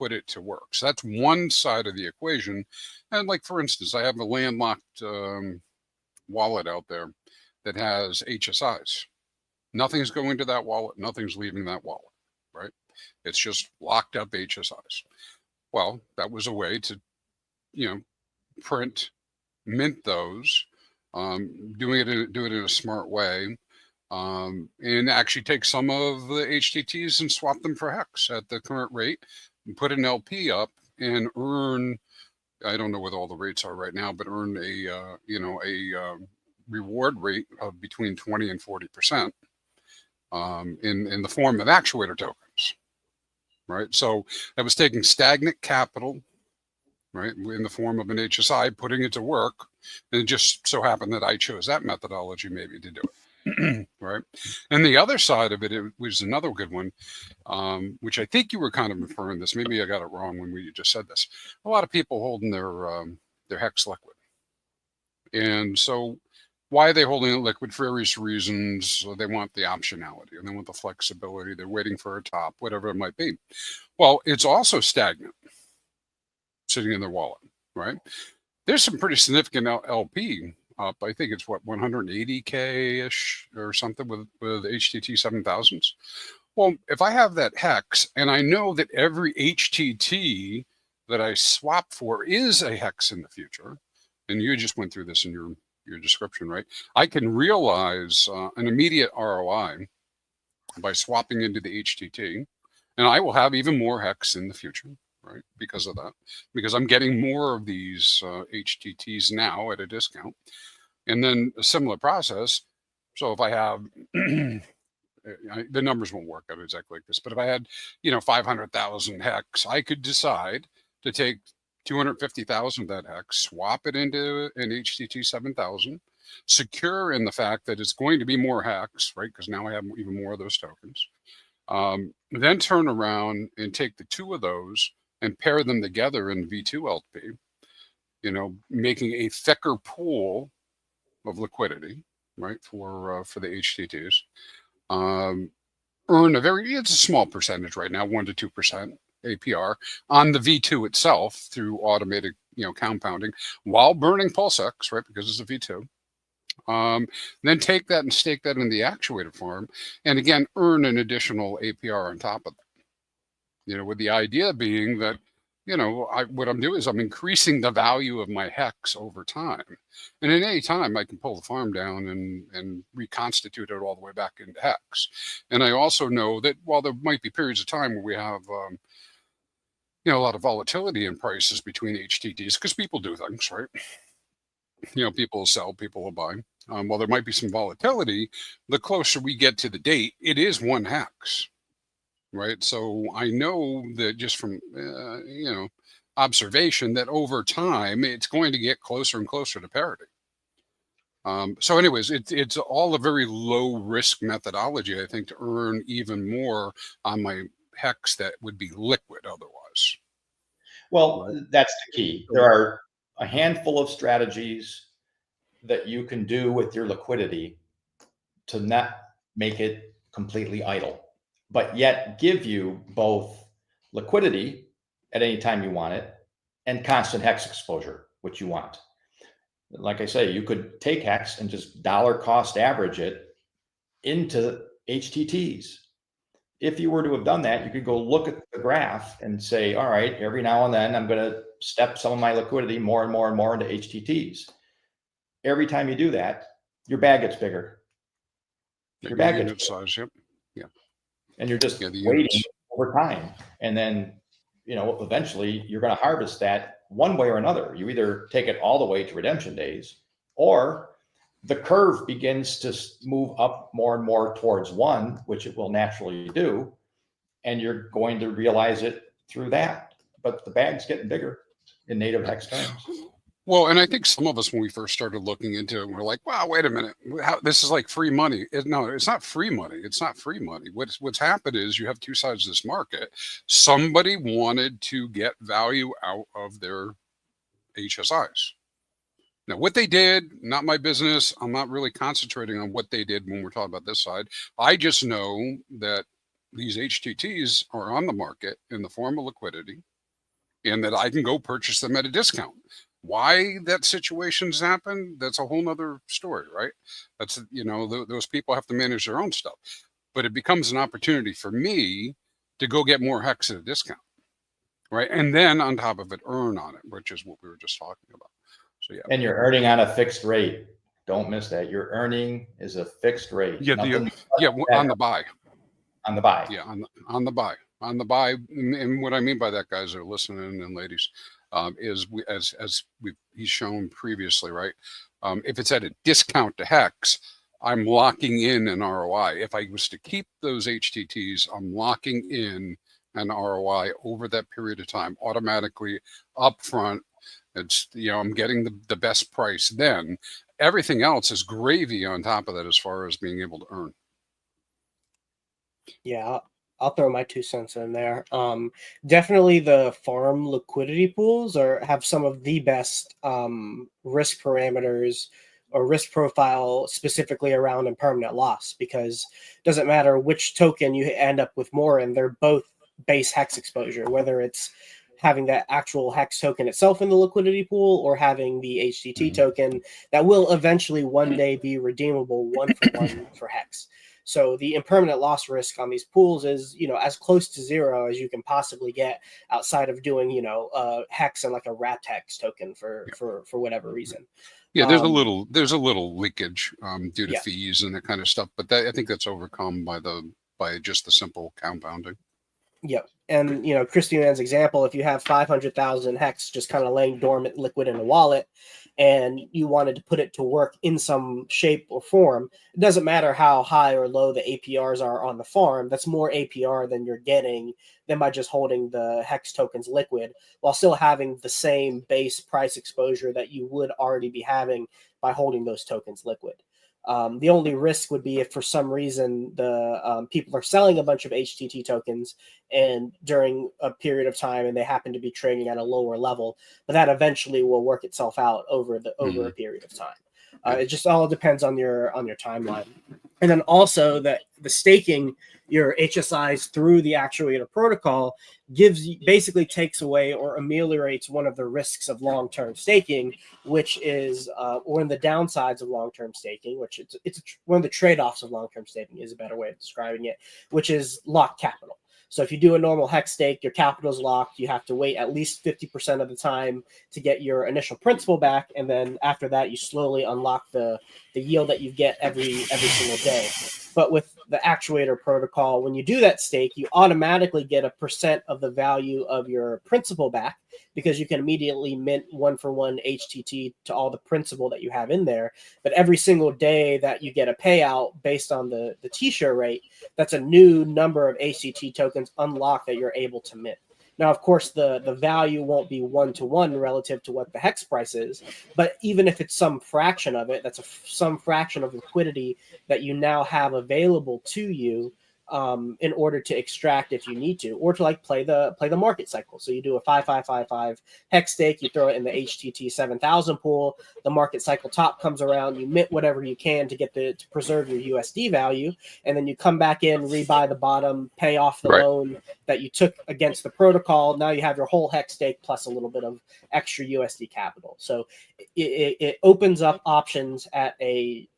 put it to work. So that's one side of the equation. And like, for instance, I have a landlocked wallet out there that has HSIs. Nothing's going to that wallet. Nothing's leaving that wallet, right? It's just locked up HSIs. Well, that was a way to, print, mint those, do it in a smart way, and actually take some of the HTTs and swap them for Hex at the current rate, and put an LP up and earn. I don't know what all the rates are right now, but earn a reward rate of between 20 and 40%, in the form of actuator tokens, right? So that was taking stagnant capital, right, in the form of an HSI, putting it to work, and it just so happened that I chose that methodology maybe to do it, right? And the other side of it, it was another good one, which I think you were kind of inferring this. Maybe I got it wrong when we just said this. A lot of people holding their Hex liquid, and so why are they holding it liquid? For various reasons. They want the optionality and they want the flexibility. They're waiting for a top, whatever it might be. Well, it's also stagnant, sitting in their wallet, right? There's some pretty significant LP up. I think it's what, 180K ish or something with HTT 7000s. Well, if I have that Hex and I know that every HTT that I swap for is a Hex in the future, and you just went through this in your description, right? I can realize an immediate ROI by swapping into the HTT, and I will have even more Hex in the future, right? Because of that, because I'm getting more of these HTTs now at a discount. And then a similar process. So if I have, the numbers won't work out exactly like this, but if I had, 500,000 Hex, I could decide to take 250,000 of that Hex, swap it into an HTT 7000, secure in the fact that it's going to be more Hex, right? Because now I have even more of those tokens. Then turn around and take the two of those and pair them together in V2 LP, making a thicker pool of liquidity, right, for the HTTs. Earn it's a small percentage right now, 1 to 2% APR on the V2 itself through automated, compounding while burning PulseX, right, because it's a V2. Then take that and stake that in the actuator farm, and again earn an additional APR on top of that. With the idea being that, what I'm doing is I'm increasing the value of my Hex over time, and at any time I can pull the farm down and reconstitute it all the way back into Hex. And I also know that while there might be periods of time where we have a lot of volatility in prices between HTTs, because people do things, right? People will sell, people will buy. While there might be some volatility, the closer we get to the date, it is one Hex, right? So I know that just from, observation, that over time, it's going to get closer and closer to parity. So anyways, it's all a very low risk methodology, I think, to earn even more on my Hex that would be liquid otherwise. Well, right? That's the key. There are a handful of strategies that you can do with your liquidity to not make it completely idle, but yet give you both liquidity at any time you want it and constant Hex exposure, which you want. Like I say, you could take Hex and just dollar cost average it into HTTs. If you were to have done that, you could go look at the graph and say, all right, every now and then I'm going to step some of my liquidity more and more and more into HTTs. Every time you do that, your bag gets bigger. Your bag gets bigger. Size, yep. Yeah. And you're just waiting over time. And then, eventually you're going to harvest that one way or another. You either take it all the way to redemption days, or the curve begins to move up more and more towards one, which it will naturally do. And you're going to realize it through that. But the bag's getting bigger in native Hex terms. Well, and I think some of us, when we first started looking into it, we're like, wow, wait a minute. This is like free money. No, it's not free money. It's not free money. What's happened is you have two sides of this market. Somebody wanted to get value out of their HSIs. Now, what they did, not my business. I'm not really concentrating on what they did when we're talking about this side. I just know that these HTTs are on the market in the form of liquidity. and that I can go purchase them at a discount. Why that situation's happened, that's a whole nother story, right? That's, those people have to manage their own stuff. But it becomes an opportunity for me to go get more hex at a discount, right? And then on top of it, earn on it, which is what we were just talking about. So yeah. And you're earning on a fixed rate. Don't miss that. Your earning is a fixed rate. Yeah, on the buy. On the buy. Yeah, on the buy. On the buy. And what I mean by that, guys that are listening and ladies, is he's shown previously, right? If it's at a discount to hex, I'm locking in an ROI. If I was to keep those HTTs, I'm locking in an ROI over that period of time, automatically upfront. It's, I'm getting the best price then. Everything else is gravy on top of that as far as being able to earn. Yeah, I'll throw my 2 cents in there. Definitely the farm liquidity pools have some of the best risk parameters or risk profile specifically around impermanent loss, because it doesn't matter which token you end up with more in, they're both base hex exposure, whether it's having that actual hex token itself in the liquidity pool or having the HTT token that will eventually one day be redeemable 1-for-1 for hex. So the impermanent loss risk on these pools is, as close to zero as you can possibly get outside of doing, hex and like a wrapped hex token for whatever reason. Yeah, there's a little leakage due to fees and that kind of stuff, but I think that's overcome by just the simple compounding. Yep. And, Christy Mann's example, if you have 500,000 hex just kind of laying dormant liquid in a wallet and you wanted to put it to work in some shape or form, it doesn't matter how high or low the APRs are on the farm. That's more APR than you're getting than by just holding the hex tokens liquid while still having the same base price exposure that you would already be having by holding those tokens liquid. The only risk would be if for some reason the people are selling a bunch of HTT tokens and during a period of time and they happen to be trading at a lower level, but that eventually will work itself out over a period of time. It just all depends on your timeline. And then also the staking your HSIs through the actuator protocol basically takes away or ameliorates one of the risks of long-term staking, which is one of the downsides of long-term staking, which it's one of the trade-offs of long-term staking is a better way of describing it, which is locked capital. So if you do a normal hex stake, your capital is locked. You have to wait at least 50% of the time to get your initial principal back. And then after that, you slowly unlock the yield that you get every single day. But with the actuator protocol, when you do that stake, you automatically get a % of the value of your principal back because you can immediately mint 1-for-1 HTT to all the principal that you have in there. But every single day that you get a payout based on the T-share rate, that's a new number of HTT tokens unlocked that you're able to mint. Now, of course, the value won't be 1-to-1 relative to what the hex price is, but even if it's some fraction of it, that's some fraction of liquidity that you now have available to you in order to extract if you need to, or to like play the market cycle. So you do a 5-5-5-5 hex stake, you throw it in the HTT 7000 pool, the market cycle top comes around, you mint whatever you can to preserve your USD value, and then you come back in, rebuy the bottom, pay off the loan that you took against the protocol. Now you have your whole hex stake plus a little bit of extra USD capital. So it opens up options at a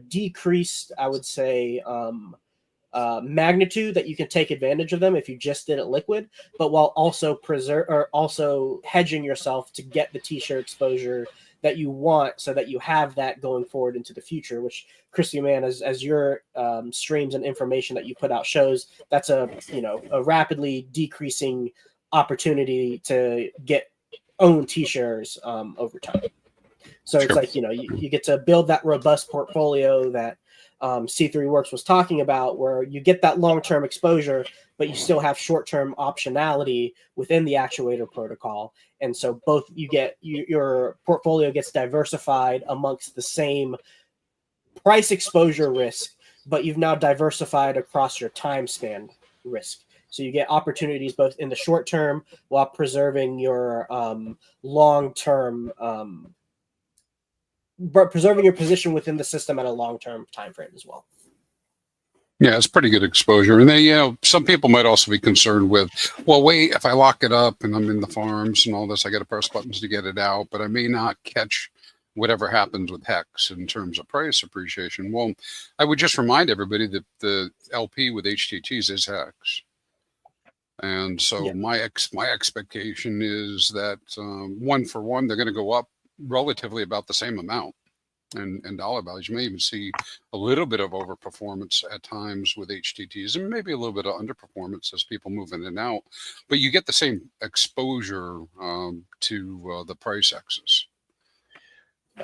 decreased, I would say, magnitude that you can take advantage of them if you just did it liquid, but while also hedging yourself to get the T-shirt exposure that you want, so that you have that going forward into the future. Which Christy Mann, as your streams and information that you put out shows, that's a rapidly decreasing opportunity to get own T-shares over time. So it's like you get to build that robust portfolio that C3 Works was talking about, where you get that long-term exposure, but you still have short-term optionality within the actuator protocol. And so both your portfolio gets diversified amongst the same price exposure risk, but you've now diversified across your time span risk. So you get opportunities both in the short term while preserving your long-term preserving your position within the system at a long-term time frame as well. Yeah, it's pretty good exposure. And they, some people might also be concerned with, well, wait, if I lock it up and I'm in the farms and all this, I got to press buttons to get it out, but I may not catch whatever happens with Hex in terms of price appreciation. Well, I would just remind everybody that the LP with HTTs is Hex. And so my expectation is that one for one, they're going to go up relatively about the same amount. And dollar values. You may even see a little bit of overperformance at times with HTTs and maybe a little bit of underperformance as people move in and out, but you get the same exposure to the price X's.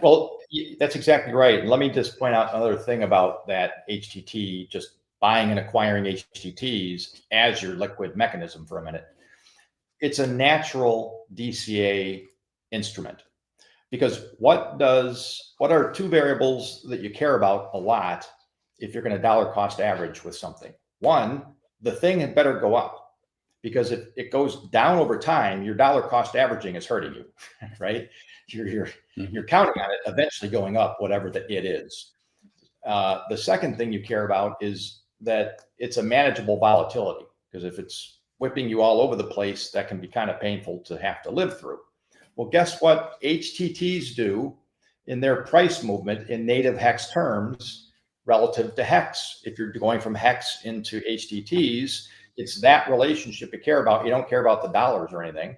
Well, that's exactly right. And let me just point out another thing about that HTT, just buying and acquiring HTTs as your liquid mechanism for a minute. It's a natural DCA instrument. Because what are two variables that you care about a lot if you're going to dollar cost average with something? One, the thing had better go up, because if it goes down over time, your dollar cost averaging is hurting you, right? You're counting on it eventually going up, whatever it is. The second thing you care about is that it's a manageable volatility, because if it's whipping you all over the place, that can be kind of painful to have to live through. Well, guess what HTTs do in their price movement in native Hex terms relative to Hex? If you're going from Hex into HTTs, it's that relationship you care about. You don't care about the dollars or anything.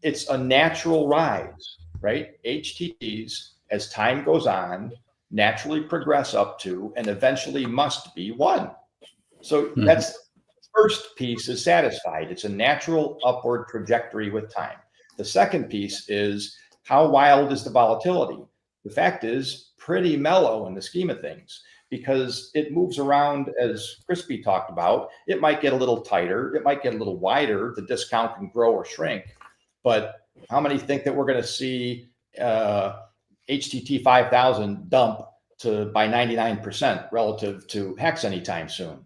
It's a natural rise, right? HTTs, as time goes on, naturally progress up to and eventually must be 1. So that's the first piece is satisfied. It's a natural upward trajectory with time. The second piece is, how wild is the volatility? The fact is pretty mellow in the scheme of things, because it moves around, as Crispy talked about. It might get a little tighter. It might get a little wider. The discount can grow or shrink. But how many think that we're going to see HTT 5000 dump by 99% relative to Hex anytime soon?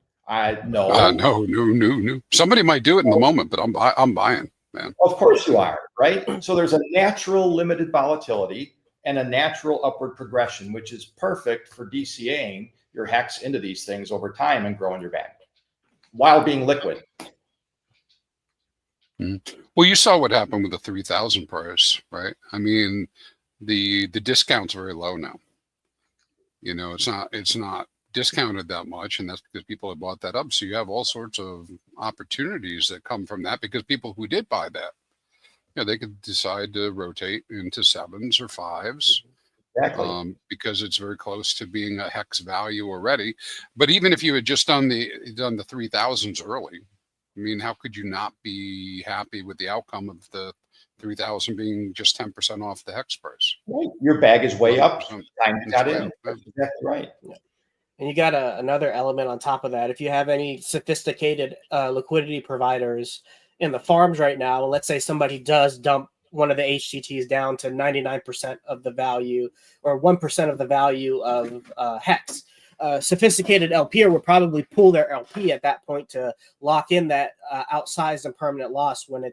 No. Somebody might do it in the moment, but I'm buying. Man. Of course you are, right? So there's a natural limited volatility and a natural upward progression, which is perfect for DCAing your Hex into these things over time and growing your bag while being liquid. Well, you saw what happened with the 3000 price, right? I mean, the discount's very low now. It's not discounted that much, and that's because people have bought that up. So you have all sorts of opportunities that come from that, because people who did buy that, they could decide to rotate into 7s or 5s. Exactly. Because it's very close to being a Hex value already. But even if you had just done the 3000s early, I mean, how could you not be happy with the outcome of the 3000 being just 10% off the Hex price? Right. Your bag is way up. Time got in. That's exactly right. And you got another element on top of that. If you have any sophisticated liquidity providers in the farms right now, let's say somebody does dump one of the HTTs down to 99% of the value or 1% of the value of Hex. Sophisticated LPer would probably pull their LP at that point to lock in that outsized and permanent loss when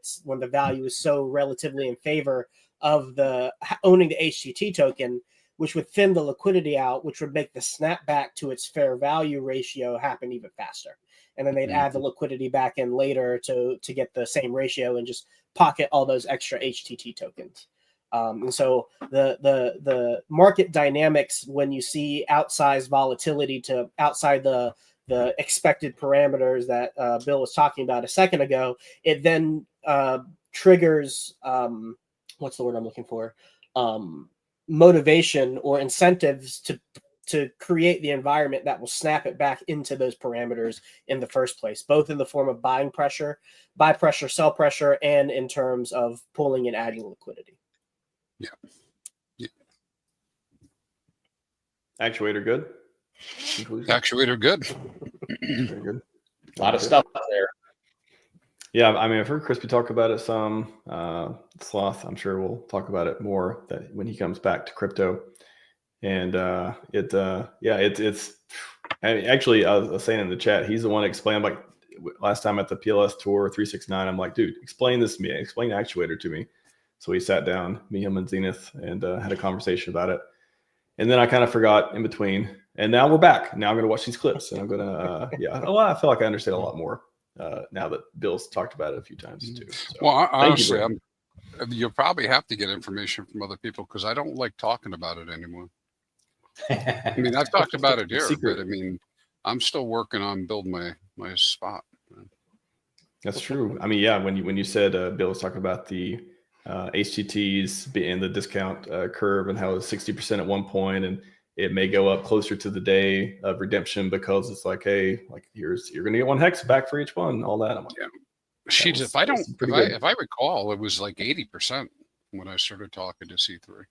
the value is so relatively in favor of the owning the HTT token, which would thin the liquidity out, which would make the snapback to its fair value ratio happen even faster. And then they'd add the liquidity back in later to get the same ratio and just pocket all those extra HTT tokens. And so the market dynamics, when you see outsized volatility to outside the expected parameters that Bill was talking about a second ago, it then triggers, what's the word I'm looking for? Motivation or incentives to create the environment that will snap it back into those parameters in the first place, both in the form of buy pressure, sell pressure, and in terms of pulling and adding liquidity. Yeah. Actuator good. Actuator good. Very good. A lot of stuff out there. Yeah, I mean, I've heard Crispy talk about it some. Sloth, I'm sure we'll talk about it more when he comes back to crypto. And it's. I mean, actually, I was saying in the chat, he's the one explaining. Like last time at the PLS tour 369, I'm like, dude, explain this to me. Explain Actuator to me. So we sat down, me, him, and Zenith, and had a conversation about it. And then I kind of forgot in between. And now we're back. Now I'm going to watch these clips, and I'm going to, I feel like I understand a lot more now that Bill's talked about it a few times too. So, well, honestly, you'll probably have to get information from other people because I don't like talking about it anymore. I mean, I've talked about it here, but I mean, I'm still working on building my spot. That's true. I mean, yeah, when you said Bill was talking about the HTTs being the discount curve and how it's 60% at one point, and it may go up closer to the day of redemption because it's like, hey, like you're gonna get one hex back for each one, all that. I'm like, yeah. Sheets, if I recall, it was like 80% when I started talking to C3.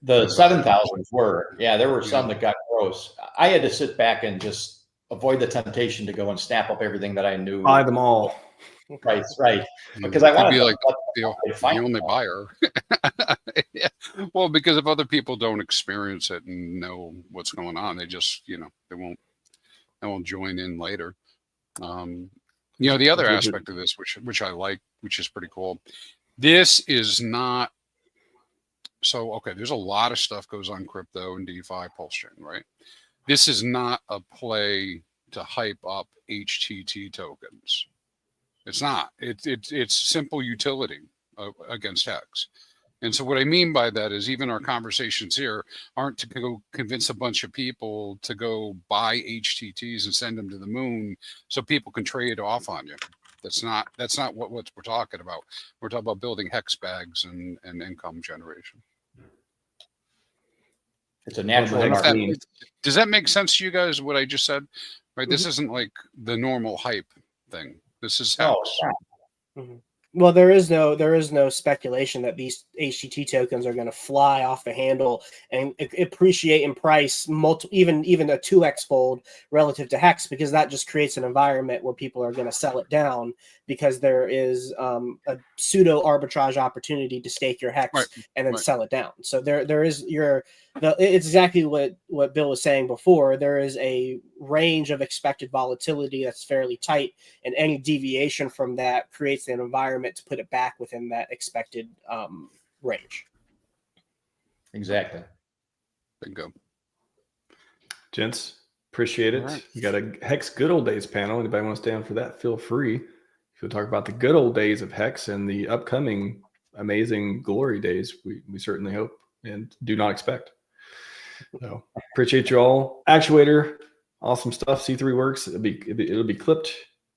The 7,000s were, there were some that got gross. I had to sit back and just avoid the temptation to go and snap up everything that I knew. Buy them all. Right. Because I want to be like the only buyer. Yeah. Well, because if other people don't experience it and know what's going on, they just, they won't join in later. The other aspect of this, which I like, which is pretty cool. This is not so okay. There's a lot of stuff goes on crypto and DeFi pulse chain, right? This is not a play to hype up HTT tokens. It's not. It's simple utility against Hex. And so what I mean by that is even our conversations here aren't to go convince a bunch of people to go buy HTTs and send them to the moon so people can trade off on you. That's not what we're talking about. We're talking about building Hex bags and income generation. It's a natural. Does that make sense to you guys, what I just said? Right? This isn't like the normal hype thing. This is Hex. Well, there is no speculation that these HTT tokens are going to fly off the handle and appreciate in price even a 2x fold relative to Hex, because that just creates an environment where people are going to sell it down because there is a pseudo arbitrage opportunity to stake your Hex and then sell it down. So there is it's exactly what Bill was saying before. There is a range of expected volatility that's fairly tight, and any deviation from that creates an environment to put it back within that expected range. Exactly. Bingo. Gents, appreciate it. Right. We got a Hex Good Old Days panel. Anybody want to stay on for that? Feel free. If you'll talk about the good old days of Hex and the upcoming amazing glory days, we certainly hope and do not expect. So appreciate you all. Actuator, awesome stuff. C3 works. It'll be clipped.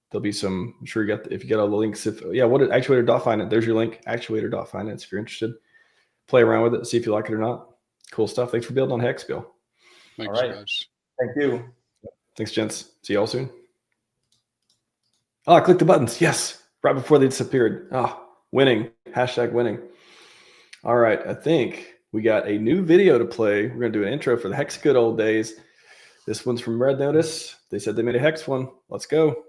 There'll be some. I'm sure if you get all the links. What is actuator.finance? There's your link. Actuator.finance. If you're interested, play around with it, see if you like it or not. Cool stuff. Thanks for building on Hex, Bill. Thanks, all right, guys. Thank you. Thanks, gents. See y'all soon. Oh, I clicked the buttons. Yes, right before they disappeared. Winning. #winning. All right, I think we got a new video to play. We're going to do an intro for the Hex Good Old Days. This one's from Red Notice. They said they made a Hex one. Let's go.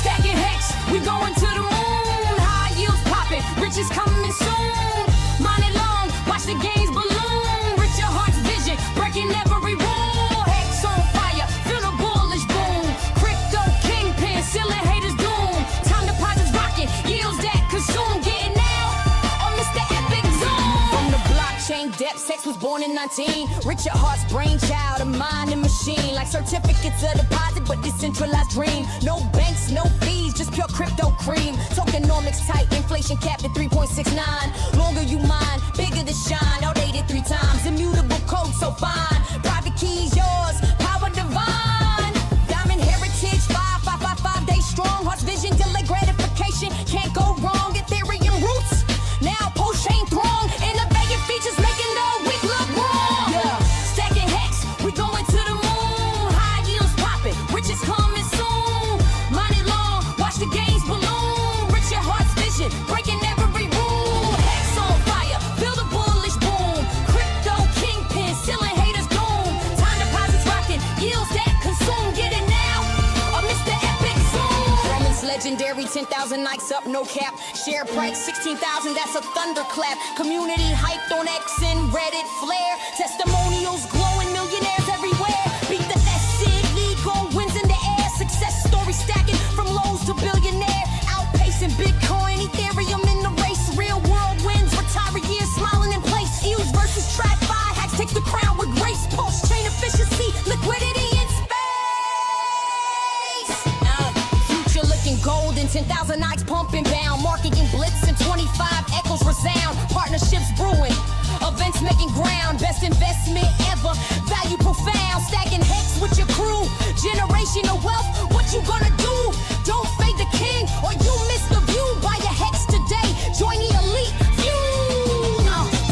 Stacking Hex, we going to the moon. High yields popping, riches coming soon. Money long, watch the gains balloon. Rich your heart's vision, breaking every rule. Hex on fire, feel the bullish boom. Crypto kingpin, sealing haters doom. Time deposits rocking, yields that consume. Getting out on Mr. Epic Zone. From the blockchain depths, Hex was born in 19. Rich your heart's brainchild, a mind and machine. Like certificates of deposit, but decentralized dream. No banks, no fees, just pure crypto cream. Tokenomics tight, inflation capped at 3.69. Longer you mine, bigger the shine. Outdated 3 times, immutable code so fine. Private keys yours, power divine. Diamond heritage, 5555 days strong. Heart's vision, delay gratification, can't go wrong. Ethereum roots, now post-chain throng. Innovative features making the weak look wrong. Yeah, stacking Hex, we going to the moon. High yields popping, riches coming soon. Money long, watch the gains balloon. Rich your heart's vision, breaking every rule. Hex on fire, feel the bullish boom. Crypto kingpin, sealing haters doom. Time deposits rocking, yields that consume. Get it now, or Mr. Epic Zoom. Romans legendary, 10,000 likes up, no cap. Share price 16,000, that's a thunderclap. Community hyped on X and Reddit flare. Testimonials glowing, millionaires everywhere. Beat the SID league on wins in the air. Success story Hex takes the crown with grace. Pulse chain efficiency, liquidity in space. Future looking golden, 10,000 nights pumping bound. Marketing blitz and 25 echoes resound. Partnerships brewing, events making ground. Best investment ever, value profound. Stacking Hex with your crew, generational wealth. What you gonna do? Don't fade the king or you miss the view. Buy your Hex today, join the elite few.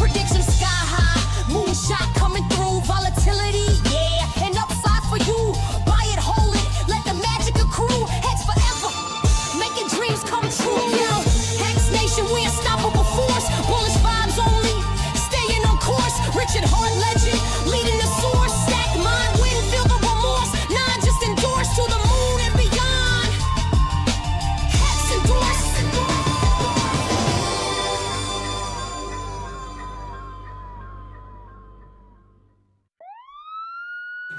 Prediction sky high, moonshot coming through. Volatility, yeah, and upside for you. Buy it, hold it, let the magic accrue. Hex forever, making dreams come true. Yo, Hex Nation, we unstoppable force. Bullish vibes only, staying on course. Richard Hart legend, leading the source. Stack mind, win, feel the remorse. Nah, just endorse to the moon and beyond. Hex endorse.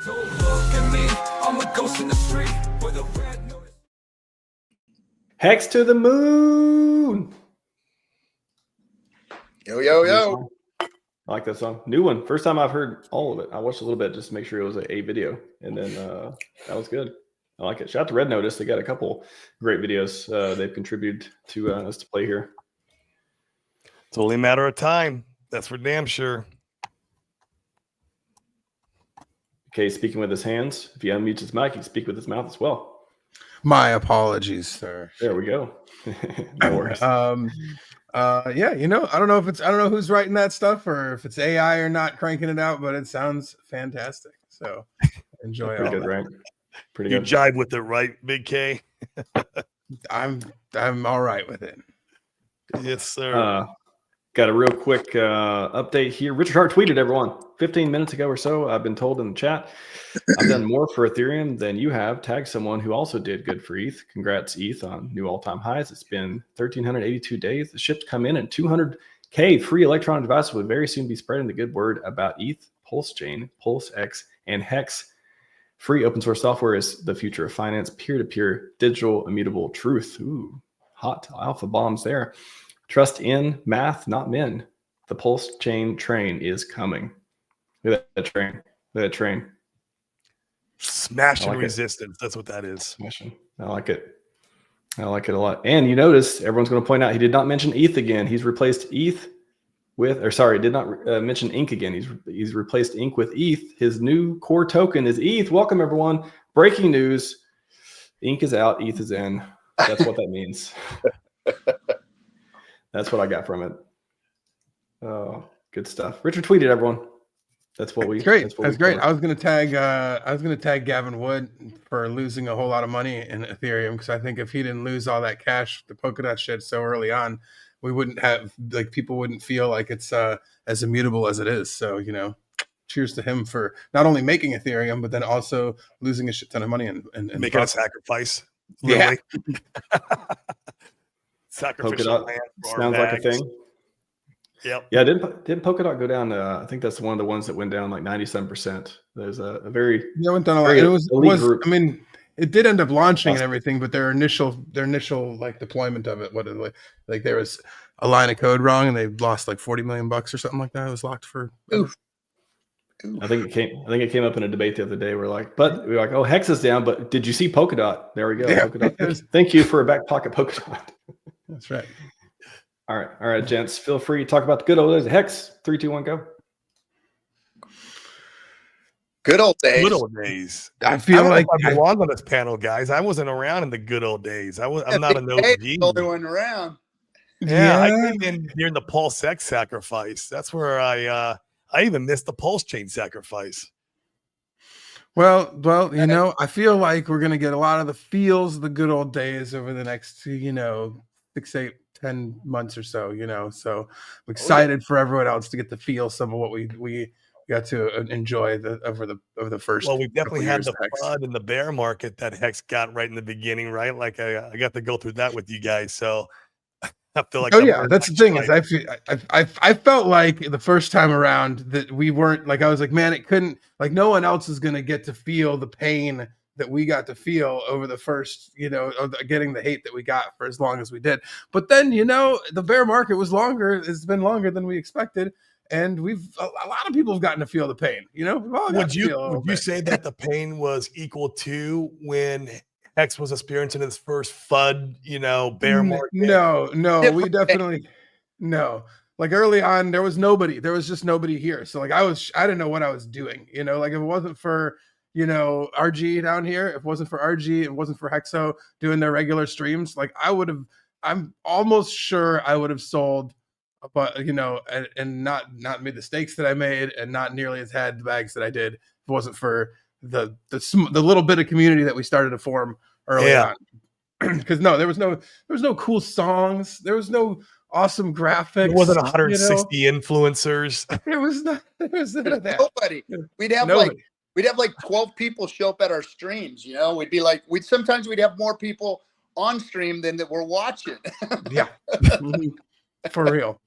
Don't look at me, I'm a ghost in the street with a red notice. Hex to the moon. Yo, yo, yo. I like that song. New one. First time I've heard all of it. I watched a little bit just to make sure it was a video. And then that was good. I like it. Shout out to Red Notice. They got a couple great videos they've contributed to us to play here. It's only a matter of time. That's for damn sure. Okay, speaking with his hands. If he unmutes his mic, he can speak with his mouth as well. My apologies, sir. There we go. No worries. Yeah, you know, I don't know who's writing that stuff or if it's AI or not cranking it out, but it sounds fantastic. So enjoy Pretty all good, that. right? Pretty You good. jive with it, right, Big K? I'm all right with it. Yes, sir. Got a real quick update here. Richard Hart tweeted, everyone, 15 minutes ago or so. I've been told in the chat, I've done more for Ethereum than you have. Tag someone who also did good for ETH. Congrats, ETH, on new all-time highs. It's been 1,382 days. The ships come in at 200K free electronic devices will very soon be spreading the good word about ETH, Pulse Chain, Pulse X, and Hex. Free open source software is the future of finance, peer-to-peer, digital, immutable truth. Ooh, hot alpha bombs there. Trust in math, not men. The Pulse Chain train is coming. Look at that train. Look at that train. Smashing I like it. resistance. That's what that is. Smashing. I like it. I like it a lot. And you notice everyone's going to point out he did not mention ETH again. He's replaced ETH with, or sorry, did not mention INK again. He's replaced INK with ETH. His new core token is ETH. Welcome, everyone. Breaking news. INK is out. ETH is in. That's what that means. That's what I got from it. Oh, good stuff. Richard tweeted, everyone. That's what we. Great. That's great. I was gonna tag Gavin Wood for losing a whole lot of money in Ethereum because I think if he didn't lose all that cash, the Polkadot shit so early on, we wouldn't have people wouldn't feel like it's as immutable as it is. So cheers to him for not only making Ethereum but then also losing a shit ton of money and Making a sacrifice. Yeah. Literally. Sacrificial Polkadot land for our sounds like a bags. thing. Yep. Yeah, didn't Polkadot go down? I think that's one of the ones that went down like 97%. There's a very went down a lot. very It was elite group. I mean, it did end up launching and everything, but their initial like deployment of it, like there was a line of code wrong and they lost like $40 million or something like that. It was locked for. Oof. I think it came up in a debate the other day. We're like, oh, Hex is down, but did you see Polkadot? There we go. Yeah. Polkadot. Thank you for a back pocket Polkadot. That's right. All right, gents. Feel free to talk about the good old days. Hex, 3, 2, 1, go. Good old days. Good old days. I feel like I belong on this panel, guys. I wasn't around in the good old days. I'm not an Hey, OG. the only one around. Yeah, I came in during the Pulse X sacrifice. That's where I even missed the Pulse Chain sacrifice. Well, I feel like we're gonna get a lot of the feels of the good old days over the next, 6, 8, 10 months or so. So I'm excited for everyone else to get to feel some of what we got to enjoy over the first. Well, we definitely had the Hex. flood and the bear market that Hex got right in the beginning, right? Like I got to go through that with you guys, so I feel like. Oh yeah, that's the thing is I felt like the first time around that we weren't like I was like, man, it couldn't like no one else is gonna get to feel the pain that we got to feel over the first, getting the hate that we got for as long as we did. But then, the bear market was longer. It's been longer than we expected. and a lot of people have gotten to feel the pain. We've all gotten Would to feel a little you bit. say that the pain was equal to when Hex was experiencing his first FUD, bear market? No, we Different definitely no. Like early on, there was nobody. There was just nobody here. So like I didn't know what I was doing. Like if it wasn't for RG down here, if it wasn't for RG, it wasn't for Hexo doing their regular streams, like I'm almost sure I would have sold, but and not made the stakes that I made, and not nearly as had the bags that I did if it wasn't for the little bit of community that we started to form early on. Because there was no cool songs, there was no awesome graphics. There wasn't 160 influencers. There was none of that. Nobody. We'd have like 12 people show up at our streams. We'd be like, sometimes we'd have more people on stream than that we're watching. Yeah, for real.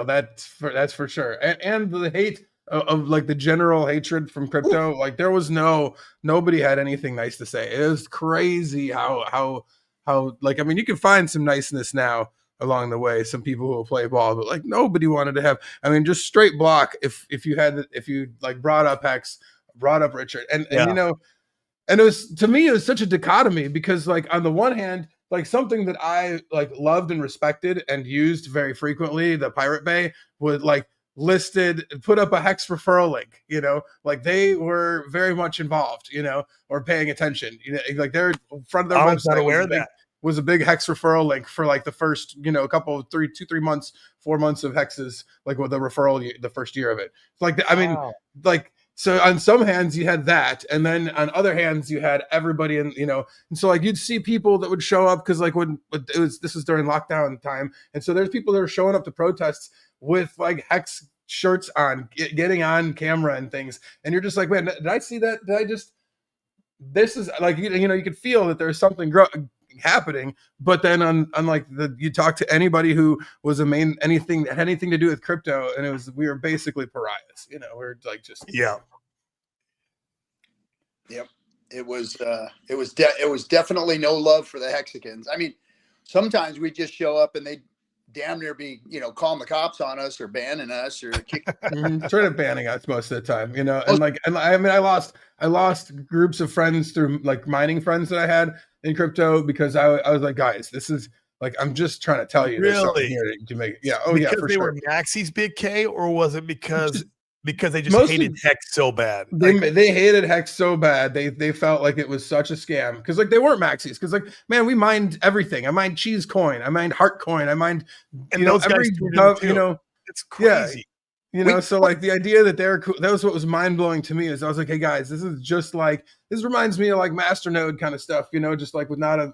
That's for sure. And the hate of like the general hatred from crypto, like there was nobody had anything nice to say. It was crazy how like, I mean, you can find some niceness now along the way, some people who will play ball, but like nobody wanted to have, I mean, just straight block if you like brought up Hex, brought up Richard, and and it was, to me, it was such a dichotomy, because like on the one hand, like something that I like loved and respected and used very frequently, the Pirate Bay, would like put up a Hex referral link, like they were very much involved, or paying attention, like they're in front of their website was a big Hex referral link for like the first, couple of 3 months, 4 months of Hexes, like with the referral, the first year of it. Like, I mean, like, so on some hands you had that, and then on other hands you had everybody, and so like you'd see people that would show up because like this was during lockdown time, and so there's people that are showing up to protests with like Hex shirts on, getting on camera and things, and you're just like, man, did I see that? This is like, you could feel that there's something happening, but then on like you talk to anybody who was anything that had anything to do with crypto, and we were basically pariahs. We're like just Yep. It was definitely no love for the Hexicans. I mean, sometimes we just show up and they damn near be calling the cops on us or banning us or kicking. Sort of banning us most of the time, and I mean, I lost groups of friends through like mining friends that I had in crypto, because I was like, guys, this is like, I'm just trying to tell you, there's something here to make it. Yeah. Oh yeah, for they sure. were Maxis Big K, or was it because they just hated Hex so bad? They hated Hex so bad. They felt like it was such a scam, because like they weren't Maxis, because like, man, we mined everything. I mined Cheese Coin, I mined Heart Coin, I mined those every it's crazy. So like the idea that that was what was mind blowing to me, is I was like, hey guys, this is just like, this reminds me of like Masternode kind of stuff, just like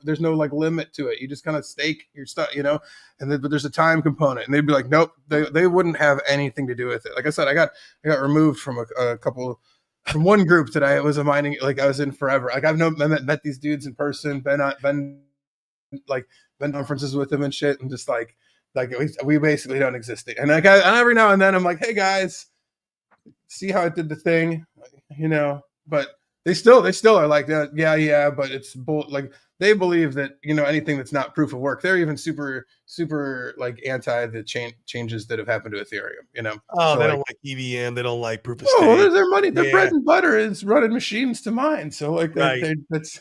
there's no like limit to it. You just kind of stake your stuff, but there's a time component, and they'd be like, nope, they wouldn't have anything to do with it. Like I said, I got removed from a couple, from one group that I was mining, like I was in forever. Like I've met these dudes in person, been conferences with them and shit, and just like we basically don't exist. And like every now and then I'm like, hey guys, see how it did the thing, but they still are like that. Yeah, but it's like they believe that anything that's not proof of work, they're even super like anti the changes that have happened to Ethereum. They so, don't like EVM, they don't like proof of stake. Oh, their money, their bread and butter is running machines to mine. So like that's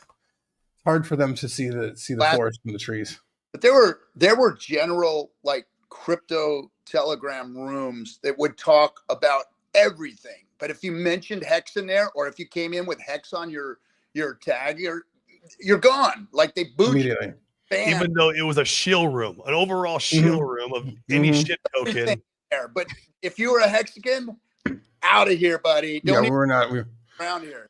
hard for them to see the forest from the trees. But there were general like crypto Telegram rooms that would talk about everything. But if you mentioned Hex in there, or if you came in with Hex on your tag, you're gone. Like they boot immediately. Even though it was a shill room, an overall shill room of any shit token. There. But if you were a Hexican, out of here, buddy. We're not around here.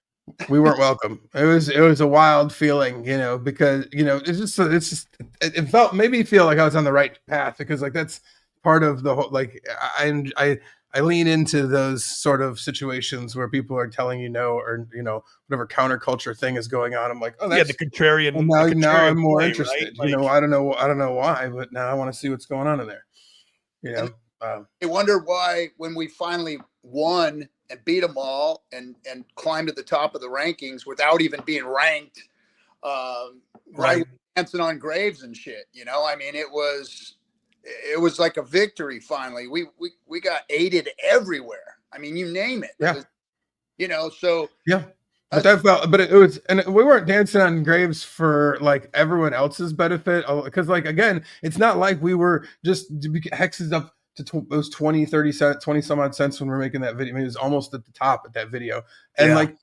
We weren't welcome. It was a wild feeling, because it felt, made me feel like I was on the right path, because like that's part of the whole, like I lean into those sort of situations where people are telling or whatever counterculture thing is going on. I'm like, oh, that's the contrarian. Well, now I'm more play, interested. Right? Like, I don't know why, but now I want to see what's going on in there. I wonder why, when we finally won and beat them all and climbed to the top of the rankings without even being ranked, right, dancing on graves and shit. I mean, it was it was like a victory. Finally, we got aided everywhere. I mean, you name it. Yeah. It was, you know, so Yeah. But that felt, but it was, and we weren't dancing on graves for like everyone else's benefit. Because, like, again, it's not like we were just Hexes up to it was 20, 30 cents, 20 some odd cents when we are making that video. I mean, it was almost at the top of that video. And like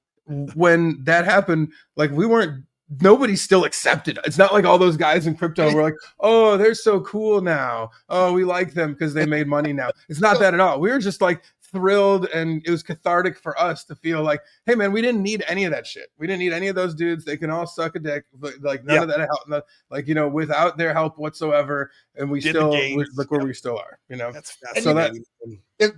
when that happened, like we weren't, nobody still accepted. It's not like all those guys in crypto were like, oh, they're so cool now. Oh, we like them because they made money now. It's not that at all. We were just like thrilled, and it was cathartic for us to feel like, hey man, we didn't need any of that shit. We didn't need any of those dudes. They can all suck a dick, but like none of that help, like, you know, without their help whatsoever. And we still look where we still are, you know. That's so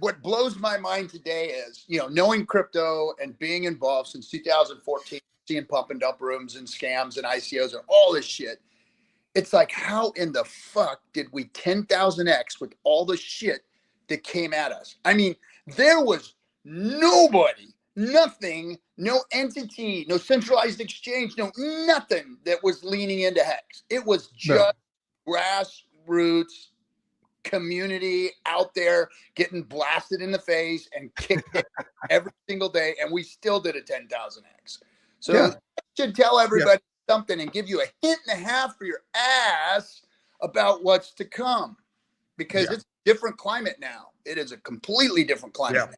what blows my mind today is, you know, knowing crypto and being involved since 2014, seeing pump and dump rooms and scams and ICOs and all this shit. It's like, how in the fuck did we 10,000x with all the shit that came at us? I mean, there was nobody, nothing, no entity, no centralized exchange, no nothing that was leaning into Hex. It was just grassroots community out there getting blasted in the face and kicked every single day, and we still did a 10,000x. So that should tell everybody something and give you a hint and a half for your ass about what's to come, because it's a different climate now. It is a completely different climate.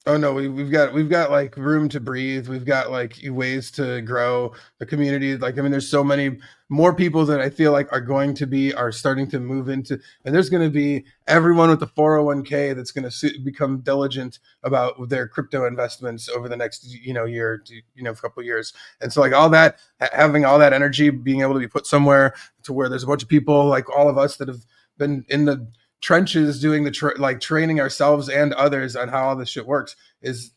Oh no, we've got like room to breathe. We've got like ways to grow the community. Like, I mean, there's so many more people that I feel like are starting to move into, and there's going to be everyone with the 401k that's going to become diligent about their crypto investments over the next, you know, year to, you know, couple of years. And so like all that, having all that energy, being able to be put somewhere to where there's a bunch of people like all of us that have been in the trenches doing the training ourselves and others on how all this shit works is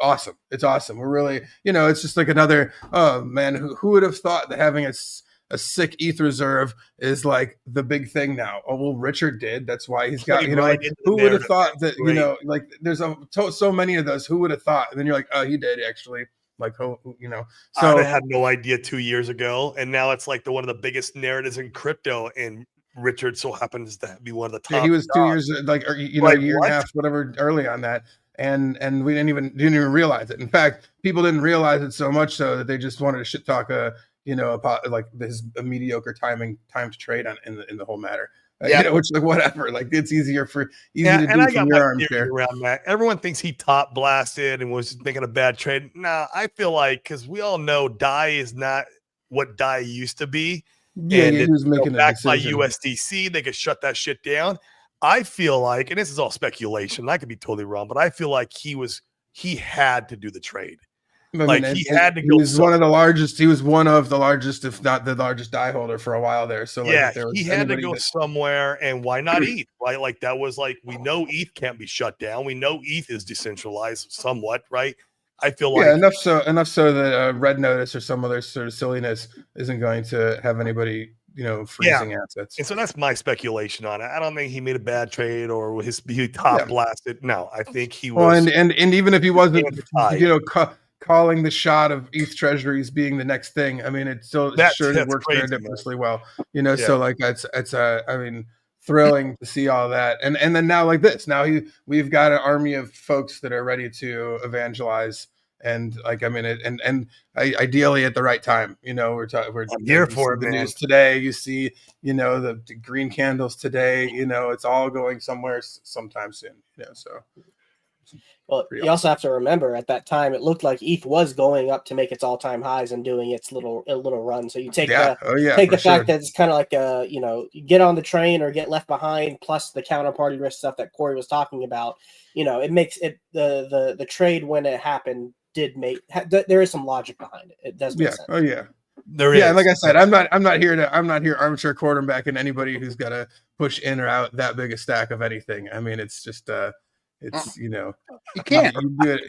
awesome. It's awesome. We're really, you know, it's just like another, oh man, who would have thought that having a sick ETH reserve is like the big thing now? Oh, well, Richard did. That's why he's got, you know, like, who would have thought that, you know, like there's so many of those, who would have thought? And then you're like, oh, he did actually. Like, you know, so I had no idea 2 years ago, and now it's like one of the biggest narratives in crypto, and Richard so happens to be one of the top. Yeah, he was 2 years, like, or, you know, a year and a half, whatever, early on that, and we didn't even realize it. In fact, people didn't realize it so much so that they just wanted to shit talk, you know, about like his mediocre time to trade on in the whole matter. You know, which, like, whatever, like it's easy to do from your armchair. Around that, everyone thinks he top blasted and was making a bad trade. Nah, I feel like, because we all know DAI is not what DAI used to be. Yeah, and he was making a backed by decision. USDC, they could shut that shit down. I feel like, and this is all speculation, I could be totally wrong, but I feel like he had to do the trade. Like, he had to go. He was one of the largest. He was one of the largest, if not the largest, DAI holder for a while there. So yeah, he had to go somewhere, and why not ETH? Right? Like, that was like, we know ETH can't be shut down. We know ETH is decentralized somewhat, right? I feel like enough so that Red Notice or some other sort of silliness isn't going to have anybody, you know, freezing assets. And so that's my speculation on it. I don't think he made a bad trade or he top blasted. No, I think he was. Well, and even if he wasn't, you know, calling the shot of ETH treasuries being the next thing, I mean, it still sure works serendipitously well, you know. So like it's I mean, thrilling to see all that, and then now like this, now we've got an army of folks that are ready to evangelize, and like, I mean, and ideally at the right time, you know. We're here for it, the man. news today. You see, you know, the green candles today. You know, it's all going somewhere sometime soon. You know, so. Well, you also have to remember at that time it looked like ETH was going up to make its all-time highs and doing its little run. So you take the fact that it's kind of like you know, you get on the train or get left behind, plus the counterparty risk stuff that Corey was talking about. You know, it makes it the trade when it happened did make there is some logic behind it. It does make sense. Oh yeah. There is. And like I said, I'm not here armchair quarterbacking anybody who's got to push in or out that big a stack of anything. I mean, it's just it's, you know, you can't.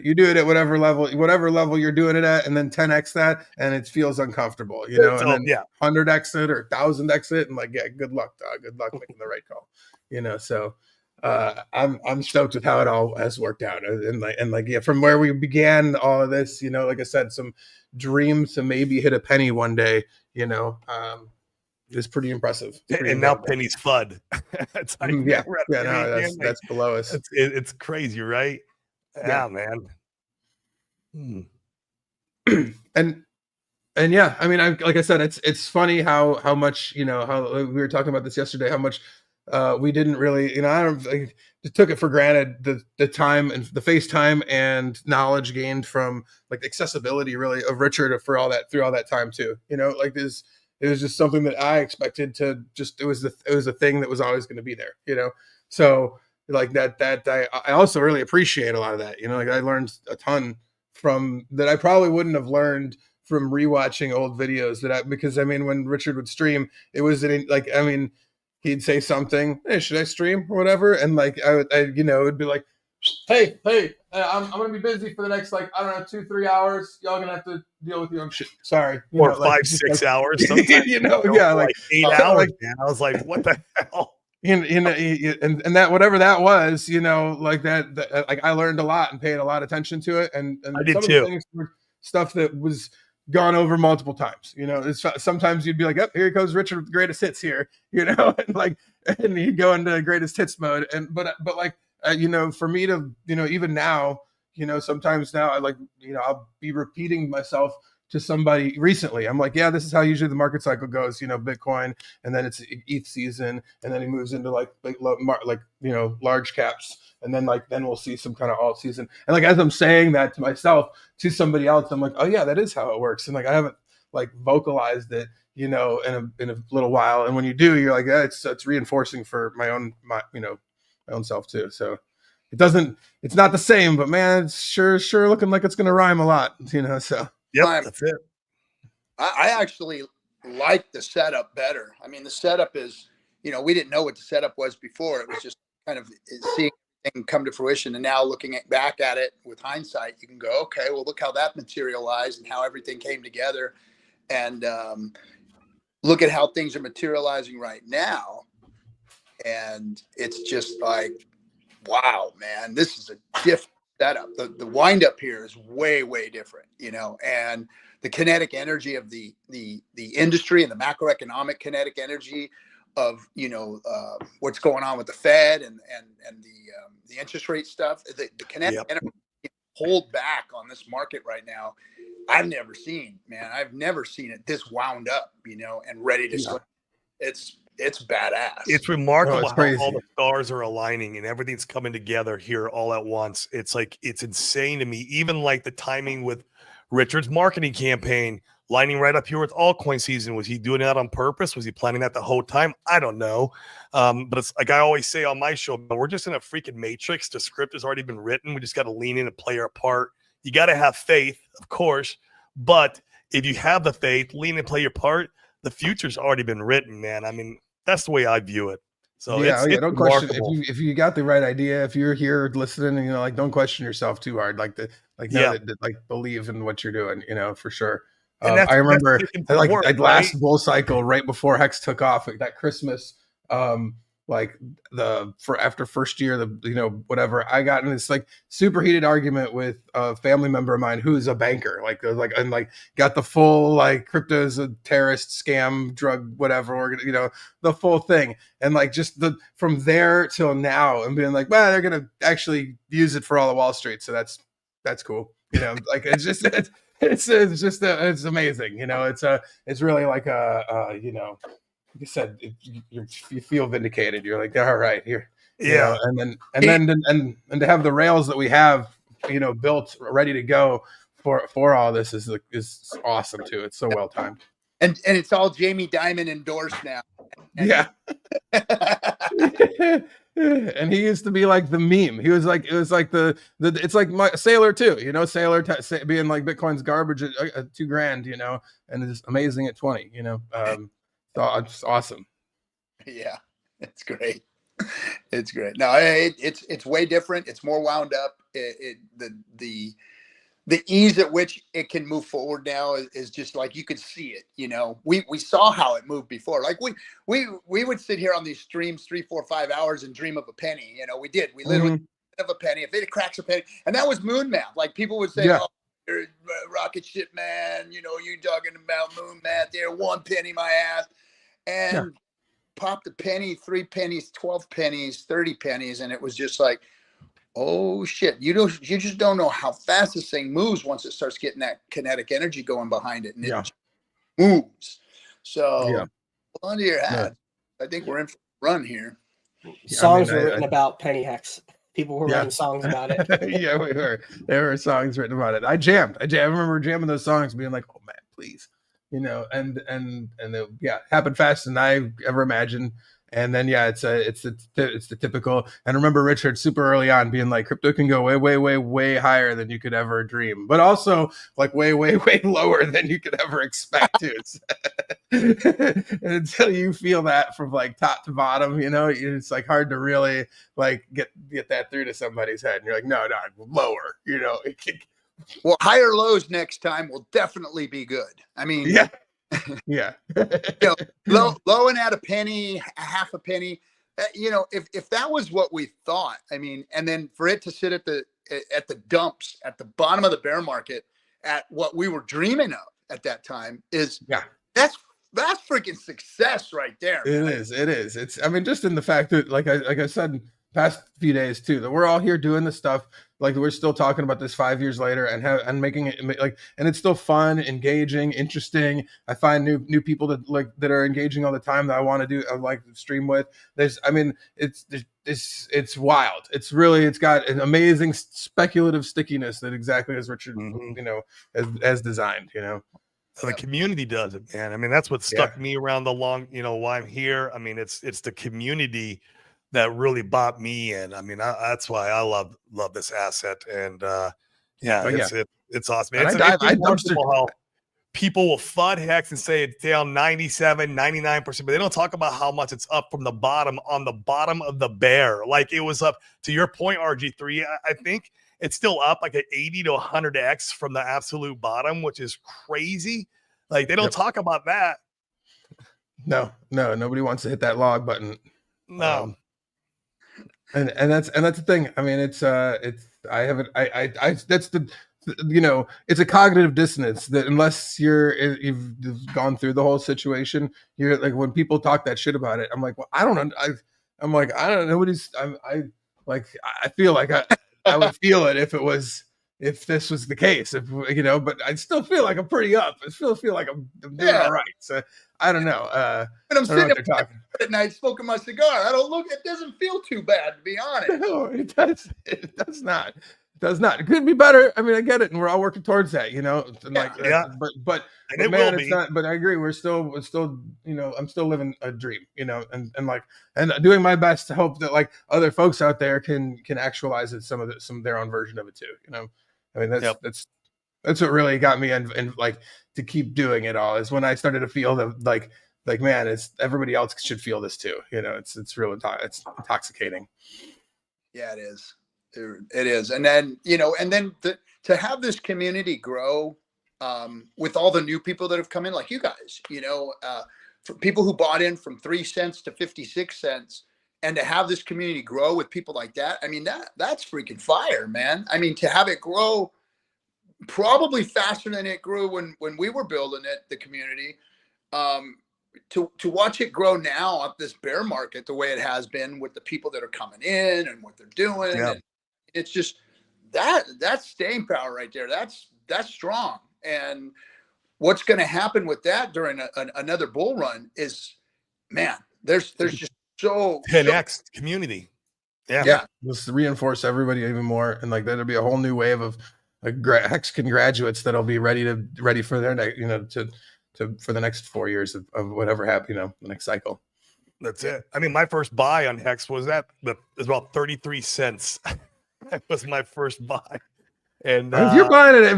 You do it at whatever level you're doing it at, and then 10x that, and it feels uncomfortable, you know, and then 100x it or 1000x it, and like, yeah, good luck, dog. Good luck making the right call, you know. So I'm stoked with how it all has worked out, and like yeah, from where we began all of this, you know, like I said, some dreams to maybe hit a penny one day, you know. is pretty impressive. It's pretty And now incredible. Penny's FUD. It's like, Yeah, we're at yeah, Penny no, again. Like, that's below us. it's crazy, right? Yeah. Yeah, man. Hmm. And yeah, I mean, like I said, it's funny how much, you know, how we were talking about this yesterday, how much we didn't really, you know, I don't just took it for granted the time and the FaceTime and knowledge gained from like accessibility really of Richard for all that through all that time too. You know, like this, it was just something that I expected to just it was a thing that was always going to be there. You know, so like that I also really appreciate a lot of that. You know, like I learned a ton from that I probably wouldn't have learned from rewatching old videos because I mean, when Richard would stream, it was like, I mean, he'd say something, hey, should I stream or whatever? And like, I you know, it'd be like, hey, I'm going to be busy for the next, like, I don't know, 2-3 hours. Y'all going to have to deal with your own shit. Sorry. You Or know, like, 5-6 hours. Sometimes, you know, yeah, like 8 hours, man. I was like, what the hell? You know, and that whatever that was, you know, like that like I learned a lot and paid a lot of attention to it, and I did some too. of the things were stuff that was gone over multiple times. You know, sometimes you'd be like, "Yep, here goes Richard with the greatest hits here," you know, and he'd go into greatest hits mode, and but like you know, for me to, you know, even now, you know, sometimes now I like, you know, I'll be repeating myself to somebody recently. I'm like, yeah, this is how usually the market cycle goes, you know, Bitcoin, and then it's ETH season, and then he moves into like you know, large caps, and then we'll see some kind of alt season. And like as I'm saying that to myself, to somebody else, I'm like, oh yeah, that is how it works. And like I haven't like vocalized it, you know, in a little while. And when you do, you're like, yeah, it's reinforcing for my own self too. So it's not the same, but man, it's sure looking like it's gonna rhyme a lot, you know. So Yep, that's it. I actually like the setup better. I mean, the setup is, you know, we didn't know what the setup was before. It was just kind of seeing everything come to fruition. And now looking back at it with hindsight, you can go, okay, well, look how that materialized and how everything came together. And look at how things are materializing right now. And it's just like, wow, man, this is a different setup. The wind up here is way, way different, you know, and the kinetic energy of the industry and the macroeconomic kinetic energy of, you know, what's going on with the Fed and the interest rate stuff, the kinetic energy hold back on this market right now. I've never seen it this wound up, you know, and ready to swing. It's badass. It's remarkable it's how crazy. all the stars are aligning and everything's coming together here all at once. It's like, it's insane to me. Even like the timing with Richard's marketing campaign lining right up here with altcoin season. Was he doing that on purpose? Was he planning that the whole time? I don't know. But it's like I always say on my show, we're just in a freaking matrix. The script has already been written. We just got to lean in and play our part. You got to have faith, of course. But if you have the faith, lean and play your part, the future's already been written, man. I mean, that's the way I view it. So yeah, it's don't remarkable. question if you got the right idea. If you're here listening, you know, like don't question yourself too hard. Like believe in what you're doing. You know, for sure. I remember like last bull cycle right before Hex took off, like that Christmas, like after first year, you know, whatever, I got in this like super heated argument with a family member of mine who's a banker, and got the full like crypto's a terrorist scam drug whatever, or you know, the full thing, and like just from there till now and being like, well, they're gonna actually use it for all of Wall Street, so that's cool, you know, like it's amazing, you know. It's really like you know, like I said, you feel vindicated. You're like, all right, here, you know, and then to have the rails that we have, you know, built ready to go for all this is awesome too. It's so well timed, and it's all Jamie Dimon endorsed now. Yeah. And he used to be like the meme. He was like, it was like it's like my Sailor too, you know, Sailor being like Bitcoin's garbage at $2,000, you know, and it's amazing at 20, you know. It's awesome. Yeah, it's great. It's great. No, it's way different. It's more wound up. The ease at which it can move forward now is just like, you could see it, you know. We saw how it moved before. Like we would sit here on these streams 3, 4, 5 hours and dream of a penny. You know, we literally of a penny. If it cracks a penny, and that was moon math. Like people would say, oh, you're rocket ship man, you know, you talking about moon math there, 1 penny my ass. and popped a penny, 3 pennies, 12 pennies, 30 pennies. And it was just like, oh shit. You just don't know how fast this thing moves once it starts getting that kinetic energy going behind it. And it moves. So on to your hat. I think we're in for a run here. Songs were written about penny hex. People were writing songs about it. Yeah, we were. There were songs written about it. I jammed. I remember jamming those songs, being like, "Oh man, please," and it happened faster than I ever imagined. And then it's the typical. And remember Richard super early on being like, crypto can go way, way, way, way higher than you could ever dream, but also like way, way, way lower than you could ever expect to. And until you feel that from like top to bottom, it's like hard to really like get that through to somebody's head. And you're like, no, lower, Well, higher lows next time will definitely be good. I mean, yeah. Low and at a penny, a half a penny. If that was what we thought, I mean, and then for it to sit at the dumps at the bottom of the bear market at what we were dreaming of at that time that's freaking success right there. Man. It is. It's, I mean, just in the fact that like I said past few days too, that we're all here doing this stuff, like we're still talking about this 5 years later and making it like, and it's still fun, engaging, interesting. I find new people that are engaging all the time that I want to do, I like to stream with. It's wild. It's got an amazing speculative stickiness that exactly as Richard, as designed, The community does it, man. I mean, that's what stuck me around the long, why I'm here. I mean, it's the community that really bought me in. I mean, that's why I love this asset. And it's awesome. And it's wonderful how people will FUD Hex and say it's down 97, 99%, but they don't talk about how much it's up from the bottom, on the bottom of the bear. Like it was up, to your point, RG3, I think it's still up like an 80 to 100x from the absolute bottom, which is crazy. Like they don't talk about that. No, nobody wants to hit that log button. No. And that's the thing. I mean, it's that's the, it's a cognitive dissonance that unless you've gone through the whole situation, you're like, when people talk that shit about it, I'm like, well, I don't know. I'm like, I don't know. I feel like I would feel it if this was the case, but I still feel like I'm pretty up. I still feel like I'm doing all right. So I don't know. But I'm sitting at night smoking my cigar. It doesn't feel too bad, to be honest. No, it does. It does not. It does not. It could be better. I mean, I get it, and we're all working towards that, But man, it's not. But I agree. We're still, I'm still living a dream, and doing my best to hope that like other folks out there can actualize it, some of their own version of it too. I mean, that's what really got me and like to keep doing it all is when I started to feel that like man, it's everybody else should feel this too. It's real. It's intoxicating. Yeah, it is. It is. And then, to have this community grow with all the new people that have come in, like you guys, for people who bought in from 3 cents to 56 cents, and to have this community grow with people like that, I mean, that's freaking fire, man. I mean, to have it grow probably faster than it grew when we were building it, the community, to watch it grow now up this bear market the way it has been with the people that are coming in and what they're doing. And it's just that's staying power right there. That's strong. And what's going to happen with that during another bull run is, man, there's just so 10x community. Let's reinforce everybody even more, and like there'll be a whole new wave of Hexcon graduates that'll be ready for their next, for the next 4 years of whatever happened, the next cycle. That's it. I mean, my first buy on Hex was about 33 cents. That was my first buy. And if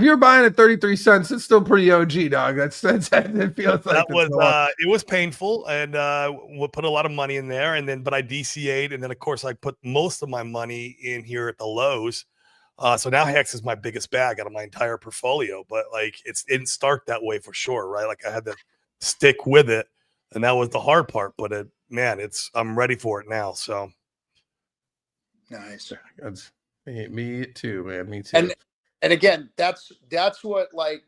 you're buying at 33 cents, it's still pretty OG, dog. That's it feels like it was painful, and we'll put a lot of money in there, but I DCA'd, and then of course I put most of my money in here at the lows. So now Hex is my biggest bag out of my entire portfolio, but like it didn't start that way for sure, right? Like I had to stick with it, and that was the hard part. But I'm ready for it now. So nice. That's me too, man. Me too. And again, that's what like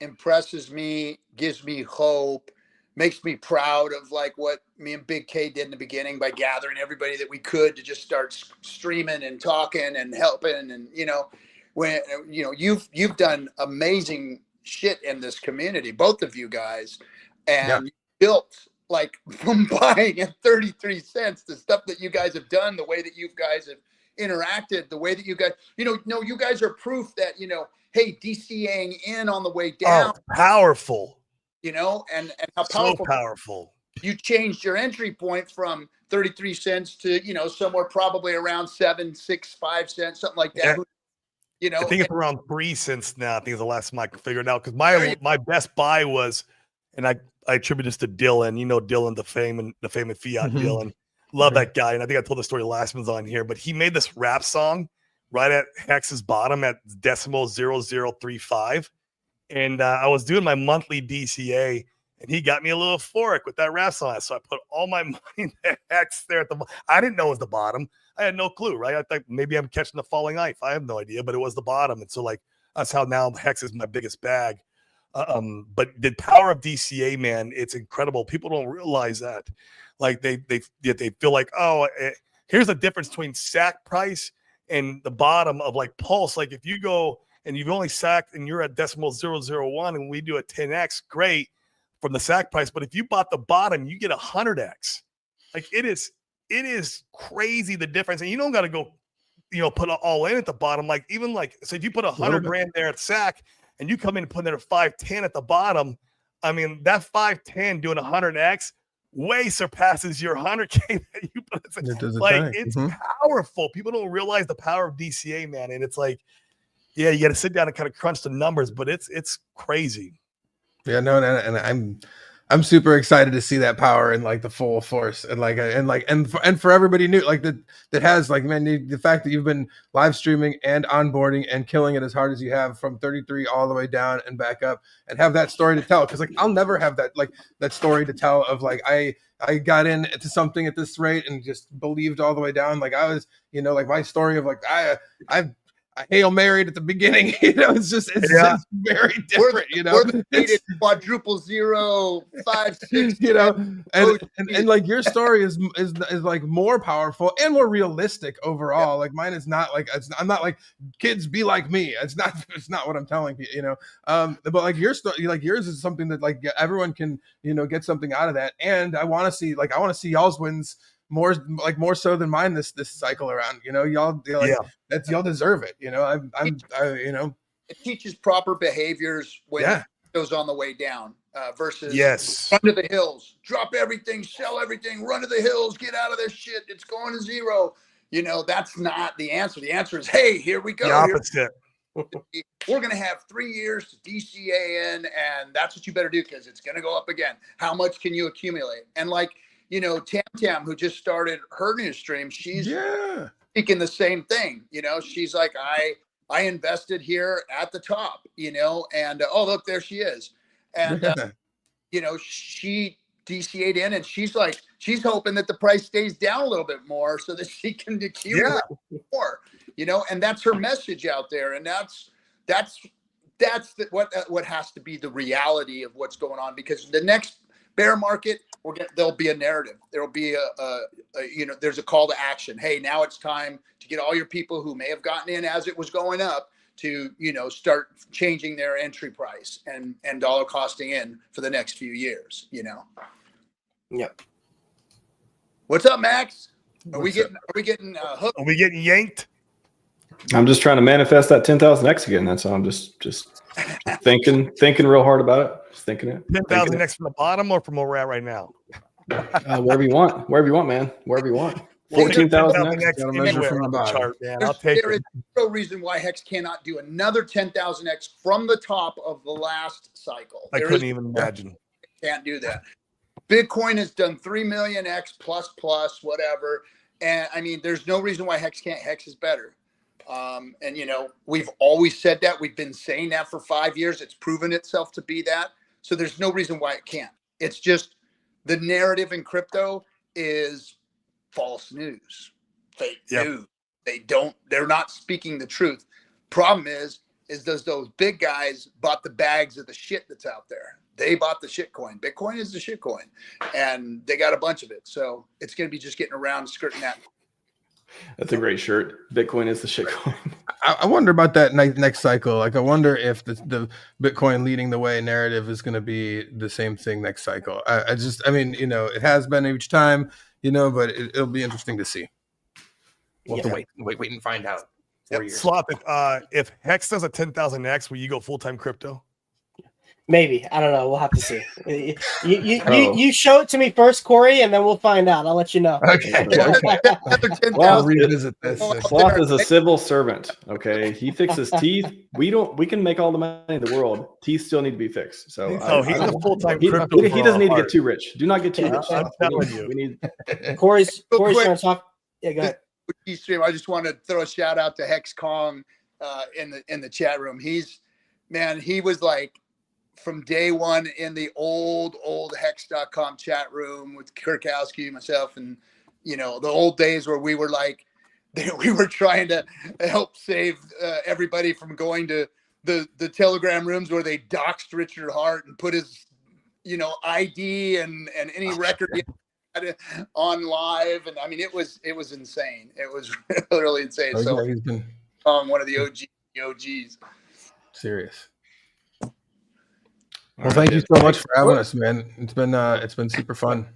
impresses me, gives me hope. makes me proud of like what me and Big K did in the beginning by gathering everybody that we could to just start streaming and talking and helping. And, when, you've done amazing shit in this community, both of you guys, and you built like from buying at 33 cents, the stuff that you guys have done, the way that you guys have interacted, the way that you guys, you guys are proof that, hey, DCAing in on the way down. Oh, powerful. And how So powerful. powerful. You changed your entry point from 33 cents to, somewhere probably around 7, 6, 5 cents, something like that. Yeah. I think it's around 3 cents now. I think it's the last time I figured out, because my best buy was, and I attribute this to Dylan. Dylan, the famous Fiat Dylan. Love that guy. And I think I told the story last one's on here, but he made this rap song right at Hex's bottom at decimal 0035. And I was doing my monthly DCA, and he got me a little euphoric with that rap song. So I put all my money in the Hex there at the bottom. I didn't know it was the bottom. I had no clue, right? I thought maybe I'm catching the falling knife. I have no idea, but it was the bottom. And so like, that's how now Hex is my biggest bag. But the power of DCA, man, it's incredible. People don't realize that. Like they feel like, here's the difference between sack price and the bottom of like Pulse. Like if you go and you've only sacked and you're at decimal 001 and we do a 10x, great from the sack price. But if you bought the bottom, you get 100x. Like it is crazy the difference. And you don't got to go, put all in at the bottom. Like even like, so if you put 100 grand there at sack and you come in and put in a 510 at the bottom, I mean, that 510 doing 100x way surpasses your 100K that you put. It's powerful. People don't realize the power of DCA, man. And it's like, yeah, you got to sit down and kind of crunch the numbers, but it's crazy. Yeah, no, and I'm super excited to see that power in like the full force, and for everybody new, like that has like, man, the fact that you've been live streaming and onboarding and killing it as hard as you have from 33 all the way down and back up, and have that story to tell, because like I'll never have that story to tell of like I got into something at this rate and just believed all the way down. Like I was, like my story of like I Hail Married at the beginning, it's just very different, It's quadruple 0, 5, 6, and like your story is like more powerful and more realistic overall. Like mine is not like, I'm not like kids be like me. It's not what I'm telling you, but like your story, like yours is something that like everyone can, get something out of that. And I want to see y'all's wins more so than mine this cycle around. Y'all deserve it. It teaches proper behaviors when it goes on the way down versus run to the hills, drop everything, sell everything, run to the hills, get out of this shit, it's going to zero. That's not the answer. The answer is, hey, here we go. The opposite. We're going to have 3 years to DCA in, and that's what you better do, because it's going to go up again. How much can you accumulate? And like, Tam, who just started her new stream, she's speaking the same thing. She's like, I invested here at the top, and oh, look, there she is. And, she DCA'd in, and she's hoping that the price stays down a little bit more so that she can accumulate more, and that's her message out there. And that's what has to be the reality of what's going on, because the next bear market, there'll be a narrative. There'll be there's a call to action. Hey, now it's time to get all your people who may have gotten in as it was going up to, start changing their entry price and dollar costing in for the next few years, Yep. What's up, Max? Are we getting hooked? Are we getting yanked? I'm just trying to manifest that 10,000X again. That's all. I'm just thinking real hard about it. Just thinking it. 10,000X from the bottom or from where we're at right now? Wherever you want, man. Wherever you want. 14,000X. Measure from the chart, man. I'll take there it. is no reason why Hex cannot do another 10,000X from the top of the last cycle. I couldn't even imagine. Can't do that. Bitcoin has done 3 million X plus, whatever. And I mean, there's no reason why Hex can't. Hex is better. And we've always said that. We've been saying that for 5 years. It's proven itself to be that. So there's no reason why it can't. It's just the narrative in crypto is false news, fake news. They're not speaking the truth. Problem is is those big guys bought the bags of the shit that's out there. They bought the shit coin. Bitcoin is the shit coin, and they got a bunch of it. So it's going to be just getting around skirting that. That's a great shirt. Bitcoin is the shit coin. I wonder about that next cycle. Like, I wonder if the Bitcoin leading the way narrative is going to be the same thing next cycle. I mean, it has been each time, but it'll be interesting to see. We'll have to wait and find out. 4 years. Sloth, if Hex does a 10,000x, will you go full-time crypto? Maybe. I don't know. We'll have to see. You show it to me first, Corey, and then we'll find out. I'll let you know. Okay. Well, revisit this. Sloth is a civil servant. Okay, he fixes teeth. We can make all the money in the world. Teeth still need to be fixed. So he's a full-time he crypto. he doesn't need to get too rich. Do not get too rich. I'm telling you. We need. Corey's quick. trying to talk. Yeah, go ahead. Stream. I just want to throw a shout out to Hex Kong in the chat room. He was like from day one in the old hex.com chat room with Kirkowski, myself, and the old days where we were like we were trying to help save everybody from going to the Telegram rooms where they doxed Richard Hart and put his ID and any record on live, and I mean it was insane. It was really insane. So he's been one of the OGs. Serious. Well, thank you so much for having us, man. It's been super fun.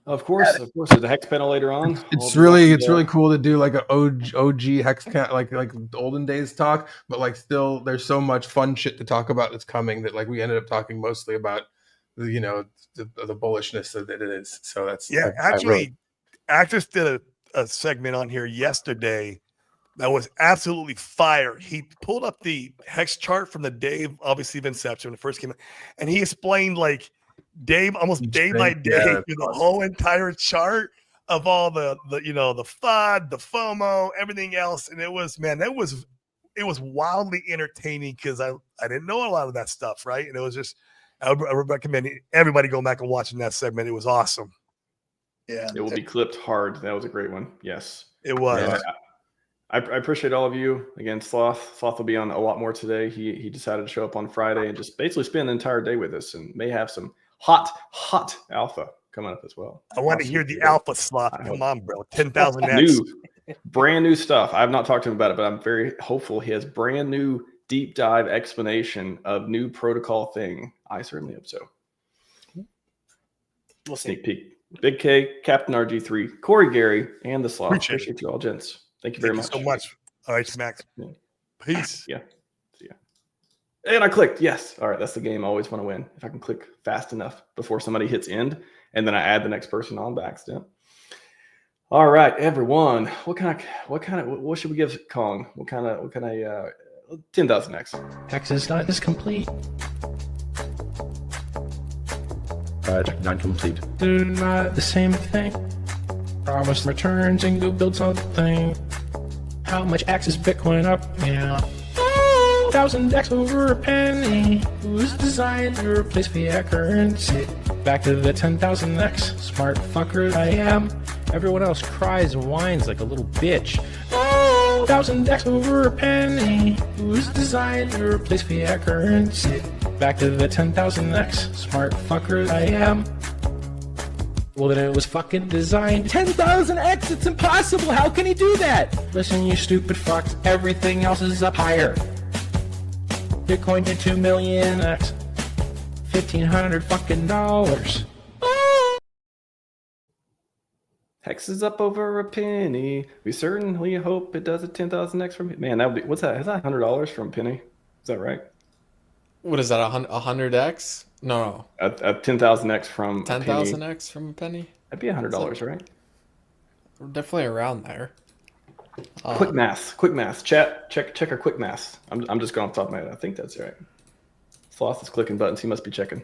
Of course. There's a hex panel later on. It's really cool to do like an OG hex like the olden days talk, but like still there's so much fun shit to talk about that's coming that like we ended up talking mostly about the bullishness that it is. So that's Actress did a segment on here yesterday that was absolutely fire. He pulled up the hex chart from the day, obviously, of inception when it first came out, and he explained like almost day by day through the whole entire chart of all the FUD, the FOMO, everything else. And it was wildly entertaining because I didn't know a lot of that stuff, right? And it was just I would recommend everybody go back and watching that segment. It was awesome. Yeah, it will be clipped hard. That was a great one. Yes, it was. Yeah, I appreciate all of you. Again, Sloth will be on a lot more today. He decided to show up on Friday and just basically spend the entire day with us, and may have some hot alpha coming up as well. I want to hear the alpha, Sloth. Come on, bro. 10,000x. Brand new stuff. I've not talked to him about it, but I'm very hopeful. He has brand new deep dive explanation of new protocol thing. I certainly hope so. We'll see. Sneak peek. Big K, Captain RG3, Corey Gary, and the Sloth. Appreciate you all, gents. Thank you very much. So much. All right, Max. Yeah. Peace. Yeah. See ya. And I clicked. Yes. All right. That's the game. I always want to win. If I can click fast enough before somebody hits end, and then I add the next person on by accident. All right, everyone. What should we give Kong? What kind of 10,000x? Hex is complete. Not complete. They're not the same thing. Promise returns and go build something. How much X is Bitcoin up? Yeah. 1,000x over a penny. Who's designed to replace fiat currency? Back to the 10,000x. Smart fucker I am. Everyone else cries and whines like a little bitch. 1,000x over a penny. Who's designed to replace fiat currency? Back to the 10,000x. Smart fucker I am. Well, then it was fucking designed. 10,000x, it's impossible. How can he do that? Listen, you stupid fucks. Everything else is up higher. Bitcoin to 2 million X. $1,500 fucking dollars. Hex is up over a penny. We certainly hope it does a 10,000x from man. That would be what's that? Is that $100 from penny? Is that right? What is that? 100x? No. A 10,000x from 10,000x from a penny? That'd be $100, right? We're definitely around there. Quick math. Chat, check our quick math. I'm just going off the top of my head. I think that's right. Sloth is clicking buttons. He must be checking.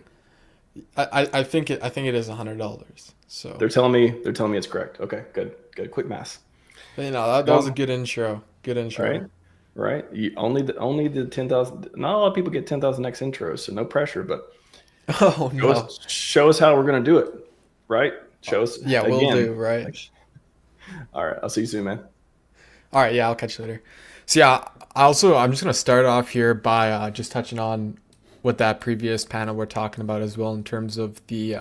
I think it is $100. So they're telling me it's correct. Okay, good. Quick math. But, that was a good intro. Good intro. Right. You only the 10,000. Not a lot of people get 10,000x intros, so no pressure. But show us how we're gonna do it. Right. Show us. Yeah, we'll do. Right. All right. I'll see you soon, man. All right. Yeah, I'll catch you later. So yeah, I'm just gonna start off here by just touching on what that previous panel we're talking about as well in terms of the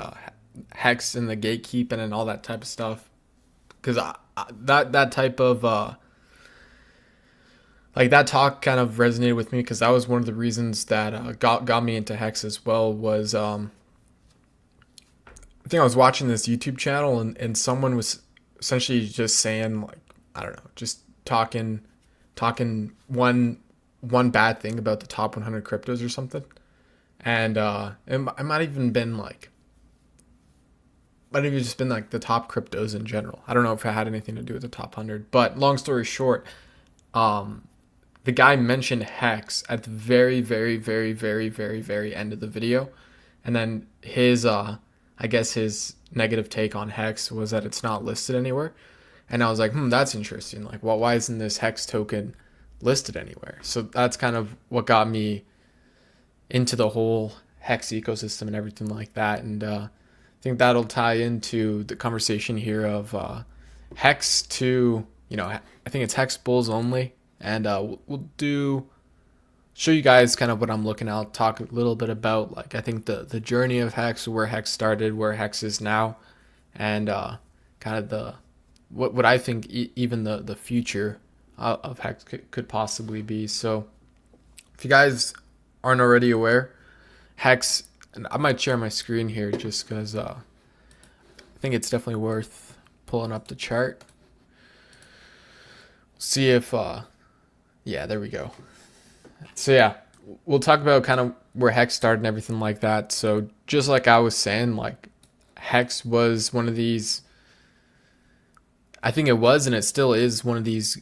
hex and the gatekeeping and all that type of stuff, because that type of like that talk kind of resonated with me because that was one of the reasons that got me into hex as well. Was I think I was watching this YouTube channel and someone was essentially just saying, like, I don't know, just talking one bad thing about the top 100 cryptos or something, and it might even been like, might have just been like the top cryptos in general. I don't know if it had anything to do with the top 100, but long story short, the guy mentioned Hex at the very, very, very, very, very, very end of the video, and then his I guess his negative take on Hex was that it's not listed anywhere. And I was like, that's interesting. Like, well, why isn't this Hex token listed anywhere? So that's kind of what got me into the whole Hex ecosystem and everything like that. And I think that'll tie into the conversation here of Hex to, I think it's Hex bulls only. And we'll show you guys kind of what I'm looking at, talk a little bit about, like, I think the journey of Hex, where Hex started, where Hex is now, and kind of what I think even the future of Hex could possibly be. So if you guys aren't already aware, Hex, and I might share my screen here just because I think it's definitely worth pulling up the chart. See if, yeah, there we go. So yeah, we'll talk about kind of where Hex started and everything like that. So just like I was saying, like, Hex was one of these, I think it was and it still is one of these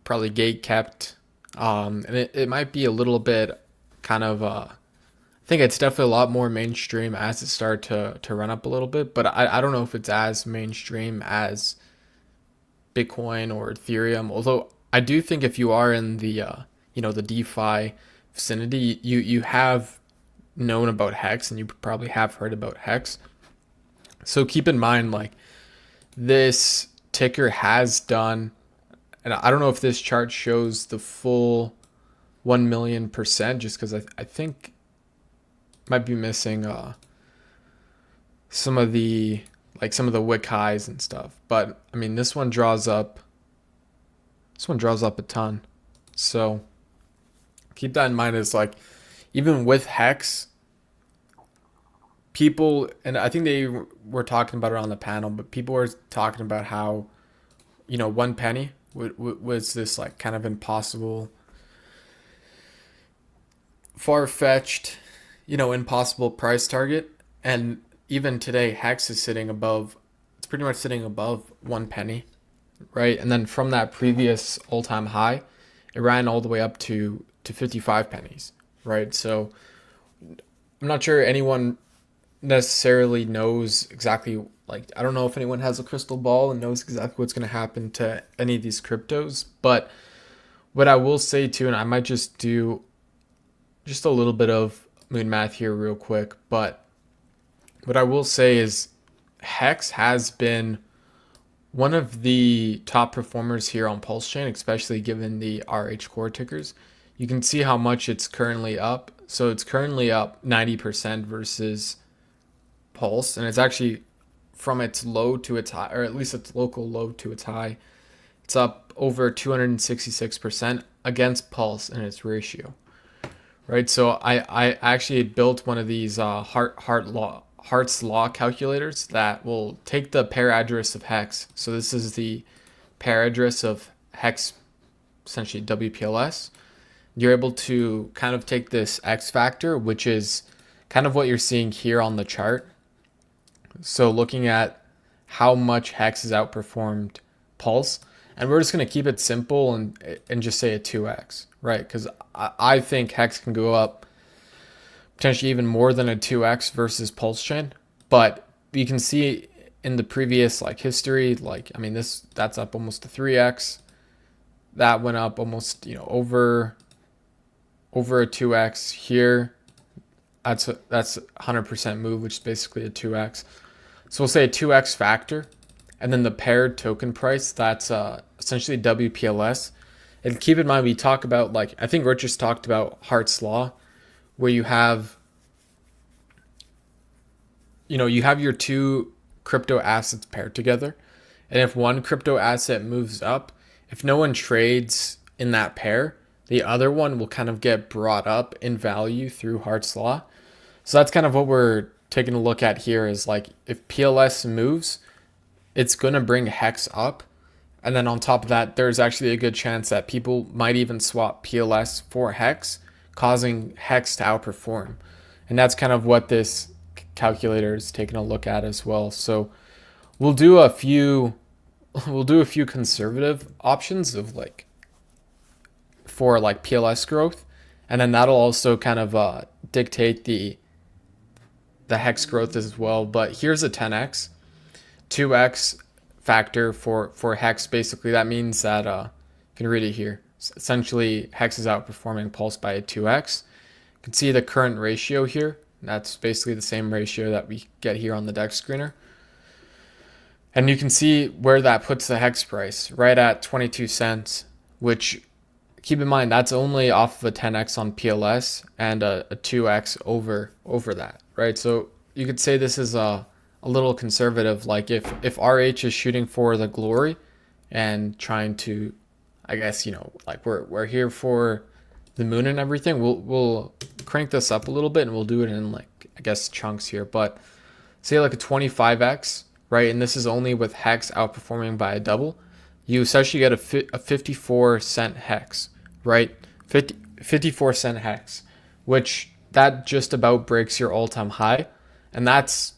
probably gate kept, and it might be a little bit kind of I think it's definitely a lot more mainstream as it started to run up a little bit, but I don't know if it's as mainstream as Bitcoin or Ethereum, although I do think if you are in the the DeFi vicinity, you have known about Hex and you probably have heard about Hex. So keep in mind, like, this ticker has done, and I don't know if this chart shows the full 1,000,000%, just because I think might be missing some of the wick highs and stuff. But I mean, this one draws up a ton. So keep that in mind. Is like, even with Hex, people, and I think they were talking about it on the panel, but people were talking about how, 1 penny was this, like, kind of impossible, far-fetched, impossible price target. And even today, Hex is it's pretty much sitting above 1 penny, right? And then from that previous all-time high, it ran all the way up to 55 pennies, right? So I'm not sure anyone necessarily knows exactly, like, I don't know if anyone has a crystal ball and knows exactly what's going to happen to any of these cryptos. But what I will say too, and I might just do just a little bit of moon math here real quick, but what I will say is Hex has been one of the top performers here on Pulse Chain, especially given the RH core tickers. You can see how much it's currently up. So it's currently up 90% versus Pulse, and it's actually from its low to its high, or at least its local low to its high, it's up over 266% against Pulse in its ratio, right? So I actually built one of these Hart's Law calculators that will take the pair address of Hex. So this is the pair address of Hex, essentially WPLS. You're able to kind of take this X factor, which is kind of what you're seeing here on the chart. So looking at how much Hex has outperformed Pulse, and we're just going to keep it simple and just say a 2x, right? Because I think Hex can go up potentially even more than a 2x versus Pulse Chain. But you can see in the previous, like, history, like, I mean, that's up almost a 3x. That went up almost, over a 2x here. That's 100% move, which is basically a 2x. So we'll say a 2x factor, and then the paired token price, that's essentially WPLS, And keep in mind, we talk about, like, I think Rich just talked about Hart's Law, where you have your two crypto assets paired together. And if one crypto asset moves up, if no one trades in that pair, the other one will kind of get brought up in value through Hart's Law. So that's kind of what we're taking a look at here, is like, if PLS moves, it's going to bring Hex up. And then on top of that, there's actually a good chance that people might even swap PLS for Hex, causing Hex to outperform. And that's kind of what this calculator is taking a look at as well. So we'll do a few conservative options of like for like PLS growth, and then that'll also kind of dictate the Hex growth as well. But here's a 10x, 2x factor for Hex. Basically, that means that you can read it here. Essentially, Hex is outperforming Pulse by a 2x. You can see the current ratio here. That's basically the same ratio that we get here on the Dex screener. And you can see where that puts the Hex price, right at 22 cents, which, keep in mind, that's only off of a 10x on PLS and a 2x over that, right? So you could say this is a little conservative. Like if RH is shooting for the glory and trying to, I guess, like we're here for the moon and everything, we'll crank this up a little bit, and we'll do it in, like, I guess, chunks here. But say like a 25x, right? And this is only with Hex outperforming by a double. You essentially get a 54-cent Hex, right? 54-cent Hex, which that just about breaks your all-time high. And that's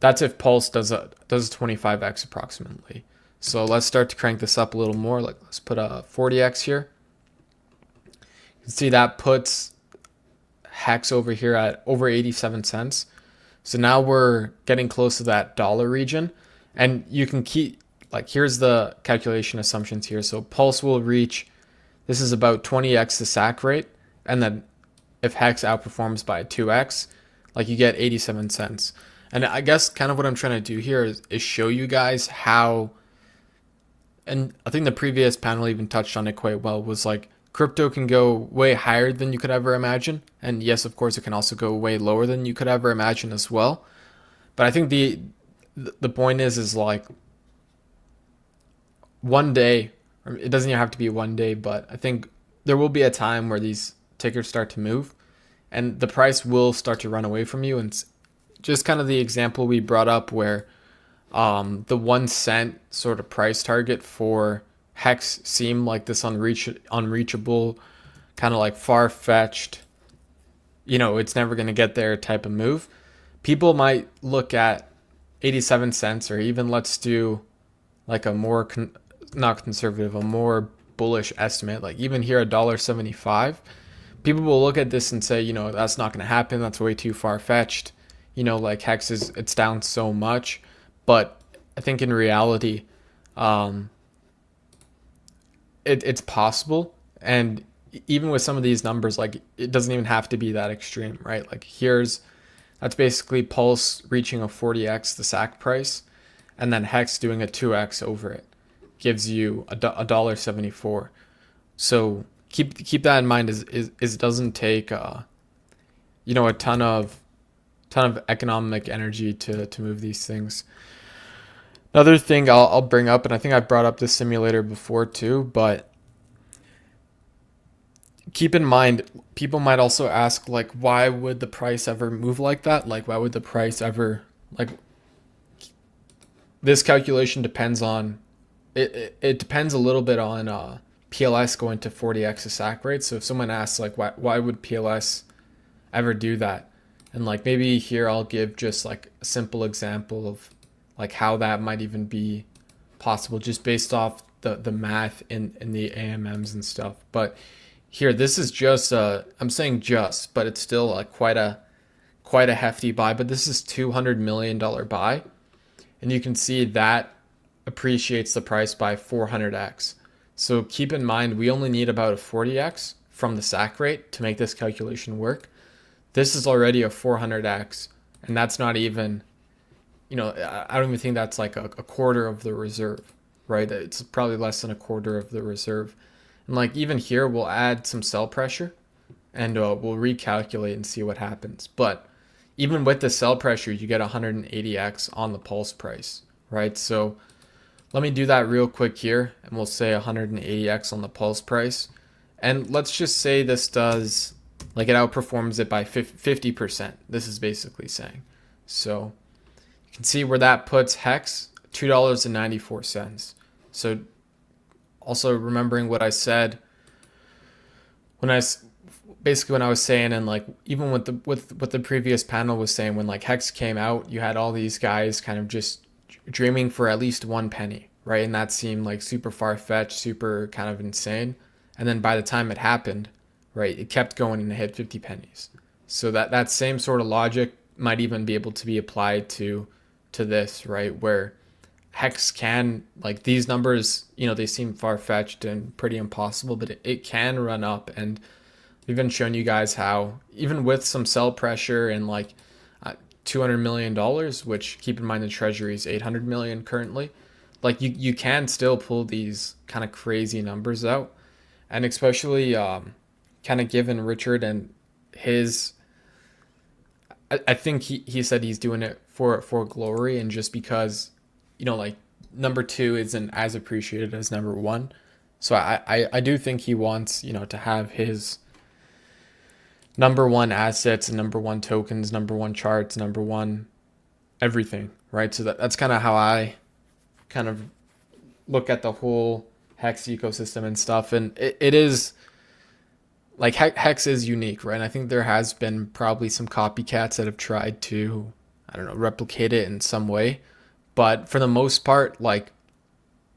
if Pulse does a 25x approximately. So let's start to crank this up a little more. Like, let's put a 40x here. You can see that puts Hex over here at over 87 cents. So now we're getting close to that dollar region. And you can keep, like, here's the calculation assumptions here. So Pulse will reach, this is about 20x the SAC rate. And then if Hex outperforms by 2x, like, you get 87 cents. And I guess kind of what I'm trying to do here is show you guys how, and I think the previous panel even touched on it quite well, was like, crypto can go way higher than you could ever imagine. And yes, of course, it can also go way lower than you could ever imagine as well. But I think the point is like, one day, or it doesn't even have to be one day, but I think there will be a time where these tickers start to move and the price will start to run away from you. And just kind of the example we brought up where the 1 cent sort of price target for Hex seemed like this unreachable, kind of like far-fetched, it's never going to get there type of move. People might look at 87 cents, or even let's do like a more not conservative, a more bullish estimate, like even here $1.75. People will look at this and say, that's not going to happen, that's way too far-fetched, like Hex it's down so much. But I think in reality, it's possible. And even with some of these numbers, like, it doesn't even have to be that extreme, right? Like, that's basically Pulse reaching a 40x the SAC price, and then Hex doing a 2x over it gives you $1.74. So keep that in mind. Is it doesn't take a ton of economic energy to move these things. Another thing I'll bring up, and I think I brought up this simulator before too, but keep in mind, people might also ask, like, why would the price ever move like that? Like, why would the price ever, like, this calculation depends on, it depends a little bit on PLS going to 40x a SAC rate. So if someone asks, like, why would PLS ever do that? And like, maybe here I'll give just like a simple example of like how that might even be possible, just based off the math in the AMMs and stuff. But here, this is just I'm saying just, but it's still like quite a hefty buy. But this is $200 million buy, and you can see that appreciates the price by 400x. So keep in mind, we only need about a 40x from the SAC rate to make this calculation work. This is already a 400x, and that's not even, I don't even think that's like a quarter of the reserve, right? It's probably less than a quarter of the reserve. And like even here, we'll add some sell pressure and we'll recalculate and see what happens. But even with the sell pressure, you get 180x on the pulse price, right? So let me do that real quick here, and we'll say 180x on the pulse price. And let's just say this does, like it outperforms it by 50%. This is basically saying. So you can see where that puts Hex, $2.94. So also remembering what I said when I was saying, and like even with the previous panel was saying, when like Hex came out, you had all these guys kind of just dreaming for at least 1 penny, right? And that seemed like super far-fetched, super kind of insane. And then by the time it happened, right, it kept going and it hit 50 pennies. So that same sort of logic might even be able to be applied to this, right? Where Hex can, like these numbers, they seem far-fetched and pretty impossible, but it can run up. And we've been showing you guys how, even with some sell pressure and like $200 million, which keep in mind the treasury is 800 million currently, like you can still pull these kind of crazy numbers out. And especially kind of given Richard and his, I think he said he's doing it for glory, and just because, like number 2 isn't as appreciated as number 1. So I do think he wants, to have his number 1 assets and number 1 tokens, number 1 charts, number 1 everything, right? So that's kind of how I kind of look at the whole Hex ecosystem and stuff. And it is like Hex is unique, right? And I think there has been probably some copycats that have tried to, I don't know, replicate it in some way. But for the most part, like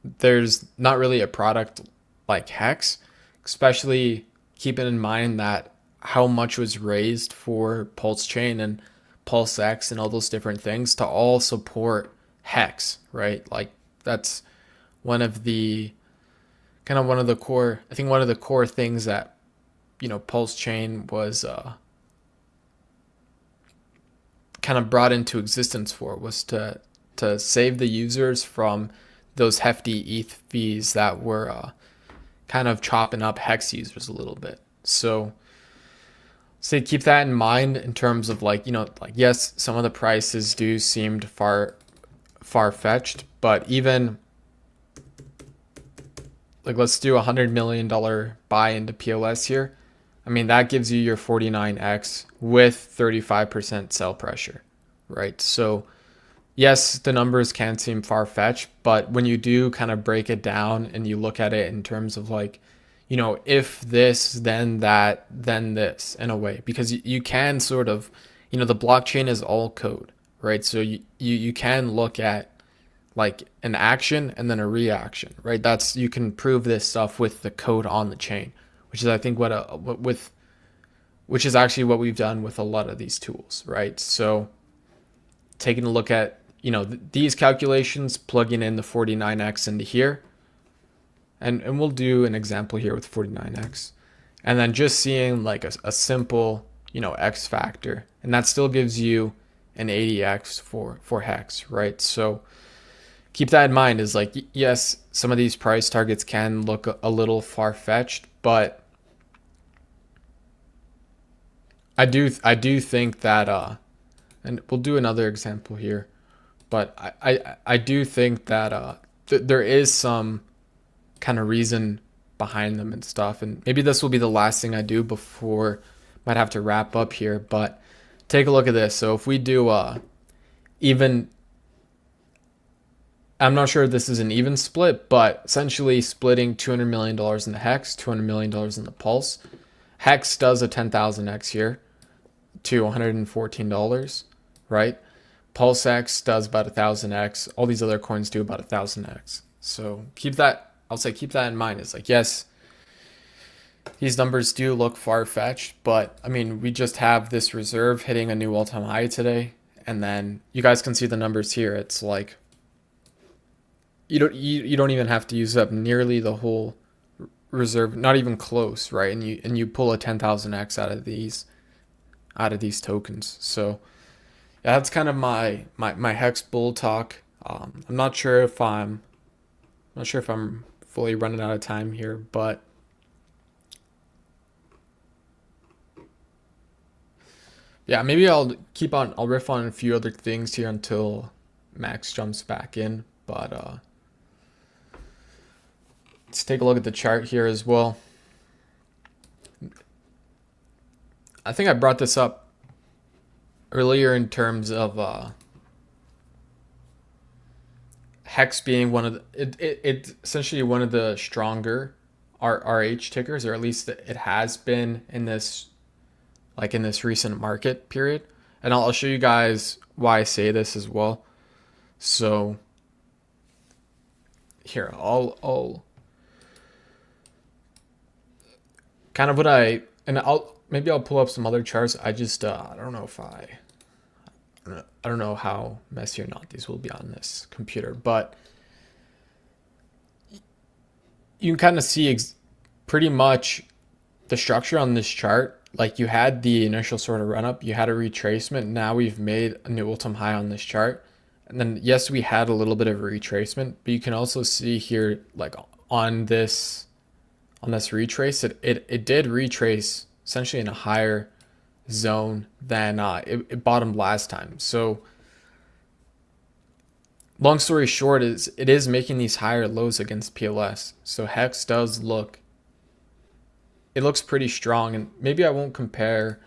there's not really a product like Hex, especially keeping in mind that how much was raised for Pulse Chain and Pulse X and all those different things to all support Hex, right? Like that's one of the core things that, Pulse Chain was kind of brought into existence for, was to save the users from those hefty ETH fees that were kind of chopping up Hex users a little bit. So keep that in mind in terms of like, yes, some of the prices do seemed far-fetched, but even like let's do $100 million buy into POS here. I mean, that gives you your 49x with 35% sell pressure, right? So yes, the numbers can seem far-fetched, but when you do kind of break it down and you look at it in terms of like, if this, then that, then this, in a way, because you can sort of, the blockchain is all code, right? So you can look at like an action and then a reaction, right? You can prove this stuff with the code on the chain, which is I think which is actually what we've done with a lot of these tools, right? So taking a look at, these calculations, plugging in the 49x into here, and we'll do an example here with 49x, and then just seeing like a simple, X factor, and that still gives you an 80x for Hex, right? So keep that in mind, is like, yes, some of these price targets can look a little far-fetched, but I do think that and we'll do another example here, but I do think that there is some kind of reason behind them and stuff, and maybe this will be the last thing I do before might have to wrap up here. But take a look at this. So if we do even, I'm not sure if this is an even split, but essentially splitting $200 million in the Hex, $200 million in the Pulse. Hex does a 10,000x here to $114, right? Pulse X does about 1,000x. All these other coins do about 1,000x. So keep that in mind. It's like, yes, these numbers do look far-fetched, but I mean, we just have this reserve hitting a new all-time high today, and then you guys can see the numbers here. It's like you don't even have to use up nearly the whole reserve, not even close, right? And you pull a 10,000x out of these tokens. So yeah, that's kind of my Hex bull talk. I'm not sure if I'm fully running out of time here, but Yeah, maybe I'll riff on a few other things here until Max jumps back in. But let's take a look at the chart here as well. I think I brought this up earlier in terms of Hex being one of it's essentially one of the stronger RH tickers, or at least it has been in this recent market period. And I'll show you guys why I say this as well. So here, I'll kind of maybe I'll pull up some other charts. I just I don't know how messy or not these will be on this computer, but you can kind of see pretty much the structure on this chart. Like, you had the initial sort of run up, you had a retracement. Now we've made a new all-time high on this chart. And then, yes, we had a little bit of a retracement, but you can also see here, like on this retrace, it did retrace essentially in a higher zone than it bottomed last time. So long story short is it is making these higher lows against PLS. So Hex looks pretty strong, and maybe I won't compare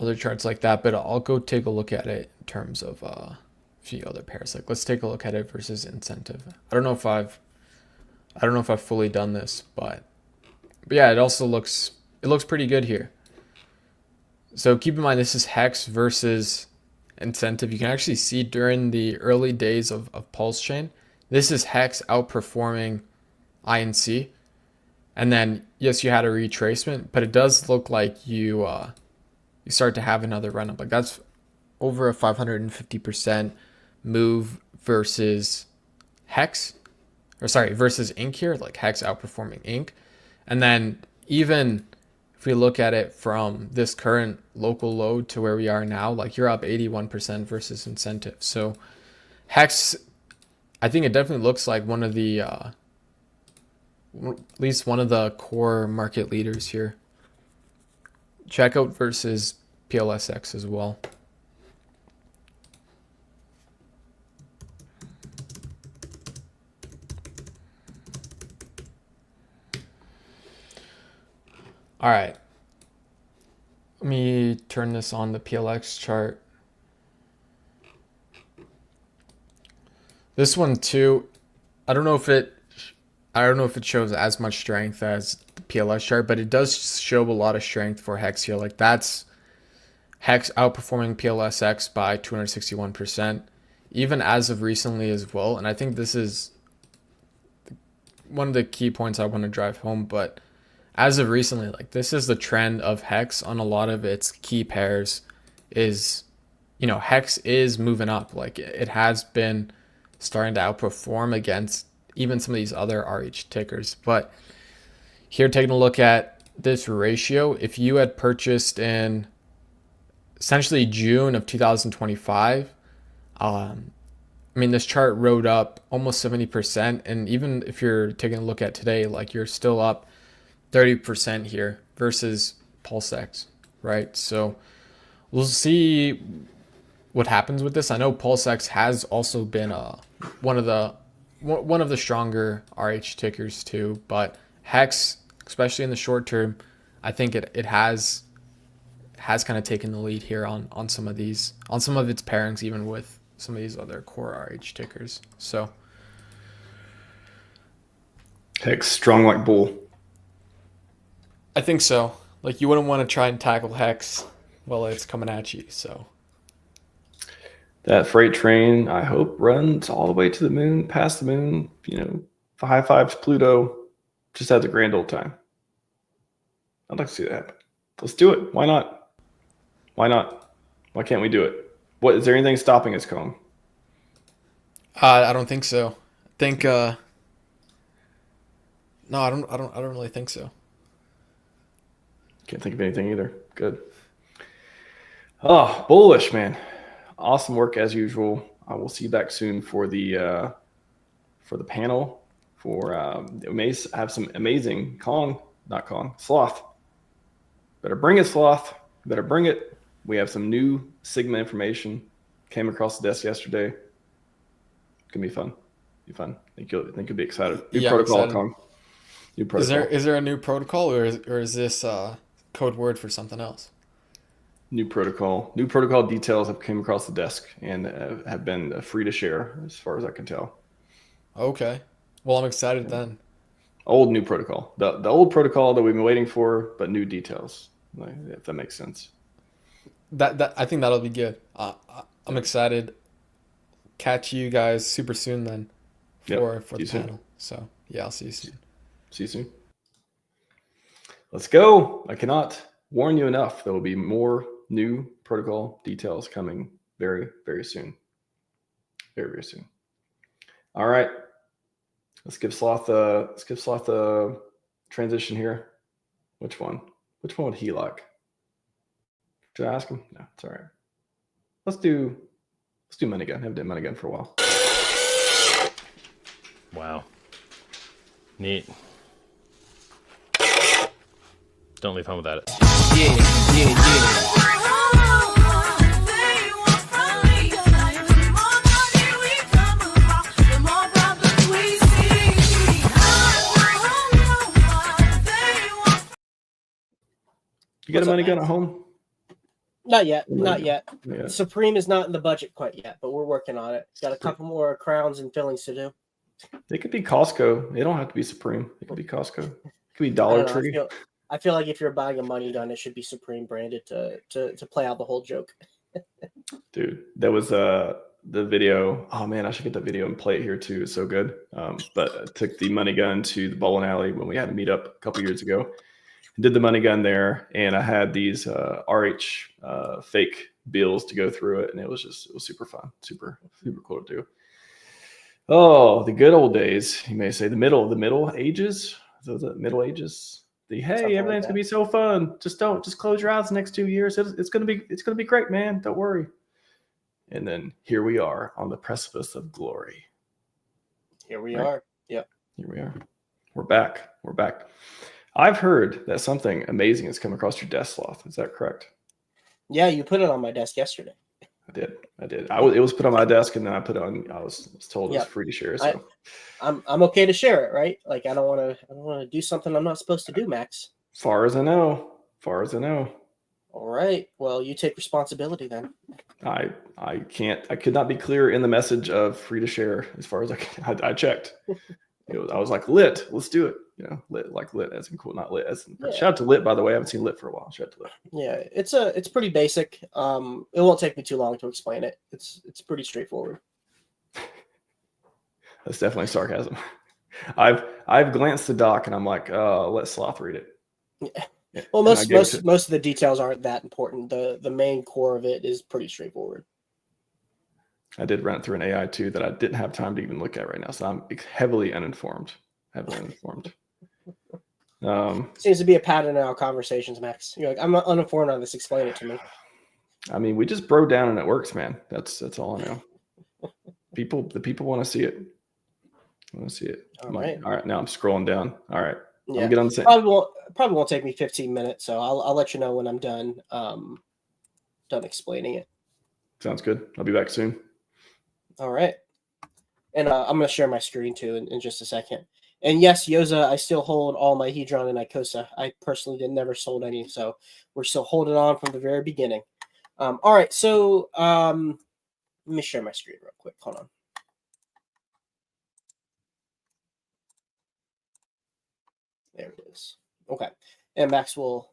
other charts like that, but I'll go take a look at it in terms of a few other pairs. Like, let's take a look at it versus incentive. I don't know if I've fully done this, but yeah, it looks pretty good here. So keep in mind, this is Hex versus incentive. You can actually see during the early days of Pulse Chain, this is Hex outperforming INC. And then, yes, you had a retracement, but it does look like you start to have another run up. Like, that's over a 550% move versus versus Inc here, like Hex outperforming Inc. And then even if we look at it from this current local low to where we are now, like, you're up 81% versus incentive. So Hex, I think it definitely looks like one of the at least one of the core market leaders here. Check out versus PLSX as well. All right. Let me turn this on the PLX chart. This one too, I don't know if it shows as much strength as the PLS chart, but it does show a lot of strength for Hex here. Like, that's Hex outperforming PLSX by 261%, even as of recently as well. And I think this is one of the key points I want to drive home. But as of recently, like, this is the trend of Hex on a lot of its key pairs is, Hex is moving up. Like, it has been starting to outperform against even some of these other RH tickers. But here, taking a look at this ratio, if you had purchased in essentially June of 2025, this chart rode up almost 70%. And even if you're taking a look at today, like, you're still up 30% here versus PulseX, right? So we'll see what happens with this. I know PulseX has also been one of the stronger RH tickers too, but Hex, especially in the short term, I think it has kind of taken the lead here on some of its pairings, even with some of these other core RH tickers. So Hex strong like bull. I think so. Like, you wouldn't want to try and tackle Hex while it's coming at you. So that freight train, I hope, runs all the way to the moon, past the moon, high fives Pluto, just has a grand old time. I'd like to see that happen. Let's do it. Why not? Why not? Why can't we do it? What is there anything stopping us, Kong? I don't think so. I think no, I don't really think so. Can't think of anything either. Good. Oh, bullish, man. Awesome work as usual. I will see you back soon for the panel. We may have some amazing Sloth. Better bring it, Sloth. better bring it. We have some new Sigma information. Came across the desk yesterday. Gonna be fun. I think you'll be excited. New Yeah, I'm protocol, excited. Kong. New protocol. Is there a new protocol, or is this code word for something else? New protocol. New protocol details have came across the desk and have been free to share, as far as I can tell. Okay. Well, I'm excited then. Old new protocol. The old protocol that we've been waiting for, but new details. If that makes sense. That I think that'll be good. I'm excited. Catch you guys super soon then for the panel. So yeah, I'll see you soon. See you soon. Let's go. I cannot warn you enough. There will be more new protocol details coming very, very soon. Very, very soon. All right. Let's give Sloth the transition here. Which one? Which one would he like? Should I ask him? No, it's all right. Let's do money gun. Haven't done money gun for a while. Wow. Neat. Don't leave home without it. Yeah. You got a money gun at home? Not yet. Not yet. Yeah. Supreme is not in the budget quite yet, but we're working on it. Got a couple more crowns and fillings to do. It could be Costco. It don't have to be Supreme. It could be Costco. It could be Dollar Tree. I feel like if you're buying a money gun, it should be Supreme branded to play out the whole joke. Dude, that was the video. Oh man, I should get that video and play it here too. It's so good. But I took the money gun to the bowling alley when we had a meetup a couple years ago. Did the money gun there, and I had these RH fake bills to go through it, and it was super fun, super cool to do. Oh, the good old days, you may say, the middle ages, the Middle Ages. Hey, everything's gonna be so fun. Just close your eyes the next 2 years. It's gonna be great, man. Don't worry. And then here we are on the precipice of glory. Here we are. Yep. Here we are. We're back. I've heard that something amazing has come across your desk, Sloth. Is that correct? Yeah, you put it on my desk yesterday. I did. It was put on my desk, and then I put it on. I was told it was free to share. So I'm okay to share it, right? Like I don't want to do something I'm not supposed to do, Max. Far as I know. All right. Well, you take responsibility then. I could not be clear in the message of free to share as far as I checked. I was like, lit, let's do it. Lit as in cool, not lit as in, shout out to Lit, by the way. I haven't seen Lit for a while. Shout out to Lit. Yeah, it's pretty basic. It won't take me too long to explain it. It's pretty straightforward. That's definitely sarcasm. I've glanced the doc and I'm like, let Sloth read it. Yeah. Well, most of the details aren't that important. The main core of it is pretty straightforward. I did run it through an AI too that I didn't have time to even look at right now, so I'm heavily uninformed. Seems to be a pattern in our conversations, Max. You're like, I'm not uninformed on this. Explain it to me. I mean, we just bro down and it works, man. That's all I know. The people want to see it. All right. Now I'm scrolling down. All right. Yeah. I'm good on the same. Probably won't take me 15 minutes, so I'll let you know when I'm done. Done explaining it. Sounds good. I'll be back soon. All right. And I'm going to share my screen too in just a second. And yes, Yoza, I still hold all my Hedron and Icosa. I personally never sold any, so we're still holding on from the very beginning. All right, so let me share my screen real quick. Hold on. There it is. Okay. And Max will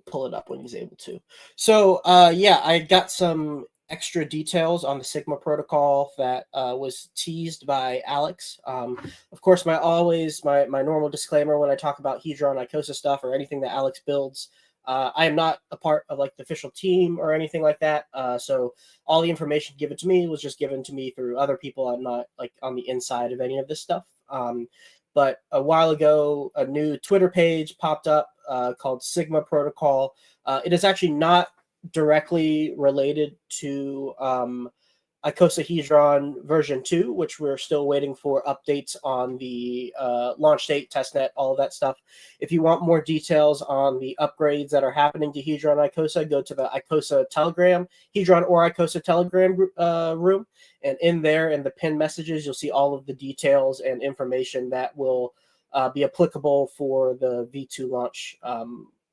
pull it up when he's able to. So yeah, I got some extra details on the Sigma protocol that was teased by Alex. Of course, my normal disclaimer when I talk about Hedron Icosa stuff or anything that Alex builds, I am not a part of like the official team or anything like that. So all the information given to me was just given to me through other people. I'm not like on the inside of any of this stuff. But a while ago, a new Twitter page popped up called Sigma Protocol. It is actually not directly related to icosahedron version 2, which we're still waiting for updates on the launch date, testnet, all of that stuff. If you want more details on the upgrades that are happening to Hedron Icosa, go to the Icosa Telegram, Hedron or Icosa Telegram room. And in there, in the pinned messages, you'll see all of the details and information that will be applicable for the V2 launch,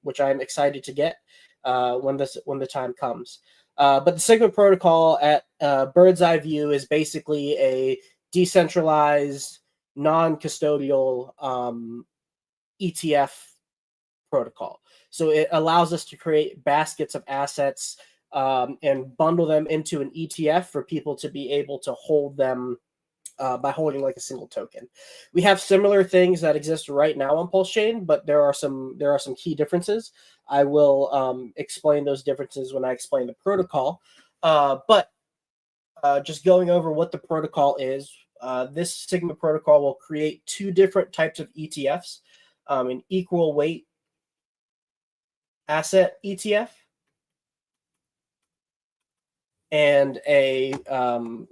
which I'm excited to get when the time comes. But the Sigma protocol at bird's eye view is basically a decentralized, non-custodial ETF protocol. So it allows us to create baskets of assets and bundle them into an ETF for people to be able to hold them by holding like a single token. We have similar things that exist right now on Pulse Chain, but there are some key differences. I will explain those differences when I explain the protocol. But just going over what the protocol is, this Sigma protocol will create two different types of ETFs, an equal weight asset ETF and a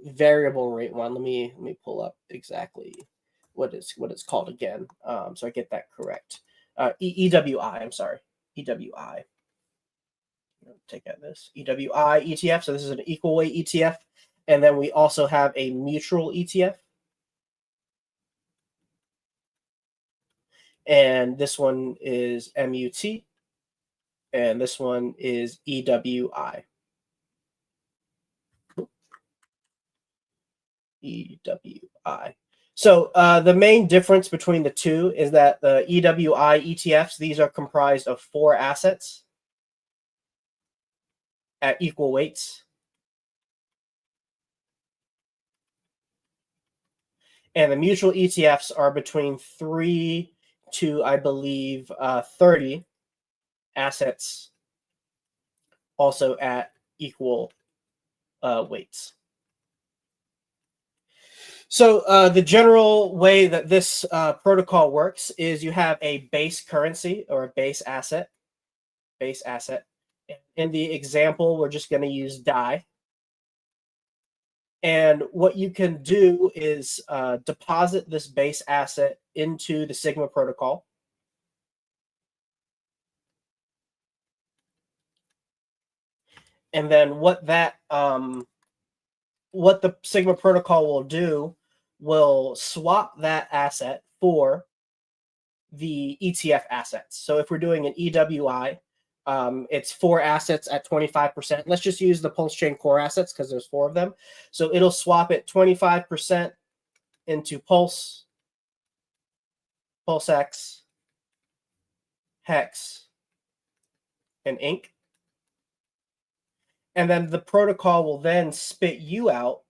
variable rate one. Let me pull up exactly what it's called again, so I get that correct. EWI. I'm sorry, EWI. Take out this EWI ETF. So this is an equal weight ETF, and then we also have a mutual ETF, and this one is MUT, and this one is EWI. EWI. So the main difference between the two is that the EWI ETFs, these are comprised of 4 assets at equal weights. And the mutual ETFs are between 3 to, I believe, 30 assets, also at equal weights. So the general way that this protocol works is you have a base currency or a base asset. In the example, we're just going to use DAI. And what you can do is deposit this base asset into the Sigma protocol. And then what the Sigma protocol will do will swap that asset for the ETF assets. So if we're doing an EWI, it's 4 assets at 25%. Let's just use the Pulse Chain core assets because there's 4 of them. So it'll swap it 25% into Pulse, PulseX, Hex, and Ink. And then the protocol will then spit you out.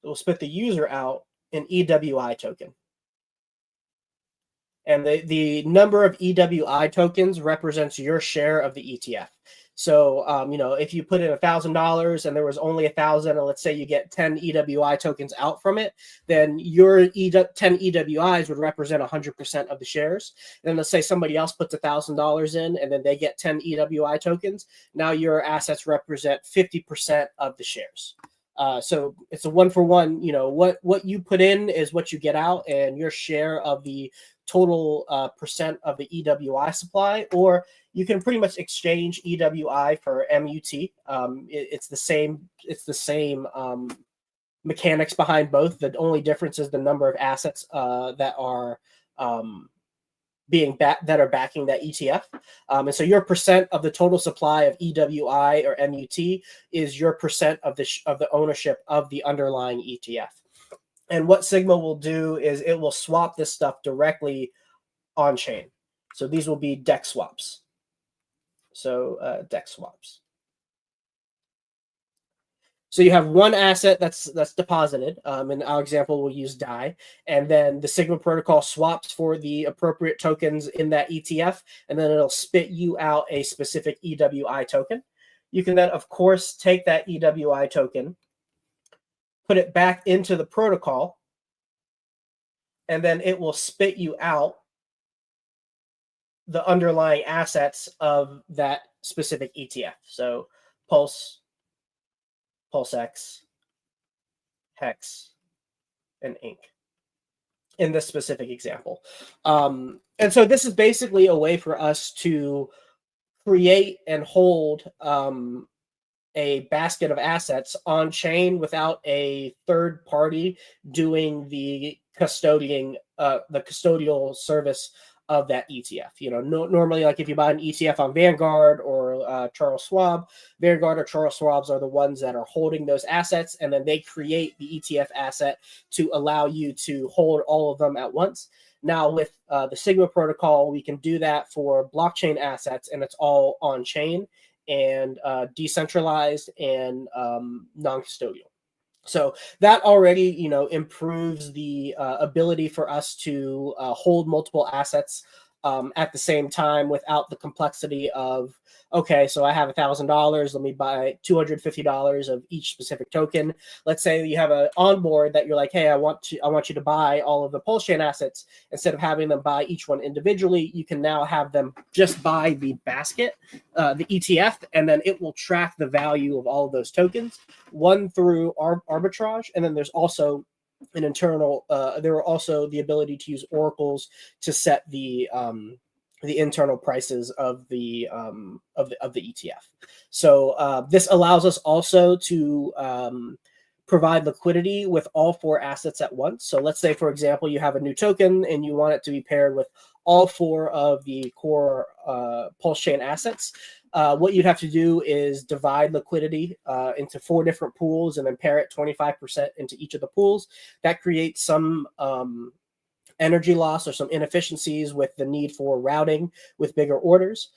It will spit the user out an EWI token. And the number of EWI tokens represents your share of the ETF. So, if you put in $1,000 and there was only 1,000, and let's say you get 10 EWI tokens out from it, then your 10 EWIs would represent 100% of the shares. And then let's say somebody else puts $1,000 in and then they get 10 EWI tokens. Now your assets represent 50% of the shares. So it's a 1-for-1. What you put in is what you get out, and your share of the total percent of the EWI supply, or you can pretty much exchange EWI for MUT. It's the same mechanics behind both. The only difference is the number of assets that are backing that ETF. And so your percent of the total supply of EWI or MUT is your percent of the ownership of the underlying ETF. And what Sigma will do is it will swap this stuff directly on chain. So these will be DEX swaps. DEX swaps. So you have one asset that's deposited. In our example, we'll use DAI. And then the Sigma protocol swaps for the appropriate tokens in that ETF. And then it'll spit you out a specific EWI token. You can then, of course, take that EWI token, put it back into the protocol, and then it will spit you out the underlying assets of that specific ETF. So Pulse, PulseX, Hex, and Ink in this specific example. And so this is basically a way for us to create and hold a basket of assets on chain without a third party doing the custodial service of that ETF. You know, normally, like if you buy an ETF on Vanguard or Charles Schwab, Vanguard or Charles Schwab's are the ones that are holding those assets, and then they create the ETF asset to allow you to hold all of them at once. Now, with the Sigma protocol, we can do that for blockchain assets, and it's all on chain and decentralized and non-custodial. So that already, you know, improves the ability for us to hold multiple assets at the same time without the complexity of, okay, so I have $1,000, let me buy $250 of each specific token. Let's say you have an onboard that you're like, hey, I want you to buy all of the Pulse Chain assets. Instead of having them buy each one individually, you can now have them just buy the basket, the ETF, and then it will track the value of all of those tokens, one through arbitrage, and then there's also an internal. There are also the ability to use oracles to set the internal prices of the ETF. So this allows us also to provide liquidity with all four assets at once. So let's say, for example, you have a new token and you want it to be paired with all four of the core Pulse Chain assets. What you'd have to do is divide liquidity into 4 different pools and then pair it 25% into each of the pools. That creates some energy loss or some inefficiencies with the need for routing with bigger orders.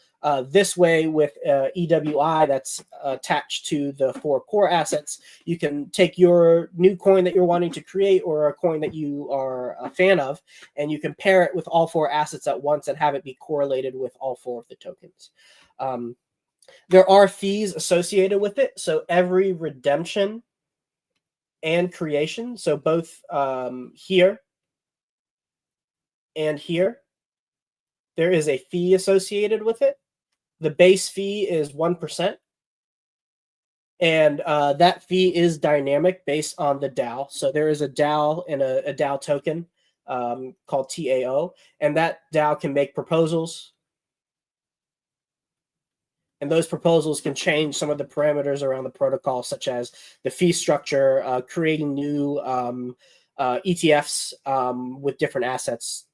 This way, with EWI that's attached to the 4 core assets, you can take your new coin that you're wanting to create or a coin that you are a fan of, and you can pair it with all 4 assets at once and have it be correlated with all 4 of the tokens. There are fees associated with it. So every redemption and creation, so both here and here, there is a fee associated with it. The base fee is 1%. And that fee is dynamic based on the DAO. So there is a DAO and a DAO token called TAO, and that DAO can make proposals. And those proposals can change some of the parameters around the protocol, such as the fee structure, creating new ETFs with different assets,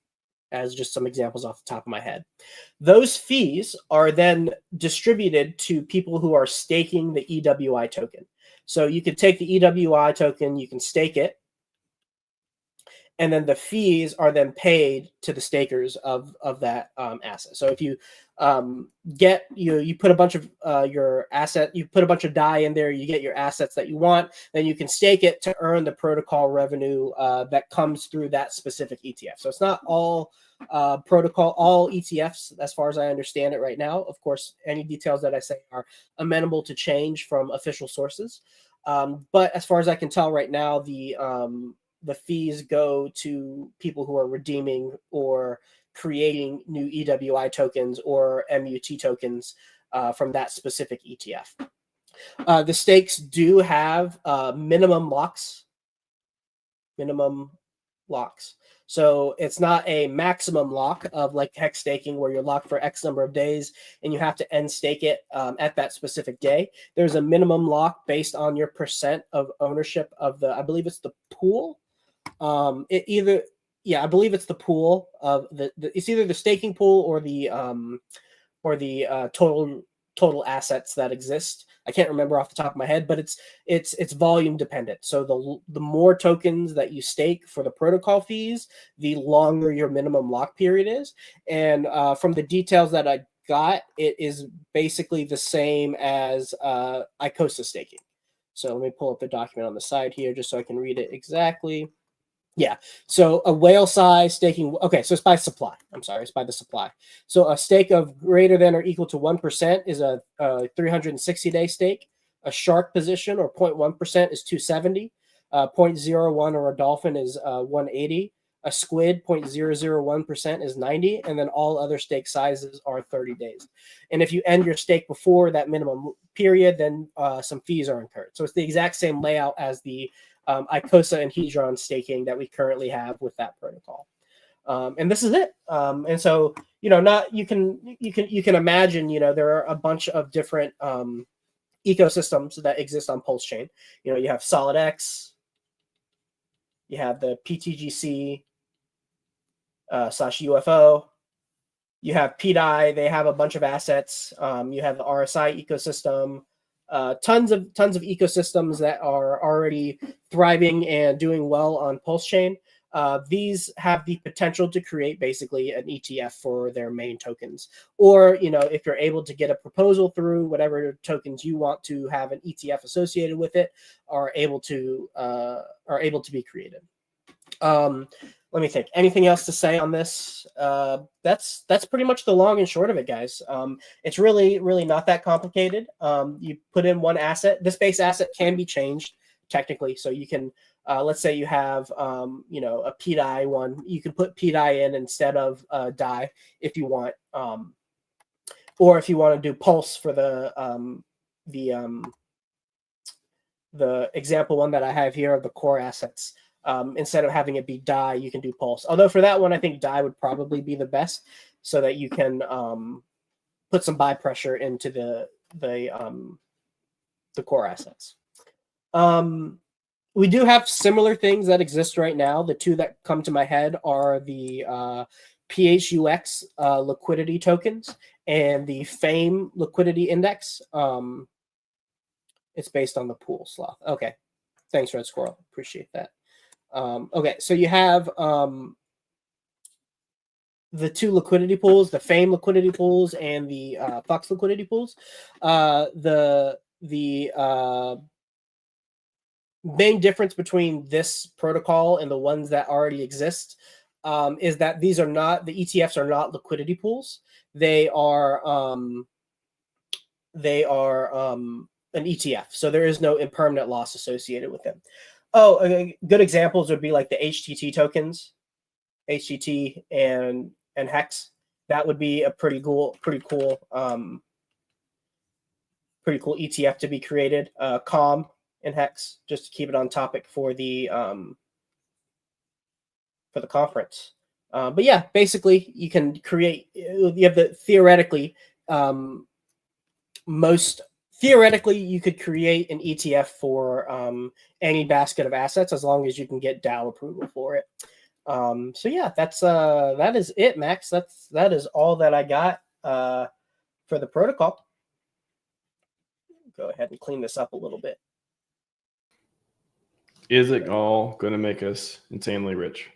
as just some examples off the top of my head. Those fees are then distributed to people who are staking the EWI token. So you can take the EWI token, you can stake it, and then the fees are then paid to the stakers of that asset. So if you you put a bunch of your asset, you put a bunch of DAI in there, you get your assets that you want, then you can stake it to earn the protocol revenue that comes through that specific ETF. So it's not all all ETFs, as far as I understand it right now. Of course, any details that I say are amenable to change from official sources. But as far as I can tell right now, the fees go to people who are redeeming or creating new EWI tokens or MUT tokens from that specific ETF. The stakes do have minimum locks. So it's not a maximum lock of like hex staking where you're locked for X number of days and you have to end stake it at that specific day. There's a minimum lock based on your percent of ownership of the, I believe it's the pool. I believe it's the pool of it's either the staking pool or the total assets that exist. I can't remember off the top of my head, but it's volume dependent. So the more tokens that you stake for the protocol fees, the longer your minimum lock period is. And from the details that I got, it is basically the same as ICOSA staking. So let me pull up the document on the side here just so I can read it exactly. Yeah. So a whale size staking. Okay. So it's by supply. I'm sorry. It's by the supply. So a stake of greater than or equal to 1% is a 360-day stake. A shark position or 0.1% is 270. 0.01 or a dolphin is 180. A squid 0.001% is 90, and then all other stake sizes are 30 days. And if you end your stake before that minimum period, then some fees are incurred. So it's the exact same layout as the Icosa and Hedron staking that we currently have with that protocol. And this is it. And so, not you can imagine, there are a bunch of different ecosystems that exist on Pulse Chain. You have SolidX, you have the PTGC /UFO, you have PDI. They have a bunch of assets. You have the RSI ecosystem. Tons of ecosystems that are already thriving and doing well on Pulse Chain. These have the potential to create basically an ETF for their main tokens, or if you're able to get a proposal through, whatever tokens you want to have an ETF associated with it are able to be created. Let me think. Anything else to say on this? That's pretty much the long and short of it, guys. It's really not that complicated. You put in one asset. This base asset can be changed technically, so you can. Let's say you have, a PDI one. You can put PDI in instead of DI if you want, or if you want to do Pulse for the example one that I have here of the core assets. Instead of having it be DI, you can do Pulse. Although for that one, I think DI would probably be the best, so that you can put some buy pressure into the core assets. We do have similar things that exist right now. The two that come to my head are the PHUX liquidity tokens and the FAME liquidity index. It's based on the pool sloth. Okay. Thanks, Red Squirrel. Appreciate that. Okay, so you have the two liquidity pools, the FAME liquidity pools and the FUX liquidity pools. The main difference between this protocol and the ones that already exist is that the ETFs are not liquidity pools. They are an ETF, so there is no impermanent loss associated with them. Good examples would be like the HTT tokens, HTT and Hex. That would be a pretty cool ETF to be created. COM and Hex, just to keep it on topic for the conference. But yeah, basically you can create. You have the theoretically you could create an ETF for any basket of assets as long as you can get DAO approval for it. So yeah, that is it, Max. That is all that I got for the protocol. Go ahead and clean this up a little bit. Is it all going to make us insanely rich?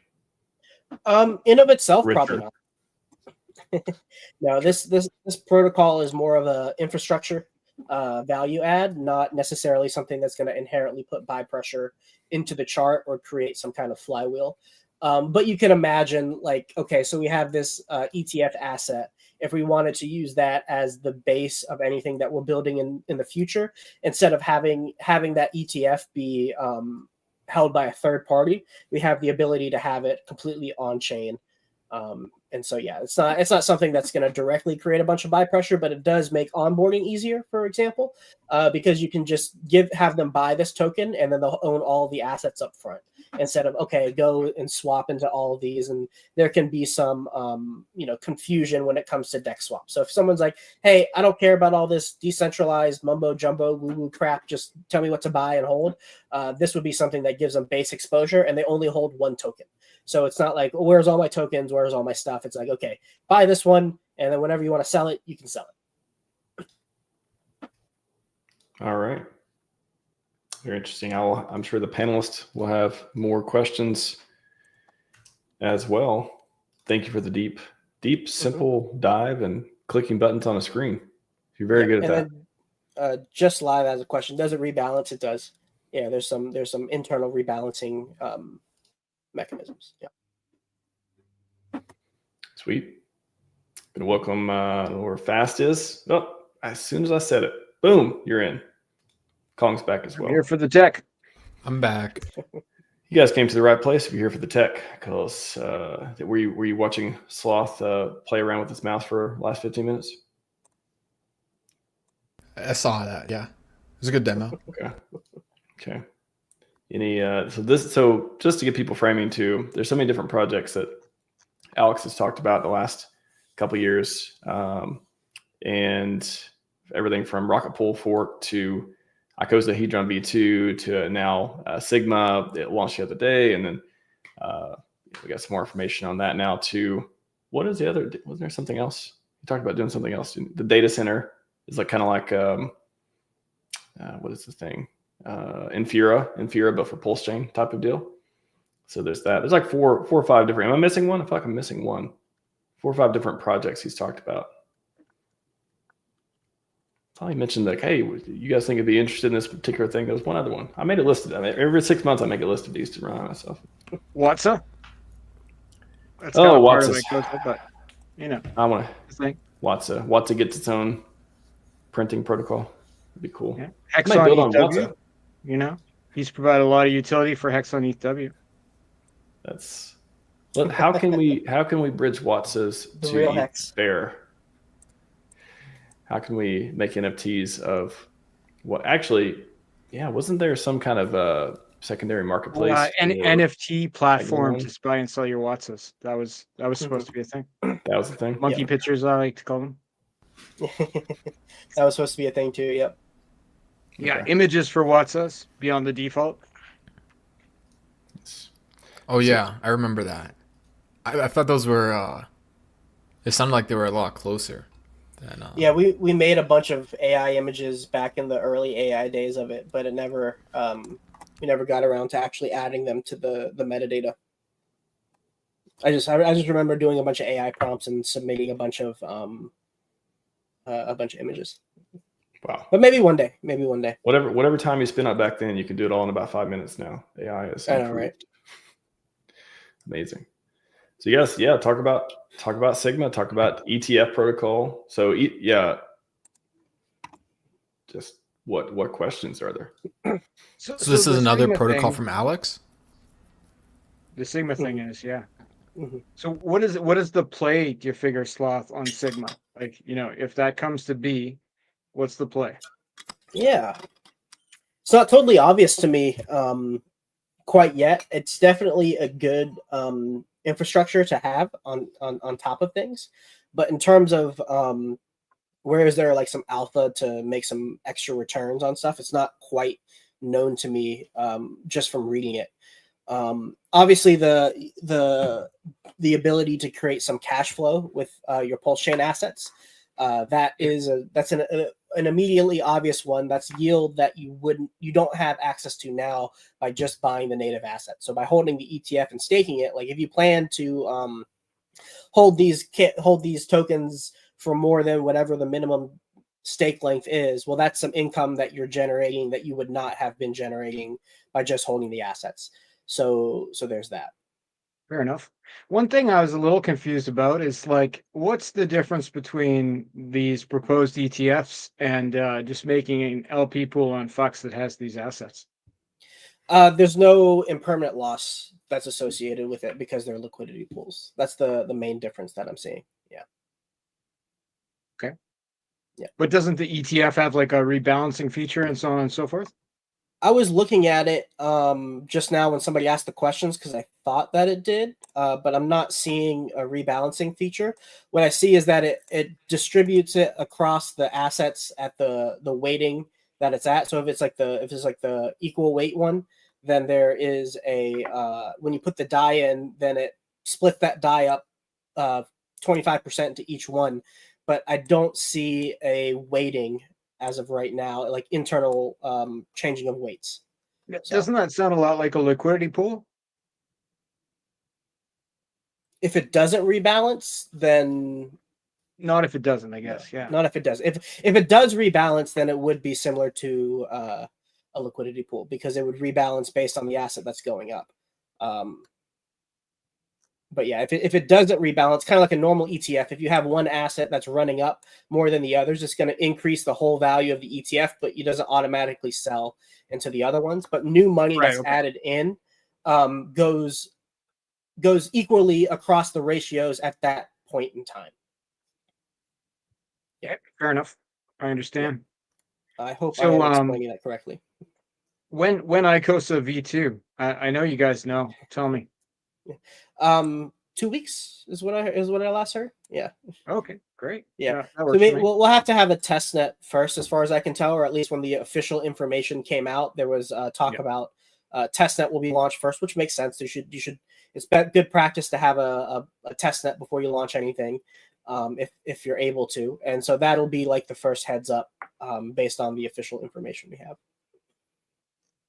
In of itself, Richer. probably not. No, this protocol is more of a infrastructure value add, not necessarily something that's going to inherently put buy pressure into the chart or create some kind of flywheel. But you can imagine, like, okay, so we have this ETF asset. If we wanted to use that as the base of anything that we're building in the future, instead of having that ETF be held by a third party, we have the ability to have it completely on chain. And so, yeah, it's not something that's going to directly create a bunch of buy pressure, but it does make onboarding easier, for example, because you can just have them buy this token and then they'll own all the assets up front instead of, okay, go and swap into all of these. And there can be some, confusion when it comes to DEX swap. So if someone's like, hey, I don't care about all this decentralized mumbo jumbo woo-woo crap, just tell me what to buy and hold. This would be something that gives them base exposure and they only hold one token. So it's not like, where's all my tokens? Where's all my stuff? It's like, okay, buy this one. And then whenever you want to sell it, you can sell it. All right. Very interesting. I'm sure the panelists will have more questions as well. Thank you for the deep, simple dive and clicking buttons on a screen. You're very good at that. Then, Just Live has a question. Does it rebalance? It does. Yeah, there's some internal rebalancing mechanisms. Yeah. Sweet. And welcome or Fast is. Oh, as soon as I said it, boom, you're in. Kong's back as well. I'm here for the tech. I'm back. You guys came to the right place if you're here for the tech, because were you watching Sloth play around with his mouse for the last 15 minutes? I saw that. Yeah, it was a good demo. Okay. So just to get people framing too, there's so many different projects that Alex has talked about the last couple of years, and everything from Rocket Pool Fork to Icosa Hedron V2 to now Sigma. It launched the other day, and then we got some more information on that now too. What is the other? Wasn't there something else? You talked about doing something else. The data center is like kind of like what is the thing? Infura, but for pulse chain type of deal. So there's that. There's like four or five different. Am I missing one? I feel like I'm missing one. 4 or 5 different projects he's talked about. Probably mentioned like, hey, you guys think I'd be interested in this particular thing? There's one other one. I made a list of them. Every 6 months I make a list of these to run myself. Watsa? That's Watsa. But I want to Watsa. Watsa gets its own printing protocol. That'd be cool. Yeah. Hex on ETH, he's provided a lot of utility for Hex on ETH. That's how can we bridge Watsas to Hex Bear? How can we make NFTs of what actually? Yeah, wasn't there some kind of a secondary marketplace? An NFT platform to buy and sell your Watsas. That was supposed to be a thing. That was the thing. Monkey pictures, I like to call them. That was supposed to be a thing too. Yep. Yeah, images for Watsas beyond the default. Oh yeah, I remember that. I thought those were. It sounded like they were a lot closer. Than, yeah, we made a bunch of AI images back in the early AI days of it, but it never we never got around to actually adding them to the metadata. I just remember doing a bunch of AI prompts and submitting a bunch of images. Wow. But maybe one day. Whatever time you spent out back then, you can do it all in about 5 minutes now. AI is I know, right? Amazing. So yes, talk about Sigma, talk about ETF protocol. So just what questions are there? So this is another protocol from Alex? The Sigma thing is, yeah. Mm-hmm. So what is the play, do you figure, Sloth, on Sigma? Like, if that comes to be, what's the play? Yeah. It's not totally obvious to me quite yet. It's definitely a good infrastructure to have on top of things. But in terms of where is there like some alpha to make some extra returns on stuff, it's not quite known to me just from reading it. Obviously, the ability to create some cash flow with your pulse chain assets, that's an immediately obvious one. That's yield that you don't have access to now by just buying the native asset. So by holding the ETF and staking it, like if you plan to hold these tokens for more than whatever the minimum stake length is, well, that's some income that you're generating that you would not have been generating by just holding the assets. So there's that. Fair enough. One thing I was a little confused about is like, what's the difference between these proposed ETFs and just making an LP pool on Fux that has these assets? There's no impermanent loss that's associated with it because they're liquidity pools. That's the main difference that I'm seeing. Yeah. Okay. Yeah. But doesn't the ETF have like a rebalancing feature and so on and so forth? I was looking at it just now when somebody asked the questions because I thought that it did, but I'm not seeing a rebalancing feature. What I see is that it distributes it across the assets at the weighting that it's at. So if it's like the equal weight one, then there is a when you put the die in, then it splits that die up 25% to each one. But I don't see a weighting as of right now, like internal changing of weights. So, doesn't that sound a lot like a liquidity pool? If it doesn't rebalance, then not if it doesn't, I guess. Yeah. Not if it does. If it does rebalance, then it would be similar to a liquidity pool because it would rebalance based on the asset that's going up. But yeah, if it doesn't rebalance, kind of like a normal ETF, if you have one asset that's running up more than the others, it's going to increase the whole value of the ETF, but it doesn't automatically sell into the other ones. But new money that's added in goes equally across the ratios at that point in time. Yeah, fair enough. I understand. I hope I So, am explaining that correctly. when ICOSA V2? I know you guys know. Tell me. 2 weeks is what I last heard. Yeah. Okay, great. Yeah. That So works for me. we'll have to have a test net first, as far as I can tell, or at least when the official information came out, there was talk Yeah. about test net will be launched first, which makes sense. You should. It's good practice to have a test net before you launch anything, if you're able to. And so that'll be like the first heads up, based on the official information we have.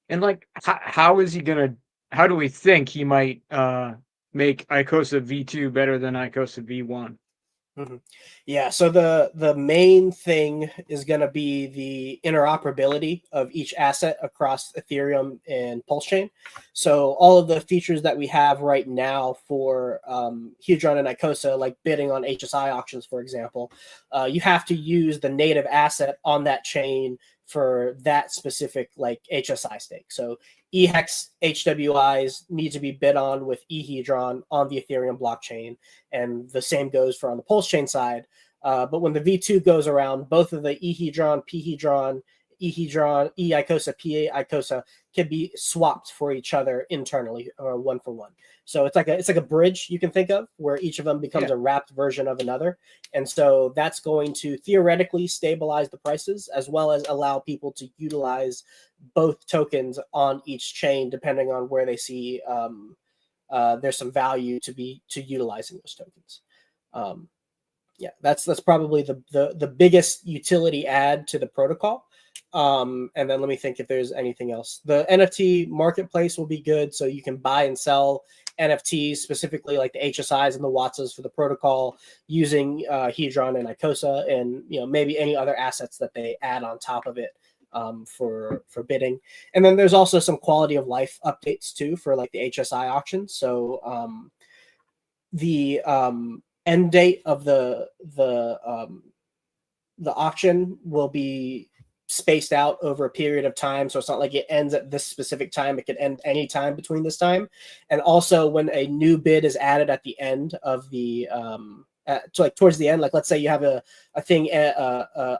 And like, how is he gonna? How do we think he might make ICOSA V2 better than ICOSA V1? Yeah, so the main thing is going to be the interoperability of each asset across Ethereum and Pulse Chain. So all of the features that we have right now for Hedron and ICOSA, like bidding on HSI auctions, for example, you have to use the native asset on that chain for that specific like HSI stake. So EHEX HWIs need to be bid on with eHedron on the Ethereum blockchain, and the same goes for on the Pulse chain side. But when the V2 goes around, both of the eHedron, pHedron, eHedron, eICOSA, pICOSA can be swapped for each other internally, or one for one. So it's like a bridge you can think of, where each of them becomes a wrapped version of another. And so that's going to theoretically stabilize the prices, as well as allow people to utilize both tokens on each chain, depending on where they see there's some value to utilizing those tokens. Yeah, that's probably the biggest utility add to the protocol. And then let me think if there's anything else. The NFT marketplace will be good, so you can buy and sell NFTs, specifically like the HSIs and the Watsas for the protocol, using Hedron and ICOSA, and maybe any other assets that they add on top of it for bidding. And then there's also some quality of life updates too for like the HSI auctions. So the end date of the auction will be spaced out over a period of time, so it's not like it ends at this specific time. It could end any time between this time. And also, when a new bid is added at the end of the so like towards the end, like let's say you have a thing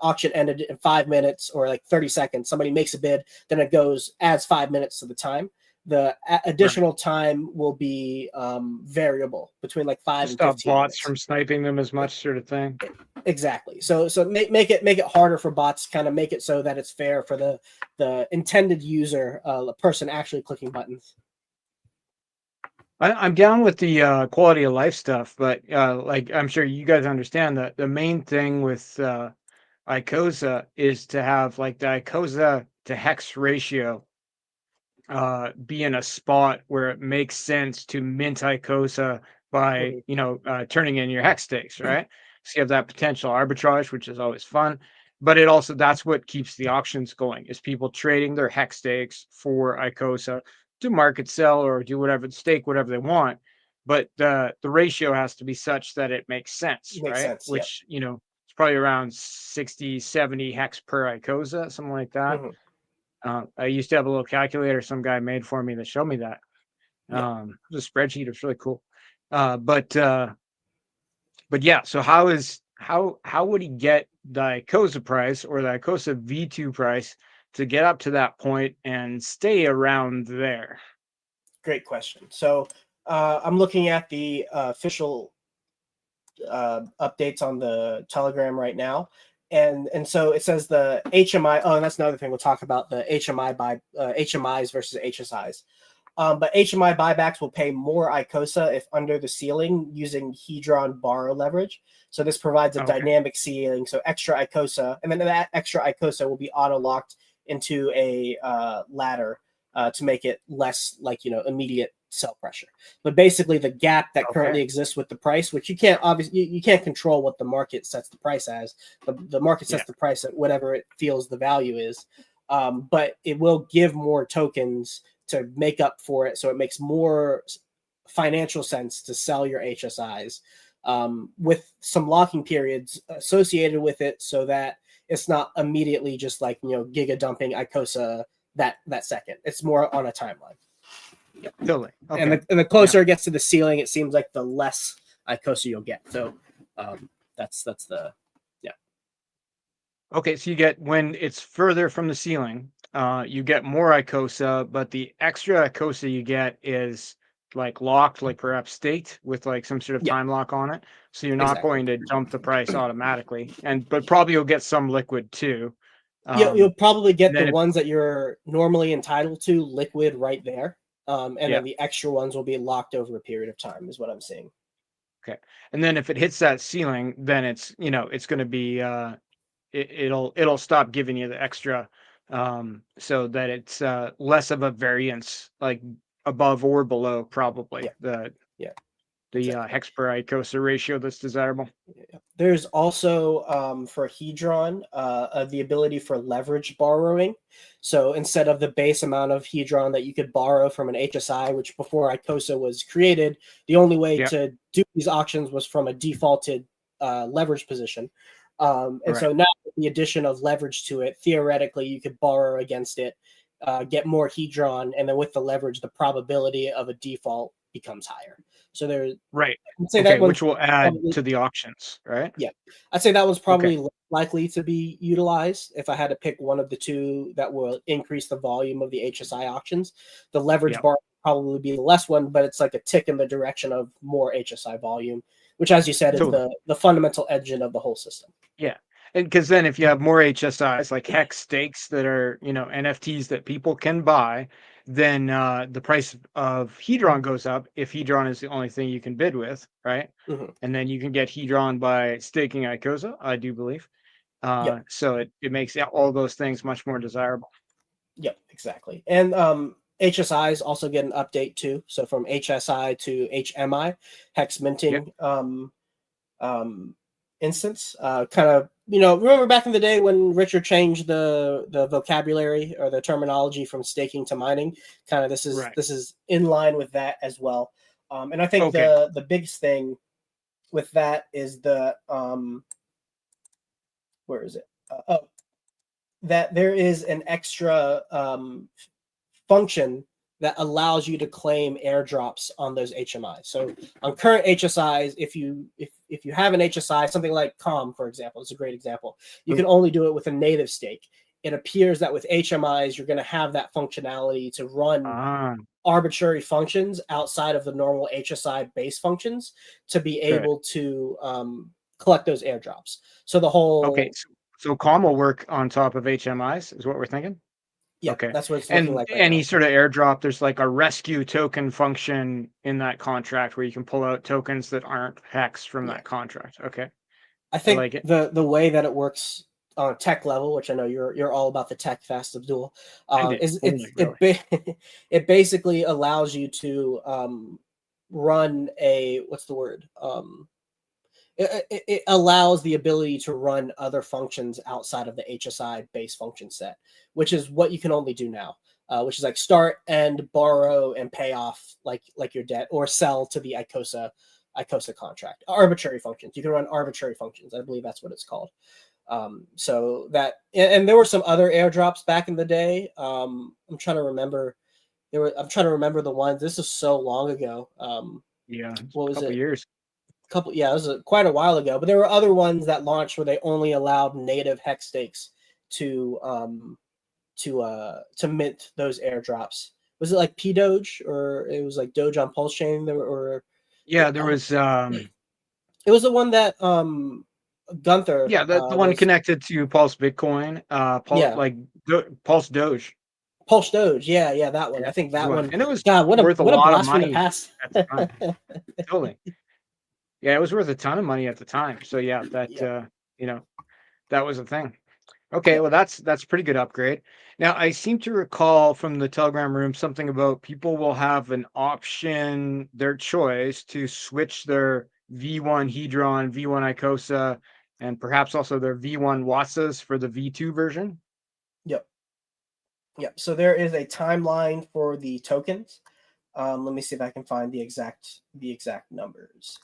auction ended in 5 minutes or like 30 seconds, somebody makes a bid, then it adds 5 minutes to the time. The additional time will be variable between like 5 and 15 Stop bots minutes. from sniping them as much, sort of thing. Exactly. So make it harder for bots, kind of make it so that it's fair for the intended user, the person actually clicking buttons. I'm down with the quality of life stuff, but like I'm sure you guys understand that the main thing with ICOSA is to have like the ICOSA to Hex ratio be in a spot where it makes sense to mint ICOSA by turning in your Hex stakes, right? So you have that potential arbitrage, which is always fun. But it also, that's what keeps the auctions going, is people trading their Hex stakes for ICOSA to market sell or do whatever, stake whatever they want. But the ratio has to be such that it makes sense, Makes right? sense, Which, it's probably around 60, 70 Hex per ICOSA, something like that. I used to have a little calculator some guy made for me that showed me that. It was a spreadsheet. It's really cool. But yeah, so how would he get the ICOSA price or the ICOSA V2 price to get up to that point and stay around there? Great question. So I'm looking at the official updates on the Telegram right now. And so it says the HMI. Oh, and that's another thing we'll talk about, the HMIs versus HSIs. But HMI buybacks will pay more ICOSA if under the ceiling using Hedron borrow leverage. So this provides a dynamic ceiling. So extra ICOSA, and then that extra ICOSA will be auto locked into a ladder to make it less like immediate sell pressure. But basically, the gap that currently exists with the price, which you can't control what the market sets the price as. The market sets the price at whatever it feels the value is, but it will give more tokens to make up for it, so it makes more financial sense to sell your HSIs with some locking periods associated with it, so that it's not immediately just like giga dumping ICOSA that second. It's more on a timeline. Totally. Okay. And the closer it gets to the ceiling, it seems like the less ICOSA you'll get. So that's the Okay, so you get, when it's further from the ceiling, you get more ICOSA, but the extra ICOSA you get is like locked, like perhaps staked with like some sort of time lock on it. So you're not going to jump the price automatically, but probably you'll get some liquid too. You'll probably get and the then ones that you're normally entitled to liquid right there, and then the extra ones will be locked over a period of time. Is what I'm seeing. Okay, and then if it hits that ceiling, then it's it's going to be it'll stop giving you the extra, so that it's less of a variance, like above or below probably the hex per ICOSA ratio that's desirable. There's also for Hedron the ability for leverage borrowing. So instead of the base amount of Hedron that you could borrow from an HSI, which before ICOSA was created, the only way to do these auctions was from a defaulted leverage position. And so now with the addition of leverage to it, theoretically you could borrow against it, get more Hedron, and then with the leverage, the probability of a default becomes higher. So there's I'd say that which will add probably, to the auctions, right? Yeah, I'd say that one's probably likely to be utilized. If I had to pick one of the two that will increase the volume of the HSI auctions, the leverage bar would probably be the less one, but it's like a tick in the direction of more HSI volume, which, as you said, is the fundamental engine of the whole system. Yeah. And because then if you have more HSIs, like hex stakes that are, NFTs that people can buy, then the price of Hedron goes up if Hedron is the only thing you can bid with, right? And then you can get Hedron by staking ICOSA, I do believe. So it makes all those things much more desirable. Yep, exactly. And HSIs also get an update too. So from HSI to HMI, hex minting instance, kind of, remember back in the day when Richard changed the vocabulary or the terminology from staking to mining, kind of this is in line with that as well. And I think the biggest thing with that is the where is it? That there is an extra function that allows you to claim airdrops on those HMIs. So on current HSIs, if you have an HSI, something like COM, for example, is a great example. You can only do it with a native stake. It appears that with HMIs, you're going to have that functionality to run arbitrary functions outside of the normal HSI base functions to be able to collect those airdrops. So the whole so COM will work on top of HMIs, is what we're thinking. Yeah, that's what it's looking like. Right any sort of airdrop, there's like a rescue token function in that contract where you can pull out tokens that aren't hex from that contract. Okay, I think the way that it works on a tech level, which I know you're all about the tech, fast Abdul, is it basically allows you to run a it allows the ability to run other functions outside of the HSI base function set, which is what you can only do now, which is like start, end, borrow, and pay off like your debt, or sell to the ICOSA contract. Arbitrary functions. You can run arbitrary functions. I believe that's what it's called. So that, and there were some other airdrops back in the day. I'm trying to remember. I'm trying to remember the ones. This is so long ago. What was it? Years. It was quite a while ago, but there were other ones that launched where they only allowed native hex stakes to mint those airdrops. Was it like P Doge, or it was like Doge on Pulse Chain? There was it was the one that Gunther, the one connected to Pulse Bitcoin, Pulse Doge. Pulse Doge, that one. I think that one. And it was what worth a lot blast of money from the past. at the time. Totally. Yeah, it was worth a ton of money at the time. So that that was a thing. Okay, well that's pretty good upgrade. Now I seem to recall from the Telegram room something about people will have an option, their choice, to switch their V1 Hedron, V1 ICOSA, and perhaps also their V1 Watsas for the V2 version. Yep. So there is a timeline for the tokens. Let me see if I can find the exact numbers.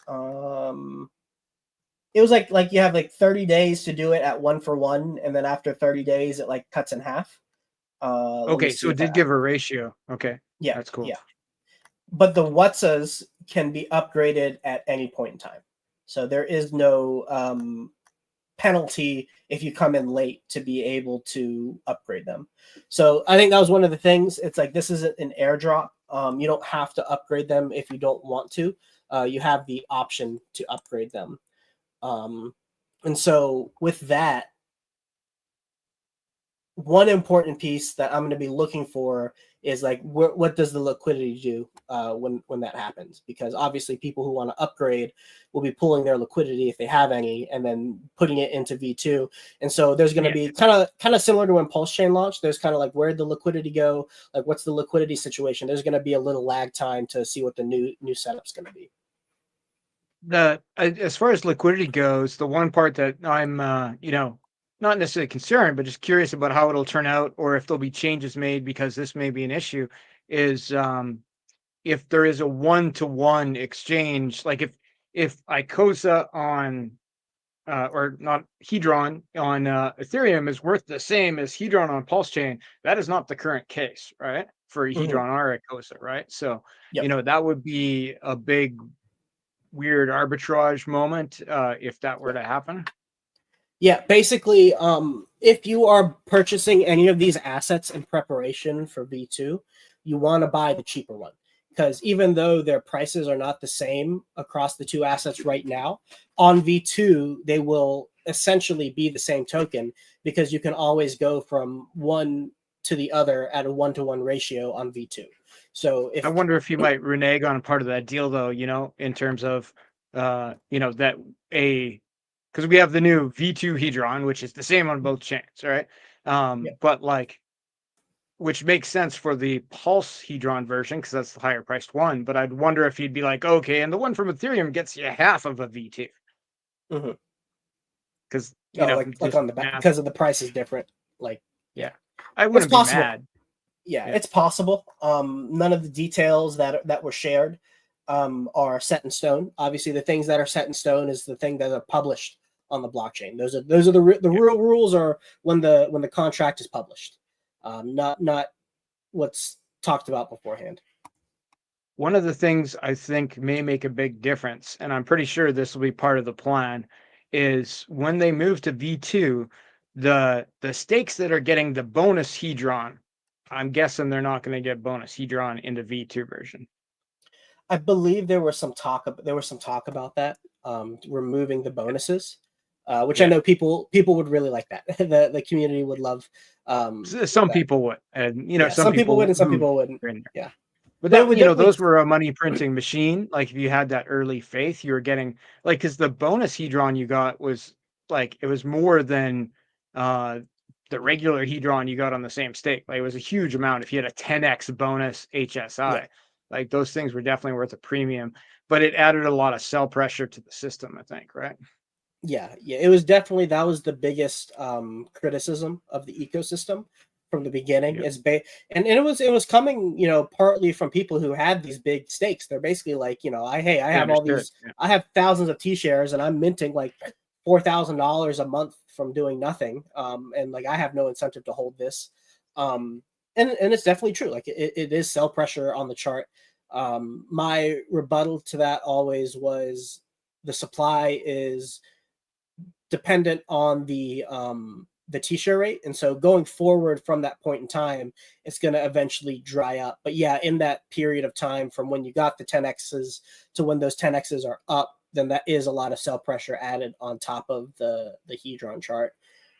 It was like you have like 30 days to do it at 1-for-1, and then after 30 days it cuts in half. Okay, so it did give a ratio. Okay. Yeah, that's cool. Yeah. but the Wutzas can be upgraded at any point in time. So there is no penalty if you come in late to be able to upgrade them. So I think that was one of the things. It's like this isn't an airdrop. You don't have to upgrade them if you don't want to. You have the option to upgrade them. And so with that, one important piece that I'm going to be looking for is like what does the liquidity do when that happens? Because obviously people who want to upgrade will be pulling their liquidity if they have any, and then putting it into V2. And so there's going to be kind of similar to when Pulse Chain launched. There's kind of like where'd the liquidity go? Like what's the liquidity situation? There's going to be a little lag time to see what the new setup's going to be. As far as liquidity goes, the one part that I'm not necessarily concerned, but just curious about how it'll turn out, or if there'll be changes made because this may be an issue, is if there is a one-to-one exchange, like if ICOSA on or not Hedron on Ethereum is worth the same as Hedron on Pulse Chain, that is not the current case, right? For Hedron or ICOSA, right? So that would be a big weird arbitrage moment if that were to happen. Yeah, basically, if you are purchasing any of these assets in preparation for V2, you want to buy the cheaper one. Because even though their prices are not the same across the two assets right now, on V2, they will essentially be the same token because you can always go from one to the other at a one-to-one ratio on V2. So I wonder if you might renege on part of that deal, though, in terms of, that because we have the new V2 Hedron, which is the same on both chains, right? But which makes sense for the Pulse Hedron version because that's the higher priced one. But I'd wonder if he'd be like, okay, and the one from Ethereum gets you half of a V2. Because like on the back because of the price is different. Like I wouldn't be mad. Yeah, it's possible. None of the details that were shared are set in stone. Obviously, the things that are set in stone is the thing that are published on the blockchain. Those are the real rules are when the contract is published, not what's talked about beforehand. One of the things I think may make a big difference, and I'm pretty sure this will be part of the plan, is when they move to V2, the stakes that are getting the bonus Hedron, I'm guessing they're not going to get bonus Hedron in the V2 version. I believe there was some talk about that, removing the bonuses, which I know people would really like that. the community would love. Some people would, and some people would, and some people wouldn't. Yeah. But those were a money printing machine. Like if you had that early faith, you were getting because the bonus Hedron you got was it was more than the regular Hedron you got on the same stake. Like it was a huge amount. If you had a 10x bonus HSI, like those things were definitely worth a premium. But it added a lot of sell pressure to the system, I think, right? Yeah, it was definitely that was the biggest criticism of the ecosystem from the beginning. And it was coming, partly from people who had these big stakes. They're basically like, I have all these, I have thousands of T-shares, and I'm minting like $4,000 a month from doing nothing, and like I have no incentive to hold this, and it's definitely true. Like it is sell pressure on the chart. My rebuttal to that always was the supply is dependent on the T-share rate, and so going forward from that point in time, it's going to eventually dry up. But yeah, in that period of time from when you got the 10x's to when those 10x's are up, then that is a lot of sell pressure added on top of the Hedron chart.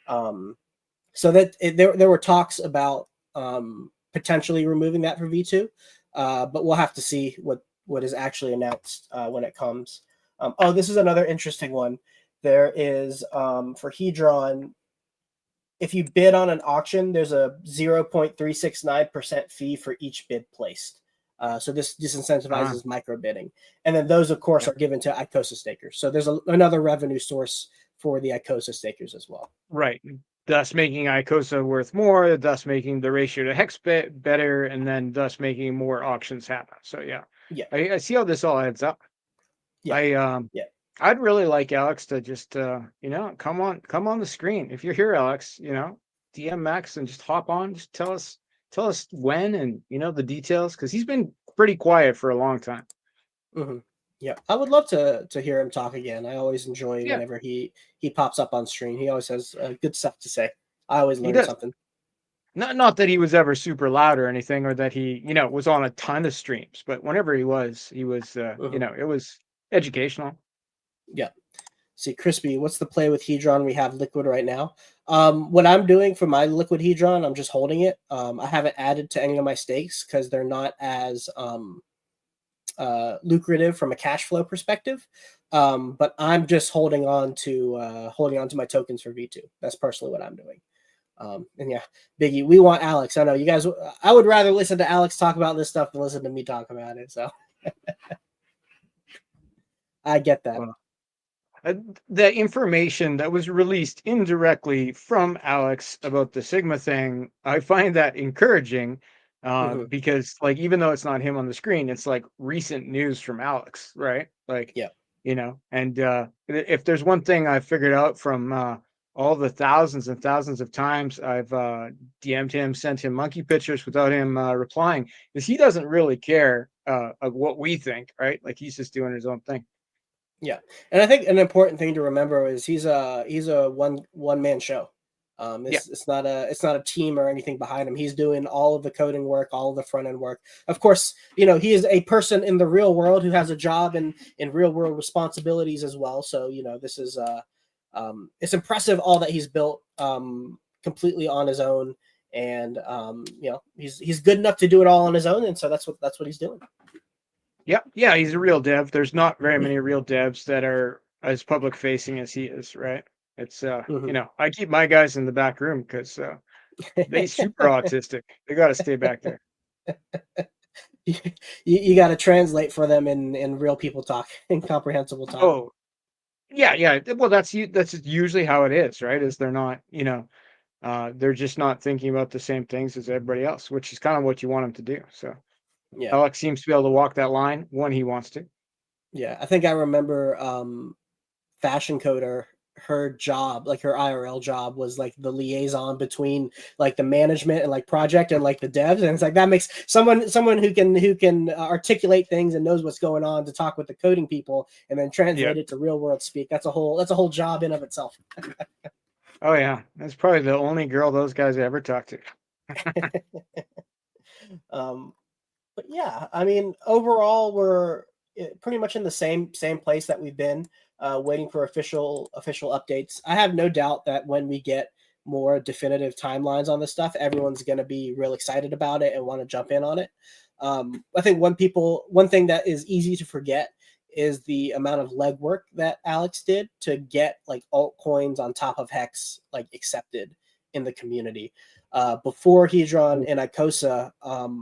So that there were talks about potentially removing that for V2, but we'll have to see what is actually announced when it comes. This is another interesting one. There is for Hedron, if you bid on an auction, there's a 0.369% fee for each bid placed. So this disincentivizes micro bidding. And then those, of course, are given to ICOSA stakers. So there's another revenue source for the ICOSA stakers as well. Right. Thus making ICOSA worth more, thus making the ratio to Hex better, and then thus making more auctions happen. So I see how this all adds up. I'd really like Alex to just come on the screen. If you're here, Alex, DM Max and just hop on, just tell us tell us when and the details, because he's been pretty quiet for a long time. Mm-hmm. Yeah, I would love to hear him talk again. I always enjoy Yeah. whenever he pops up on stream. He always has good stuff to say. I always He learn does. something. Not that he was ever super loud or anything, or that he was on a ton of streams, but whenever he was it was educational. Yeah. See, Crispy, what's the play with Hedron? We have liquid right now. What I'm doing for my liquid Hedron, I'm just holding it. I haven't added to any of my stakes because they're not as lucrative from a cash flow perspective. But I'm just holding on to my tokens for V2. That's personally what I'm doing. And yeah, Biggie, we want Alex. I know you guys. I would rather listen to Alex talk about this stuff than listen to me talk about it. So I get that. Well, the information that was released indirectly from Alex about the Sigma thing, I find that encouraging, because like, even though it's not him on the screen, it's like recent news from Alex, right? Like, yeah, and if there's one thing I've figured out from all the thousands and thousands of times I've DM'd him, sent him monkey pictures without him replying, is he doesn't really care of what we think, right? Like, he's just doing his own thing. Yeah, and I think an important thing to remember is he's a one man show. It's not a team or anything behind him. He's doing all of the coding work, all of the front end work. Of course, he is a person in the real world who has a job and real world responsibilities as well. So this is it's impressive all that he's built completely on his own, and he's good enough to do it all on his own, and so that's what he's doing. Yeah, he's a real dev. There's not very many real devs that are as public facing as he is, right? It's I keep my guys in the back room because they super autistic. They got to stay back there. You got to translate for them in real people talk, incomprehensible talk. Oh, yeah. Well, that's usually how it is, right? Is they're not, they're just not thinking about the same things as everybody else, which is kind of what you want them to do. So yeah, Alex seems to be able to walk that line when he wants to. Yeah, I think I remember Fashion Coder, her job, like her IRL job, was like the liaison between like the management and like project and like the devs, and it's like that makes someone who can articulate things and knows what's going on to talk with the coding people and then translate it to real world speak. That's a whole job in of itself. Oh yeah, that's probably the only girl those guys ever talked to. But yeah, I mean, overall, we're pretty much in the same place that we've been, waiting for official updates. I have no doubt that when we get more definitive timelines on this stuff, everyone's going to be real excited about it and want to jump in on it. I think one thing that is easy to forget is the amount of legwork that Alex did to get like altcoins on top of Hex like accepted in the community. Before Hedron and Icosa,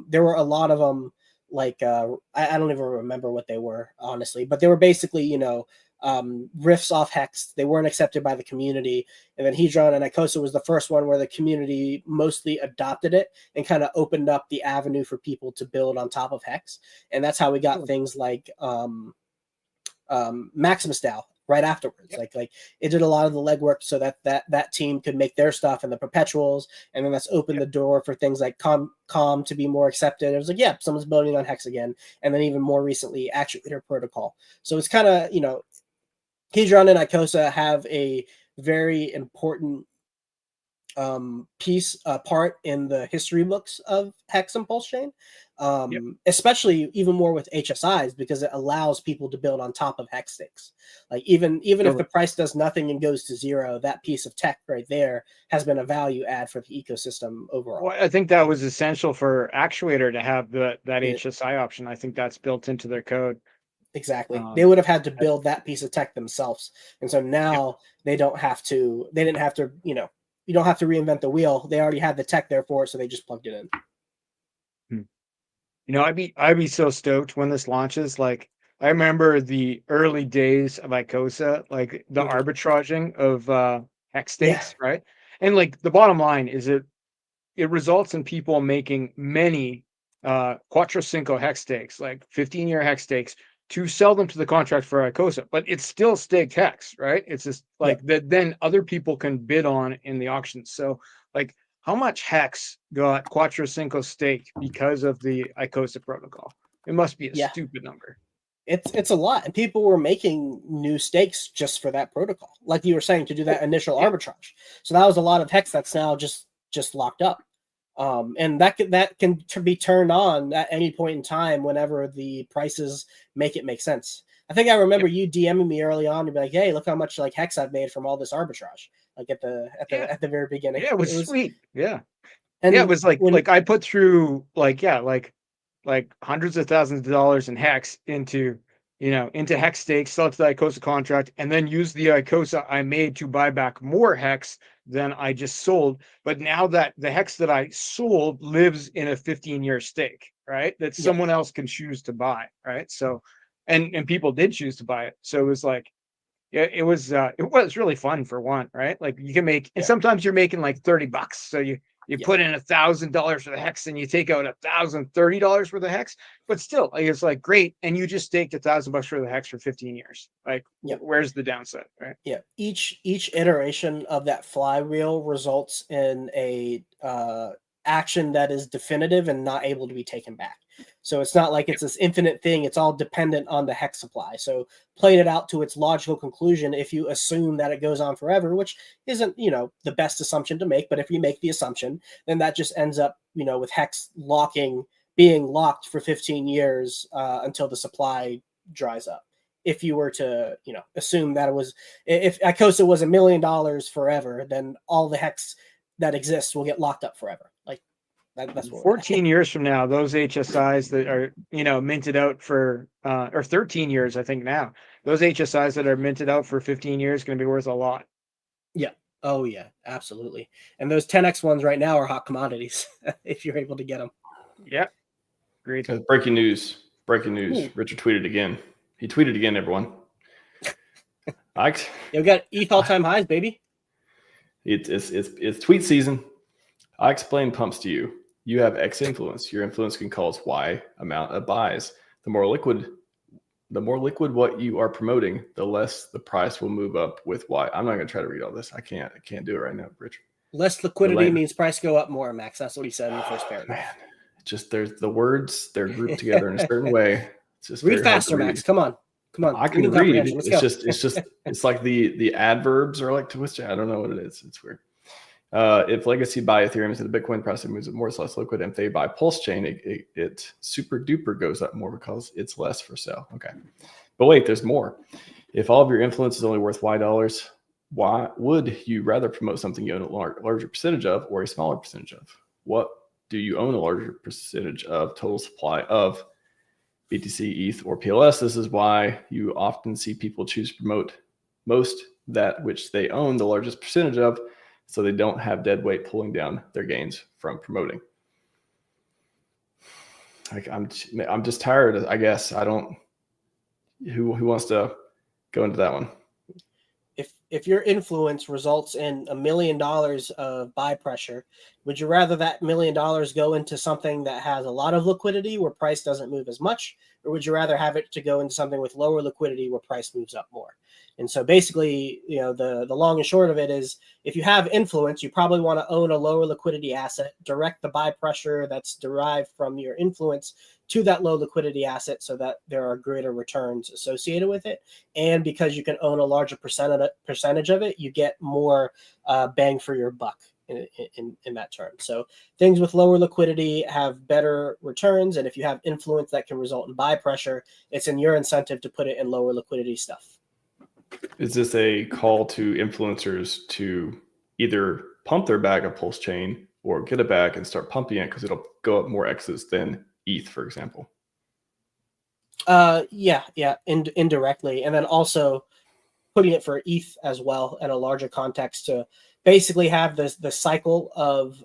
there were a lot of them. Like I don't even remember what they were, honestly, but they were basically riffs off Hex. They weren't accepted by the community, and then Hedron and Icosa was the first one where the community mostly adopted it and kind of opened up the avenue for people to build on top of Hex, and that's how we got things like Maximus DAO right afterwards. Like it did a lot of the legwork so that team could make their stuff and the perpetuals, and then that's opened the door for things like com to be more accepted. It was like, yeah, someone's building on Hex again, and then even more recently Actuator Protocol. So it's kind of Hedron and Icosa have a very important part in the history books of Hex and Pulse Chain, especially even more with HSIs, because it allows people to build on top of Hex stakes. Like even if the price does nothing and goes to zero, that piece of tech right there has been a value add for the ecosystem overall. Well, I think that was essential for Actuator to have that HSI option. I think that's built into their code. Exactly. They would have had to build that piece of tech themselves, and so now they don't have to. They didn't have to. You don't have to reinvent the wheel. They already had the tech there for it, so they just plugged it in. I'd be so stoked when this launches. Like, I remember the early days of Icosa, like the arbitraging of Hex stakes, right? And like the bottom line is it results in people making many Quattro Cinco Hex stakes, like 15-year Hex stakes, to sell them to the contract for Icosa, but it's still staked Hex, right? It's just like that then other people can bid on in the auctions. So like how much hex got Quattro Cinco staked because of the ICOSA protocol? It must be a Yeah. stupid number. It's a lot, and people were making new stakes just for that protocol, like you were saying, to do that initial Yeah. arbitrage. So that was a lot of hex that's now just locked up, and that can be turned on at any point in time whenever the prices make it make sense. I think I remember you DMing me early on to be like, "Hey, look how much like hex I've made from all this arbitrage." Like at the very beginning. Yeah, it was sweet. Yeah. And Yeah, it was like when I put through like hundreds of thousands of dollars in hex into hex stakes, sell it to the ICOSA contract, and then use the ICOSA I made to buy back more hex than I just sold. But now that the hex that I sold lives in a 15-year stake, right? That someone else can choose to buy, right? So, and people did choose to buy it. So it was like, yeah, it was really fun for one, right? Like you can make, and sometimes you're making like $30. So you put in $1,000 for the hex and you take out $1,030 for the hex, but still like, it's like great. And you just staked $1,000 for the hex for 15 years. Like where's the downside, right? Yeah. Each iteration of that flywheel results in a action that is definitive and not able to be taken back. So it's not like it's this infinite thing. It's all dependent on the hex supply. So playing it out to its logical conclusion, if you assume that it goes on forever, which isn't, the best assumption to make, but if you make the assumption, then that just ends up, with hex being locked for 15 years until the supply dries up. If you were to, assume that if ICOSA was $1 million forever, then all the hex that exists will get locked up forever. Like that's what 14 years from now, those HSIs that are, minted out for, or 13 years, I think now, those HSIs that are minted out for 15 years going to be worth a lot. Yeah. Oh yeah, absolutely. And those 10x ones right now are hot commodities if you're able to get them. Yeah. Great. Breaking news. Ooh. Richard tweeted again. He tweeted again, everyone. We got ETH all-time highs, baby. It's tweet season. I explain pumps to you. You have X influence. Your influence can cause Y amount of buys. The more liquid what you are promoting, the less the price will move up with Y. I'm not going to try to read all this. I can't do it right now, Richard. Less liquidity means price go up more, Max. That's what he said in the first paragraph. Man, just there's the words, they're grouped together in a certain way. It's just read faster, Max. Come on. I can read. It's like the adverbs are like twisted. I don't know what it is. It's weird. If legacy buy Ethereum into the Bitcoin price, it moves it more or less liquid. And if they buy Pulse Chain, it super duper goes up more because it's less for sale. Okay. But wait, there's more. If all of your influence is only worth Y dollars, why would you rather promote something you own a larger percentage of or a smaller percentage of? What do you own a larger percentage of total supply of BTC, ETH, or PLS? This is why you often see people choose to promote most that which they own the largest percentage of, so they don't have dead weight pulling down their gains from promoting. Like I'm just tired. I guess I don't. Who wants to go into that one? If your influence results in $1 million of buy pressure, would you rather that $1 million go into something that has a lot of liquidity where price doesn't move as much, or would you rather have it to go into something with lower liquidity where price moves up more? And so basically, the long and short of it is, if you have influence, you probably want to own a lower liquidity asset, direct the buy pressure that's derived from your influence to that low liquidity asset so that there are greater returns associated with it. And because you can own a larger percentage of it, you get more bang for your buck in that term. So things with lower liquidity have better returns. And if you have influence that can result in buy pressure, it's in your incentive to put it in lower liquidity stuff. Is this a call to influencers to either pump their bag of Pulse Chain or get it back and start pumping it because it'll go up more X's than ETH, for example? Indirectly. And then also putting it for ETH as well in a larger context to basically have the cycle of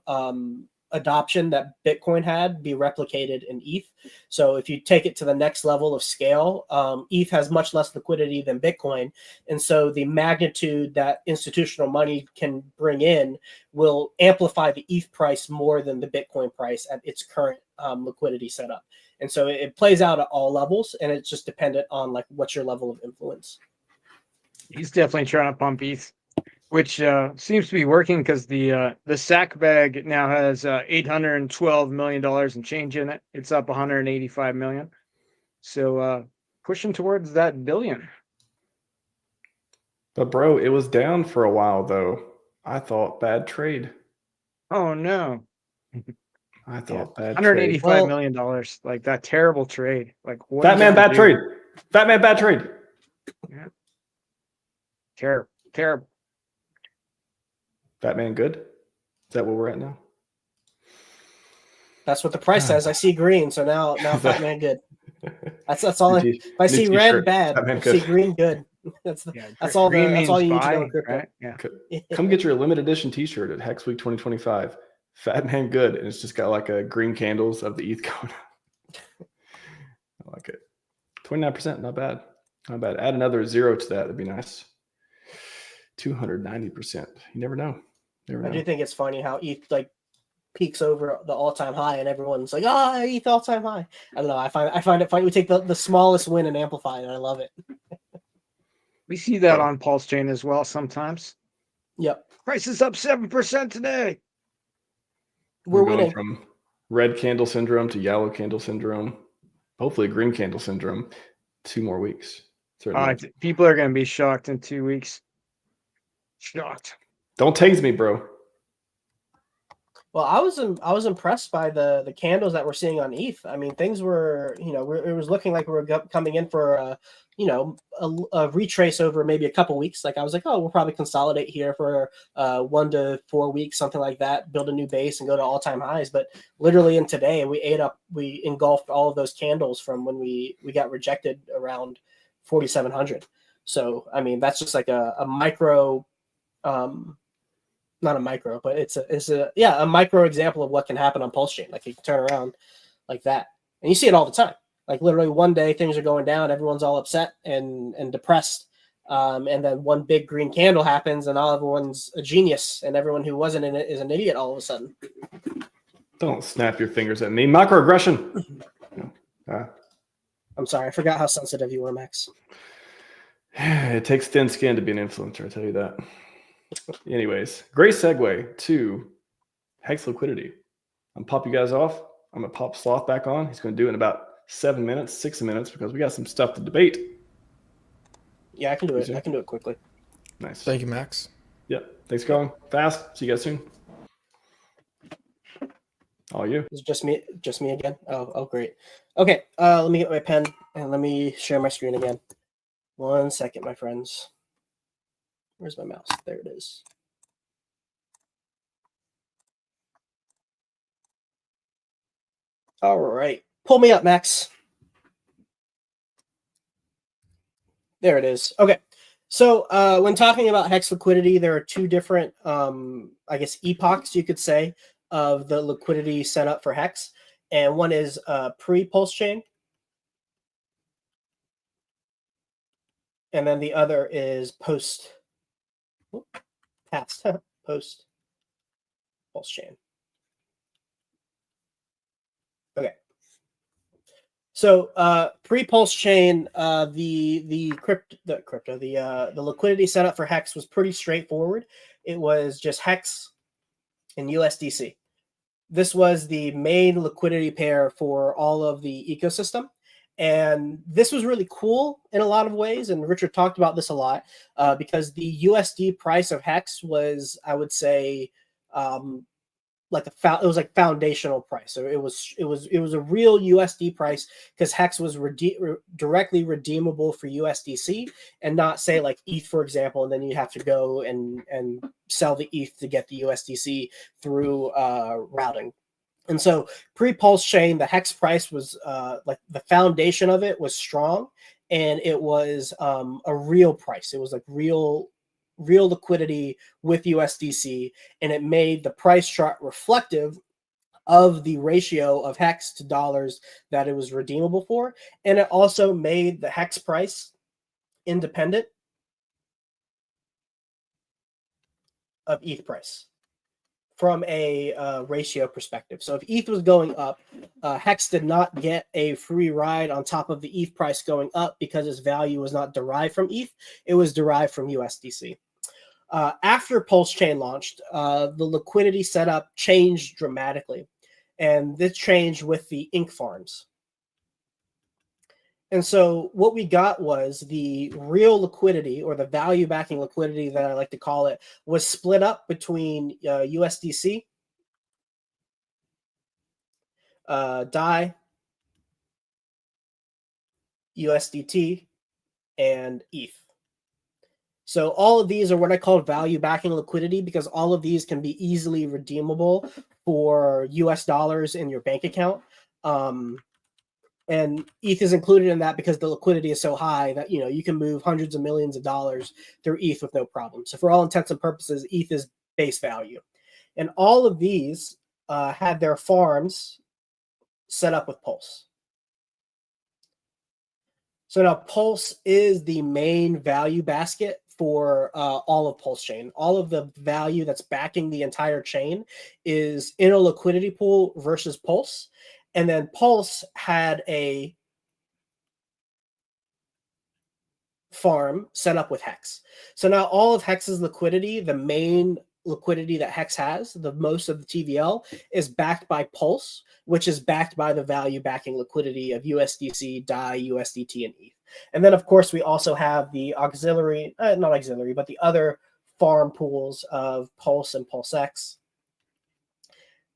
adoption that Bitcoin had be replicated in ETH. So if you take it to the next level of scale, ETH has much less liquidity than Bitcoin. And so the magnitude that institutional money can bring in will amplify the ETH price more than the Bitcoin price at its current liquidity setup. And so it plays out at all levels, and it's just dependent on like what's your level of influence. He's definitely trying to pump ETH. which seems to be working because the sack bag now has $812 million in change in it. It's up 185 million. So pushing towards that billion. But bro, it was down for a while though. I thought bad trade. Oh no. I thought bad $185 trade. million dollars. Like that terrible trade. Like what? Fat man, bad trade. Fat man, bad trade. Yeah. Terrible. Terrible. Fat man, good. Is that where we're at now? That's what the price says. I see green, so now Fat Man good. That's all. If I see red, bad. If I see green, good. That's all. That's all you need to know in crypto. Right? Yeah. Come get your limited edition T-shirt at Hex Week 2025. Fat man, good, and it's just got like a green candles of the ETH going. I like it. 29%, not bad. Not bad. Add another 0 to that. That'd be nice. 290%. You never know. I do think it's funny how ETH like peaks over the all-time high, and everyone's like, "Ah, ETH all-time high." I don't know. I find it funny. We take the smallest win and amplify it, and I love it. We see that on Pulse Chain as well sometimes. Yep. Price is up 7% today. We're going winning from red candle syndrome to yellow candle syndrome. Hopefully, green candle syndrome. 2 more weeks. People are going to be shocked in 2 weeks. Shocked. Don't tase me, bro. Well, I was impressed by the candles that we're seeing on ETH. I mean, things were, it was looking like we were coming in for a retrace over maybe a couple weeks. Like I was like, oh, we'll probably consolidate here for 1 to 4 weeks, something like that, build a new base and go to all-time highs. But literally in today, we engulfed all of those candles from when we got rejected around 4,700. So, I mean, that's just like a micro, not a micro, but it's a micro example of what can happen on Pulse Chain. Like you can turn around like that, and you see it all the time. Like literally one day things are going down, everyone's all upset and depressed, and then one big green candle happens, and all everyone's a genius, and everyone who wasn't in it is an idiot all of a sudden. Don't snap your fingers at me. Microaggression. I'm sorry, I forgot how sensitive you were, Max. It takes thin skin to be an influencer, I tell you that. Anyways, great segue to Hex liquidity. I'm pop you guys off. I'm gonna pop Sloth back on. He's gonna do it in about 7 minutes, 6 minutes, because we got some stuff to debate. Yeah, I can do it. I can do it quickly. Nice. Thank you, Max. Yep. Thanks, Colin. Fast. See you guys soon. All you. Is it just me again? Oh, great. Okay, let me get my pen and let me share my screen again. 1 second, my friends. Where's my mouse? There it is. All right. Pull me up, Max. There it is. Okay. So when talking about Hex liquidity, there are 2 different, I guess, epochs, you could say, of the liquidity set up for Hex. And one is pre-Pulse Chain. And then the other is post Pulse Chain. Okay. So pre-Pulse Chain, the liquidity setup for Hex was pretty straightforward. It was just Hex and USDC. This was the main liquidity pair for all of the ecosystem. And this was really cool in a lot of ways. And Richard talked about this a lot because the USD price of Hex was, I would say, it was like foundational price. So it was a real USD price because Hex was directly redeemable for USDC and not say like ETH, for example, and then you have to go and sell the ETH to get the USDC through routing. And so pre-Pulse Chain, the Hex price was like the foundation of it was strong, and it was a real price. It was like real liquidity with USDC, and it made the price chart reflective of the ratio of Hex to dollars that it was redeemable for. And it also made the Hex price independent of ETH price from a ratio perspective. So if ETH was going up, Hex did not get a free ride on top of the ETH price going up because its value was not derived from ETH. It was derived from USDC. After Pulse Chain launched, the liquidity setup changed dramatically, and this changed with the ink farms. And so what we got was the real liquidity, or the value backing liquidity that I like to call it, was split up between USDC, DAI, USDT, and ETH. So all of these are what I call value backing liquidity, because all of these can be easily redeemable for US dollars in your bank account. And ETH is included in that because the liquidity is so high that you can move hundreds of millions of dollars through ETH with no problem. So for all intents and purposes, ETH is base value. And all of these had their farms set up with Pulse. So now Pulse is the main value basket for all of Pulse Chain. All of the value that's backing the entire chain is in a liquidity pool versus Pulse. And then Pulse had a farm set up with Hex. So now all of Hex's liquidity, the main liquidity that Hex has, the most of the TVL, is backed by Pulse, which is backed by the value backing liquidity of USDC, DAI, USDT, and ETH. And then, of course, we also have the auxiliary, not auxiliary, but the other farm pools of Pulse and PulseX,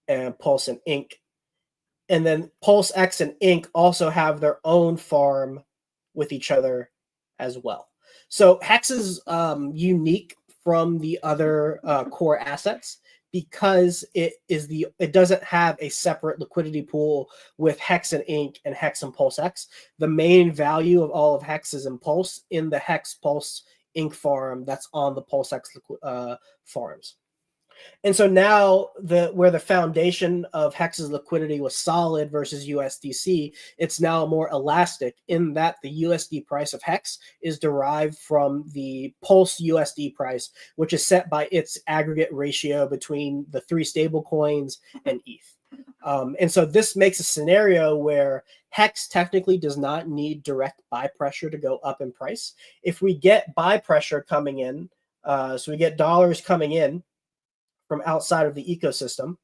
and Pulse and Ink. And then PulseX and Ink also have their own farm with each other as well. So Hex is unique from the other core assets because it doesn't have a separate liquidity pool with Hex and Ink and Hex and PulseX. The main value of all of Hex is in Pulse, in the Hex Pulse Ink farm that's on the PulseX farms. And so now where the foundation of Hex's liquidity was solid versus USDC, it's now more elastic in that the USD price of Hex is derived from the Pulse USD price, which is set by its aggregate ratio between the three stable coins and ETH. And so this makes a scenario where Hex technically does not need direct buy pressure to go up in price. If we get buy pressure coming in, so we get dollars coming in from outside of the ecosystem,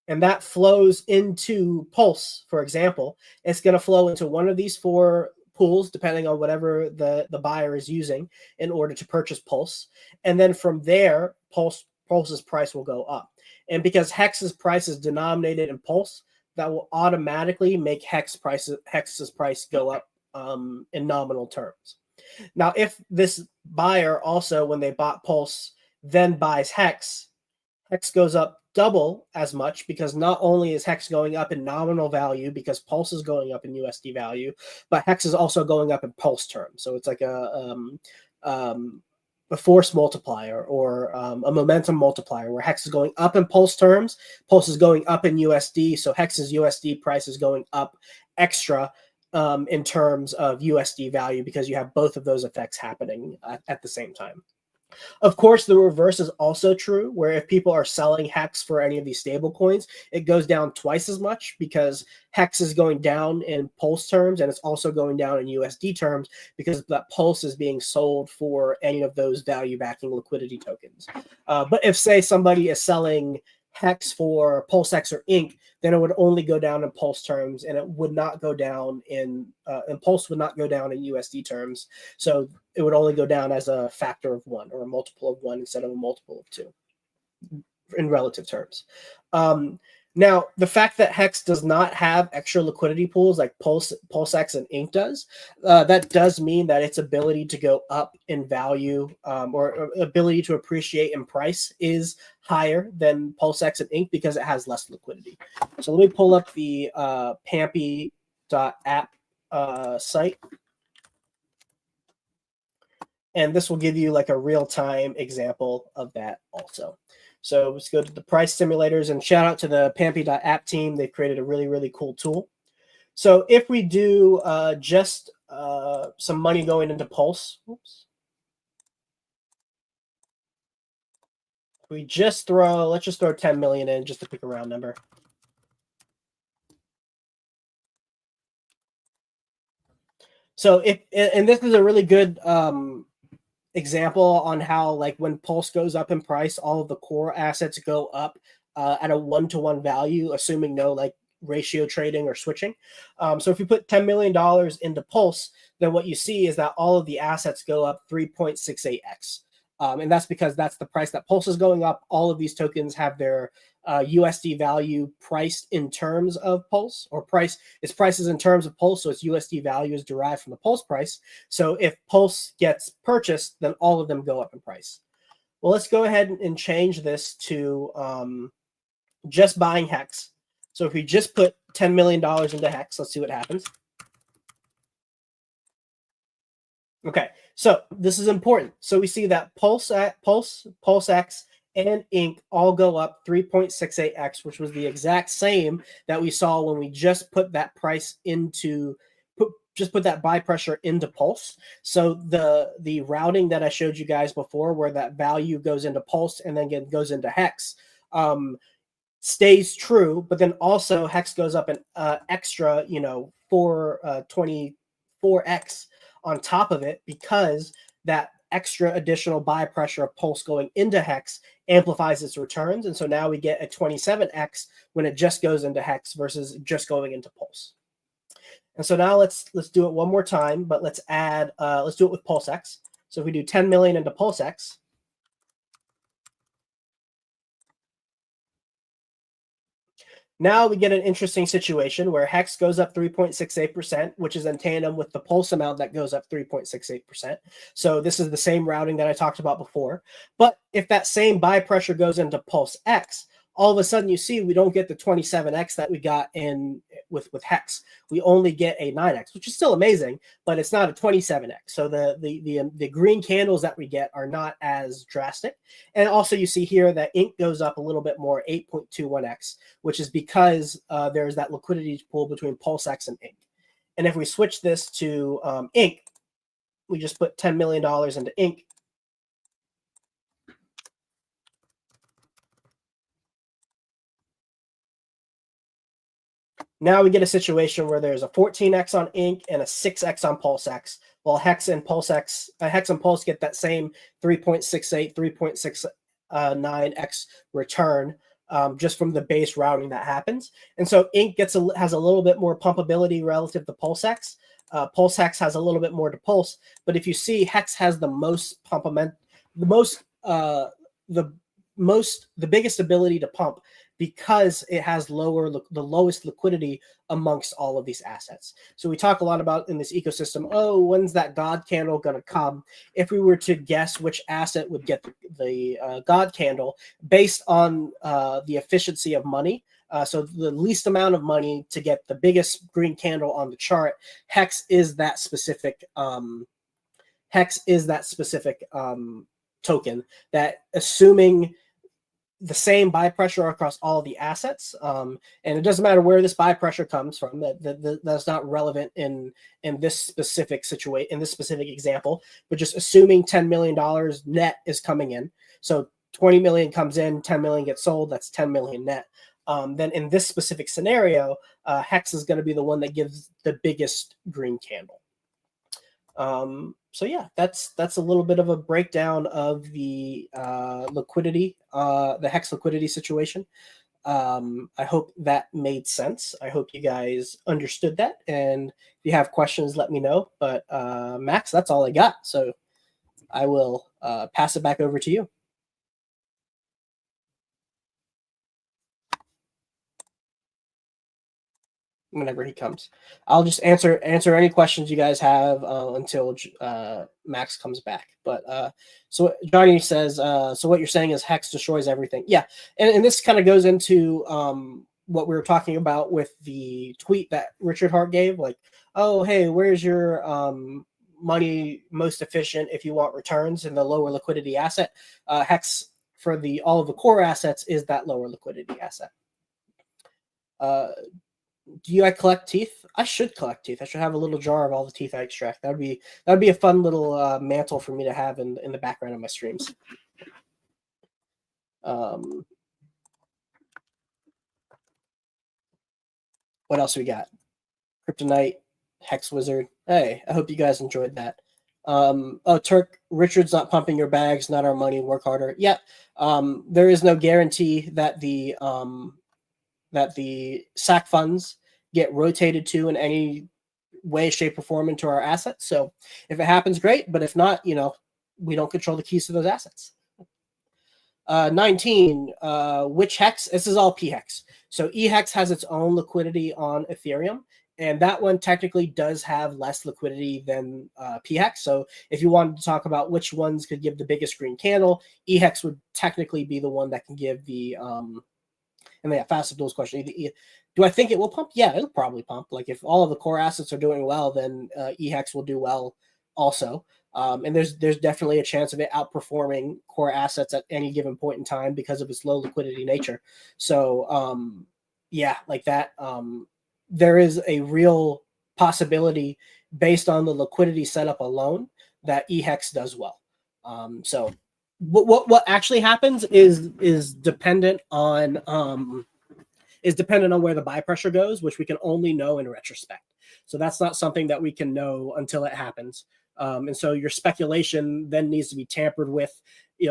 and that flows into Pulse, for example, it's going to flow into one of these four pools, depending on whatever the buyer is using in order to purchase Pulse. And then from there, Pulse's price will go up. And because Hex's price is denominated in Pulse, that will automatically make Hex's price go up in nominal terms. Now, if this buyer also, when they bought Pulse, then buys Hex goes up double as much, because not only is Hex going up in nominal value because Pulse is going up in USD value, but Hex is also going up in Pulse terms. So it's like a force multiplier, or a momentum multiplier, where Hex is going up in Pulse terms, Pulse is going up in USD, so Hex's USD price is going up extra in terms of USD value, because you have both of those effects happening at the same time. Of course, the reverse is also true, where if people are selling Hex for any of these stable coins, it goes down twice as much, because Hex is going down in Pulse terms, and it's also going down in USD terms, because that Pulse is being sold for any of those value backing liquidity tokens. But if, say, somebody is selling Hex for PulseX or Ink, then it would only go down in Pulse terms, and it would not go down in Pulse would not go down in USD terms. So it would only go down as a factor of one, or a multiple of one instead of a multiple of two in relative terms. Now, the fact that Hex does not have extra liquidity pools like PulseX and Ink does, that does mean that its ability to go up in value, or ability to appreciate in price, is higher than PulseX and Ink, because it has less liquidity. So let me pull up the Pampy.app site. And this will give you like a real-time example of that also. So let's go to the price simulators, and shout out to the Pampy.app team. They've created a really, really cool tool. So if we do just some money going into Pulse, we just let's just throw 10 million in, just to pick a round number. So and this is a really good example on how like when Pulse goes up in price, all of the core assets go up at a 1-to-1 value, assuming no like ratio trading or switching. So if you put $10 million into Pulse, then what you see is that all of the assets go up 3.68x. And that's because that's the price that Pulse is going up. All of these tokens have their USD value priced in terms of Pulse, or its prices in terms of Pulse, so its USD value is derived from the Pulse price. So if Pulse gets purchased, then all of them go up in price. Well, let's go ahead and change this to just buying Hex. So if we just put $10 million into Hex, let's see what happens. Okay, so this is important. So we see that Pulse X, and Ink all go up 3.68x, which was the exact same that we saw when we just put that price into put that buy pressure into Pulse. So the routing that I showed you guys before, where that value goes into Pulse and then goes into Hex, stays true. But then also Hex goes up an extra, 24x on top of it, because that extra additional buy pressure of Pulse going into Hex amplifies its returns. And so now we get a 27x when it just goes into Hex versus just going into Pulse. And so now let's do it one more time, but let's do it with Pulse X. So if we do 10 million into Pulse X, now we get an interesting situation where Hex goes up 3.68%, which is in tandem with the Pulse amount that goes up 3.68%. So this is the same routing that I talked about before. But if that same buy pressure goes into Pulse X, all of a sudden you see we don't get the 27x that we got in with Hex. We only get a 9x, which is still amazing, but it's not a 27x. So the green candles that we get are not as drastic. And also you see here that Ink goes up a little bit more, 8.21x, which is because there's that liquidity pool between Pulse X and Ink. And if we switch this to Ink, we just put $10 million into Ink. Now we get a situation where there's a 14x on Ink and a 6x on Pulse X, while Hex and Pulse get that same 3.68, 3.69x return just from the base routing that happens. And so Ink has a little bit more pumpability relative to Pulse X. Pulse Hex has a little bit more to Pulse, but if you see, Hex has the biggest ability to pump, because it has the lowest liquidity amongst all of these assets. So we talk a lot about in this ecosystem, oh, when's that God candle going to come? If we were to guess which asset would get the God candle based on the efficiency of money, so the least amount of money to get the biggest green candle on the chart, Hex is that specific token that, assuming the same buy pressure across all the assets, and it doesn't matter where this buy pressure comes from. That's not relevant in this specific situation, in this specific example. But just assuming $10 million net is coming in, so 20 million comes in, 10 million gets sold. That's 10 million net. Then in this specific scenario, Hex is going to be the one that gives the biggest green candle. So yeah, that's a little bit of a breakdown of the liquidity, the Hex liquidity situation. I hope that made sense. I hope you guys understood that. And if you have questions, let me know. But Max, that's all I got. So I will pass it back over to you. Whenever he comes, I'll just answer any questions you guys have until Max comes back. But so Johnny says, so what you're saying is Hex destroys everything. Yeah, and this kind of goes into what we were talking about with the tweet that Richard Hart gave, like, oh, hey, where's your money most efficient if you want returns in the lower liquidity asset? Hex for all of the core assets is that lower liquidity asset. Do I collect teeth? I should collect teeth. I should have a little jar of all the teeth I extract. That'd be a fun little mantle for me to have in the background of my streams. What else we got? Kryptonite, Hex Wizard. Hey, I hope you guys enjoyed that. Turk, Richard's not pumping your bags, not our money. Work harder. Yeah. There is no guarantee that the SAC funds get rotated to in any way, shape, or form into our assets. So if it happens, great. But if not, we don't control the keys to those assets. 19, which hex? This is all p-hex. So e-hex has its own liquidity on Ethereum, and that one technically does have less liquidity than p-hex. So if you wanted to talk about which ones could give the biggest green candle, e-hex would technically be the one that can give the and yeah, fast duels question. Do I think it will pump? Yeah, it'll probably pump. Like if all of the core assets are doing well, then e-hex will do well also. And there's definitely a chance of it outperforming core assets at any given point in time because of its low liquidity nature. So yeah, like that. There is a real possibility based on the liquidity setup alone that e-hex does well. So what actually happens is dependent on where the buy pressure goes, which we can only know in retrospect. So that's not something that we can know until it happens. And so your speculation then needs to be tampered with,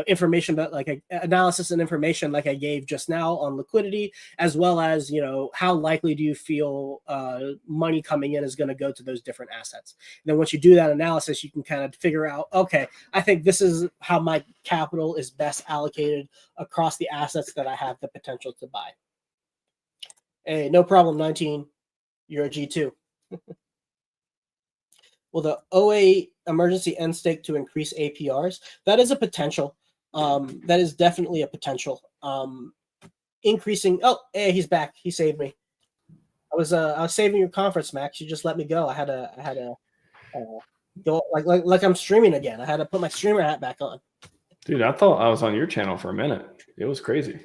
information that like analysis and information like I gave just now on liquidity, as well as, how likely do you feel money coming in is going to go to those different assets. And then once you do that analysis, you can kind of figure out, okay, I think this is how my capital is best allocated across the assets that I have the potential to buy. Hey, no problem, 19. You're a G2. Well, the OA emergency end stake to increase APRs, that is a potential. That is definitely a potential. Increasing. Oh, hey, he's back. He saved me. I was saving your conference, Max. You just let me go. I had to go like I'm streaming again. I had to put my streamer hat back on. Dude, I thought I was on your channel for a minute. It was crazy.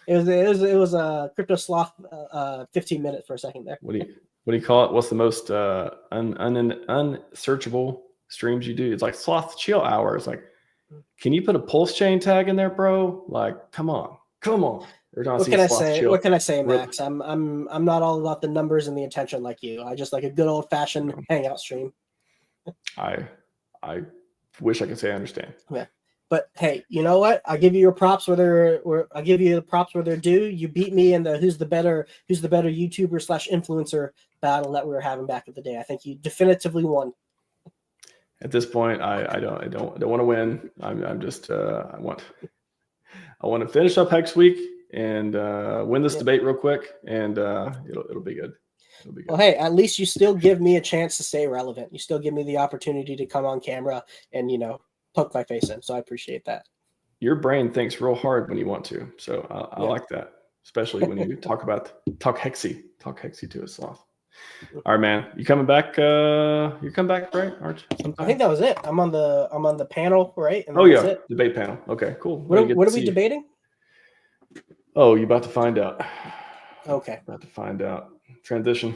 it was a crypto sloth 15 minutes for a second there. What do you call it? What's the most unsearchable streams you do? It's like sloth chill hours. Like, can you put a pulse chain tag in there, bro? Like, come on. What can I say? What can I say, Max? I'm not all about the numbers and the attention like you. I just like a good old fashioned hangout stream. I wish I could say I understand. Yeah. But hey, you know what? I give you your props where they're due. You beat me in the who's the better YouTuber / influencer battle that we were having back in the day. I think you definitively won. At this point, I don't want to win. I'm just I want to finish up Hex Week and win this debate real quick, and it'll be good. It'll be good. Well, hey, at least you still give me a chance to stay relevant. You still give me the opportunity to come on camera and poke my face in. So I appreciate that. Your brain thinks real hard when you want to. So I like that, especially when you talk Hexy to us sloth. All right, man. You coming back? You come back, right? Aren't you? Sometime? I think that was it. I'm on the panel, right? And debate panel. Okay, cool. What are we debating? Oh, you're about to find out. Okay. About to find out. Transition.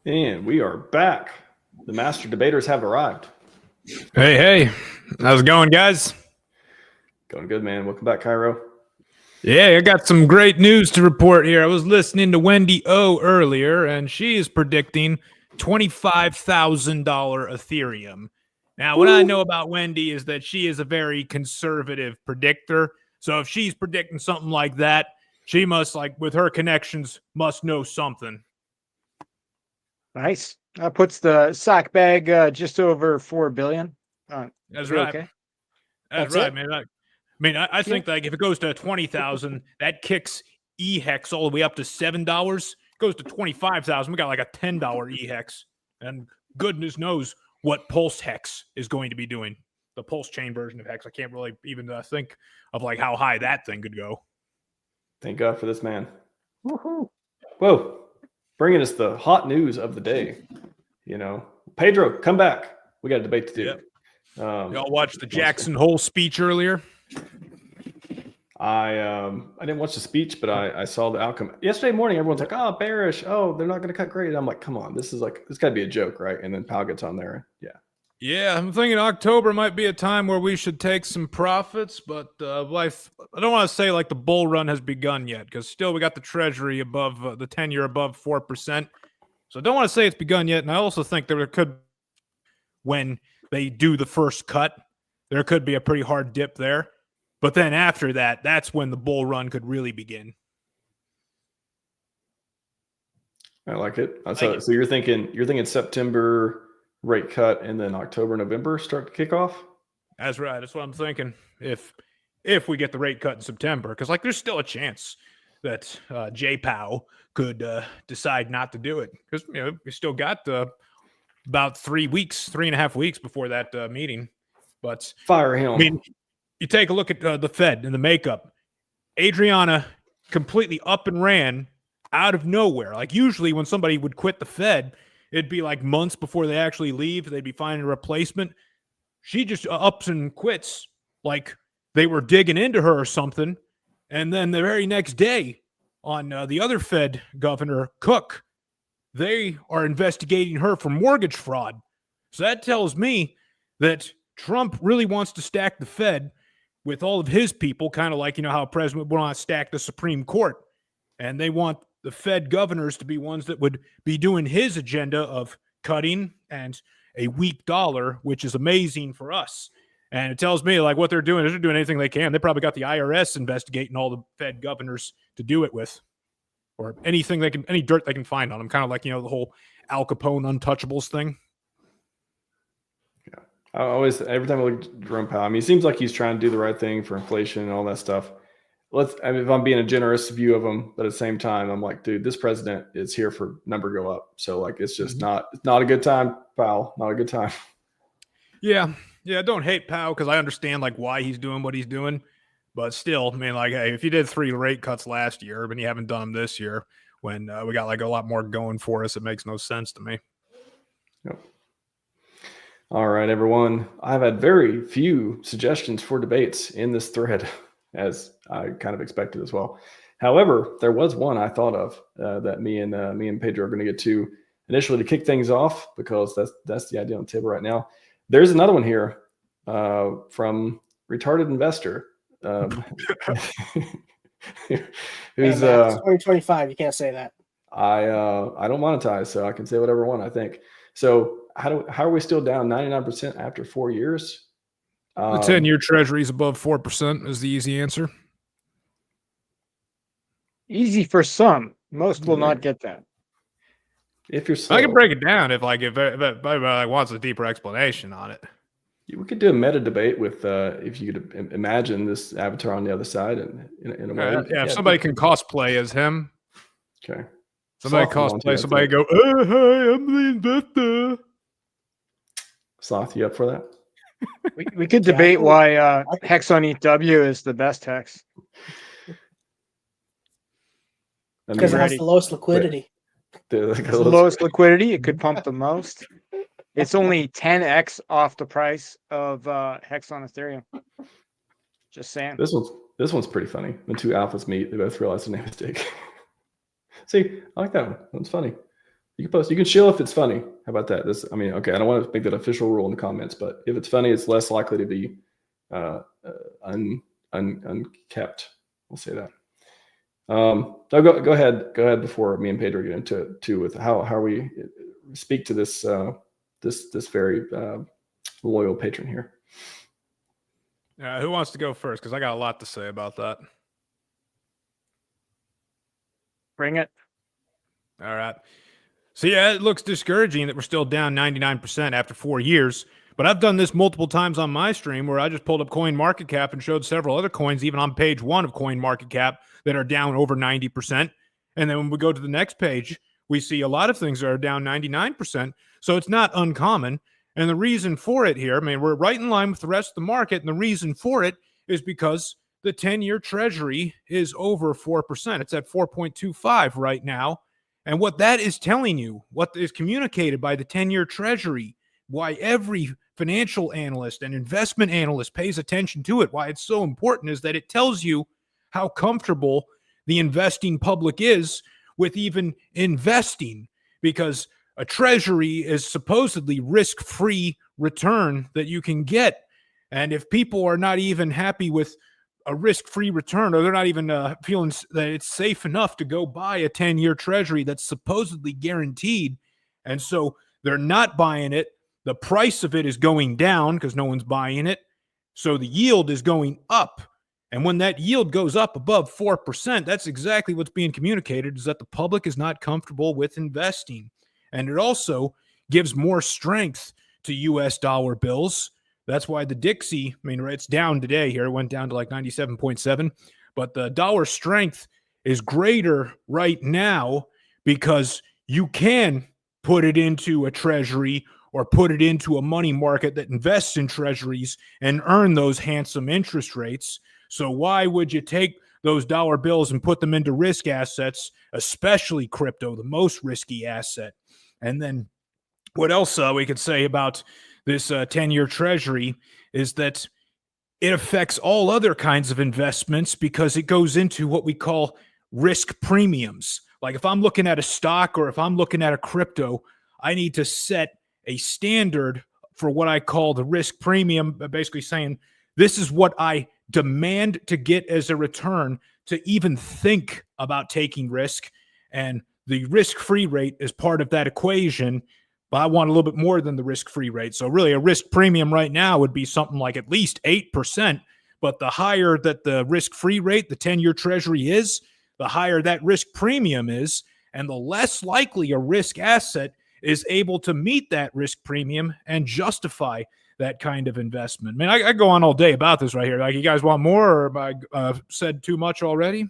And we are back. The master debaters have arrived. Hey. How's it going, guys? Going good, man. Welcome back, Cairo. Yeah, I got some great news to report here. I was listening to Wendy O earlier, and she is predicting $25,000 Ethereum. Now, what I know about Wendy is that she is a very conservative predictor. So if she's predicting something like that, she must, like, with her connections, must know something. Nice. That puts the sock bag just over 4 billion. That's be right. Okay. That's That's right, it? man. I think like if it goes to 20,000, that kicks EHEX all the way up to $7. Goes to 25,000. We got like a $10 EHEX, and goodness knows what Pulse Hex is going to be doing. The Pulse chain version of Hex. I can't really even think of like how high that thing could go. Thank God for this man. Woohoo. Whoa, bringing us the hot news of the day. You know, Pedro, come back. We got a debate to do. Yep. Y'all watched the Jackson Hole speech earlier? I didn't watch the speech, but I saw the outcome yesterday morning. Everyone's like, "Oh, bearish. Oh, they're not going to cut grade." I'm like, "Come on, this got to be a joke, right?" And then Powell gets on there. Yeah, I'm thinking October might be a time where we should take some profits, but I don't want to say like the bull run has begun yet, because still we got the Treasury above the 10-year above 4%. So I don't want to say it's begun yet, and I also think there could, when they do the first cut, there could be a pretty hard dip there. But then after that, that's when the bull run could really begin. I like it. So you're thinking September rate cut, and then October, November start to kick off? That's right. That's what I'm thinking. If we get the rate cut in September, because like there's still a chance that Jay Powell could decide not to do it, because we still got about 3.5 weeks before that meeting. But fire him. I mean, you take a look at the Fed and the makeup. Adriana completely up and ran out of nowhere. Like usually when somebody would quit the Fed, it'd be like months before they actually leave. They'd be finding a replacement. She just ups and quits like they were digging into her or something. And then the very next day on the other Fed governor, Cook, they are investigating her for mortgage fraud. So that tells me that Trump really wants to stack the Fed with all of his people, kind of like, how a president would want to stack the Supreme Court. And they want the Fed governors to be ones that would be doing his agenda of cutting and a weak dollar, which is amazing for us. And it tells me like what they're doing is they're doing anything they can. They probably got the IRS investigating all the Fed governors to do it with, or anything any dirt they can find on them. Kind of like, the whole Al Capone untouchables thing. Every time I look at Jerome Powell, I mean, it seems like he's trying to do the right thing for inflation and all that stuff. If I'm being a generous view of him, but at the same time, I'm like, dude, this president is here for number go up. So like, it's just not a good time, Powell. Not a good time. Yeah. I don't hate Powell because I understand like why he's doing what he's doing, but still, I mean, like, hey, if you did 3 rate cuts last year, but you haven't done them this year, when we got like a lot more going for us, it makes no sense to me. Yep. All right, everyone. I've had very few suggestions for debates in this thread, as I kind of expected as well. However, there was one I thought of that me and Pedro are going to get to initially to kick things off, because that's the idea on the table right now. There's another one here from Retarded Investor. Who's 2025? You can't say that. I don't monetize, so I can say whatever I want, I think. So how are we still down 99% after 4 years? The 10-year Treasury is above 4% is the easy answer. Easy for some. Most will not get that. If you're slow. I can break it down if anybody wants a deeper explanation on it. We could do a meta debate with if you could imagine this avatar on the other side in a way. Yeah, if somebody can cosplay as him. Okay. Somebody cosplay, somebody go, oh, hi, I'm the investor. Sloth, you up for that? We could debate why Hex on EW is the best Hex. Because it has the lowest liquidity. It's the lowest liquidity. It could pump the most. It's only 10x off the price of Hex on Ethereum. Just saying. This one's pretty funny. When 2 alphas meet, they both realize the name is Dick. See, I like that one. That's funny. You can chill if it's funny. How about that? Okay, I don't want to make that official rule in the comments, but if it's funny, it's less likely to be unkept. We'll say that. So go ahead before me and Pedro get into it too, with how are we speak to this this very loyal patron here. Who wants to go first? Because I got a lot to say about that. Bring it. All right. So yeah, it looks discouraging that we're still down 99% after 4 years. But I've done this multiple times on my stream where I just pulled up CoinMarketCap and showed several other coins, even on page 1 of CoinMarketCap, that are down over 90%. And then when we go to the next page, we see a lot of things that are down 99%. So it's not uncommon. And the reason for it here, I mean, we're right in line with the rest of the market. And the reason for it is because the 10-year treasury is over 4%. It's at 4.25 right now. And what that is telling you, what is communicated by the 10-year treasury, why every financial analyst and investment analyst pays attention to it, why it's so important, is that it tells you how comfortable the investing public is with even investing, because a treasury is supposedly risk-free return that you can get. And if people are not even happy with a risk-free return, or they're not even feeling that it's safe enough to go buy a 10-year treasury that's supposedly guaranteed, and so they're not buying it, the price of it is going down because no one's buying it, so the yield is going up. And when that yield goes up above 4%, that's exactly what's being communicated, is that the public is not comfortable with investing. And it also gives more strength to U.S. dollar bills. That's why the Dixie, I mean, it's down today here. It went down to like 97.7. But the dollar strength is greater right now because you can put it into a treasury or put it into a money market that invests in treasuries and earn those handsome interest rates. So why would you take those dollar bills and put them into risk assets, especially crypto, the most risky asset? And then what else we could say about this 10-year treasury is that it affects all other kinds of investments because it goes into what we call risk premiums. Like if I'm looking at a stock or if I'm looking at a crypto, I need to set a standard for what I call the risk premium, basically saying this is what I demand to get as a return to even think about taking risk. And the risk-free rate is part of that equation, but I want a little bit more than the risk-free rate. So really a risk premium right now would be something like at least 8%, but the higher that the risk-free rate, the 10-year treasury is, the higher that risk premium is, and the less likely a risk asset is able to meet that risk premium and justify that kind of investment. Man, I go on all day about this right here. Like, you guys want more, or have I said too much already?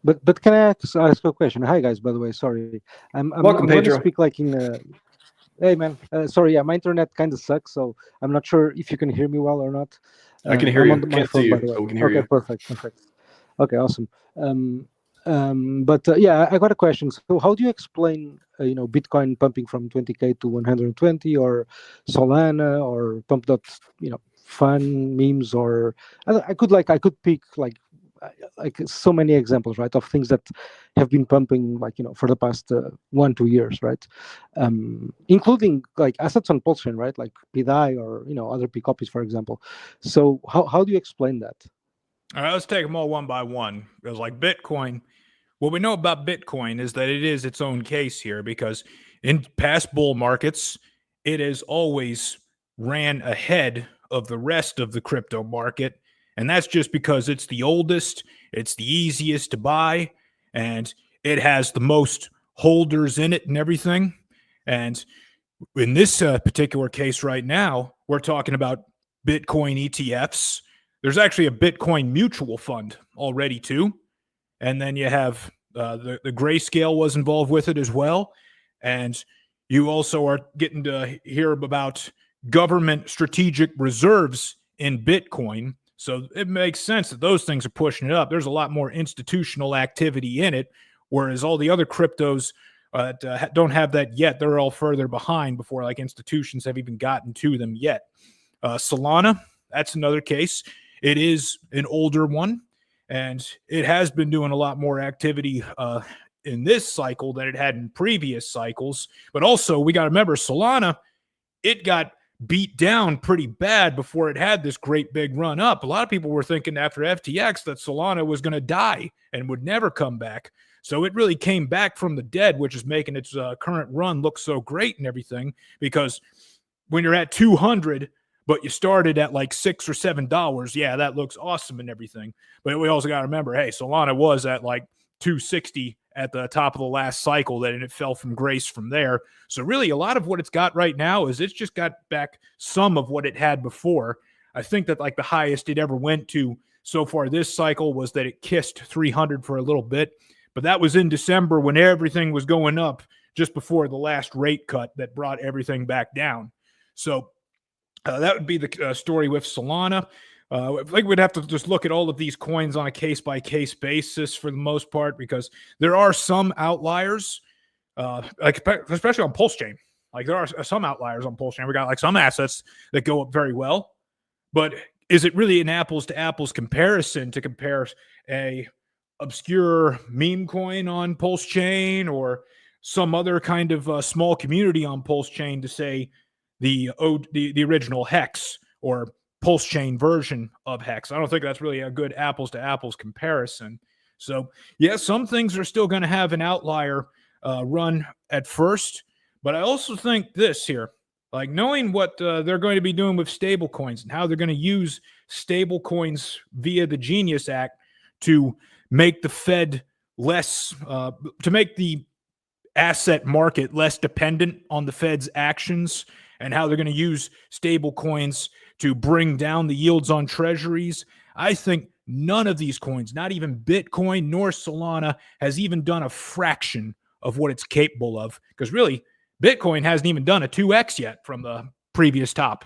But can I ask a question? Hi guys, by the way, sorry. I'm Welcome, going to Pedro. speak like in. Hey man, sorry. Yeah, my internet kind of sucks, so I'm not sure if you can hear me well or not. I can hear I'm you. on my Can't phone, see by you, the way. so we can hear Okay, you. perfect. Okay, awesome. But yeah, I got a question. So how do you explain, Bitcoin pumping from 20K to 120, or Solana, or fun memes, or I could pick like so many examples, right, of things that have been pumping for the past 1-2 years, right, including like assets on Pulsion, right, like PDI or other P copies, for example. So how do you explain that? All right, let's take them all one by one. Because like Bitcoin, what we know about Bitcoin is that it is its own case here, because in past bull markets, it has always ran ahead of the rest of the crypto market. And that's just because it's the oldest, it's the easiest to buy, and it has the most holders in it and everything. And in this particular case right now, we're talking about Bitcoin ETFs. There's actually a Bitcoin mutual fund already too. And then you have the Grayscale was involved with it as well. And you also are getting to hear about government strategic reserves in Bitcoin. So it makes sense that those things are pushing it up. There's a lot more institutional activity in it, whereas all the other cryptos don't have that yet. They're all further behind before like institutions have even gotten to them yet. Solana, that's another case. It is an older one, and it has been doing a lot more activity in this cycle than it had in previous cycles. But also, we got to remember, Solana, it got beat down pretty bad before it had this great big run up. A lot of people were thinking after FTX that Solana was going to die and would never come back. So it really came back from the dead, which is making its current run look so great and everything. Because when you're at 200, but you started at like $6 or $7, yeah, that looks awesome and everything. But we also got to remember, hey, Solana was at like 260 at the top of the last cycle, and it fell from grace from there. So really, a lot of what it's got right now is it's just got back some of what it had before. I think that like the highest it ever went to so far this cycle was that it kissed 300 for a little bit. But that was in December when everything was going up just before the last rate cut that brought everything back down. So that would be the story with Solana. I think we'd have to just look at all of these coins on a case-by-case basis for the most part, because there are some outliers, like especially on Pulse Chain. Like there are some outliers on Pulse Chain. We got like some assets that go up very well, but is it really an apples-to-apples comparison to compare a obscure meme coin on Pulse Chain or some other kind of small community on Pulse Chain to say the original Hex or Pulse Chain version of Hex? I don't think that's really a good apples to apples comparison. So yeah, some things are still going to have an outlier run at first, but I also think this here, like knowing what they're going to be doing with stable coins and how they're going to use stable coins via the Genius Act to make the Fed less, to make the asset market less dependent on the Fed's actions, and how they're going to use stable coins to bring down the yields on treasuries. I think none of these coins, not even Bitcoin nor Solana, has even done a fraction of what it's capable of. Because really, Bitcoin hasn't even done a 2x yet from the previous top.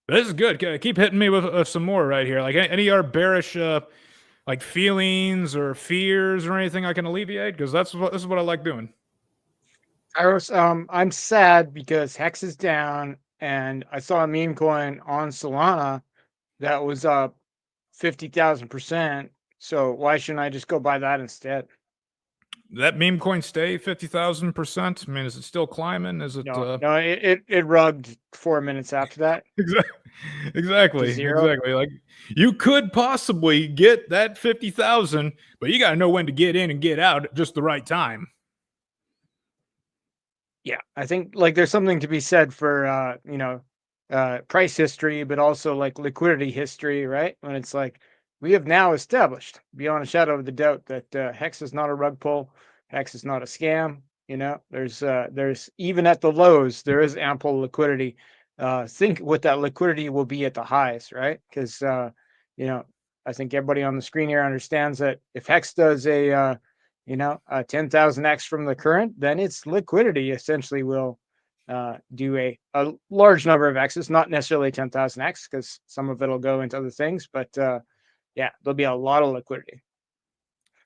This is good. Keep hitting me with some more right here. Like any of our bearish like feelings or fears or anything I can alleviate, because this is what I like doing. I'm sad because Hex is down, and I saw a meme coin on Solana that was up 50,000%. So why shouldn't I just go buy that instead? That meme coin stay 50,000%? I mean, is it still climbing? Is it? No, it rugged 4 minutes after that. Exactly. Like you could possibly get that 50,000, but you got to know when to get in and get out at just the right time. Yeah, I think like there's something to be said for price history, but also like liquidity history, right? When it's like we have now established beyond a shadow of the doubt that Hex is not a rug pull, Hex is not a scam. There's even at the lows there is ample liquidity. Think what that liquidity will be at the highs, right? Because I think everybody on the screen here understands that if Hex does a 10,000x from the current, then its liquidity essentially will do a large number of X's, not necessarily 10,000x, because some of it will go into other things, but yeah, there'll be a lot of liquidity.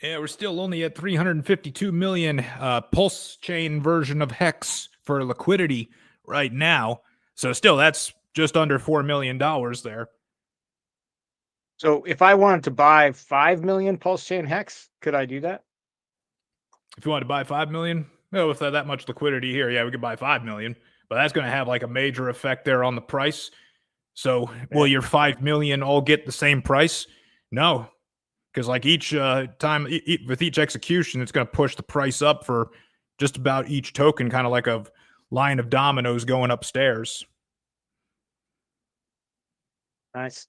Yeah, we're still only at 352 million Pulse Chain version of Hex for liquidity right now. So still, that's just under $4 million there. So if I wanted to buy 5 million Pulse Chain Hex, could I do that? If you want to buy 5 million, well, with that much liquidity here, yeah, we could buy 5 million, but that's going to have like a major effect there on the price. So will your 5 million all get the same price? No, because like each time with each execution, it's going to push the price up for just about each token, kind of like a line of dominoes going upstairs. Nice.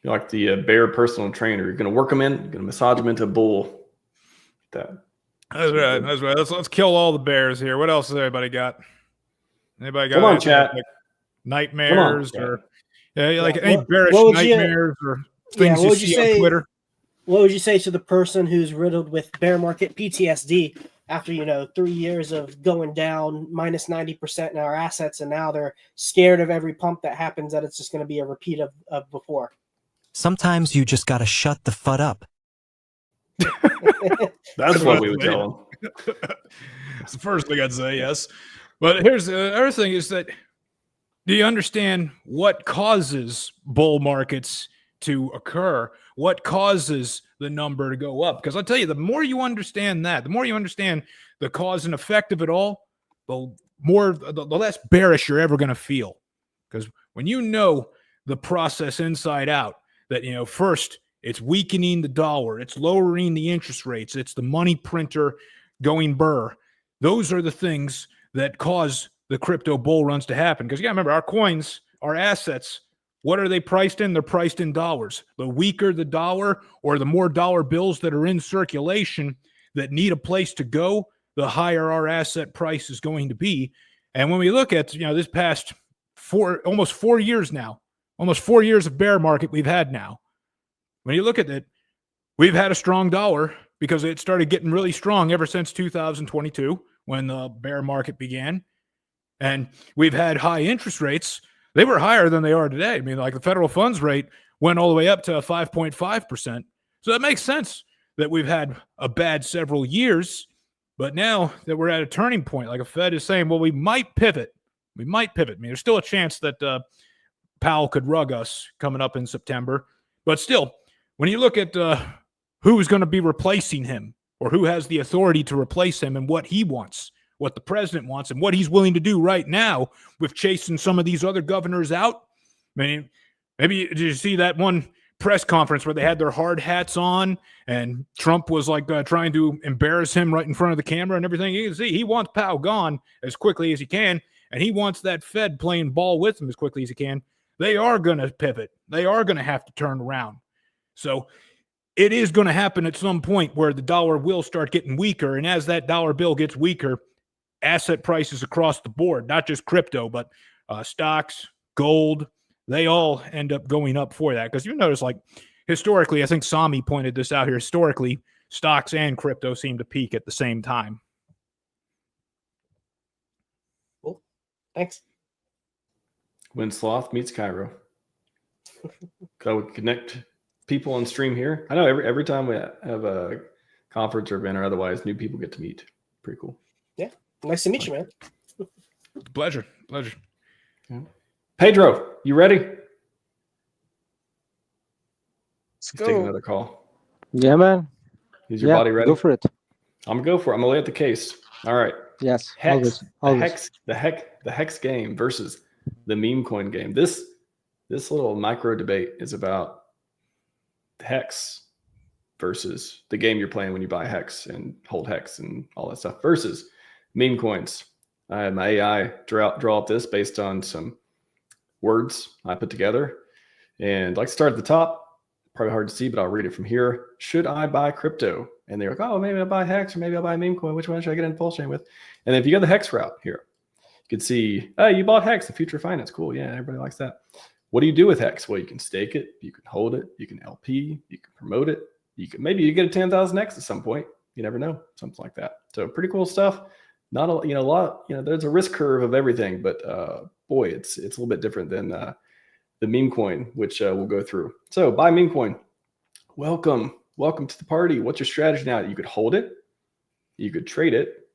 You're like the bear personal trainer. You're going to work them in, you're going to massage them into a bull. That's right. That's right. Let's kill all the bears here. What else has everybody got? Anybody got? Come on, chat. Like nightmares or like any what bearish would nightmares or things you see on Twitter? What would you say to the person who's riddled with bear market PTSD after 3 years of going down minus 90% in our assets, and now they're scared of every pump that happens, that it's just going to be a repeat of before? Sometimes you just gotta shut the FUD up. That's what we would tell them. That's the first thing I'd say, yes. But here's the other thing is that, do you understand what causes bull markets to occur? What causes the number to go up? Because I'll tell you, the more you understand that, the more you understand the cause and effect of it all, the less bearish you're ever going to feel. Because when you know the process inside out, that, first it's weakening the dollar, it's lowering the interest rates, it's the money printer going burr. Those are the things that cause the crypto bull runs to happen. Because, remember, our coins, our assets, what are they priced in? They're priced in dollars. The weaker the dollar, or the more dollar bills that are in circulation that need a place to go, the higher our asset price is going to be. And when we look at, this past almost 4 years now, almost 4 years of bear market we've had now, when you look at it, we've had a strong dollar because it started getting really strong ever since 2022 when the bear market began. And we've had high interest rates. They were higher than they are today. I mean, like the federal funds rate went all the way up to 5.5%. So that makes sense that we've had a bad several years. But now that we're at a turning point, like a Fed is saying, well, we might pivot. We might pivot. I mean, there's still a chance that Powell could rug us coming up in September. But still, when you look at who's going to be replacing him, or who has the authority to replace him, and what he wants, what the president wants, and what he's willing to do right now with chasing some of these other governors out. I mean, maybe did you see that one press conference where they had their hard hats on and Trump was like trying to embarrass him right in front of the camera and everything? You can see he wants Powell gone as quickly as he can, and he wants that Fed playing ball with him as quickly as he can. They are going to pivot. They are going to have to turn around. So it is going to happen at some point where the dollar will start getting weaker, and as that dollar bill gets weaker, asset prices across the board, not just crypto, but stocks, gold, they all end up going up for that. Because you notice, like, historically, I think Sami pointed this out here, historically, stocks and crypto seem to peak at the same time. Cool. Thanks. When Sloth meets Cairo. So we connect people on stream here. I know every time we have a conference or event or otherwise, new people get to meet. Pretty cool. Yeah. Nice to meet you, man. Pleasure. Yeah. Pedro, you ready? Let's He's taking go. another call. Yeah, man. Is your body ready? Go for it. I'm gonna go for it. I'm gonna lay out the case. All right. Yes. Hex. Always. The Hex game versus the meme coin game. This little micro debate is about Hex versus the game you're playing when you buy Hex and hold Hex and all that stuff versus meme coins. I had my AI draw up this based on some words I put together. And I'd like to start at the top. Probably hard to see, but I'll read it from here. Should I buy crypto? And they're like, oh, maybe I'll buy Hex or maybe I'll buy a meme coin. Which one should I get in Pulse Chain with? And if you go the Hex route here, you can see, oh, you bought Hex, the future of finance. Cool. Yeah, everybody likes that. What do you do with Hex? Well, you can stake it, you can hold it, you can LP, you can promote it. Maybe you get a 10,000 X at some point. You never know, something like that. So pretty cool stuff. Not a lot. There's a risk curve of everything, but boy, it's a little bit different than the meme coin, which we'll go through. So buy meme coin. Welcome to the party. What's your strategy now? You could hold it, you could trade it,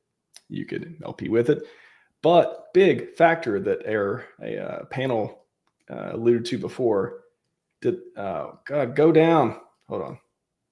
you could LP with it. But big factor that a panel alluded to before. Go down. Hold on.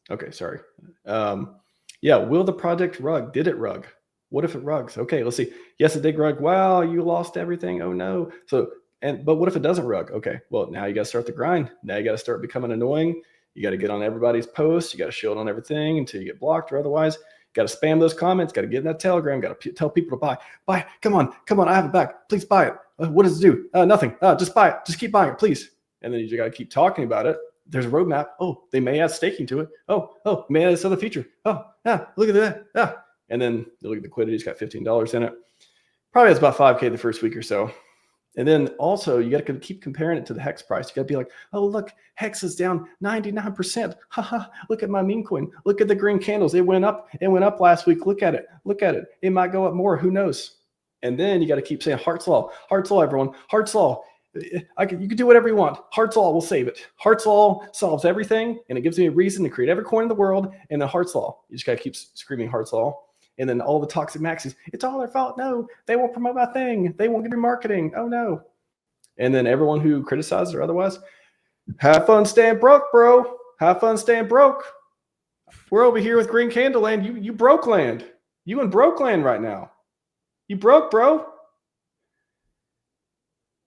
Okay, sorry. Will the project rug? Did it rug? What if it rugs? Okay, let's see. Yes, it did rug. Wow, you lost everything. Oh no. But what if it doesn't rug? Okay, well, now you got to start the grind. Now you got to start becoming annoying. You got to get on everybody's posts. You got to shield on everything until you get blocked or otherwise. Got to spam those comments. Got to get in that Telegram. Got to tell people to buy. Come on. I have it back. Please buy it. What does it do? Nothing. Just buy it. Just keep buying it, please. And then you got to keep talking about it. There's a roadmap. Oh, they may add staking to it. Oh, may add this other feature. Oh, yeah, look at that. Yeah. And then you look at the liquidity. It's got $15 in it. Probably has about 5K the first week or so. And then also you got to keep comparing it to the Hex price. You got to be like, oh, look, Hex is down 99%. Haha, look at my meme coin. Look at the green candles. It went up last week. Look at it. It might go up more. Who knows? And then you got to keep saying Hart's Law, everyone. Hart's Law. You can do whatever you want. Hart's Law will save it. Hart's Law solves everything, and it gives me a reason to create every coin in the world. And then Hart's Law. You just got to keep screaming Hart's Law. And then all the toxic maxis, it's all their fault. No, they won't promote my thing. They won't give me marketing. Oh, no. And then everyone who criticizes or otherwise, have fun staying broke, bro. Have fun staying broke. We're over here with Green Candle Land. You broke land. You in broke land right now. You broke, bro.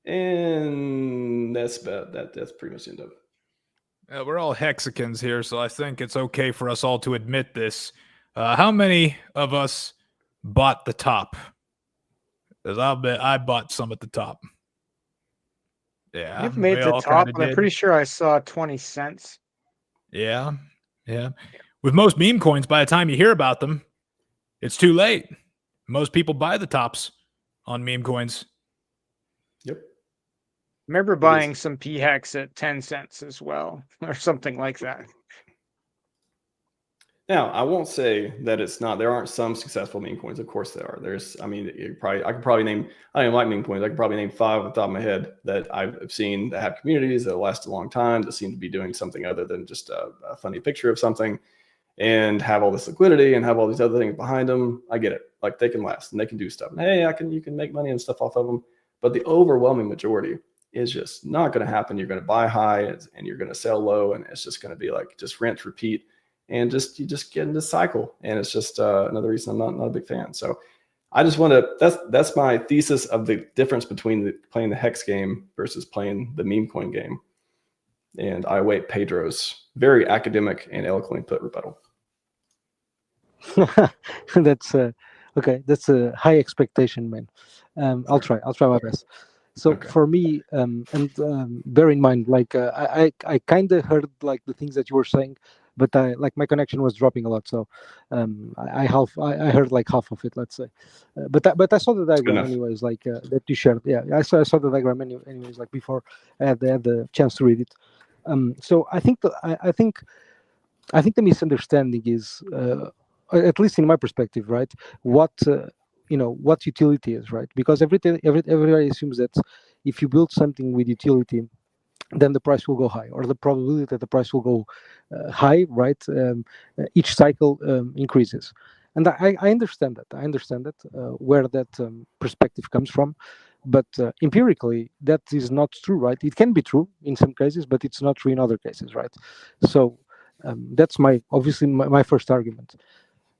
And that's pretty much the end of it. We're all Hexicans here, so I think it's okay for us all to admit this. How many of us bought the top? Because I'll bet I bought some at the top. Yeah, You've made we the all top, kinda and I'm did. pretty sure I saw 20 cents. Yeah. With most meme coins, by the time you hear about them, it's too late. Most people buy the tops on meme coins. Yep. Remember buying some P-Hex at 10 cents as well, or something like that. Now, I won't say that it's not. There aren't some successful meme coins. Of course, there are. I could probably name. I don't like meme coins. I could probably name 5 off the top of my head that I've seen that have communities that last a long time, that seem to be doing something other than just a funny picture of something, and have all this liquidity and have all these other things behind them. I get it. Like, they can last and they can do stuff. And hey, you can make money and stuff off of them. But the overwhelming majority is just not going to happen. You're going to buy high and you're going to sell low, and it's just going to be like just rinse, repeat. And you just get in this cycle, and it's just another reason I'm not a big fan. So I just want to. That's my thesis of the difference between playing the Hex game versus playing the meme coin game. And I await Pedro's very academic and eloquently put rebuttal. That's okay. That's a high expectation, man. I'll try my best. So for me, bear in mind, like I kind of heard like the things that you were saying, but my connection was dropping a lot, so I heard like half of it, let's say. But I saw the diagram anyways, like that you shared. Yeah, I saw the diagram anyways, like before I had the chance to read it. So I think the misunderstanding is, at least in my perspective, right? What utility is, right? Because everybody assumes that if you build something with utility, then the price will go high, or the probability that the price will go high, right? Each cycle increases, and I understand that. I understand that where that perspective comes from, but empirically that is not true, right? It can be true in some cases, but it's not true in other cases, right? So that's obviously my first argument.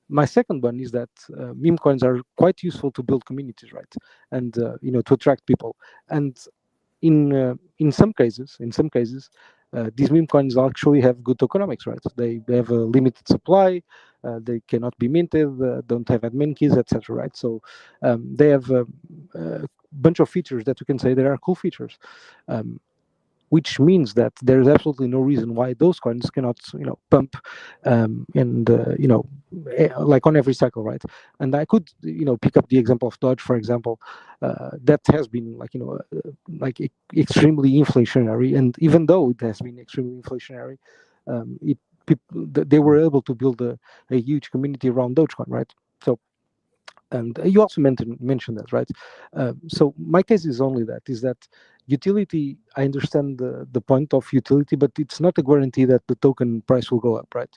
My second one is that meme coins are quite useful to build communities, right? And to attract people. And in some cases, these meme coins actually have good tokenomics, right? They have a limited supply, they cannot be minted, don't have admin keys, etc. Right? So they have a bunch of features that you can say there are cool features. Which means that there's absolutely no reason why those coins cannot, pump, like on every cycle, right? And I could, pick up the example of Dodge, for example, that has been extremely inflationary, and even though it has been extremely inflationary, they were able to build a huge community around Dogecoin, right? So. And you also mentioned that, right? So my case is only that utility. I understand the point of utility, but it's not a guarantee that the token price will go up, right?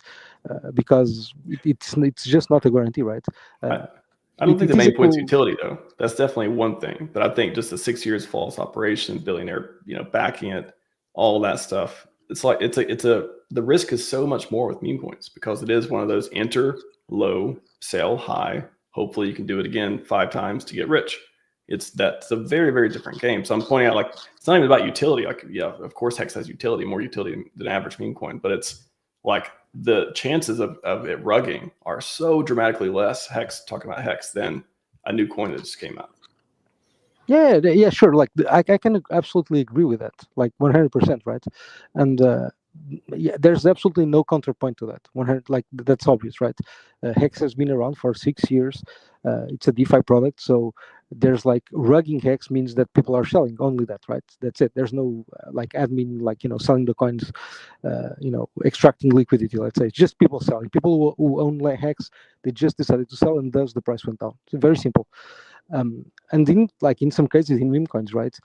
Because it's just not a guarantee, right? I don't think the main point is utility, though. That's definitely one thing. But I think just the 6 years false operation, billionaire, backing it, all that stuff. It's like the risk is so much more with meme coins because it is one of those enter low, sell high. Hopefully you can do it again 5 times to get rich. That's a very, very different game. So I'm pointing out, like, it's not even about utility. Like, yeah, of course Hex has utility, more utility than average meme coin, but it's like the chances of it rugging are so dramatically less, talking about Hex, than a new coin that just came out. Yeah, sure. Like I can absolutely agree with that, like 100%, right? And yeah, there's absolutely no counterpoint to that. 100, like that's obvious, right? Hex has been around for 6 years. It's a DeFi product, so there's like rugging Hex means that people are selling only that, right? That's it. There's no like admin, like selling the coins, extracting liquidity. Let's say it's just people selling. People who own Hex, they just decided to sell, and thus the price went down. It's very simple. And in some cases in meme coins, right?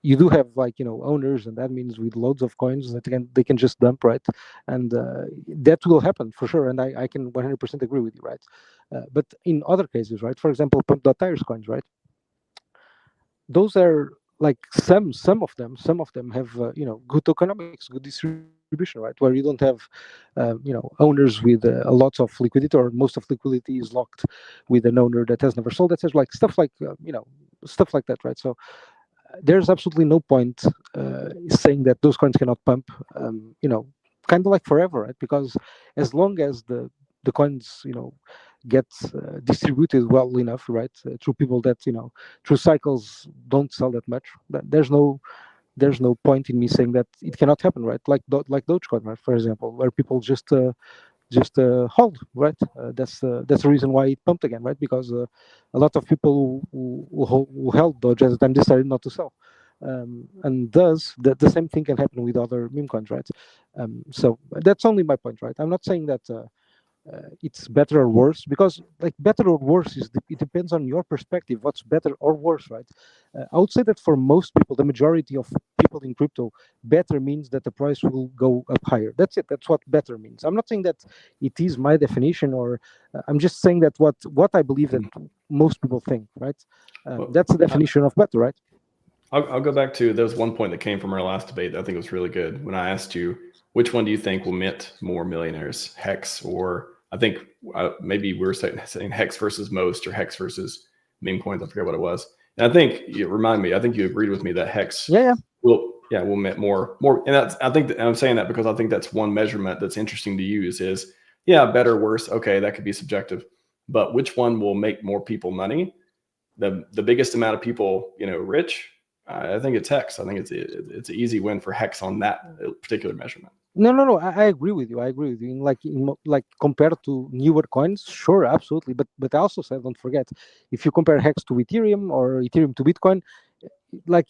You do have owners and admins with loads of coins that they can just dump, right? And that will happen for sure. And I can 100% agree with you, right? But in other cases, right? For example, Pump.io's coins, right? Those are like some of them have good tokenomics, good distribution, right? Where you don't have owners with a lot of liquidity, or most of liquidity is locked with an owner that has never sold. That says like stuff like stuff like that, right? So there's absolutely no point saying that those coins cannot pump. Kind of like forever, right? Because as long as the coins, get distributed well enough, right, through people that through cycles don't sell that much, there's no point in me saying that it cannot happen, right? Like Dogecoin, right, for example, where people just hold, right? That's the reason why it pumped again, right? Because a lot of people who held Doge at the time decided not to sell. And thus the same thing can happen with other meme coins, right? So that's only my point, right? I'm not saying that it's better or worse, because like better or worse it depends on your perspective. What's better or worse, right? I would say that for most people, the majority of people in crypto, better means that the price will go up higher. That's it. That's what better means. I'm not saying that it is my definition, or I'm just saying that what I believe that most people think, right? That's the definition of better, right? I'll go back to, there was one point that came from our last debate that I think was really good. When I asked you, which one do you think will mint more millionaires, Hex, or I think maybe we were saying Hex versus most, or Hex versus meme coins. I forget what it was. And I think you remind me. I think you agreed with me that Hex will mint more. And I'm saying that because I think that's one measurement that's interesting to use. Is better, worse. Okay, that could be subjective, but which one will make more people money? The biggest amount of people, rich. I think it's Hex. I think it's an easy win for Hex on that particular measurement. No. I agree with you. Like compared to newer coins, sure, absolutely. But I also said, don't forget, if you compare Hex to Ethereum or Ethereum to Bitcoin, like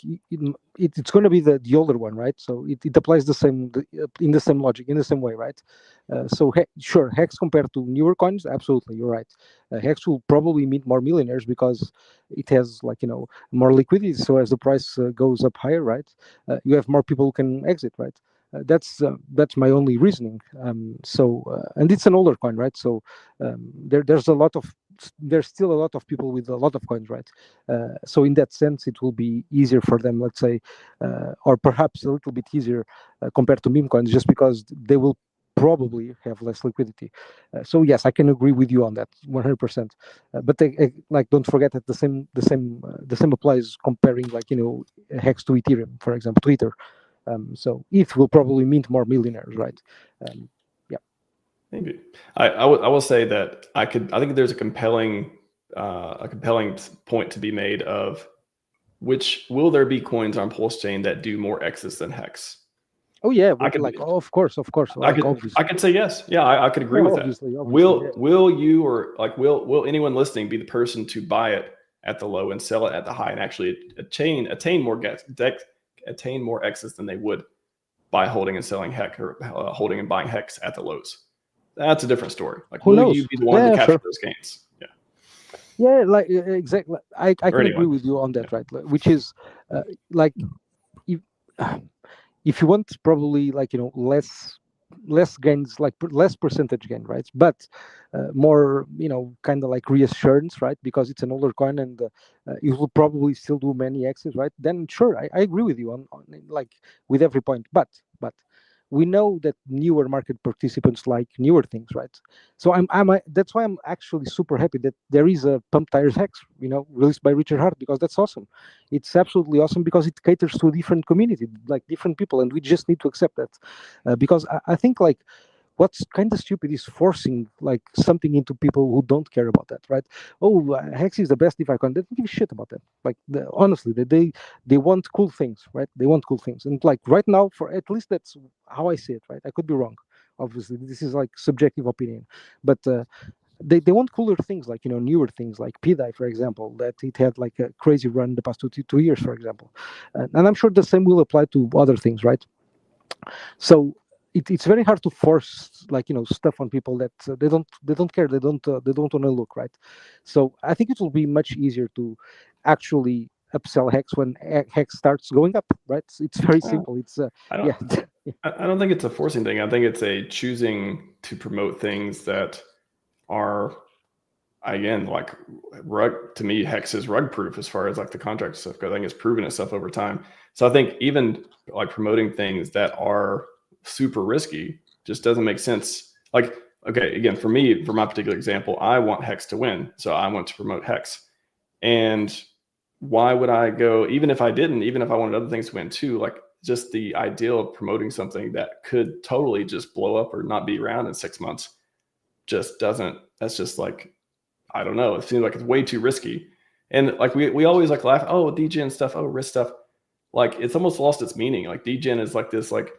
it's going to be the older one, right? So it applies the same in the same logic, in the same way, right? So sure, Hex compared to newer coins, absolutely, you're right. Hex will probably meet more millionaires because it has more liquidity. So as the price goes up higher, right, you have more people who can exit, right? That's my only reasoning. And it's an older coin, right? So there's still a lot of people with a lot of coins, right? So in that sense, it will be easier for them, let's say, or perhaps a little bit easier compared to meme coins, just because they will probably have less liquidity. So yes, I can agree with you on that 100%. But don't forget that the same applies comparing Hex to Ethereum, for example, Twitter. So ETH will probably mint more millionaires, right? Maybe. I will say that I think there's a compelling point to be made of will there be coins on Pulse Chain that do more exits than Hex? Oh yeah, of course. I could say yes. Yeah, I could agree with that. Obviously, will you, or will anyone listening be the person to buy it at the low and sell it at the high and actually attain more exits than they would by holding and selling Hex, or holding and buying Hex at the lows? That's a different story. Will you be the one to capture those gains? Yeah, exactly. I can agree with you on that, right? Which is if you want probably less gains, less percentage gain, right? But more, kind of like reassurance, right? Because it's an older coin and it will probably still do many exits, right? Then sure, I agree with you on with every point. But we know that newer market participants like newer things, right? So that's why I'm actually super happy that there is a Pump Tires Hex, released by Richard Hart, because that's awesome. It's absolutely awesome because it caters to a different community, like different people, and we just need to accept that. Because I think what's kind of stupid is forcing something into people who don't care about that, right? Oh, Hex is the best DeFi coin. They don't give a shit about that. Honestly, they want cool things, right? They want cool things, and right now, for at least that's how I see it, right? I could be wrong. Obviously, this is subjective opinion, but they want cooler things, newer things like PDI, for example, that it had a crazy run the past 2 years, for example, and I'm sure the same will apply to other things, right? So it's very hard to force stuff on people that they don't care, they don't want to look, right? So I think it will be much easier to actually upsell Hex when Hex starts going up, right? It's very simple. It's I don't think it's a forcing thing. I think it's a choosing to promote things that are, again, rug. To me, Hex is rug proof as far as the contract stuff, because I think it's proven itself over time. So I think even promoting things that are super risky just doesn't make sense. Okay, again, for my particular example, I want Hex to win, so I want to promote Hex, and why would I go, even if I didn't, even if I wanted other things to win too, like just the idea of promoting something that could totally just blow up or not be around in 6 months just doesn't, that's just like, I don't know. It seems like it's way too risky. And like we always like laugh, oh, DGen stuff, oh, risk stuff. Like it's almost lost its meaning. Like DGen is like this, like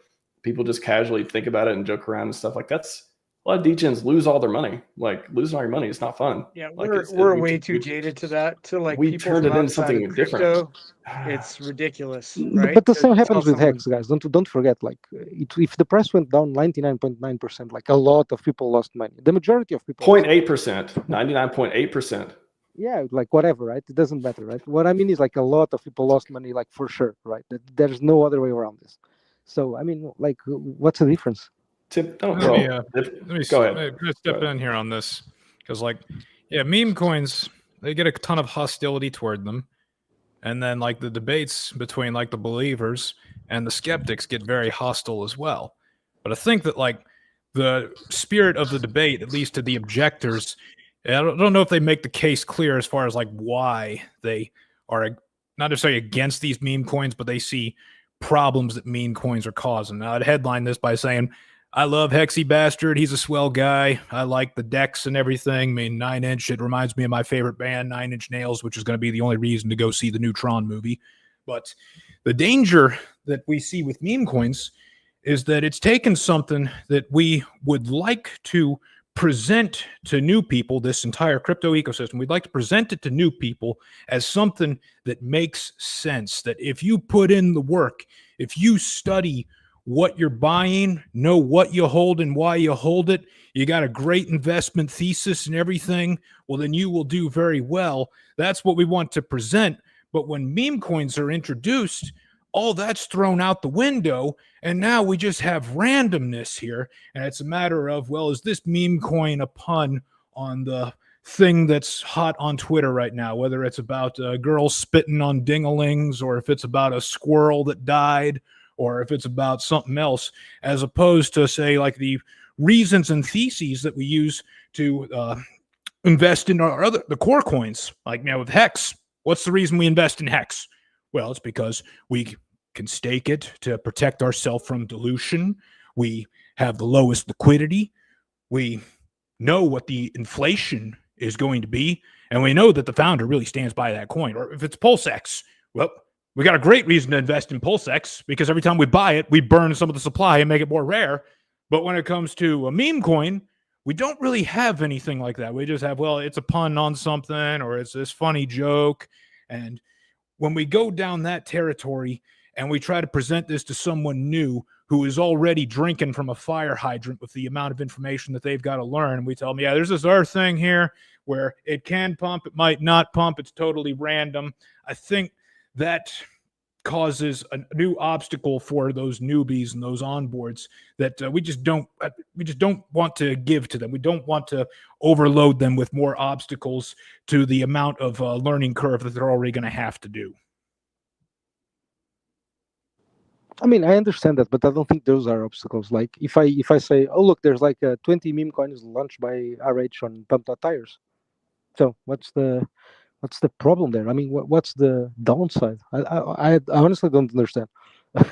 people just casually think about it and joke around and stuff. Like that's, a lot of DGens lose all their money. Like losing all your money is not fun. Yeah, like we're way too jaded to that. To like we people turned from it into outside of something different. crypto, it's ridiculous, right? But the To same happens tell with someone- Hex, guys. Don't forget, like if the price went down 99.9%, like a lot of people lost money. The majority of people. 0.8%, 99.8%. Yeah, like whatever, right? It doesn't matter, right? What I mean is like a lot of people lost money, like for sure, right? There's no other way around this. So I mean, like, what's the difference? Tip, Let me, go ahead. I'm gonna step in here on this because, like, yeah, meme coins, they get a ton of hostility toward them, and then like the debates between like the believers and the skeptics get very hostile as well. But I think that like the spirit of the debate, at least to the objectors, I don't know if they make the case clear as far as like why they are not necessarily against these meme coins, but they see problems that meme coins are causing. Now, I'd headline this by saying, I love Hexy Bastard. He's a swell guy. I like the decks and everything. I mean, 9 Inch, it reminds me of my favorite band, 9 Inch Nails, which is going to be the only reason to go see the new Tron movie. But the danger that we see with meme coins is that it's taken something that we would like to present to new people, this entire crypto ecosystem. We'd like to present it to new people as something that makes sense, that if you put in the work, if you study what you're buying, know what you hold and why you hold it, you got a great investment thesis and everything, well, then you will do very well. That's what we want to present. But when meme coins are introduced, all that's thrown out the window, and now we just have randomness here, and it's a matter of, well, is this meme coin a pun on the thing that's hot on Twitter right now, whether it's about a girl spitting on dinglings, or if it's about a squirrel that died, or if it's about something else, as opposed to, say, like the reasons and theses that we use to invest in the core coins. Like now with Hex, what's the reason we invest in Hex? Well, it's because we can stake it to protect ourselves from dilution. We have the lowest liquidity. We know what the inflation is going to be, and we know that the founder really stands by that coin. Or if it's PulseX, well, we got a great reason to invest in PulseX because every time we buy it, we burn some of the supply and make it more rare. But when it comes to a meme coin, we don't really have anything like that. We just have, well, it's a pun on something, or it's this funny joke. And when we go down that territory and we try to present this to someone new who is already drinking from a fire hydrant with the amount of information that they've got to learn, and we tell them, yeah, there's this other thing here where it can pump, it might not pump, it's totally random. I think that causes a new obstacle for those newbies and those onboards that we just don't want to give to them. We don't want to overload them with more obstacles to the amount of learning curve that they're already going to have to do. I mean, I understand that, but I don't think those are obstacles. Like if I say, oh look, there's like 20 meme coins launched by RH on Pumped Out Tires. So what's the problem there? I mean, what's the downside? I honestly don't understand.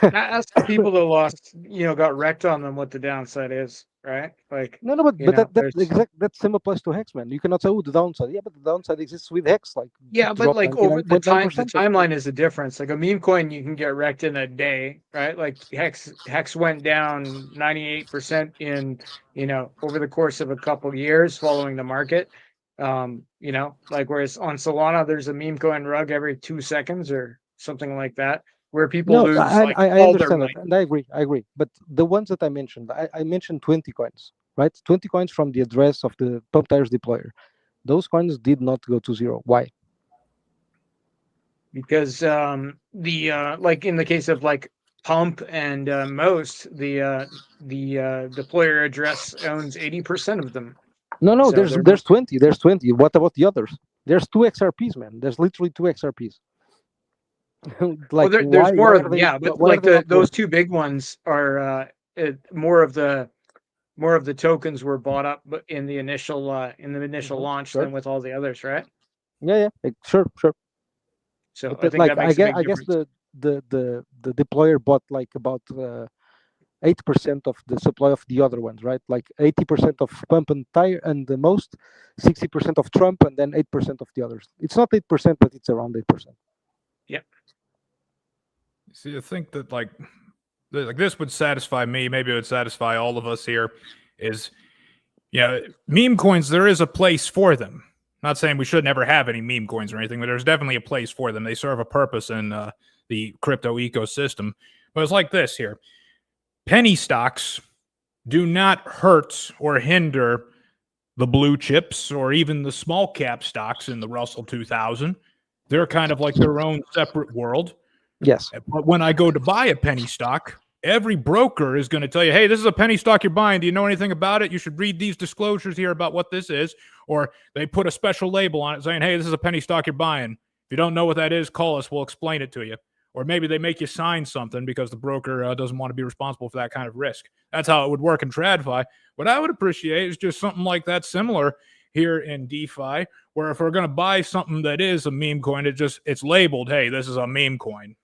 Ask the people that lost, got wrecked on them what the downside is, right? Like No, but that same applies to Hex, man. You cannot say, oh, the downside. Yeah, but the downside exists with Hex. Like yeah, but like over the 99.9%. the timeline is the difference. Like a meme coin, you can get wrecked in a day, right? Like Hex went down 98% in over the course of a couple years following the market. Like whereas on Solana, there's a meme coin rug every 2 seconds or something like that, where people lose I all their understand money. that, and I agree. But the ones that I mentioned, I mentioned 20 coins, right? 20 coins from the address of the Pump Tires deployer. Those coins did not go to zero. Why? Because like in the case of like Pump and Most, the deployer address owns 80% of them. No, So there's 20. There's 20. What about the others? There's 2 XRPs, man. There's literally 2 XRPs. Like, well, there's more of them, yeah, but like those 2 big ones are more of the tokens were bought up in the initial launch than with all the others, right? Yeah, sure. So But I think like that makes a big I guess difference. the deployer bought like about 8% of the supply of the other ones, right? Like 80% of pump and tire, and the most 60% of Trump, and then 8% of the others. It's not 8%, but it's around 8%. Yep. See, I think that like this would satisfy me. Maybe it would satisfy all of us here. Is meme coins. There is a place for them. Not saying we should never have any meme coins or anything, but there's definitely a place for them. They serve a purpose in the crypto ecosystem. But it's like this here. Penny stocks do not hurt or hinder the blue chips or even the small cap stocks in the Russell 2000. They're kind of like their own separate world. Yes. But when I go to buy a penny stock, every broker is going to tell you, hey, this is a penny stock you're buying. Do you know anything about it? You should read these disclosures here about what this is. Or they put a special label on it saying, hey, this is a penny stock you're buying. If you don't know what that is, call us. We'll explain it to you. Or maybe they make you sign something because the broker doesn't want to be responsible for that kind of risk. That's how it would work in TradFi. What I would appreciate is just something like that similar here in DeFi, where if we're going to buy something that is a meme coin, it's labeled, hey, this is a meme coin.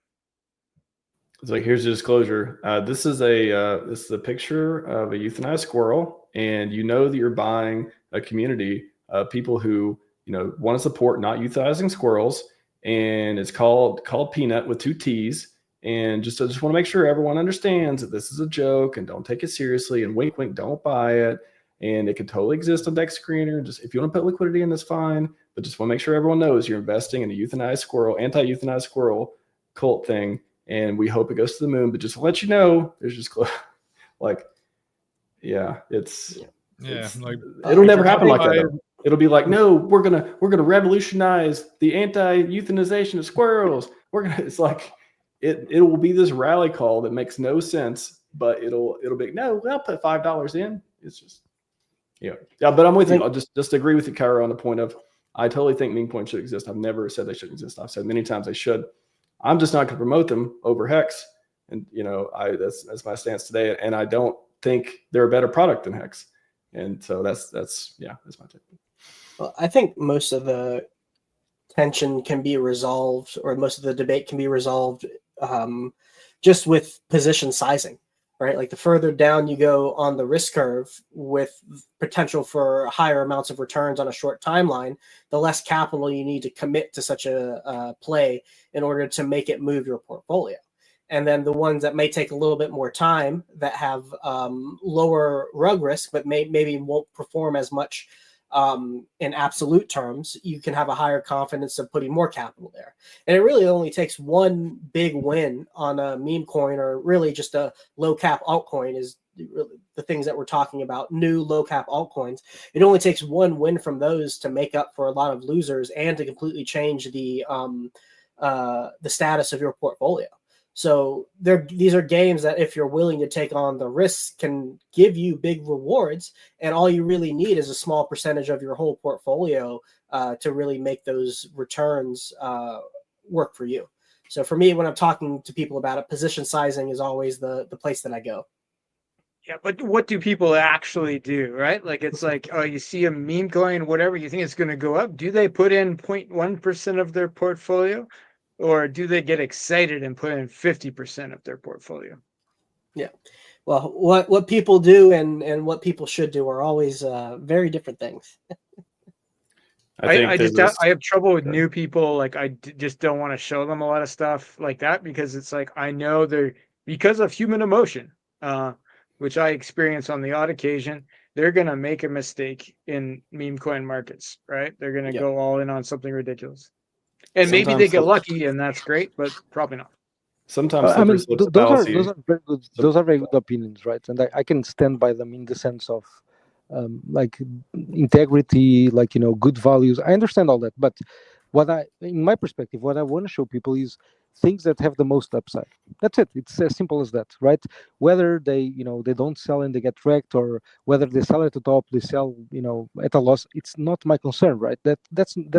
It's like, here's the disclosure. This is a picture of a euthanized squirrel, and you know that you're buying a community of people who want to support not euthanizing squirrels. And it's called Peanut with 2 T's. And I just want to make sure everyone understands that this is a joke and don't take it seriously. And wink, wink, don't buy it. And it could totally exist on Dex Screener. Just if you want to put liquidity in, that's fine. But just want to make sure everyone knows you're investing in a euthanized squirrel, anti-euthanized squirrel cult thing. And we hope it goes to the moon. But just to let you know, there's just like, yeah, it'll never happen like that. It'll be like, no, we're gonna revolutionize the anti-euthanization of squirrels. It's like it will be this rally call that makes no sense, but it'll be no, I'll put $5 in. It's just yeah. But I'm with you. I'll just agree with you, Cairo, on the point of I totally think meme coins should exist. I've never said they shouldn't exist. I've said many times they should. I'm just not going to promote them over Hex, and that's my stance today. And I don't think they're a better product than Hex. And so that's my take. Well, I think most of the tension can be resolved, or most of the debate can be resolved just with position sizing, right? Like the further down you go on the risk curve with potential for higher amounts of returns on a short timeline, the less capital you need to commit to such a play in order to make it move your portfolio. And then the ones that may take a little bit more time that have lower rug risk, but maybe won't perform as much in absolute terms, you can have a higher confidence of putting more capital there. And it really only takes one big win on a meme coin, or really just a low cap altcoin is really the things that we're talking about, new low cap altcoins. It only takes one win from those to make up for a lot of losers and to completely change the status of your portfolio. So these are games that, if you're willing to take on the risks, can give you big rewards, and all you really need is a small percentage of your whole portfolio to really make those returns work for you. So for me, when I'm talking to people about it, position sizing is always the place that I go. Yeah, but what do people actually do, right? Like, it's like, oh, you see a meme coin, whatever, you think it's going to go up. Do they put in 0.1% of their portfolio? Or do they get excited and put in 50% of their portfolio? Yeah. Well, what people do and what people should do are always very different things. I have trouble with new people. Like, I just don't want to show them a lot of stuff like that, because it's like, I know they're, because of human emotion, which I experience on the odd occasion, they're going to make a mistake in meme coin markets, right? They're going to go all in on something ridiculous. And Sometimes maybe they get lucky, and that's great, but probably not. Sometimes I mean, those are very good. Those are very good opinions, right? And I can stand by them in the sense of like integrity, like good values. I understand all that, but in my perspective, what I want to show people is things that have the most upside. That's it. It's as simple as that, right? Whether they they don't sell and they get wrecked, or whether they sell at the top, they sell at a loss. It's not my concern, right? That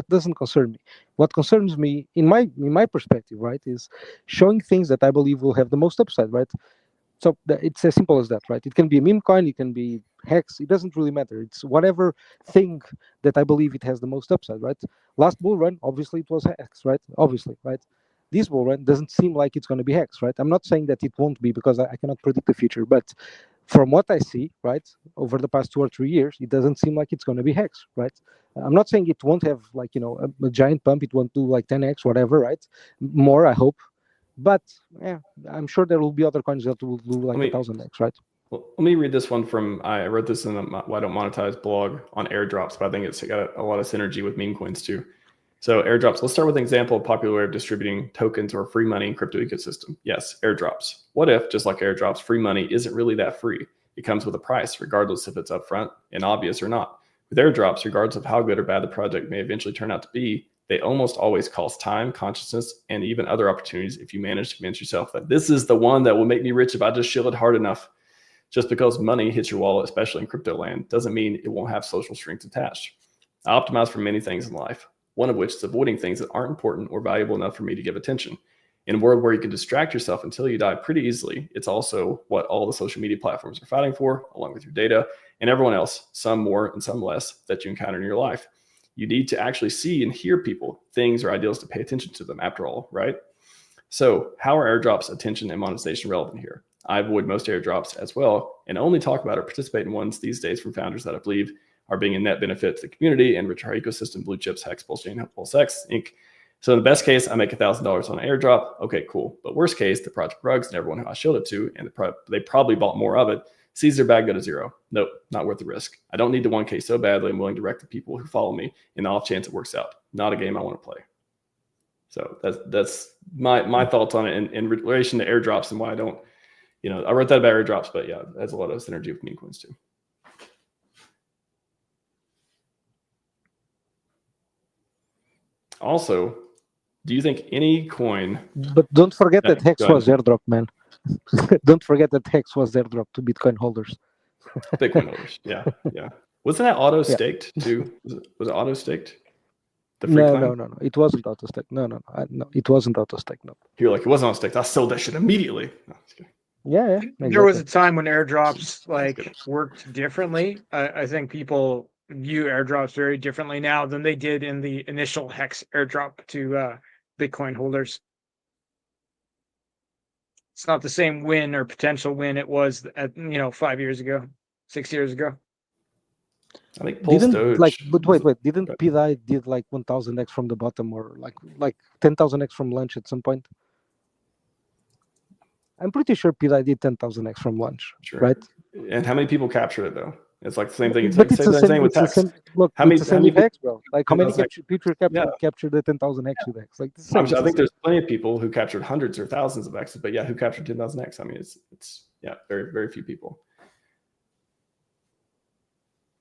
doesn't concern me. What concerns me, in my perspective, right, is showing things that I believe will have the most upside, right? So it's as simple as that, right? It can be a meme coin, it can be Hex, it doesn't really matter. It's whatever thing that I believe it has the most upside, right? Last bull run, obviously it was Hex, right? Obviously, right? This bull run doesn't seem like it's going to be Hex, right? I'm not saying that it won't be because I cannot predict the future, but from what I see, right, over the past 2 or 3 years, it doesn't seem like it's going to be Hex, right? I'm not saying it won't have like, you know, a giant pump, it won't do like 10x, whatever, right? More, I hope. But yeah, I'm sure there will be other coins that will do like 1,000x, right? Well, let me read this one from, I wrote this in the Why Don't Monetize blog on airdrops, but I think it's got a lot of synergy with meme coins too. So airdrops, let's start with an example of popular way of distributing tokens or free money in crypto ecosystem. Yes, airdrops. What if, just like airdrops, free money isn't really that free? It comes with a price, regardless if it's upfront and obvious or not. With airdrops, regardless of how good or bad the project may eventually turn out to be, they almost always cost time, consciousness, and even other opportunities if you manage to convince yourself that this is the one that will make me rich if I just shill it hard enough. Just because money hits your wallet, especially in crypto land, doesn't mean it won't have social strings attached. I optimize for many things in life, one of which is avoiding things that aren't important or valuable enough for me to give attention. In a world where you can distract yourself until you die pretty easily, it's also what all the social media platforms are fighting for, along with your data and everyone else, some more and some less, that you encounter in your life. You need to actually see and hear people, things, or ideals to pay attention to them after all, right? So how are airdrops, attention, and monetization relevant here? I avoid most airdrops as well and only talk about or participate in ones these days from founders that I believe are being a net benefit to the community and enrich our ecosystem, blue chips, Hex, Bullchain, PulseX, Inc. So in the best case, I make $1,000 on an airdrop. Okay, cool. But worst case, the project rugs and everyone who I shilled it to, and they probably bought more of it, sees their bag go to zero. Nope, not worth the risk. I don't need the 1K so badly I'm willing to wreck the people who follow me in the off chance it works out. Not a game I want to play. So that's my thoughts on it in relation to airdrops and why I don't, I wrote that about airdrops, but yeah, it has a lot of synergy with meme coins too. Also, do you think any coin? But don't forget that Hex was airdrop, man. Don't forget that Hex was airdrop to Bitcoin holders. Bitcoin holders, yeah. Wasn't that auto staked too? Was it auto staked? No. It wasn't auto staked. No, it wasn't auto staked. No. You're like, it wasn't auto staked. I sold that shit immediately. No, yeah. Exactly. There was a time when airdrops worked differently. I think people view airdrops very differently now than they did in the initial Hex airdrop to Bitcoin holders. It's not the same win or potential win it was at 5 years ago, 6 years ago. I think didn't PDI did like 1,000x from the bottom or like 10,000x from lunch at some point? I'm pretty sure PDI did 10,000x from lunch, right? And how many people captured it though? It's like the same thing. But it's the same with Hex. Look, how many Hex, bro? Like how many people captured the 10,000x with Hex? Like I think there's plenty of people who captured hundreds or thousands of X's, but yeah, who captured 10,000x? I mean, it's very very few people.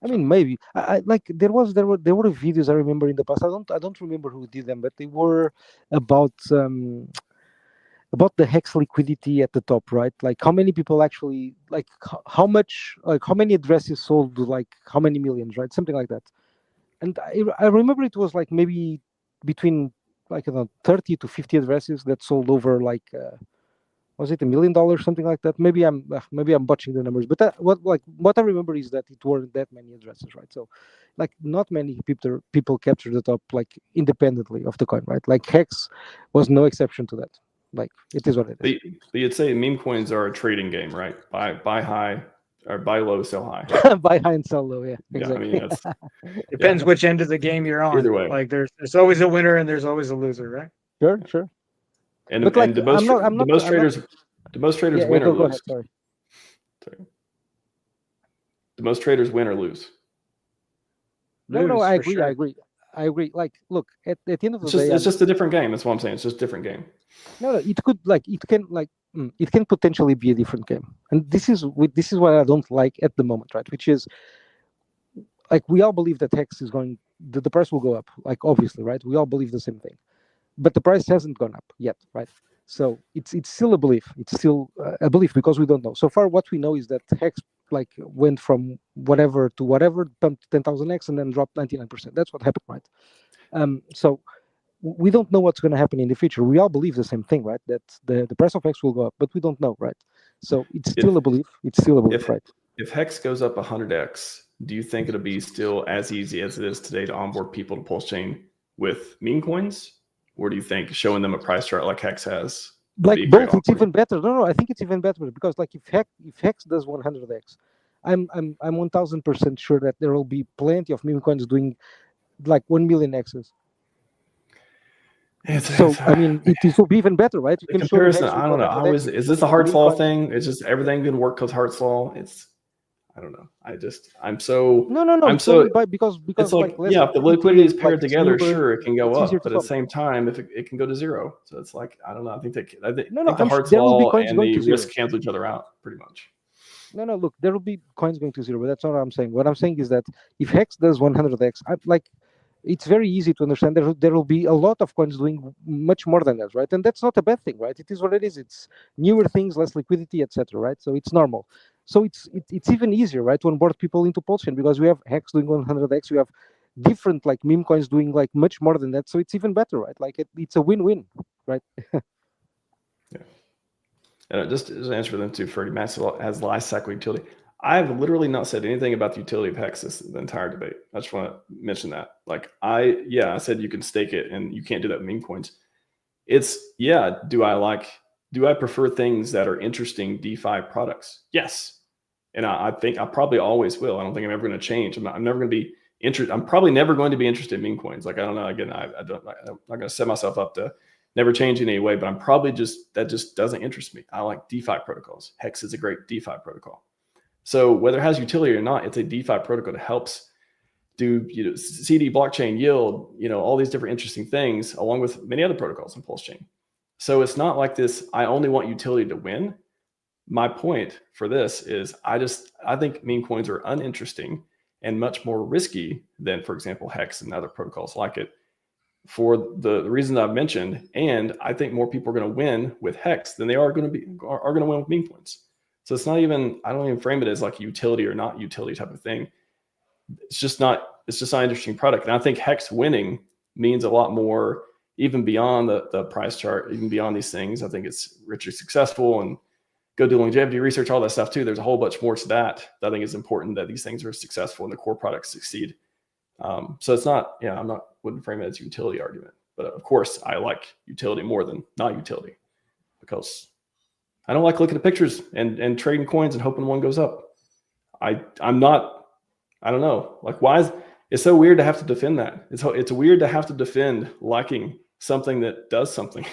I mean, maybe I like there were videos I remember in the past. I don't remember who did them, but they were about the Hex liquidity at the top, right? Like how many people actually, like how much, like how many addresses sold, like how many millions, right? Something like that. And I remember it was like maybe between like 30 to 50 addresses that sold over like was it $1 million, something like that? Maybe I'm botching the numbers, but what I remember is that it weren't that many addresses, right? So like not many people captured the top like independently of the coin, right? Like Hex was no exception to that. Like it is what it is. But you'd say meme coins are a trading game, right? Buy high or buy low, sell high. Buy high and sell low, yeah. Exactly. Yeah, I mean, depends which end of the game you're on. Either way, like there's always a winner and there's always a loser, right? Sure. And the most traders win or lose. Go ahead, sorry. The most traders win or lose. No, I agree. Like, look, at the end of the day, it's just a different game. That's what I'm saying. It's just a different game. No, it can potentially be a different game, and this is what I don't like at the moment, right? Which is, like, we all believe that Hex is going, the price will go up, like obviously, right? We all believe the same thing, but the price hasn't gone up yet, right? So it's still a belief. It's still a belief because we don't know. So far, what we know is that Hex like went from whatever to whatever, pumped 10,000x and then dropped 99%. That's what happened, right? So we don't know what's going to happen in the future. We all believe the same thing, right? That the price of Hex will go up, but we don't know, right? So it's still a belief. It's still a belief, right? If Hex goes up 100x, do you think it'll be still as easy as it is today to onboard people to Pulse Chain with meme coins? Or do you think showing them a price chart like Hex has like both? It's even better. No, I think it's even better because like if Hex does 100x, I'm 1000% sure that there will be plenty of meme coins doing like 1 million X's. So I mean, it will be even better, right? You the can comparison, show I don't know. Is this a Hart's Law thing? It's just everything can work because Hart's Law. I don't know. I'm so no. I'm It's so only because it's like yeah, if the liquidity is paired together, smoother, sure it can go it's easier up, but to at the same time, if it can go to zero. So it's like I don't know. I think the Hart's there will be Law coins and going the to zero. risk cancel each other out pretty much. No, look, there will be coins going to zero, but that's not what I'm saying. What I'm saying is that if Hex does 100x, it's very easy to understand. There will be a lot of coins doing much more than that, right? And that's not a bad thing, right? It is what it is. It's newer things, less liquidity, etc., right? So it's normal. So it's even easier, right, to onboard people into Pulse Chain because we have Hex doing 100x, we have different like meme coins doing like much more than that. So it's even better, right? Like it's a win-win, right? And just as an answer for them too, Freddie Max has life cycle utility. I've literally not said anything about the utility of Hex the entire debate. I just want to mention that. Like I said you can stake it and you can't do that with meme coins. Do I prefer things that are interesting DeFi products? Yes. And I think I probably always will. I don't think I'm ever going to change. I'm never going to be interested. I'm probably never going to be interested in meme coins. Like, I don't know. Again, I'm not going to set myself up to never change in any way, but I'm probably that just doesn't interest me. I like DeFi protocols. Hex is a great DeFi protocol. So whether it has utility or not, it's a DeFi protocol that helps do CD blockchain yield, all these different interesting things, along with many other protocols in Pulse Chain. So it's not like this, I only want utility to win. My point for this is I think meme coins are uninteresting and much more risky than, for example, Hex and other protocols like it for the reason I've mentioned. And I think more people are going to win with Hex than they are going to win with meme coins. So it's not even, I don't even frame it as like utility or not utility type of thing. It's just not an interesting product. And I think Hex winning means a lot more, even beyond the price chart, even beyond these things. I think it's richly successful and go do longevity research, all that stuff too. There's a whole bunch more to that I think is important, that these things are successful and the core products succeed. So it's not, wouldn't frame it as a utility argument, but of course I like utility more than not utility because I don't like looking at pictures and trading coins and hoping one goes up. I don't know. Like, it's so weird to have to defend that. It's weird to have to defend liking something that does something.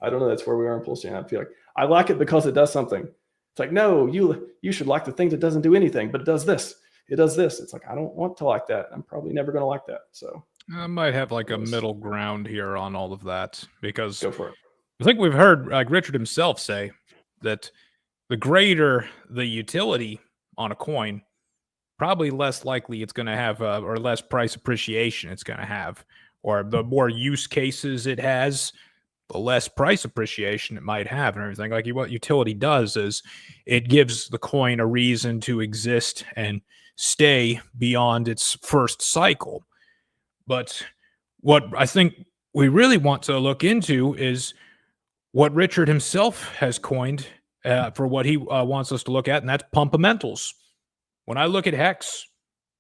I don't know. That's where we are in Pulse Chain. I feel like I like it because it does something. It's like, no, you should like the thing that doesn't do anything, but it does this. It does this. It's like, I don't want to like that. I'm probably never going to like that. So I might have like a middle ground here on all of that because go for it. I think we've heard like Richard himself say that the greater the utility on a coin, probably less likely it's going to have or less price appreciation it's going to have, or the more use cases it has, the less price appreciation it might have and everything. Like what utility does is it gives the coin a reason to exist and stay beyond its first cycle. But what I think we really want to look into is what Richard himself has coined for what he wants us to look at, and that's pumpamentals. When I look at Hex,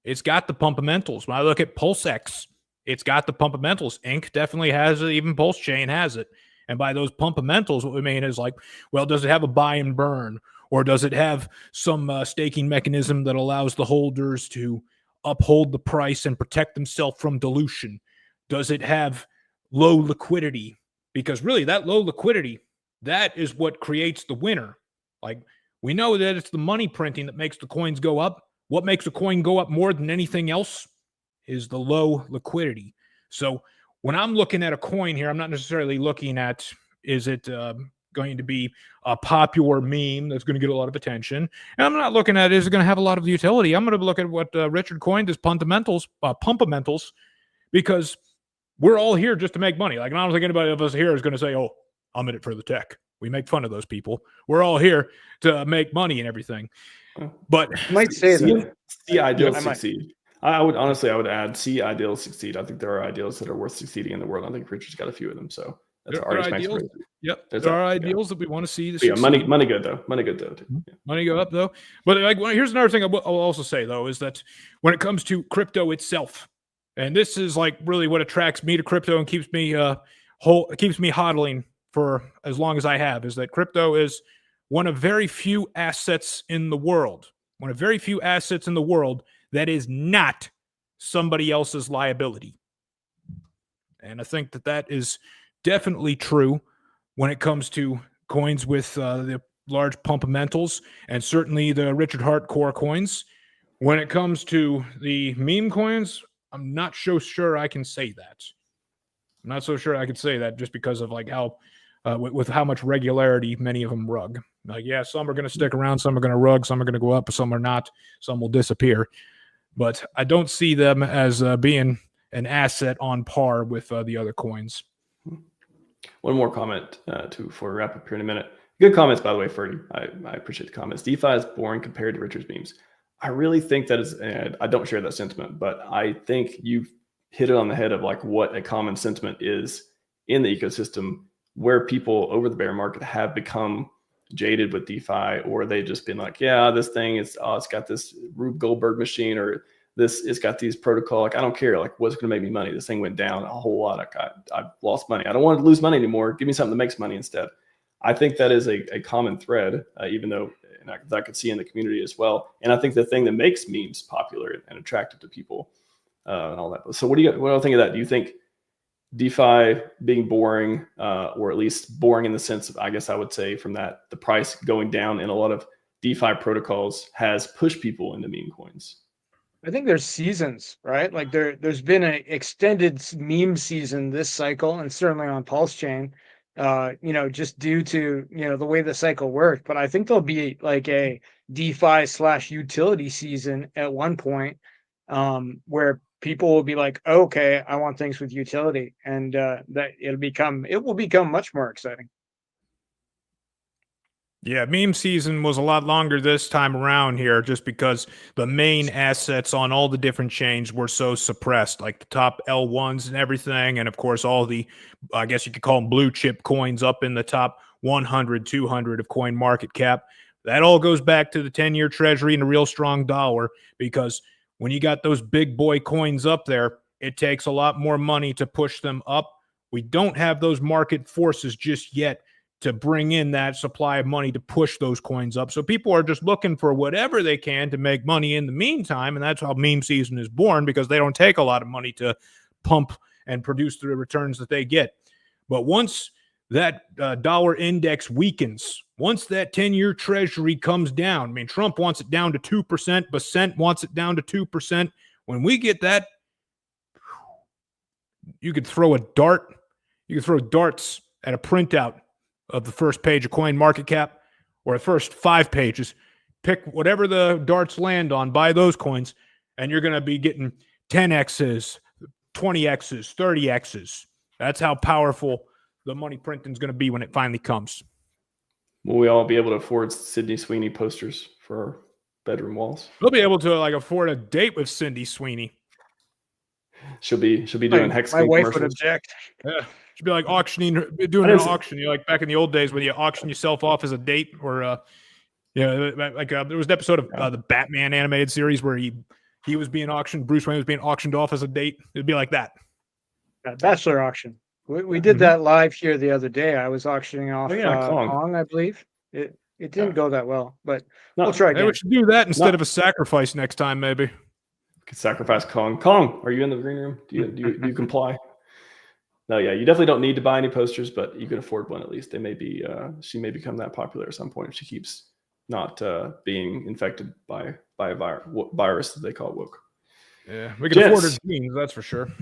it's got the pumpamentals. When I look at PulseX, it's got the pumpamentals. Inc. definitely has it. Even Pulse Chain has it. And by those pumpamentals, what we mean is like, well, does it have a buy and burn? Or does it have some staking mechanism that allows the holders to uphold the price and protect themselves from dilution? Does it have low liquidity? Because really that low liquidity, that is what creates the winner. Like, we know that it's the money printing that makes the coins go up. What makes a coin go up more than anything else is the low liquidity. So when I'm looking at a coin here, I'm not necessarily looking at, is it going to be a popular meme that's going to get a lot of attention? And I'm not looking at, is it going to have a lot of utility? I'm going to look at what Richard coined as pumpamentals, because we're all here just to make money. Like, I don't think anybody of us here is going to say, oh, I'm in it for the tech. We make fun of those people. We're all here to make money and everything. But I might say that. I don't succeed. I would add see ideals succeed. I think there are ideals that are worth succeeding in the world. I think Richard's got a few of them. So that's There are artist ideals. maximization. Yep, There's there that, are yeah. ideals that we want to see. But yeah, money good though. Money good though. Too. Yeah. Money go up though. But like, here's another thing I'll also say though is that when it comes to crypto itself, and this is like really what attracts me to crypto and keeps me hodling for as long as I have, is that crypto is one of very few assets in the world. One of very few assets in the world that is not somebody else's liability. And I think that is definitely true when it comes to coins with the large pumpamentals and certainly the Richard Hart core coins. When it comes to the meme coins, I'm not so sure I can say that. I'm not so sure I could say that just because of like how with how much regularity many of them rug. Like, yeah, some are going to stick around, some are going to rug, some are going to go up, some are not, some will disappear. But I don't see them as being an asset on par with the other coins. One more comment before we wrap up here in a minute. Good comments, by the way, Ferdy. I appreciate the comments. DeFi is boring compared to Richard's memes. I really think that is, I don't share that sentiment, but I think you've hit it on the head of like what a common sentiment is in the ecosystem, where people over the bear market have become jaded with DeFi, or they've just been like, yeah, this thing is, it's got this Rube Goldberg machine, or it's got these protocol. Like, I don't care. Like, what's going to make me money? This thing went down a whole lot. Like, I've lost money. I don't want to lose money anymore. Give me something that makes money instead. I think that is a common thread, even though I could see in the community as well. And I think the thing that makes memes popular and attractive to people and all that. So what do you think of that? Do you think DeFi being boring, or at least boring in the sense of, I guess I would say from that, the price going down in a lot of DeFi protocols has pushed people into meme coins? I think there's seasons, right? Like there's been an extended meme season this cycle, and certainly on Pulse Chain, just due to, the way the cycle worked. But I think there'll be like a DeFi/utility season at one point, where people will be like, okay, I want things with utility, and that it will become much more exciting. Yeah, meme season was a lot longer this time around here just because the main assets on all the different chains were so suppressed, like the top L1s and everything. And of course, all the, I guess you could call them blue chip coins up in the top 100, 200 of coin market cap. That all goes back to the 10-year treasury and a real strong dollar, because when you got those big boy coins up there, it takes a lot more money to push them up. We don't have those market forces just yet to bring in that supply of money to push those coins up. So people are just looking for whatever they can to make money in the meantime. And that's how meme season is born, because they don't take a lot of money to pump and produce the returns that they get. But once that dollar index weakens, once that 10-year treasury comes down, I mean, Trump wants it down to 2%, Bessent wants it down to 2%. When we get that, you could throw a dart. You could throw darts at a printout of the first page of Coin Market Cap, or the first 5 pages. Pick whatever the darts land on, buy those coins, and you're going to be getting 10x's, 20x's, 30x's. That's how powerful the money printing is going to be when it finally comes. Will we all be able to afford Sydney Sweeney posters for our bedroom walls? We'll be able to afford a date with Cindy Sweeney. She'll be doing Hex. My wife would object. Yeah. Should be like doing an auction. Like back in the old days when you auction yourself off as a date, or there was an episode of the Batman animated series where he was being auctioned, Bruce Wayne was being auctioned off as a date. It'd be like that. Bachelor auction. We did that live here the other day. I was auctioning off Kong, I believe. It didn't go that well, but we'll try again. Maybe we should do that instead of a sacrifice next time. Maybe we could sacrifice Kong. Kong, are you in the green room? Do you comply? No, yeah, you definitely don't need to buy any posters, but you can afford one at least. They may be, she may become that popular at some point if she keeps not being infected by a virus that they call woke. Yeah, we can afford her jeans, that's for sure.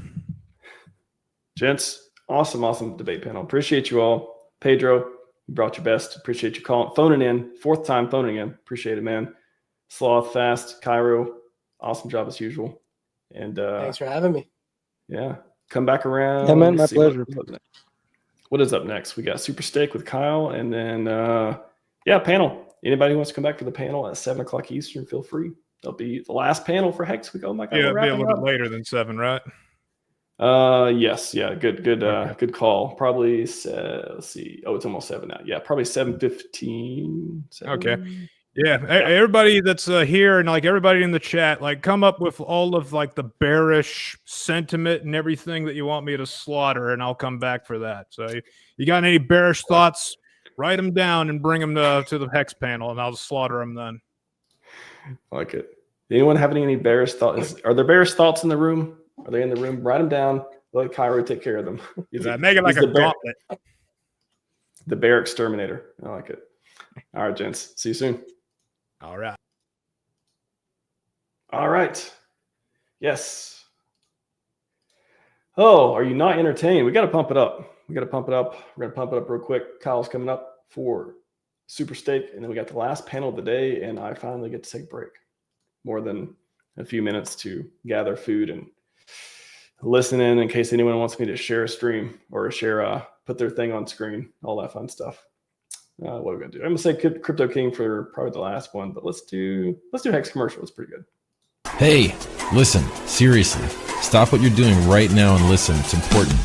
Gents, awesome debate panel. Appreciate you all. Pedro, you brought your best. Appreciate you phoning in. 4th time phoning in. Appreciate it, man. Sloth, Fast, Cairo, awesome job as usual. And thanks for having me. Yeah. Come back around. Yeah, man, my pleasure. What is up next? We got Super Steak with Kyle, and then panel. Anybody who wants to come back for the panel at 7:00 Eastern, feel free. That'll be the last panel for Hex Week. Oh my God, Yeah, we're it'll be a wrapping little up. bit later than 7, right? Yes, yeah, good call. Probably let's see. Oh, it's almost 7 now. Yeah, probably 7:15. Okay. Yeah, everybody that's here and like everybody in the chat, like come up with all of like the bearish sentiment and everything that you want me to slaughter, and I'll come back for that. So you got any bearish thoughts? Write them down and bring them to the Hex panel, and I'll slaughter them then. I like it. Anyone have any bearish thoughts? Are there bearish thoughts in the room? Are they in the room? Write them down. Let Cairo take care of them. Make it like a gauntlet. The bear exterminator. I like it. All right, gents. See you soon. All right. All right. Yes. Oh, are you not entertained? We got to pump it up. We're going to pump it up real quick. Kyle's coming up for Super Steak. And then we got the last panel of the day. And I finally get to take a break. More than a few minutes to gather food and listen in case anyone wants me to share a stream or put their thing on screen, all that fun stuff. What are we gonna do? I'm gonna say Crypto King for probably the last one, but let's do Hex commercial. It's pretty good. Hey, listen, seriously, stop what you're doing right now and listen. It's important.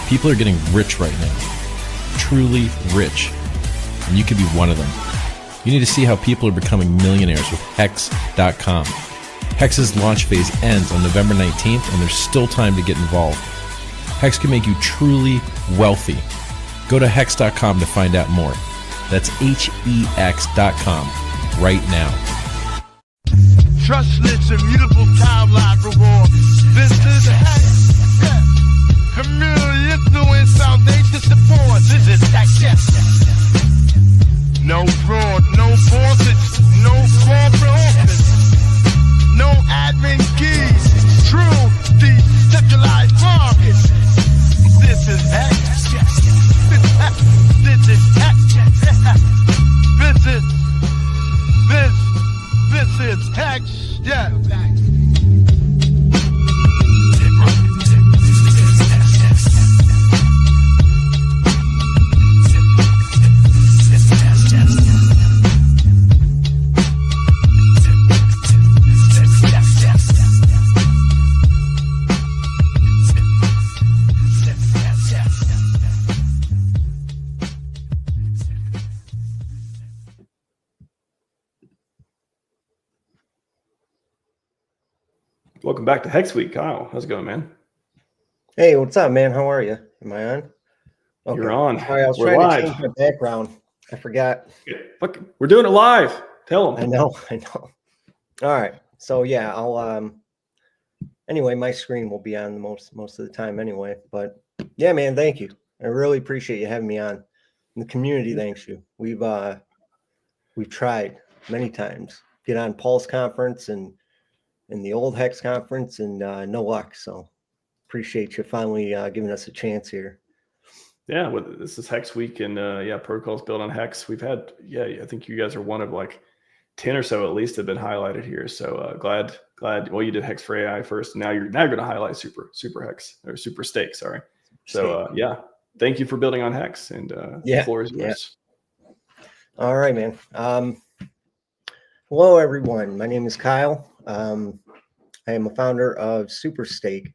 People are getting rich right now, truly rich, and you could be one of them. You need to see how people are becoming millionaires with Hex.com. Hex's launch phase ends on November 19th, and there's still time to get involved. Hex can make you truly wealthy. Go to Hex.com to find out more. That's HEX.com right now. Trustless, immutable timeline reward. This is Hex. Community influence, foundation support. This is Hex. No fraud, no forces, no corporate office, no admin keys, true decentralized markets. This is Hex. This is Hex. This is Hex. Yeah. Welcome back to Hex Week, Kyle. How's it going, man? Hey, what's up, man? How are you? Am I on? Okay. You're on. All right, I was We're trying live. to change my background. I forgot. Look, we're doing it live. Tell them. I know. All right. So yeah, I'll anyway, my screen will be on most of the time anyway. But yeah, man, thank you. I really appreciate you having me on. And the community thanks you. We've tried many times. Get on Paul's conference and the old Hex conference and no luck. So appreciate you finally giving us a chance here. Yeah, well, this is Hex Week, and protocols built on Hex. We've had, I think you guys are one of like 10 or so at least have been highlighted here. So glad. Well, you did Hex for AI first. Now you're going to highlight Super Hex or Super Stake. Sorry. So thank you for building on Hex, and the floor is yours. All right, man. Hello, everyone. My name is Kyle. I am a founder of Super Stake.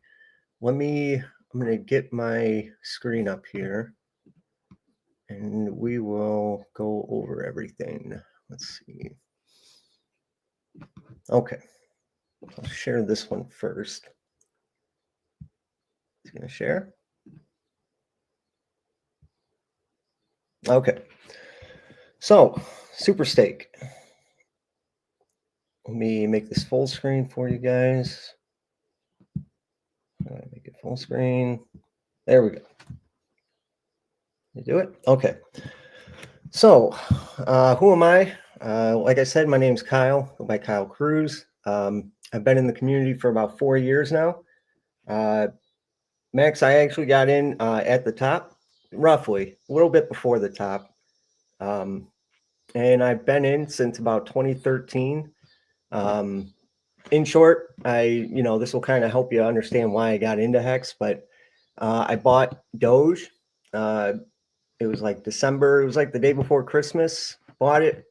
I'm going to get my screen up here and we will go over everything. Let's see. Okay. I'll share this one first. It's going to share. Okay. So, Super Stake. Let me make this full screen for you guys. Make it full screen. There we go. You do it? Okay. So, who am I? Like I said, my name's Kyle. Go by Kyle Cruz. I've been in the community for about 4 years now. Max, I actually got in at the top, roughly, a little bit before the top. And I've been in since about 2013. In short, this will kind of help you understand why I got into Hex, but I bought Doge. It was like December. It was like the day before Christmas. Bought it.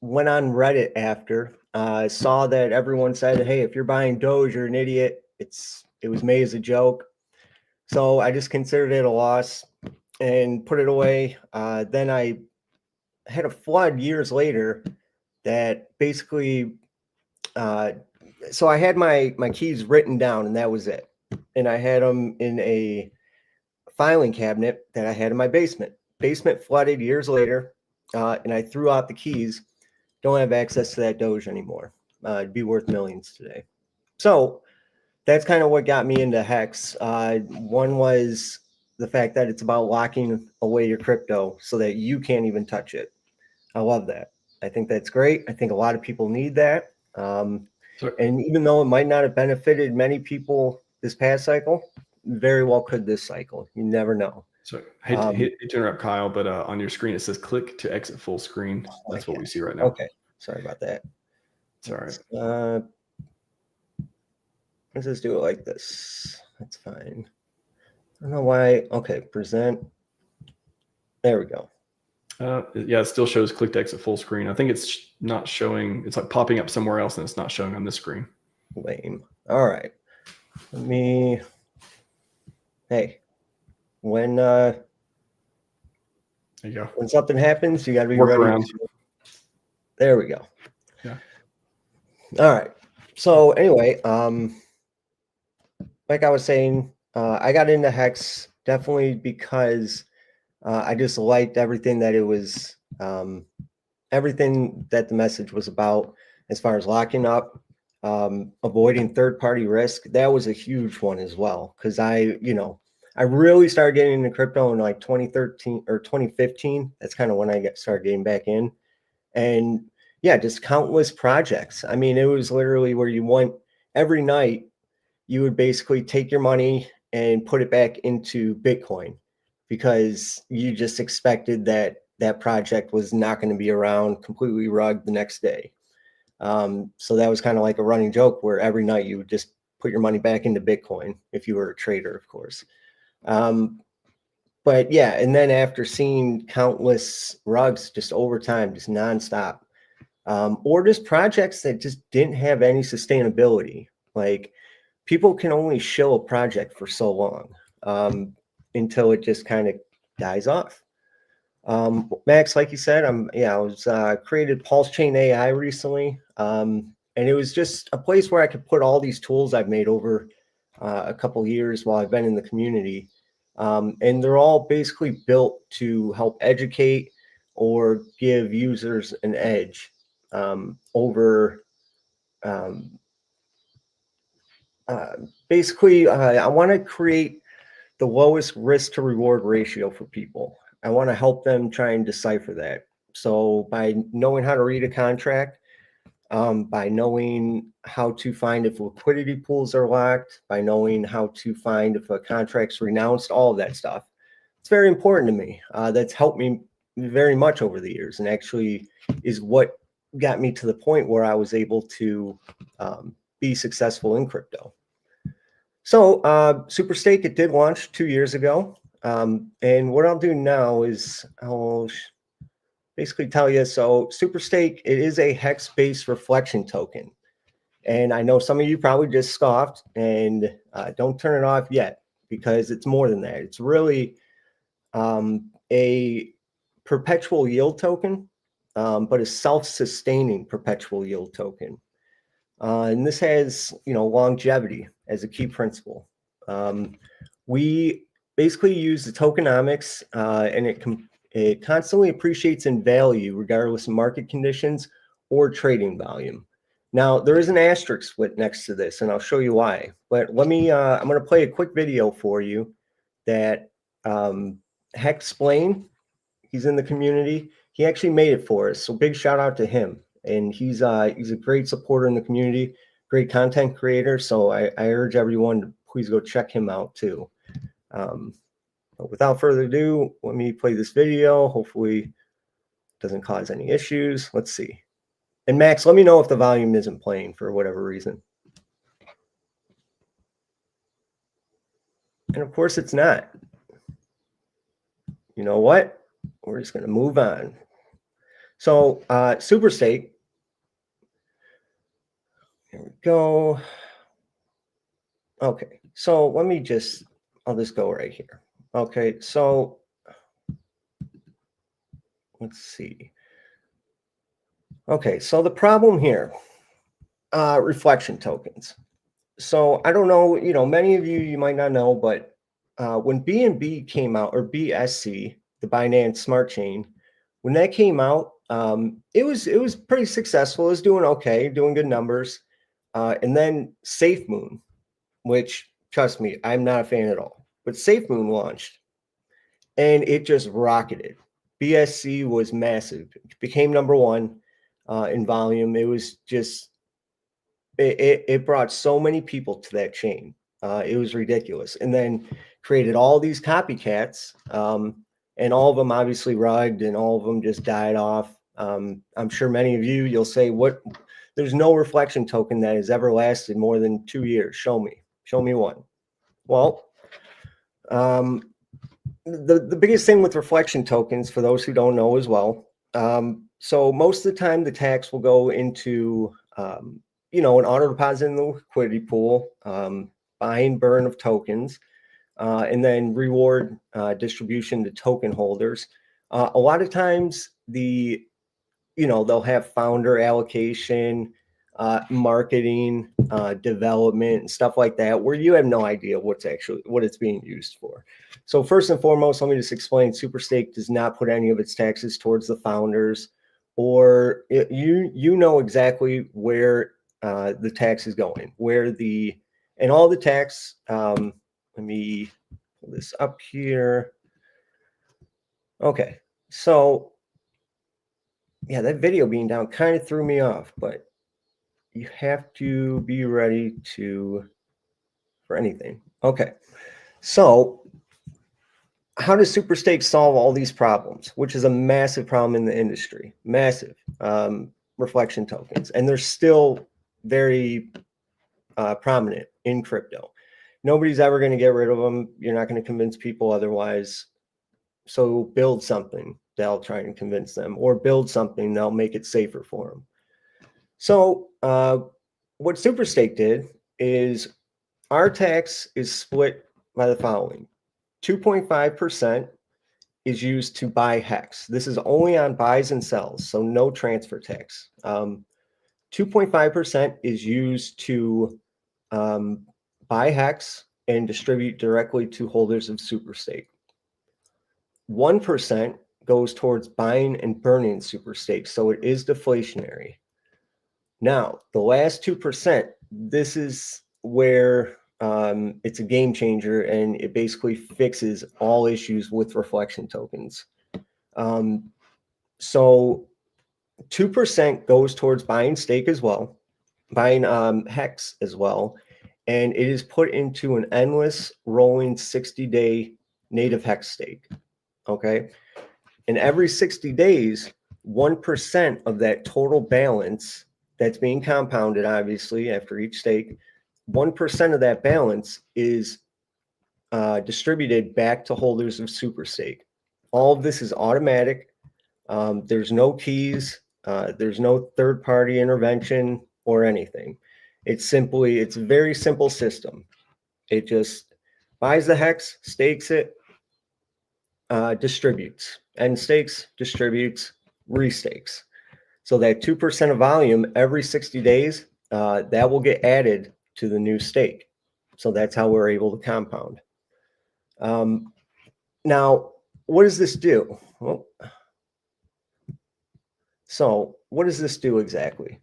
went on Reddit after. Saw that everyone said, "Hey, if you're buying Doge, you're an idiot. It was made as a joke." So I just considered it a loss and put it away. Then I had a flood years later that basically. So I had my keys written down, and that was it. And I had them in a filing cabinet that I had in my basement. Basement flooded years later, and I threw out the keys. Don't have access to that Doge anymore. It'd be worth millions today. So that's kind of what got me into Hex. One was the fact that it's about locking away your crypto so that you can't even touch it. I love that. I think that's great. I think a lot of people need that. And even though it might not have benefited many people this past cycle, very well could this cycle. You never know. So hate to interrupt, Kyle, but on your screen it says click to exit full screen. That's what we see right now. Okay, sorry about that. It's all right. Let's just do it like this. That's fine. I don't know why. Okay, present. There we go. Yeah, it still shows click to exit full screen. I think it's not showing. It's like popping up somewhere else, and it's not showing on this screen. Lame. All right. Let me. Hey, when there you go. When something happens, you got to be Work ready. around. There we go. Yeah. All right. So anyway, like I was saying, I got into Hex definitely because I just liked everything that it was, everything that the message was about as far as locking up, avoiding third-party risk. That was a huge one as well because I really started getting into crypto in like 2013 or 2015. That's kind of when I started getting back in. And yeah, just countless projects. I mean, it was literally where you went every night, you would basically take your money and put it back into Bitcoin because you just expected that that project was not going to be around, completely rugged the next day. So that was kind of like a running joke where every night you would just put your money back into Bitcoin if you were a trader, of course. But yeah, and then after seeing countless rugs just over time, just nonstop, or just projects that just didn't have any sustainability. Like people can only shill a project for so long until it just kind of dies off. Max, like you said, I was created Pulse Chain AI recently, and it was just a place where I could put all these tools I've made over a couple of years while I've been in the community. And they're all basically built to help educate or give users an edge over basically I want to create the lowest risk to reward ratio for people. I want to help them try and decipher that. So by knowing how to read a contract, by knowing how to find if liquidity pools are locked, by knowing how to find if a contract's renounced, all of that stuff. It's very important to me. That's helped me very much over the years and actually is what got me to the point where I was able to be successful in crypto. So Superstake, it did launch 2 years ago. And what I'll do now is I'll basically tell you, so Superstake, it is a hex-based reflection token. And I know some of you probably just scoffed and don't turn it off yet because it's more than that. It's really a perpetual yield token, but a self-sustaining perpetual yield token. And this has, longevity as a key principle. We basically use the tokenomics and it constantly appreciates in value regardless of market conditions or trading volume. Now, there is an asterisk next to this, and I'll show you why. But let me, I'm going to play a quick video for you that Hexplain, he's in the community. He actually made it for us, so big shout out to him. And he's a great supporter in the community, great content creator. So I urge everyone to please go check him out too. But without further ado, let me play this video. Hopefully it doesn't cause any issues. Let's see. And Max, let me know if the volume isn't playing for whatever reason. And of course it's not. You know what? We're just going to move on. So Super Stake. Here we go. Okay, so I'll just go right here. Okay, so let's see. Okay, so the problem here, reflection tokens. So I don't know, many of you might not know, but when BNB came out, or BSC, the Binance Smart Chain, when that came out, it was pretty successful. It was doing okay, doing good numbers. And then SafeMoon, which, trust me, I'm not a fan at all, but SafeMoon launched, and it just rocketed. BSC was massive. It became number one in volume. It was just, it brought so many people to that chain. It was ridiculous. And then created all these copycats, and all of them obviously rugged, and all of them just died off. I'm sure many of you'll say, there's no reflection token that has ever lasted more than 2 years. Show me one. Well, the biggest thing with reflection tokens, for those who don't know as well, so most of the time the tax will go into an auto deposit in the liquidity pool, buy and burn of tokens, and then reward distribution to token holders. A lot of times they'll have founder allocation, marketing, development, and stuff like that, where you have no idea what it's being used for. So first and foremost, let me just explain: Superstake does not put any of its taxes towards the founders, or you know exactly where the tax is going, and all the tax. Let me pull this up here. Okay, so yeah, that video being down kind of threw me off, but you have to be ready for anything. Okay, so how does Superstake solve all these problems, which is a massive problem in the industry? Massive. Reflection tokens, and they're still very prominent in crypto. Nobody's ever going to get rid of them. You're not going to convince people otherwise. So build something that'll try and convince them, or build something that'll make it safer for them. So what Superstake did is, our tax is split by the following: 2.5% is used to buy Hex. This is only on buys and sells, so no transfer tax. 2.5% is used to buy Hex and distribute directly to holders of Superstake. 1% goes towards buying and burning Superstake, so it is deflationary. Now, the last 2%, this is where it's a game changer, and it basically fixes all issues with reflection tokens. So 2% goes towards buying stake as well, buying Hex as well, and it is put into an endless rolling 60-day native Hex stake. Okay, and every 60 days, 1% of that total balance that's being compounded, obviously, after each stake, 1% of that balance is distributed back to holders of Superstake. All of this is automatic. There's no keys. There's no third-party intervention or anything. It's a very simple system. It just buys the Hex, stakes it, distributes, and stakes, distributes, restakes. So that 2% of volume every 60 days, that will get added to the new stake. So that's how we're able to compound. Now, what does this do? Well, so what does this do exactly?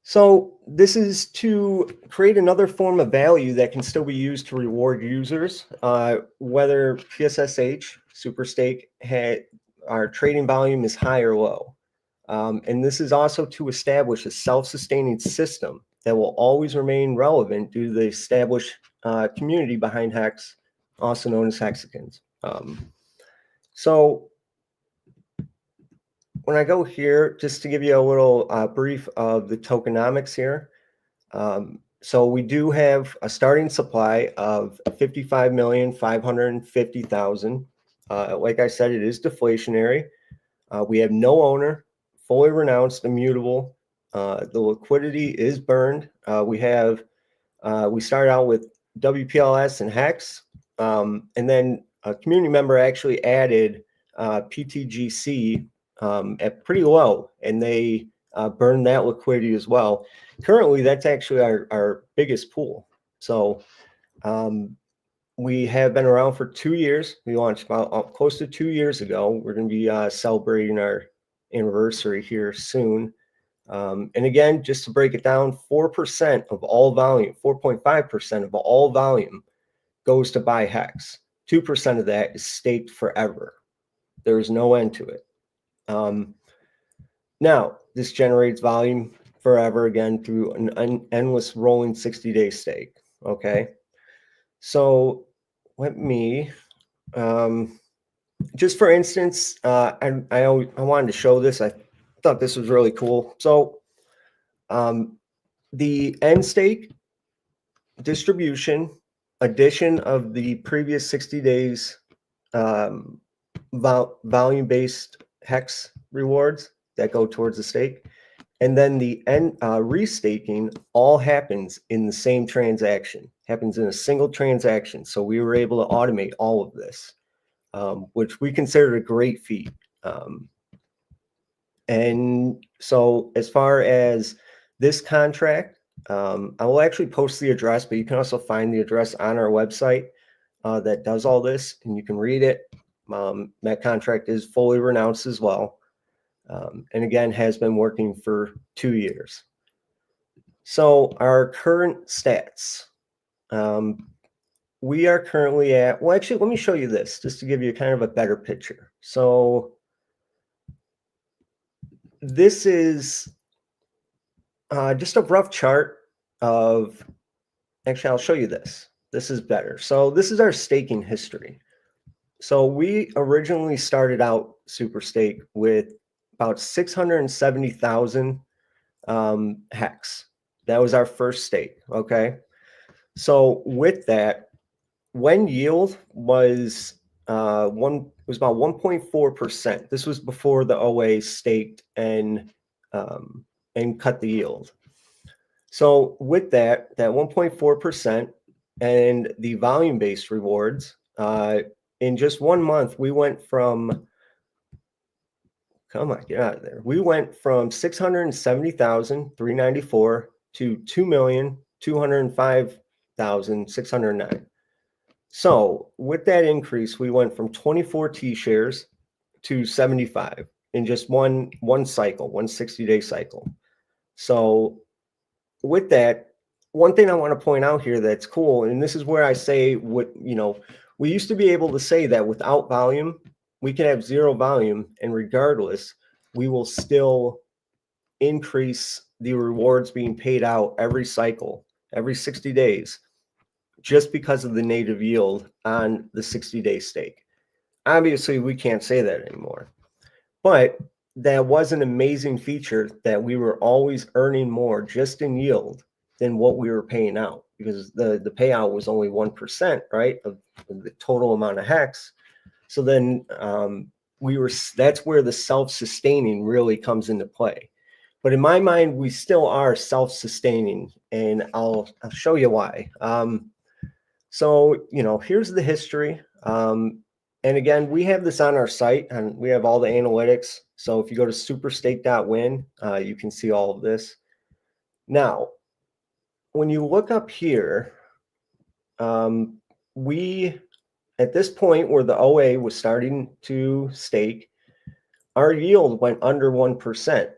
So this is to create another form of value that can still be used to reward users, whether PSSH, Superstake, our trading volume is high or low. And this is also to establish a self-sustaining system that will always remain relevant due to the established community behind Hex, also known as Hexicans. So when I go here, just to give you a little brief of the tokenomics here. So we do have a starting supply of 55,550,000. Like I said, it is deflationary. We have no owner, fully renounced, immutable. The liquidity is burned. We started out with WPLS and Hex, and then a community member actually added PTGC at pretty low, and they burned that liquidity as well. Currently, that's actually our biggest pool. So we have been around for 2 years. We launched about close to 2 years ago. We're going to be celebrating our anniversary here soon. And again, just to break it down, 4% of all volume, 4.5% of all volume goes to buy Hex. 2% of that is staked forever. There is no end to it. Now, this generates volume forever again through an endless rolling 60-day stake. Okay. So let me, just for instance, I wanted to show this. I thought this was really cool. So the end stake distribution addition of the previous 60 days volume-based Hex rewards that go towards the stake, and then the end restaking all happens in the same transaction, happens in a single transaction. So we were able to automate all of this, which we considered a great feat. And so as far as this contract, I will actually post the address, but you can also find the address on our website that does all this, and you can read it. That contract is fully renounced as well. And again, has been working for 2 years. So our current stats, we are currently at, well, actually, let me show you this just to give you kind of a better picture. So this is just a rough chart of, actually, I'll show you this. This is better. So this is our staking history. So we originally started out Super Stake with about 670,000 Hex. That was our first stake. Okay. So with that, when yield was about 1.4%. This was before the OA staked and cut the yield. So with that 1.4% and the volume-based rewards, in just 1 month, we went from, come on, get out of there. We went from 670,394 to 2,205,609. So with that increase, we went from 24 T shares to 75 in just one cycle, one 60-day cycle. So with that, one thing I want to point out here that's cool, and this is where I say what, we used to be able to say that without volume, we can have zero volume, and regardless, we will still increase the rewards being paid out every cycle, every 60 days, just because of the native yield on the 60-day stake. Obviously, we can't say that anymore. But that was an amazing feature that we were always earning more just in yield than what we were paying out, because the payout was only 1%, right, of the total amount of Hex. So then that's where the self-sustaining really comes into play. But in my mind, we still are self-sustaining, and I'll show you why. So, here's the history. And again, we have this on our site, and we have all the analytics. So if you go to superstake.win, you can see all of this. Now, when you look up here, we, at this point where the OA was starting to stake, our yield went under 1%.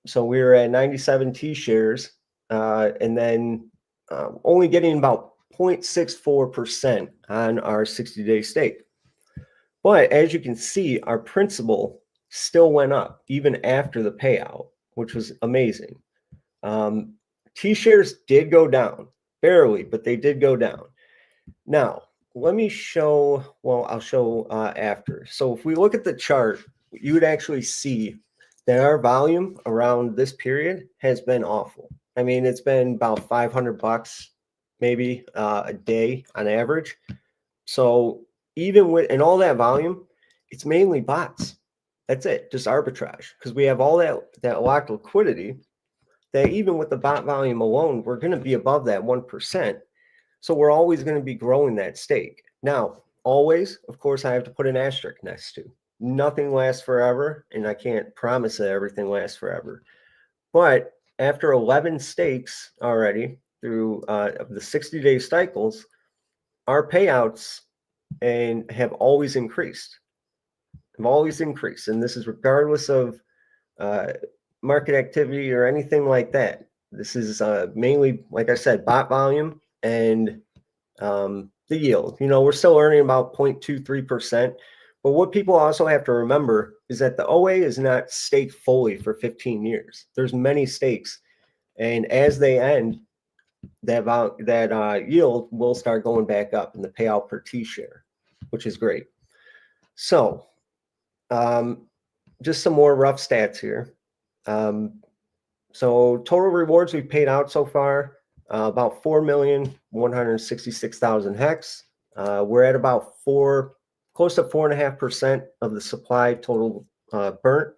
So we were at 97 T shares, and then only getting about 0.64% on our 60-day stake. But as you can see, our principal still went up even after the payout, which was amazing. T shares did go down, barely, but they did go down. Now, let me show, well, I'll show after. So if we look at the chart, you would actually see that our volume around this period has been awful. I mean, it's been about $500 maybe a day on average. So even with, and all that volume, it's mainly bots. That's it, just arbitrage, because we have all that locked liquidity that even with the bot volume alone, we're going to be above that 1%. So we're always going to be growing that stake. Now, always, of course, I have to put an asterisk next to. Nothing lasts forever, and I can't promise that everything lasts forever. But after 11 stakes already through of the 60-day cycles, our payouts have always increased. Have always increased, and this is regardless of market activity or anything like that. This is mainly, like I said, bot volume and the yield. You know, we're still earning about 0.23%. But what people also have to remember is that the OA is not staked fully for 15 years. There's many stakes, and as they end, that yield will start going back up in the payout per T share, which is great. So, just some more rough stats here. So total rewards we've paid out so far, about 4,166,000 hex. We're at about close to 4.5% of the supply total burnt.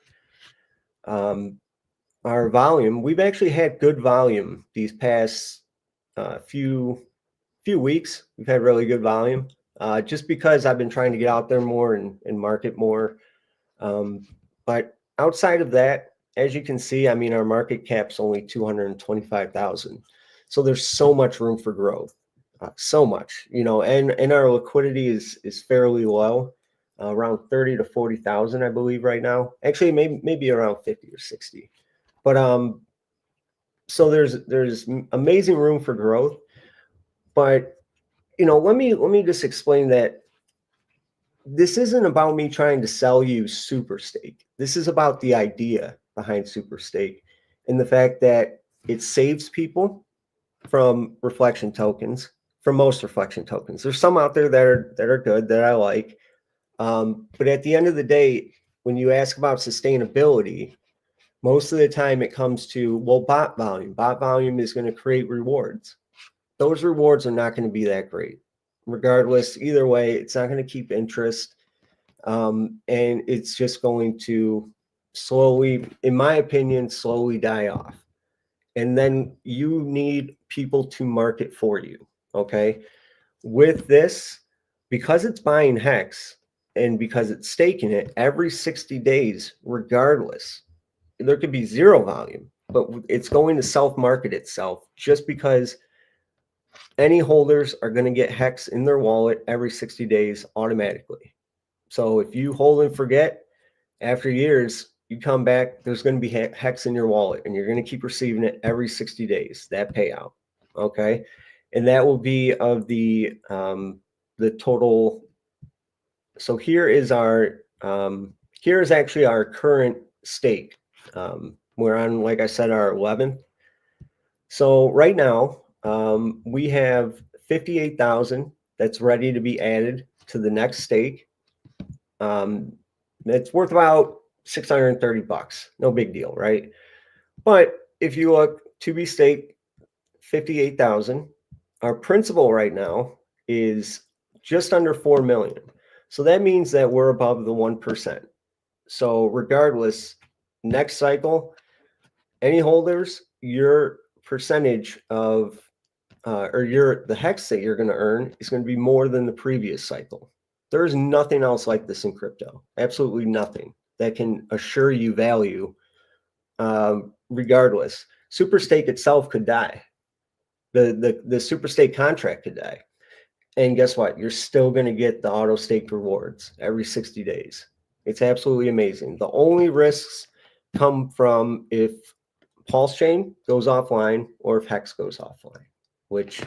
Our volume, we've actually had good volume these past few weeks. We've had really good volume, just because I've been trying to get out there more and market more. But outside of that, as you can see, I mean, our market cap's only 225,000. So there's so much room for growth, so much, you know, and our liquidity is fairly low, around 30 to 40,000, I believe right now. Actually, maybe around 50 or 60. But so there's amazing room for growth. But, you know, let me just explain that this isn't about me trying to sell you Super Stake. This is about the idea behind Super Stake and the fact that it saves people from reflection tokens, from most reflection tokens. There's some out there that are good, that I like. But at the end of the day, when you ask about sustainability, most of the time it comes to, well, bot volume. Bot volume is going to create rewards. Those rewards are not going to be that great. Regardless, either way, it's not going to keep interest. And it's just going to slowly, in my opinion, slowly die off. And then you need people to market for you, okay? With this, because it's buying Hex and because it's staking it every 60 days, regardless, there could be zero volume, but it's going to self-market itself just because any holders are going to get Hex in their wallet every 60 days automatically. So if you hold and forget, after years, you come back, there's going to be Hex in your wallet, and you're going to keep receiving it every 60 days, that payout. Okay. And that will be of the total. So here is here is actually our current stake. We're on, like I said, our 11th. So right now, we have 58,000 that's ready to be added to the next stake. It's worth about $630. No big deal, right? But if you look to be staked 58,000, our principal right now is just under 4 million. So that means that we're above the 1%. So regardless, next cycle, any holders, your percentage of the Hex that you're going to earn is going to be more than the previous cycle. There is nothing else like this in crypto. Absolutely nothing that can assure you value. Regardless, Super Stake itself could die. The Super Stake contract could die. And guess what? You're still going to get the auto stake rewards every 60 days. It's absolutely amazing. The only risks come from if Pulse Chain goes offline or if Hex goes offline, which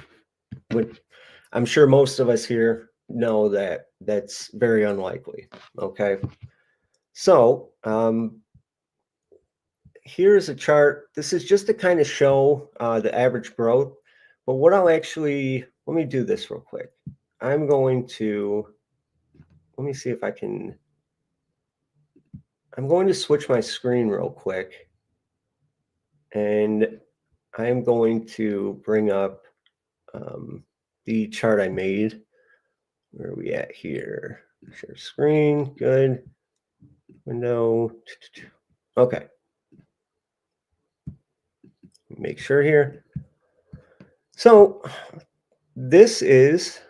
I'm sure most of us here know that that's very unlikely. Okay. So here's a chart. This is just to kind of show the average growth. But what I'll actually, let me do this real quick. I'm going to, let me see if I can, I'm going to switch my screen real quick. And I'm going to bring up the chart I made. Where are we at here? Share screen. Good. window. Okay. Make sure here. So this is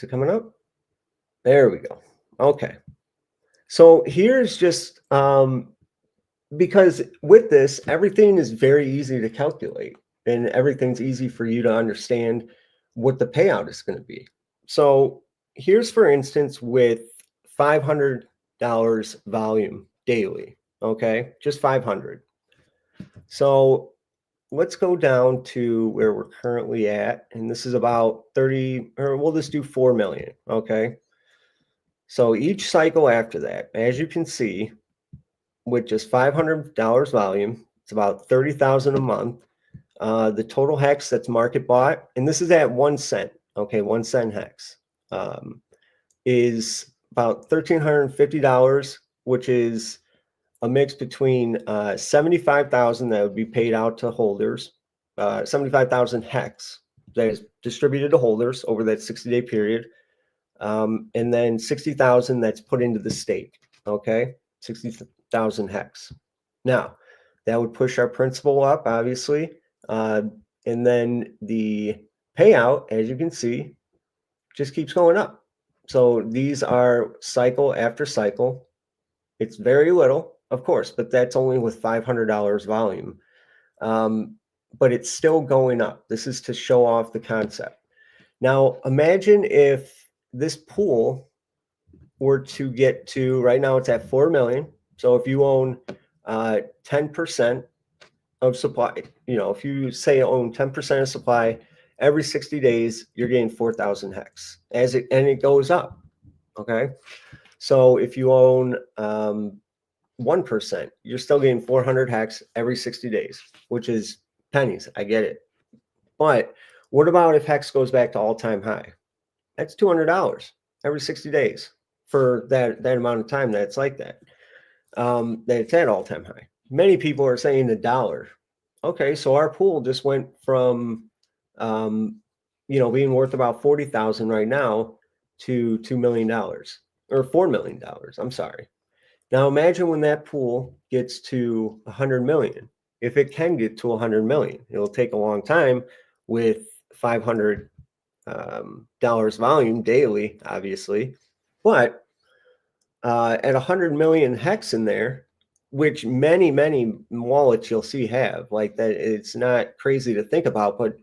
it coming up? There we go. Okay. So here's just because with this, everything is very easy to calculate and everything's easy for you to understand what the payout is going to be. So here's, for instance, with $500 volume daily. Okay. Just 500. So let's go down to where we're currently at. And this is about 30, or we'll just do 4 million. Okay. So each cycle after that, as you can see, with just $500 volume, it's about 30,000 a month. The total hex that's market bought, and this is at 1 cent. Okay. 1 cent hex, is about $1,350, which is a mix between 75,000 that would be paid out to holders, 75,000 hex that is distributed to holders over that 60-day period, and then 60,000 that's put into the stake. Okay, 60,000 hex. Now that would push our principal up, obviously, and then the payout, as you can see, just keeps going up. So these are cycle after cycle. It's very little, of course, but that's only with $500 volume. But it's still going up. This is to show off the concept. Now, imagine if this pool were to get to, right now it's at 4 million. So if you own 10% of supply, if you say own 10% of supply, every 60 days, you're getting 4,000 hex and it goes up. Okay. So if you own 1%, you're still getting 400 hex every 60 days, which is pennies. I get it. But what about if hex goes back to all-time high? That's $200 every 60 days for that amount of time that it's like that. That it's at all-time high. Many people are saying $1. Okay, so our pool just went from being worth about 40,000 right now to $2 million or $4 million. I'm sorry. Now imagine when that pool gets to 100 million. If it can get to 100 million, it'll take a long time with $500 volume daily, obviously. But at 100 million hex in there, which many wallets you'll see have, like that, it's not crazy to think about, but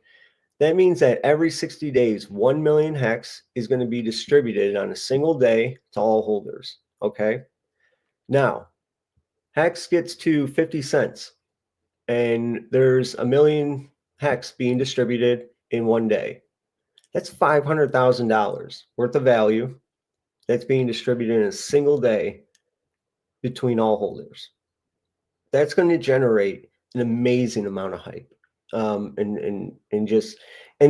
that means that every 60 days, 1 million hex is going to be distributed on a single day to all holders. Okay. Now, hex gets to 50 cents and there's 1 million hex being distributed in one day. That's $500,000 worth of value that's being distributed in a single day between all holders. That's going to generate an amazing amount of hype. And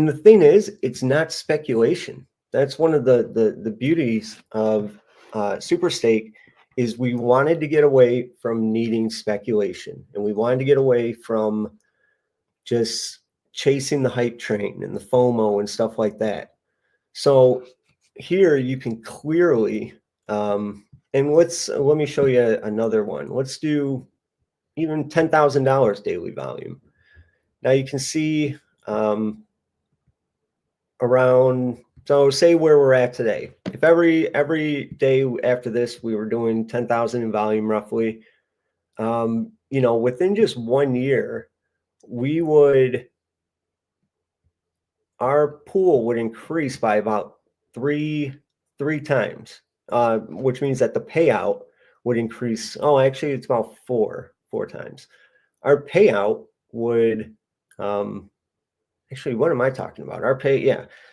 the thing is, it's not speculation. That's one of the beauties of Super Stake is we wanted to get away from needing speculation, and we wanted to get away from just chasing the hype train and the FOMO and stuff like that. So here you can clearly, and let me show you another one. Let's do even $10,000 daily volume. Now you can see around, so say where we're at today. If every day after this we were doing 10,000 in volume roughly, within just 1 year, our pool would increase by about three times, which means that the payout would increase. Oh, actually, it's about four times. Our payout would, actually, what am I talking about?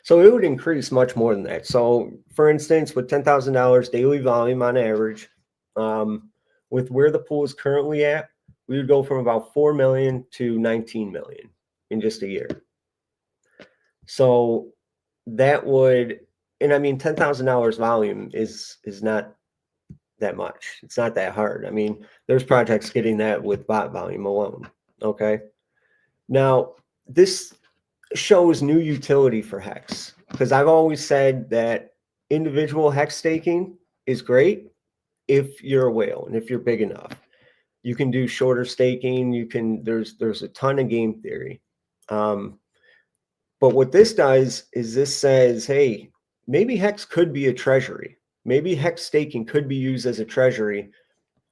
So it would increase much more than that. So, for instance, with $10,000 daily volume on average, with where the pool is currently at, we would go from about 4 million to 19 million in just a year. So that would, and I mean, $10,000 volume is not that much. It's not that hard. I mean, there's projects getting that with bot volume alone. Okay. Now, this shows new utility for Hex, because I've always said that individual Hex staking is great, if you're a whale and if you're big enough. You can do shorter staking. You can, there's a ton of game theory. But what this does is this says, hey, maybe Hex could be a treasury. Maybe Hex staking could be used as a treasury.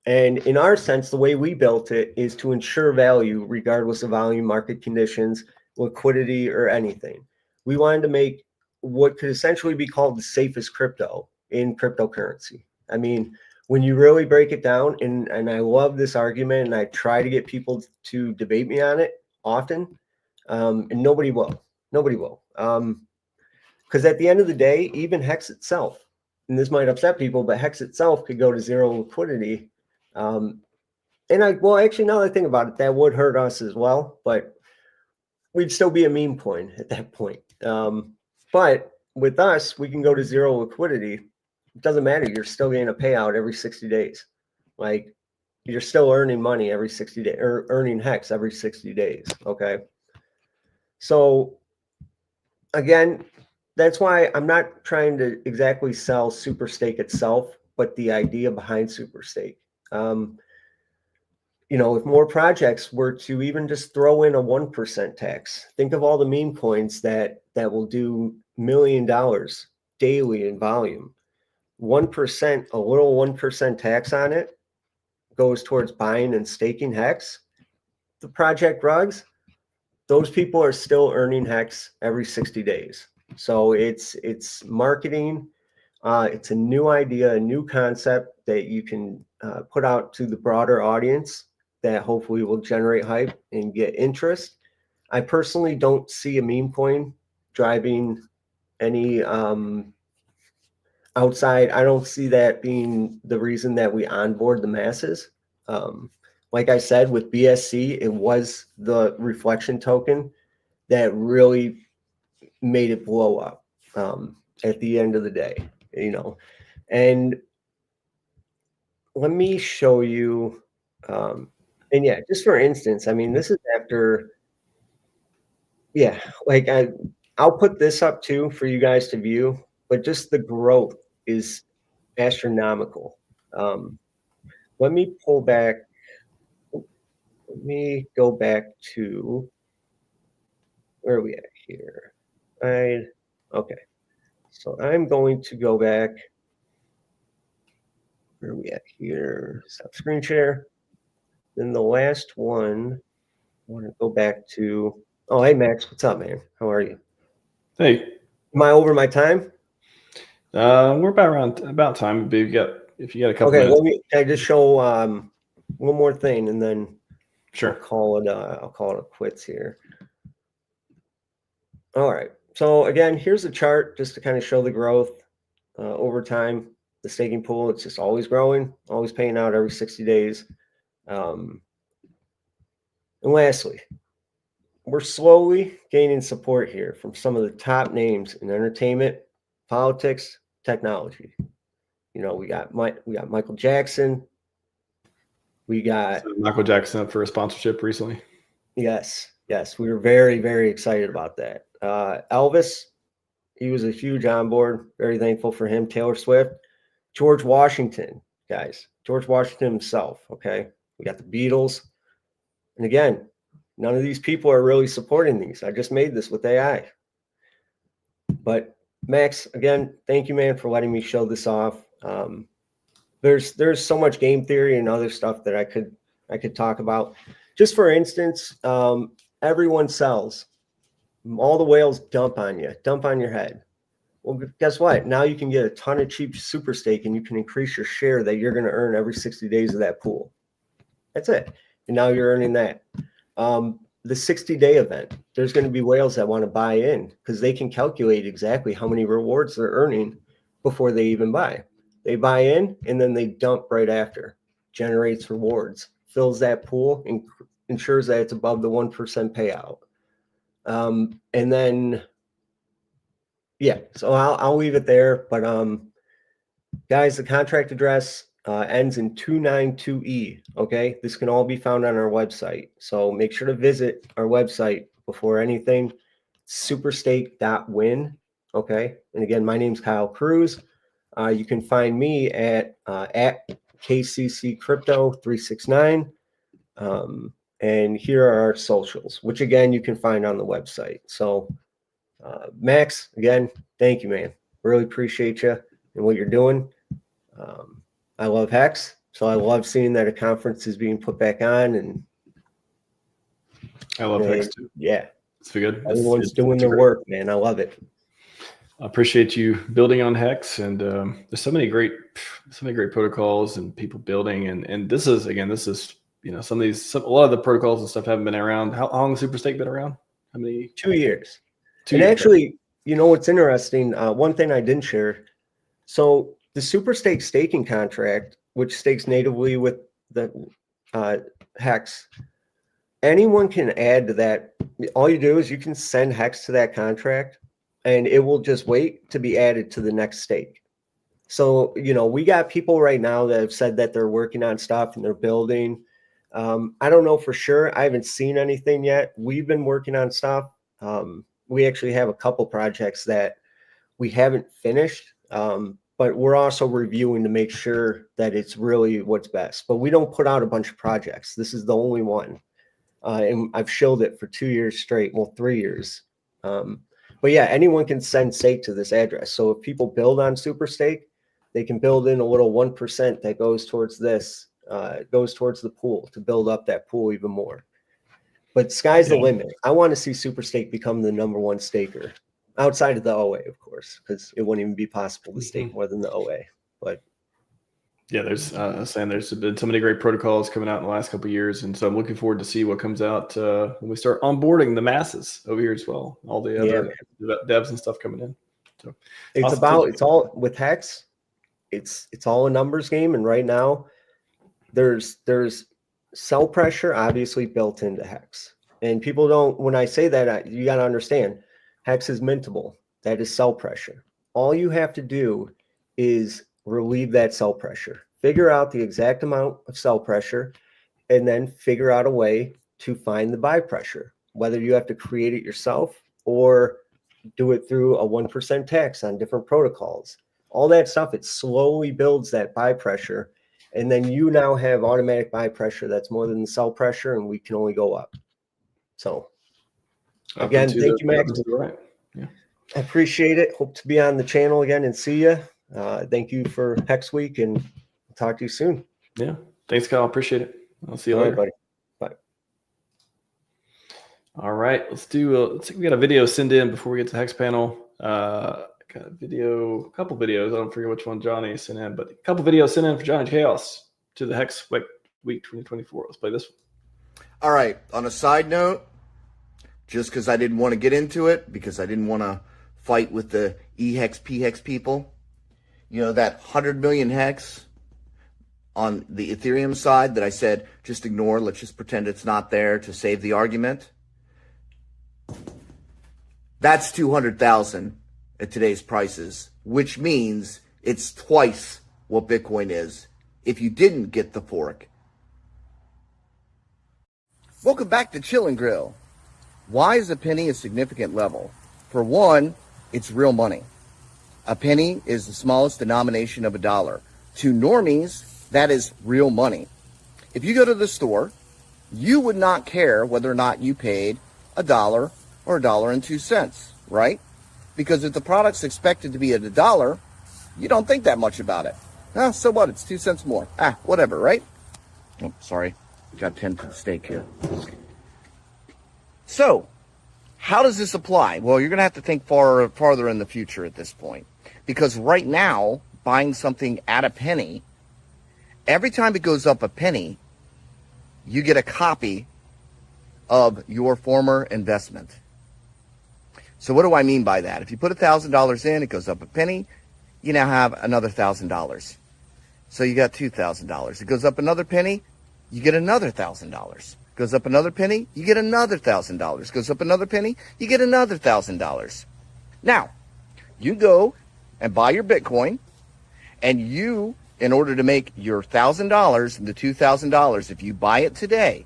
And in our sense, the way we built it is to ensure value regardless of volume, market conditions, liquidity, or anything. We wanted to make what could essentially be called the safest crypto in cryptocurrency. I mean, when you really break it down, and I love this argument, and I try to get people to debate me on it often, and nobody will. Nobody will. Because at the end of the day, even Hex itself, and this might upset people, but Hex itself could go to zero liquidity. Well, actually, now that I think about it, that would hurt us as well, but we'd still be a meme coin at that point. But with us, we can go to zero liquidity. It doesn't matter. You're still getting a payout every 60 days. Like, you're still earning money every 60 days, or earning Hex every 60 days. Okay. So again, that's why I'm not trying to exactly sell Superstake itself, but the idea behind Superstake. You know, if more projects were to even just throw in a 1% tax, think of all the meme coins that will do $1 million daily in volume. 1%, a little 1% tax on it goes towards buying and staking Hex. The project rugs, those people are still earning Hex every 60 days. So it's marketing. It's a new idea, a new concept that you can put out to the broader audience that hopefully will generate hype and get interest. I personally don't see a meme coin driving any outside. I don't see that being the reason that we onboard the masses. Like I said, with BSC, it was the reflection token that really made it blow up at the end of the day, you know. And let me show you, and yeah, just for instance, I mean, this is after, yeah, like I'll put this up too for you guys to view, but just the growth is astronomical. Let me pull back. Let me go back to, where are we at here? Okay. So I'm going to go back. Where are we at here? Stop screen share. Then the last one, I want to go back to, oh, hey, Max, what's up, man? How are you? Hey. Am I over my time? We're about time. But if you got a couple minutes. Can I just show one more thing, and then sure. I'll call it a quits here. All right. So again, here's a chart just to kind of show the growth over time. The staking pool, it's just always growing, always paying out every 60 days. And lastly, we're slowly gaining support here from some of the top names in entertainment, politics, technology. You know, we got Michael Jackson. We got Michael Jackson up for a sponsorship recently. Yes. We were very, very excited about that. Elvis, he was a huge on board. Very thankful for him. Taylor Swift, George Washington, guys. George Washington himself. Okay. We got the Beatles. And again, none of these people are really supporting these. I just made this with AI. But Max, again, thank you, man, for letting me show this off. There's so much game theory and other stuff that I could talk about. Just for instance, everyone sells. All the whales dump on you, dump on your head. Well, guess what? Now you can get a ton of cheap super stake, and you can increase your share that you're going to earn every 60 days of that pool. That's it. And now you're earning that. The 60-day event, there's going to be whales that want to buy in because they can calculate exactly how many rewards they're earning before they even buy. They buy in, and then they dump right after. Generates rewards, fills that pool, and ensures that it's above the 1% payout. And then, yeah, so I'll leave it there. But guys, the contract address ends in 292E. Okay, this can all be found on our website. So make sure to visit our website before anything. Superstake.win. Okay, and again, my name's Kyle Cruz. you can find me at KCC Crypto 369. And here are our socials, which again, you can find on the website. So Max, again, thank you, man. Really appreciate you and what you're doing. I love Hex. So I love seeing that a conference is being put back on, and I love Hex too. Yeah, it's good. Everyone's doing their work, man. I love it. I appreciate you building on Hex, and there's so many great protocols and people building, and this is you know, a lot of the protocols and stuff haven't been around. How long has Superstake been around? How many? 2 years. 2 And years. actually, you know what's interesting? One thing I didn't share. So the Superstake staking contract, which stakes natively with the Hex, anyone can add to that. All you do is you can send Hex to that contract, and it will just wait to be added to the next stake. So, you know, we got people right now that have said that they're working on stuff and they're building. I don't know for sure. I haven't seen anything yet. We've been working on stuff. We actually have a couple projects that we haven't finished, but we're also reviewing to make sure that it's really what's best. But we don't put out a bunch of projects. This is the only one. And I've shilled it for 2 years straight. Well, 3 years. But yeah, anyone can send stake to this address. So if people build on Superstake, they can build in a little 1% that goes towards this, goes towards the pool to build up that pool even more. But sky's the limit. I want to see Superstake become the #1 staker outside of the OA, of course, because it wouldn't even be possible to stake more than the OA. But yeah, there's been so many great protocols coming out in the last couple of years, and so I'm looking forward to see what comes out when we start onboarding the masses over here as well. All the other devs and stuff coming in. So it's all with Hex. It's all a numbers game, and right now there's sell pressure obviously built into Hex, and people don't. When I say that, you got to understand, Hex is mintable. That is sell pressure. All you have to do is relieve that sell pressure, figure out the exact amount of sell pressure, and then figure out a way to find the buy pressure, whether you have to create it yourself or do it through a 1% tax on different protocols. All that stuff, it slowly builds that buy pressure, and then you now have automatic buy pressure that's more than the sell pressure, and we can only go up. So again, thank you, Max. Right. Yeah. I appreciate it. Hope to be on the channel again and see you. Thank you for Hex Week, and I'll talk to you soon. Yeah. Thanks, Kyle. Appreciate it. I'll see you All later. right, buddy. Bye. All right. Let's see. We got a video send in before we get to Hex panel. Got a couple videos. I don't forget which one Johnny sent in, but a couple videos sent in for Johnny Chaos to the Hex Week 2024. Let's play this one. All right. On a side note, just because I didn't want to get into it, because I didn't want to fight with the E-Hex, P-Hex people, you know, that 100 million Hex on the Ethereum side that I said, just ignore, let's just pretend it's not there to save the argument. That's 200,000 at today's prices, which means it's twice what Bitcoin is if you didn't get the fork. Welcome back to Chill and Grill. Why is a penny a significant level? For one, it's real money. A penny is the smallest denomination of a dollar. To normies, that is real money. If you go to the store, you would not care whether or not you paid $1 or $1.02, right? Because if the product's expected to be at $1, you don't think that much about it. So what? It's 2 cents more. Whatever, right? Oh, sorry. Got 10 to the steak here. So, how does this apply? Well, you're going to have to think farther in the future at this point. Because right now, buying something at a penny, every time it goes up a penny, you get a copy of your former investment. So what do I mean by that? If you put $1,000 in, it goes up a penny, you now have another $1,000. So you got $2,000. It goes up another penny, you get another $1,000. Goes up another penny, you get another $1,000. Goes up another penny, you get another $1,000. Now, you go and buy your Bitcoin, and you, in order to make your $1,000 into $2,000, if you buy it today,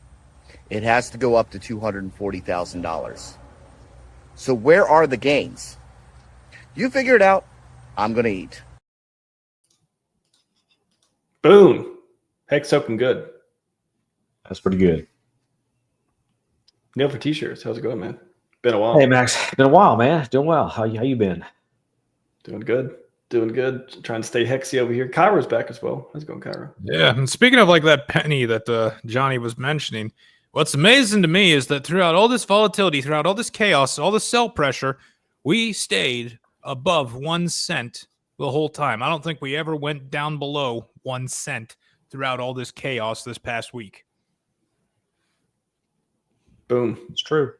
it has to go up to $240,000. So where are the gains? You figure it out. I'm going to eat. Boom. Hex token good. That's pretty good. Neil for t-shirts. How's it going, man? Been a while. Hey, Max. Been a while, man. Doing well. How you been? Doing good. Doing good. Trying to stay hexy over here. Kyra's back as well. How's it going, Kyra? Yeah, and speaking of like that penny that Johnny was mentioning, what's amazing to me is that throughout all this volatility, throughout all this chaos, all the sell pressure, we stayed above 1 cent the whole time. I don't think we ever went down below 1 cent throughout all this chaos this past week. Boom. It's true.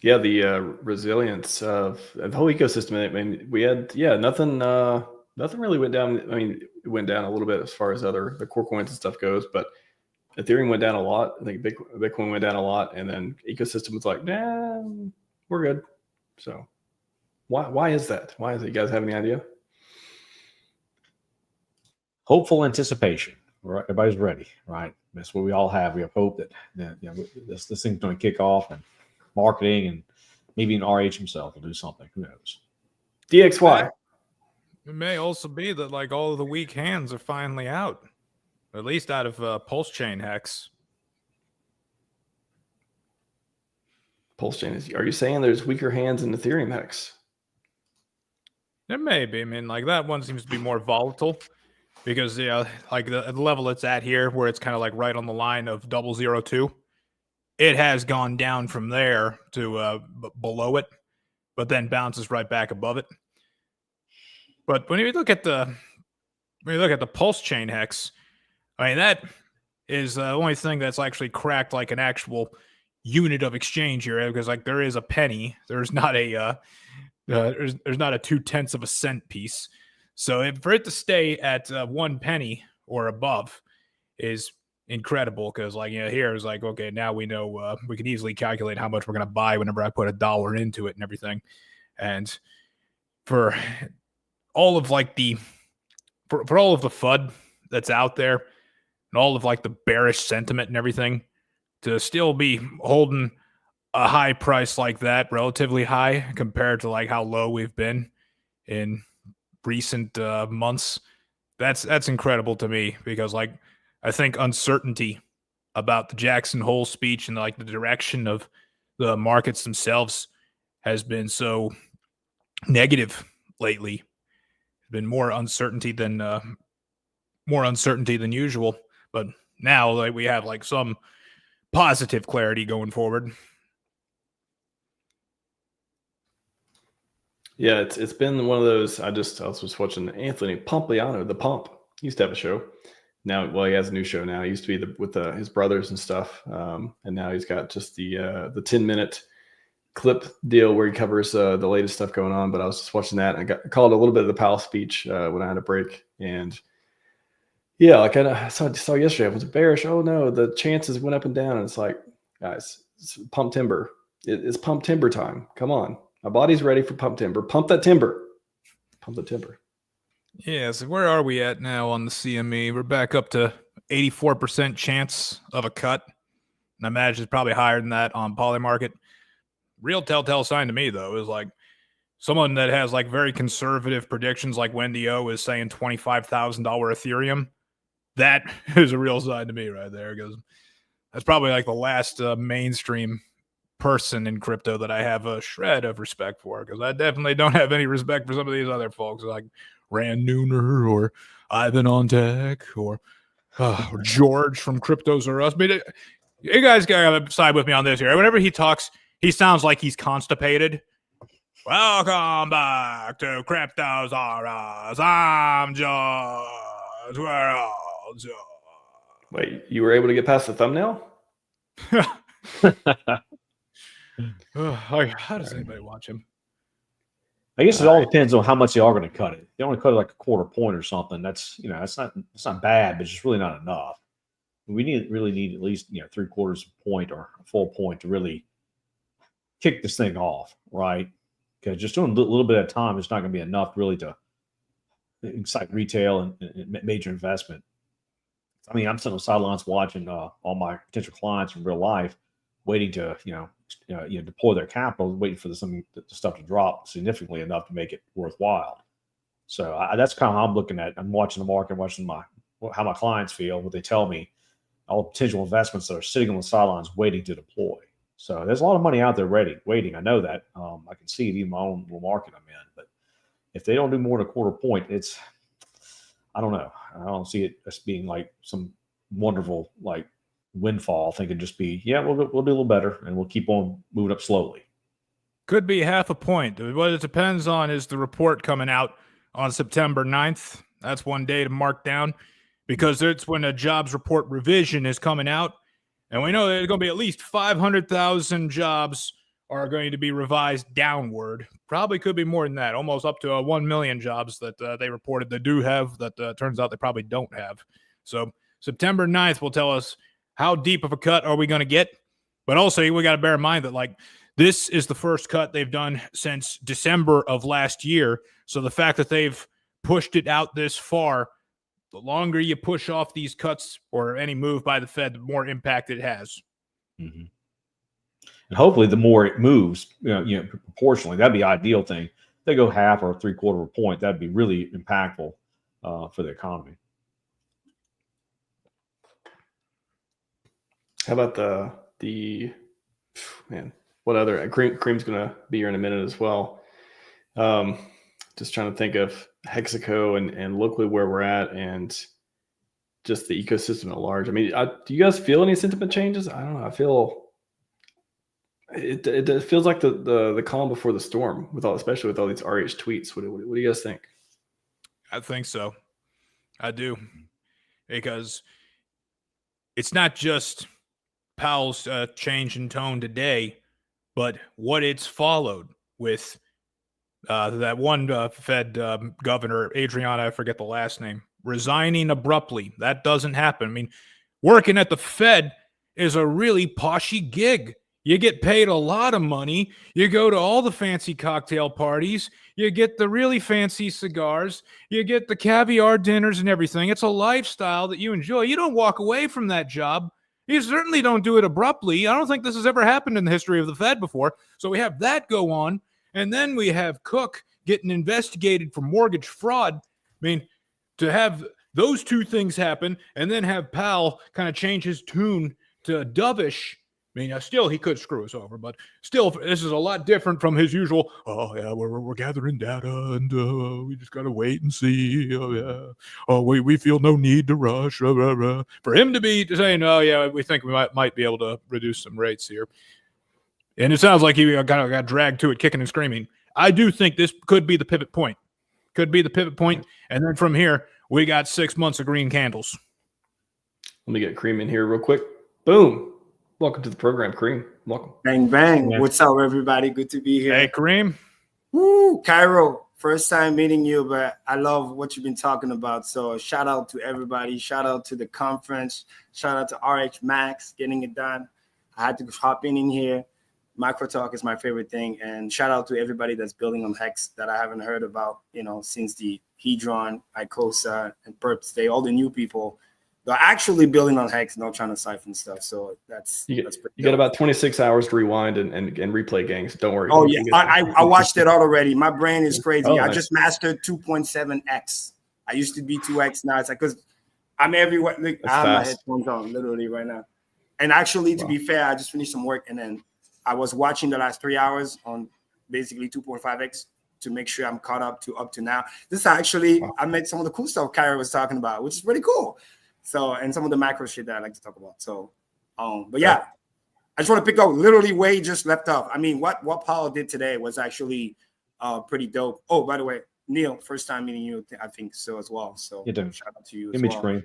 Yeah, the resilience of the whole ecosystem. I mean, we had nothing really went down. I mean, it went down a little bit as far as the core coins and stuff goes, but Ethereum went down a lot. I think Bitcoin went down a lot, and then ecosystem was like, nah, we're good. So why is that? Why is it? You guys have any idea? Hopeful anticipation. Right, everybody's ready. Right, that's what we all have. We have hope that this thing's going to kick off, and marketing, and maybe an RH himself will do something. Who knows? DXY. It may also be that like all of the weak hands are finally out, at least out of Pulse Chain Hex. Pulse Chain is. Are you saying there's weaker hands in Ethereum Hex? It may be. I mean, like that one seems to be more volatile because like the level it's at here, where it's kind of like right on the line of 002. It has gone down from there to below it, but then bounces right back above it. But when you look at the Pulse Chain Hex, I mean that is the only thing that's actually cracked like an actual unit of exchange here, because like there is a penny. There's not a there's not a 0.2 of a cent piece. So for it to stay at 1 penny or above is incredible, because like here is like, okay, now we know we can easily calculate how much we're going to buy whenever I put $1 into it and everything. And for all of like for all of the FUD that's out there and all of like the bearish sentiment and everything, to still be holding a high price like that, relatively high compared to like how low we've been in recent months, that's incredible to me, because like I think uncertainty about the Jackson Hole speech and like the direction of the markets themselves has been so negative lately. There's been more uncertainty than usual, but now like we have like some positive clarity going forward. Yeah, it's been one of those. I was just watching Anthony Pompliano, the Pump. He used to have a show. Now, well, he has a new show now. He used to be with his brothers and stuff, and now he's got just the 10-minute clip deal where he covers the latest stuff going on. But I was just watching that, and I called a little bit of the Powell speech when I had a break, and yeah, like I saw yesterday, I was bearish. Oh no, the chances went up and down, and it's like, guys, it's pump timber. It's pump timber time. Come on. My body's ready for pump timber. Pump that timber. Pump the timber. Yeah, so where are we at now on the CME? We're back up to 84% chance of a cut. And I imagine it's probably higher than that on Polymarket. Real telltale sign to me, though, is like someone that has like very conservative predictions, like Wendy O is saying $25,000 Ethereum. That is a real sign to me right there, because that's probably like the last mainstream person in crypto that I have a shred of respect for, because I definitely don't have any respect for some of these other folks like Rand Nooner or Ivan on Tech or George from Cryptos R Us. I mean, you guys gotta side with me on this here. Whenever he talks, he sounds like he's constipated. Welcome back to Cryptos R Us. I'm George. We're all George. Wait, you were able to get past the thumbnail? How does anybody watch him? I guess it all depends on how much they are going to cut it. They only cut it like a quarter point or something. That's it's not bad, but it's just really not enough. We really need at least 3/4 point or a full point to really kick this thing off, right? Because just doing a little bit at a time is not going to be enough really to excite retail and major investment. I mean, I'm sitting on the sidelines watching all my potential clients in real life, waiting to deploy their capital, waiting for the stuff to drop significantly enough to make it worthwhile. So that's kind of how I'm looking at. I'm watching the market, watching how my clients feel, what they tell me, all the potential investments that are sitting on the sidelines waiting to deploy. So there's a lot of money out there waiting. I know that. I can see it in my own little market I'm in. But if they don't do more than a quarter point, I don't know. I don't see it as being like some wonderful like windfall. I think it'd just be, we'll do a little better and we'll keep on moving up slowly. Could be half a point. What it depends on is the report coming out on September 9th. That's one day to mark down because it's when a jobs report revision is coming out. And we know there's going to be at least 500,000 jobs are going to be revised downward. Probably could be more than that, almost up to 1 million jobs that they reported they do have that turns out they probably don't have. So September 9th will tell us how deep of a cut are we going to get. But also we got to bear in mind that like this is the first cut they've done since December of last year. So the fact that they've pushed it out this far, the longer you push off these cuts or any move by the Fed, the more impact it has. Mm-hmm. And hopefully the more it moves, proportionally, that'd be the ideal thing. If they go half or 3/4 point, that'd be really impactful for the economy. How about the man? What other Cream's gonna be here in a minute as well. Just trying to think of Hexaco and locally where we're at and just the ecosystem at large. I mean, do you guys feel any sentiment changes? I don't know. I feel it feels like the calm before the storm especially with all these RH tweets. What do you guys think? I think so. I do. Because it's not just Powell's change in tone today, but what it's followed with that one Fed governor, Adriana, I forget the last name, resigning abruptly. That doesn't happen. I mean, working at the Fed is a really poshy gig. You get paid a lot of money. You go to all the fancy cocktail parties. You get the really fancy cigars. You get the caviar dinners and everything. It's a lifestyle that you enjoy. You don't walk away from that job. You certainly don't do it abruptly. I don't think this has ever happened in the history of the Fed before. So we have that go on. And then we have Cook getting investigated for mortgage fraud. I mean, to have those two things happen and then have Powell kind of change his tune to dovish. I mean, still, he could screw us over, but still, this is a lot different from his usual, oh, yeah, we're gathering data, and we just got to wait and see. Oh, yeah. Oh, we feel no need to rush. Rah, rah, rah. For him to be saying, oh, yeah, we think we might be able to reduce some rates here. And it sounds like he kind of got dragged to it, kicking and screaming. I do think this could be the pivot point. And then from here, we got 6 months of green candles. Let me get Cream in here real quick. Boom. Welcome to the program, Kareem. Welcome. Bang, bang. Yeah. What's up, everybody? Good to be here. Hey, Kareem. Woo, Cairo. First time meeting you, but I love what you've been talking about. So shout out to everybody. Shout out to the conference. Shout out to RH Max getting it done. I had to hop in here. Micro talk is my favorite thing. And shout out to everybody that's building on Hex that I haven't heard about, since the Hedron, Icosa, and Perps Day, all the new people. They're actually building on Hex, not trying to siphon stuff. So that's you got about 26 hours to rewind and replay games. Don't worry. Oh, yeah. I watched it all already. My brain is crazy. Oh, I nice. just mastered 2.7x. I used to be 2x. Now it's like, because I'm everywhere. Look, I have my headphones on literally right now. And actually, to be fair, I just finished some work and then I was watching the last 3 hours on basically 2.5x to make sure I'm caught up to now. This actually, I met some of the cool stuff Kyra was talking about, which is pretty cool. So, and some of the macro shit that I like to talk about. So, but yeah, I just want to pick up literally where he just left off. I mean, what Powell did today was actually pretty dope. Oh, by the way, Neil, first time meeting you, I think so as well. So shout out to you as well.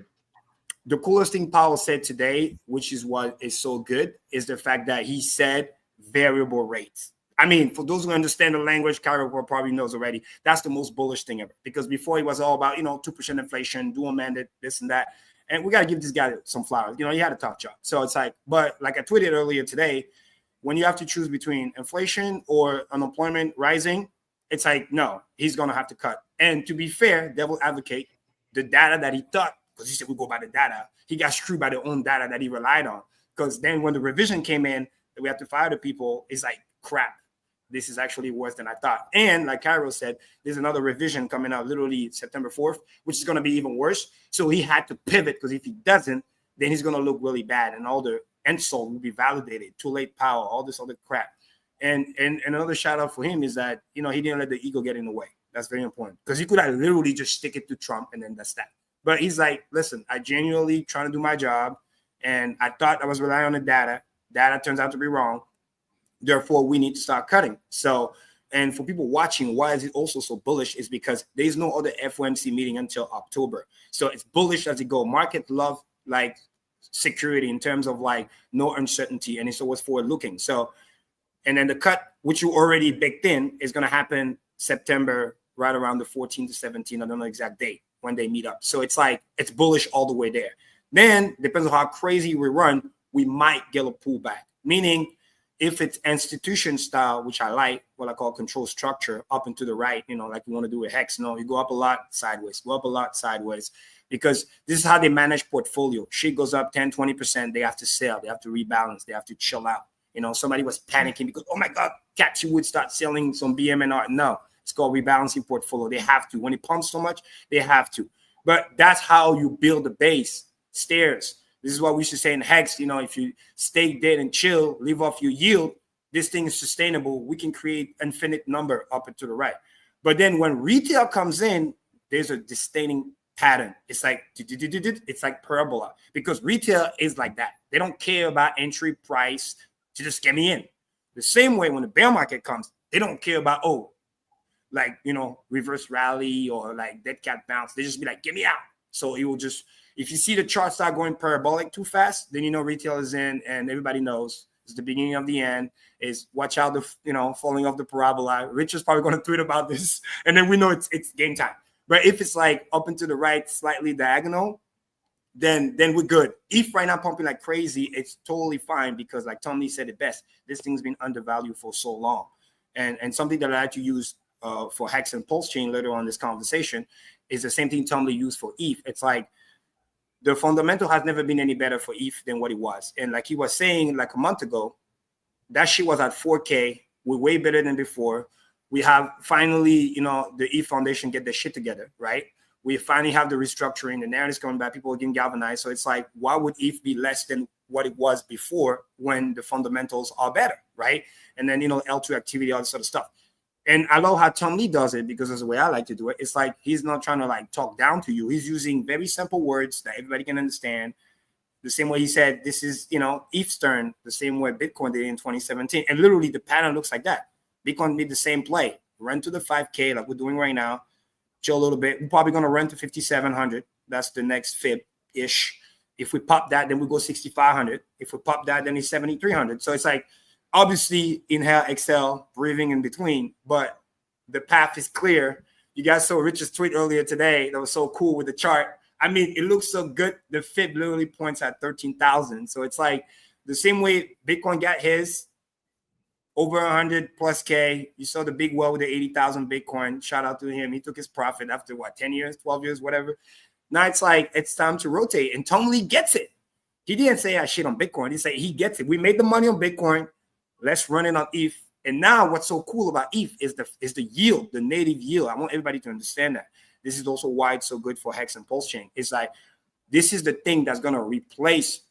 The coolest thing Powell said today, which is what is so good, is the fact that he said variable rates. I mean, for those who understand the language, Kyra probably knows already, that's the most bullish thing ever. Because before it was all about, 2% inflation, dual mandate, this and that. And we got to give this guy some flowers. He had a tough job. So it's like, but like I tweeted earlier today, when you have to choose between inflation or unemployment rising, it's like, no, he's going to have to cut. And to be fair, devil advocate, the data that he thought, because he said we go by the data, he got screwed by the own data that he relied on. Because then when the revision came in, that we have to fire the people, it's like crap. this is actually worse than I thought. And like Cairo said, there's another revision coming out literally September 4th, which is going to be even worse. So he had to pivot, because if he doesn't, then he's going to look really bad, and all the insult will be validated. Too late power, all this other crap. And another shout out for him is that, he didn't let the ego get in the way. That's very important, because he could have literally just stick it to Trump and then that's that. But he's like, listen, I genuinely trying to do my job, and I thought I was relying on the data. Data turns out to be wrong. Therefore, we need to start cutting. So, and for people watching, why is it also so bullish? Is because there's no other FOMC meeting until October. So it's bullish as it go. Market love like security in terms of like no uncertainty, and it's always forward looking. So, and then the cut, which you already baked in, is going to happen September, right around the 14th to 17th. I don't know the exact date when they meet up. So it's like, it's bullish all the way there. Then depends on how crazy we run, we might get a pullback. Meaning, if it's institution style, which I like, what I call control structure, up and to the right, like you want to do with Hex. No, you go up a lot, sideways, go up a lot, sideways, because this is how they manage portfolio. Shit goes up 10, 20%. They have to sell. They have to rebalance. They have to chill out. Somebody was panicking because, oh my God, Cassie would start selling some BMNR. No, it's called rebalancing portfolio. They have to. When it pumps so much, they have to. But that's how you build the base, stairs. This is what we should say in Hex. If you stay dead and chill, leave off your yield, this thing is sustainable. We can create infinite number up and to the right. But then when retail comes in, there's a disdaining pattern. It's like parabola, because retail is like that. They don't care about entry price to just get me in. The same way when the bear market comes, they don't care about, reverse rally or like dead cat bounce. They just be like, get me out. So it will just, if you see the chart start going parabolic too fast, then retail is in, and everybody knows it's the beginning of the end. Is watch out the falling off the parabola. Rich is probably going to tweet about this, and then we know it's game time. But if it's like up and to the right, slightly diagonal, then we're good. If right now pumping like crazy, it's totally fine, because like Tom Lee said it best, this thing's been undervalued for so long. And something that I like to use for Hex and Pulse Chain later on in this conversation is the same thing Tom Lee used for ETH. It's like the fundamental has never been any better for ETH than what it was. And like he was saying like a month ago, that shit was at 4K. We're way better than before. We have finally, the ETH Foundation get their shit together, right? We finally have the restructuring, the narrative's coming back, people are getting galvanized. So it's like, why would ETH be less than what it was before when the fundamentals are better, right? And then, L2 activity, all this sort of stuff. And I love how Tom Lee does it, because that's the way I like to do it. It's like he's not trying to like talk down to you. He's using very simple words that everybody can understand. The same way he said, this is, ETH's turn, the same way Bitcoin did in 2017. And literally the pattern looks like that. Bitcoin did the same play. Run to the 5K like we're doing right now. Chill a little bit. We're probably going to run to 5,700. That's the next fib-ish. If we pop that, then we go 6,500. If we pop that, then it's 7,300. So it's like, obviously, inhale, exhale, breathing in between, but the path is clear. You guys saw Richard's tweet earlier today. That was so cool with the chart. I mean, it looks so good. The fib literally points at 13,000. So it's like the same way Bitcoin got his over 100 plus K. You saw the big well with the 80,000 Bitcoin. Shout out to him. He took his profit after 10 years, 12 years, whatever. Now it's like, it's time to rotate. And Tom Lee gets it. He didn't say I shit on Bitcoin. He said he gets it. We made the money on Bitcoin. Let's run it on ETH. And now what's so cool about ETH is the yield, the native yield. I want everybody to understand that. This is also why it's so good for Hex and Pulse Chain. It's like, this is the thing that's going to replace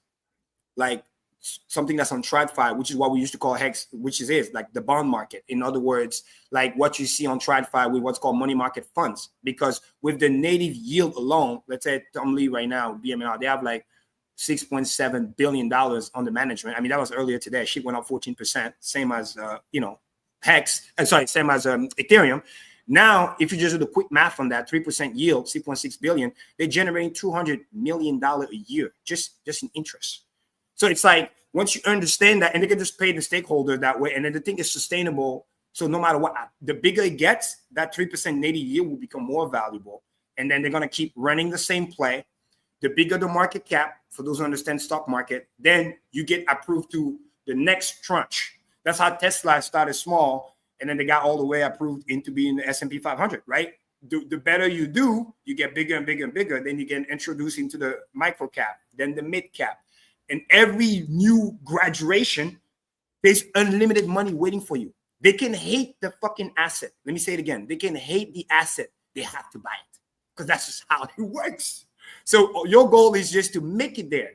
like something that's on TradFi, which is what we used to call Hex, which is like the bond market. In other words, like what you see on TradFi with what's called money market funds. Because with the native yield alone, let's say Tom Lee right now, BMNR, they have like $6.7 billion under management. I mean, that was earlier today. She went up 14%, same as, Hex. Same as Ethereum. Now, if you just do the quick math on that, 3% yield, $6.6 billion, they're generating $200 million a year, just in interest. So it's like, once you understand that, and they can just pay the stakeholder that way, and then the thing is sustainable. So no matter what, the bigger it gets, that 3% native yield will become more valuable. And then they're going to keep running the same play. The bigger the market cap, for those who understand stock market, then you get approved to the next tranche. That's how Tesla started small, and then they got all the way approved into being the S&P 500, right? The better you do, you get bigger and bigger and bigger. Then you get introduced into the micro cap, then the mid cap. And every new graduation, there's unlimited money waiting for you. They can hate the fucking asset. Let me say it again. They can hate the asset. They have to buy it because that's just how it works. So your goal is just to make it there.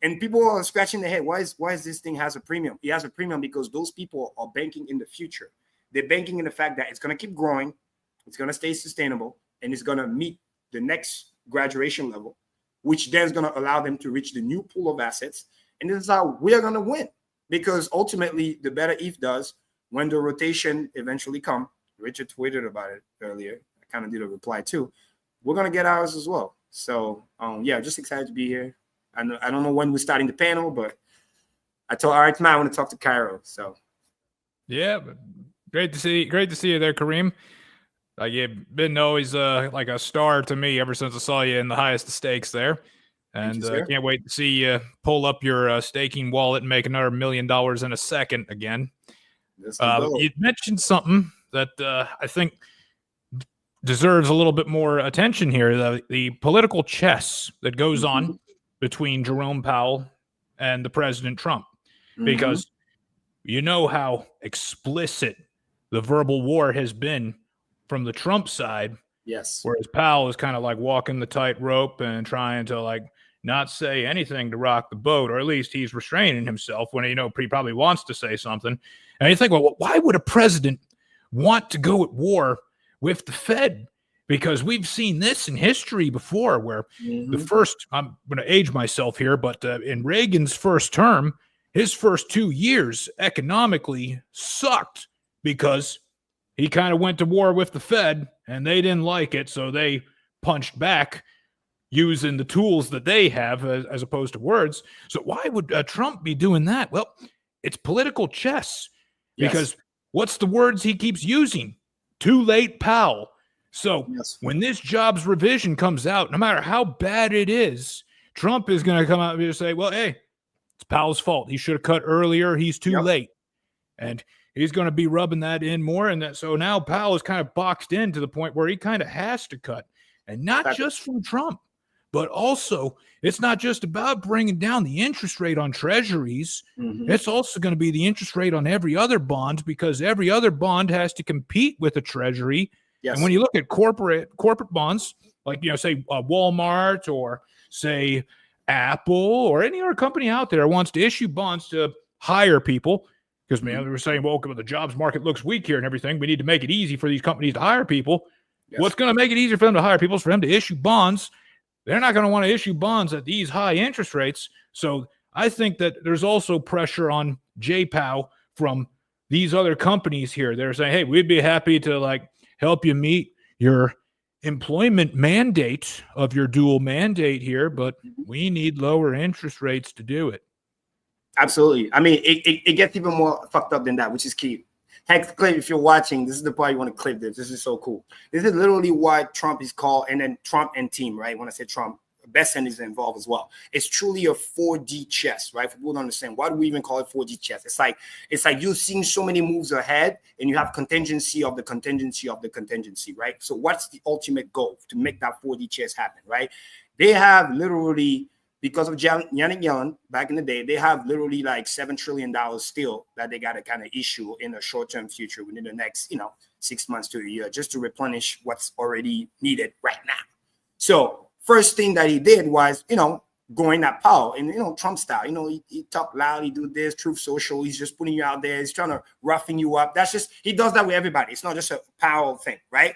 And people are scratching their head. Why is this thing has a premium? It has a premium because those people are banking in the future. They're banking in the fact that it's going to keep growing, it's going to stay sustainable, and it's going to meet the next graduation level, which then is going to allow them to reach the new pool of assets. And this is how we're going to win, because ultimately, the better ETH does when the rotation eventually comes. Richard tweeted about it earlier. I kind of did a reply too. We're going to get ours as well. So, yeah, just excited to be here. I don't know when we're starting the panel, but I told Alex, man, I want to talk to Cairo. So, yeah, but great to see you there, Kareem. Like, you've been always like a star to me ever since I saw you in the highest of stakes there, and can't wait to see you pull up your staking wallet and make another $1 million in a second again. You mentioned something that I think deserves a little bit more attention here: the political chess that goes on between Jerome Powell and the President Trump, because you know how explicit the verbal war has been from the Trump side. Yes. Whereas Powell is kind of like walking the tightrope and trying to like not say anything to rock the boat, or at least he's restraining himself when he probably wants to say something. And you think, well, why would a president want to go at war with the Fed? Because we've seen this in history before, where the first, I'm going to age myself here, but in Reagan's first term, his first 2 years economically sucked because he kind of went to war with the Fed and they didn't like it. So they punched back using the tools that they have as opposed to words. So why would Trump be doing that? Well, it's political chess, because what's the words he keeps using? Too late, pal. So when this jobs revision comes out, no matter how bad it is, Trump is going to come out and say, well, hey, it's Powell's fault. He should have cut earlier. He's too late. And he's going to be rubbing that in more. And that, so now Powell is kind of boxed in to the point where he kind of has to cut. And not just from Trump, but also it's not just about bringing down the interest rate on treasuries. It's also going to be the interest rate on every other bond, because every other bond has to compete with a treasury. And when you look at corporate bonds, like, say Walmart or say Apple or any other company out there wants to issue bonds to hire people, because we were saying, well, the jobs market looks weak here and everything. We need to make it easy for these companies to hire people. What's going to make it easier for them to hire people is for them to issue bonds. They're not going to want to issue bonds at these high interest rates. So I think that there's also pressure on J-Pow from these other companies here. They're saying, hey, we'd be happy to help you meet your employment mandate of your dual mandate here, but we need lower interest rates to do it. Absolutely. I mean, it gets even more fucked up than that, which is key. Hex, clip, if you're watching, this is the part you want to clip this. This is so cool. This is literally what Trump is called, and then Trump and team, right? When I say Trump, Besson is involved as well. It's truly a 4D chess, right? For people to understand, why do we even call it 4D chess? It's like you're seeing so many moves ahead, and you have contingency of the contingency of the contingency, right? So what's the ultimate goal? To make that 4D chess happen, right? They have literally, because of Janet Yellen back in the day, they have literally like $7 trillion still that they got to kind of issue in a short-term future within the next, 6 months to a year, just to replenish what's already needed right now. So first thing that he did was, going at Powell and, Trump style, he talk loud, he do this, Truth Social, he's just putting you out there. He's trying to roughing you up. That's just, he does that with everybody. It's not just a Powell thing, right?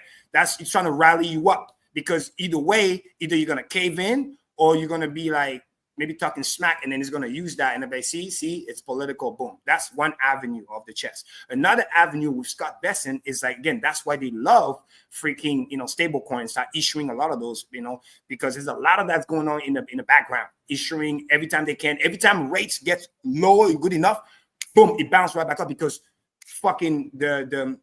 He's trying to rally you up, because either way, either you're going to cave in or you're going to be like maybe talking smack, and then he's going to use that. And if they see, it's political, boom. That's one avenue of the chess. Another avenue with Scott Besson is again, that's why they love freaking, stable coins, start issuing a lot of those, because there's a lot of that's going on in the background, issuing every time they can. Every time rates get lower, good enough, boom, it bounces right back up, because fucking they're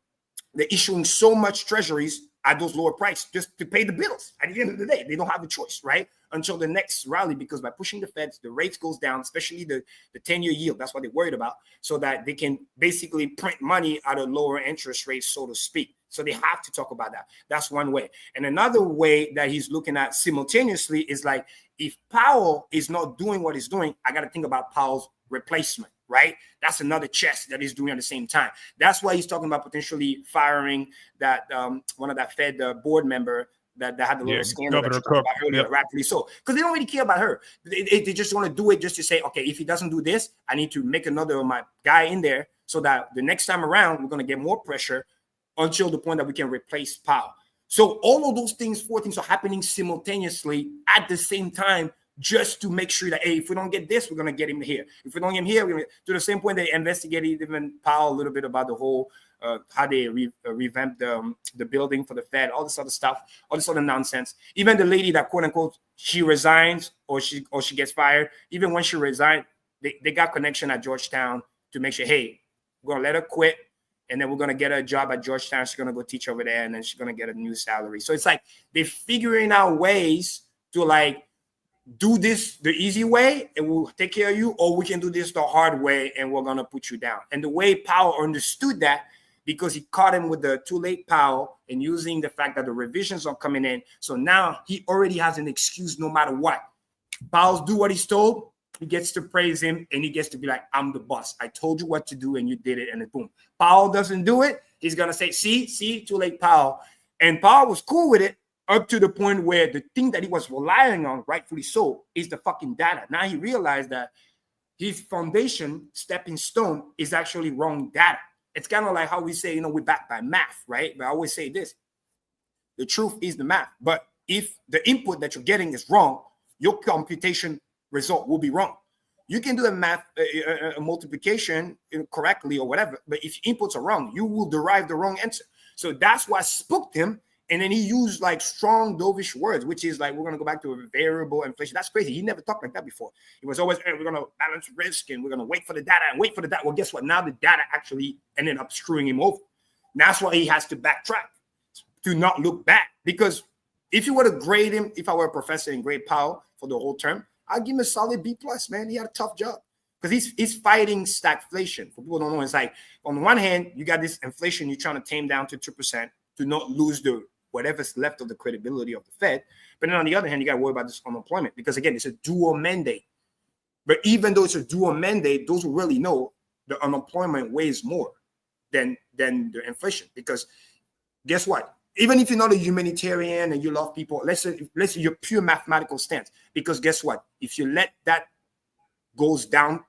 issuing so much treasuries at those lower prices just to pay the bills. At the end of the day, they don't have a choice, right? Until the next rally, because by pushing the Feds, the rates goes down, especially the 10-year yield. That's what they're worried about, so that they can basically print money at a lower interest rate, so to speak. So they have to talk about that. That's one way. And another way that he's looking at simultaneously is if Powell is not doing what he's doing, I got to think about Powell's replacement, right? That's another chess that he's doing at the same time. That's why he's talking about potentially firing that one of that Fed board member that had the little scandal that you talked about earlier, rightfully so. Because they don't really care about her. They just want to do it just to say, okay, if he doesn't do this, I need to make another of my guy in there so that the next time around, we're going to get more pressure until the point that we can replace Powell. So all of those things, 4 things are happening simultaneously at the same time, just to make sure that, hey, if we don't get this, we're going to get him here. If we don't get him here, we're going to the same point they investigated even Powell a little bit about the whole how they revamped the building for the Fed, all this other stuff, all this other nonsense. Even the lady that, quote unquote, she resigns or she gets fired, even when she resigned, they got connection at Georgetown to make sure, hey, we're going to let her quit. And then we're going to get her a job at Georgetown. She's going to go teach over there, and then she's going to get a new salary. So it's like they're figuring out ways to like do this the easy way and we'll take care of you, or we can do this the hard way and we're going to put you down. And the way Powell understood that, because he caught him with the too late Powell and using the fact that the revisions are coming in. So now he already has an excuse no matter what. Powell's do what he's told. He gets to praise him and he gets to be like, I'm the boss. I told you what to do and you did it. And then boom. Powell doesn't do it. He's going to say, see, too late, Powell. And Powell was cool with it up to the point where the thing that he was relying on, rightfully so, is the fucking data. Now he realized that his foundation, stepping stone, is actually wrong data. It's kind of like how we say, we're backed by math, right? But I always say this. The truth is the math. But if the input that you're getting is wrong, your computation result will be wrong. You can do a math a multiplication correctly or whatever, but if your inputs are wrong, you will derive the wrong answer. So that's what spooked him. And then he used like strong dovish words, which is like, we're going to go back to a variable inflation. That's crazy. He never talked like that before. He was always, we're going to balance risk and we're going to wait for the data and wait for the data. Well, guess what? Now the data actually ended up screwing him over. And that's why he has to backtrack to not look back. Because if you were to grade him, if I were a professor and grade Powell for the whole term, I'd give him a solid B+, man. He had a tough job because he's fighting stagflation. For people who don't know, it's like, on the one hand, you got this inflation you're trying to tame down to 2% to not lose the whatever's left of the credibility of the Fed. But then on the other hand, you got to worry about this unemployment because, again, it's a dual mandate. But even though it's a dual mandate, those who really know the unemployment weighs more than the inflation. Because guess what? Even if you're not a humanitarian and you love people, let's say you're pure mathematical stance. Because guess what? If you let that goes down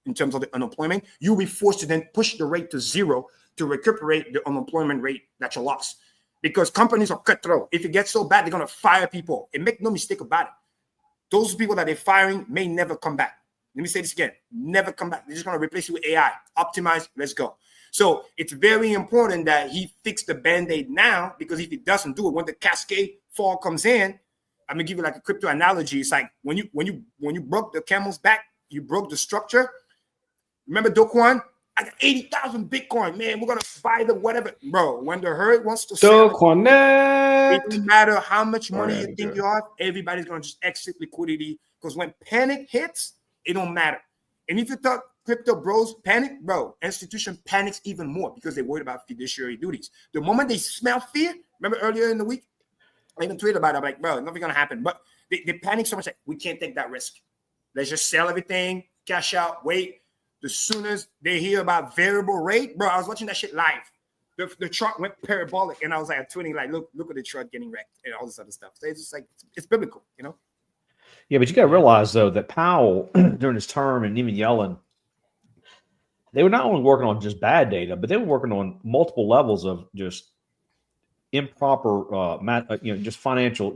in terms of the unemployment, you'll be forced to then push the rate to zero to recuperate the unemployment rate that you lost. Because companies are cutthroat. If it gets so bad, they're going to fire people. And make no mistake about it. Those people that they're firing may never come back. Let me say this again. Never come back. They're just going to replace you with AI. Optimize. Let's go. So it's very important that he fix the Band-Aid now, because if he doesn't do it, when the cascade fall comes in, I'm going to give you like a crypto analogy. It's like when you broke the camel's back, you broke the structure. Remember Do Kwon? I got 80,000 Bitcoin, man. We're going to buy the whatever. Bro, when the herd wants to sell, it doesn't matter how much money you think you have, everybody's going to just exit liquidity, because when panic hits, it don't matter. And if you thought crypto bros panic, bro, institution panics even more because they're worried about fiduciary duties. The moment they smell fear, remember earlier in the week, I even tweeted about it. I'm like, bro, nothing's going to happen. But they panic so much, like, we can't take that risk. Let's just sell everything, cash out, wait. As soon as they hear about variable rate, bro, I was watching that shit live. The chart went parabolic, and I was like tweeting, like, look at the chart getting wrecked and all this other stuff. So it's just like, it's biblical, Yeah, but you got to realize, though, that Powell, during his term, and even Yellen, they were not only working on just bad data, but they were working on multiple levels of just improper, just financial,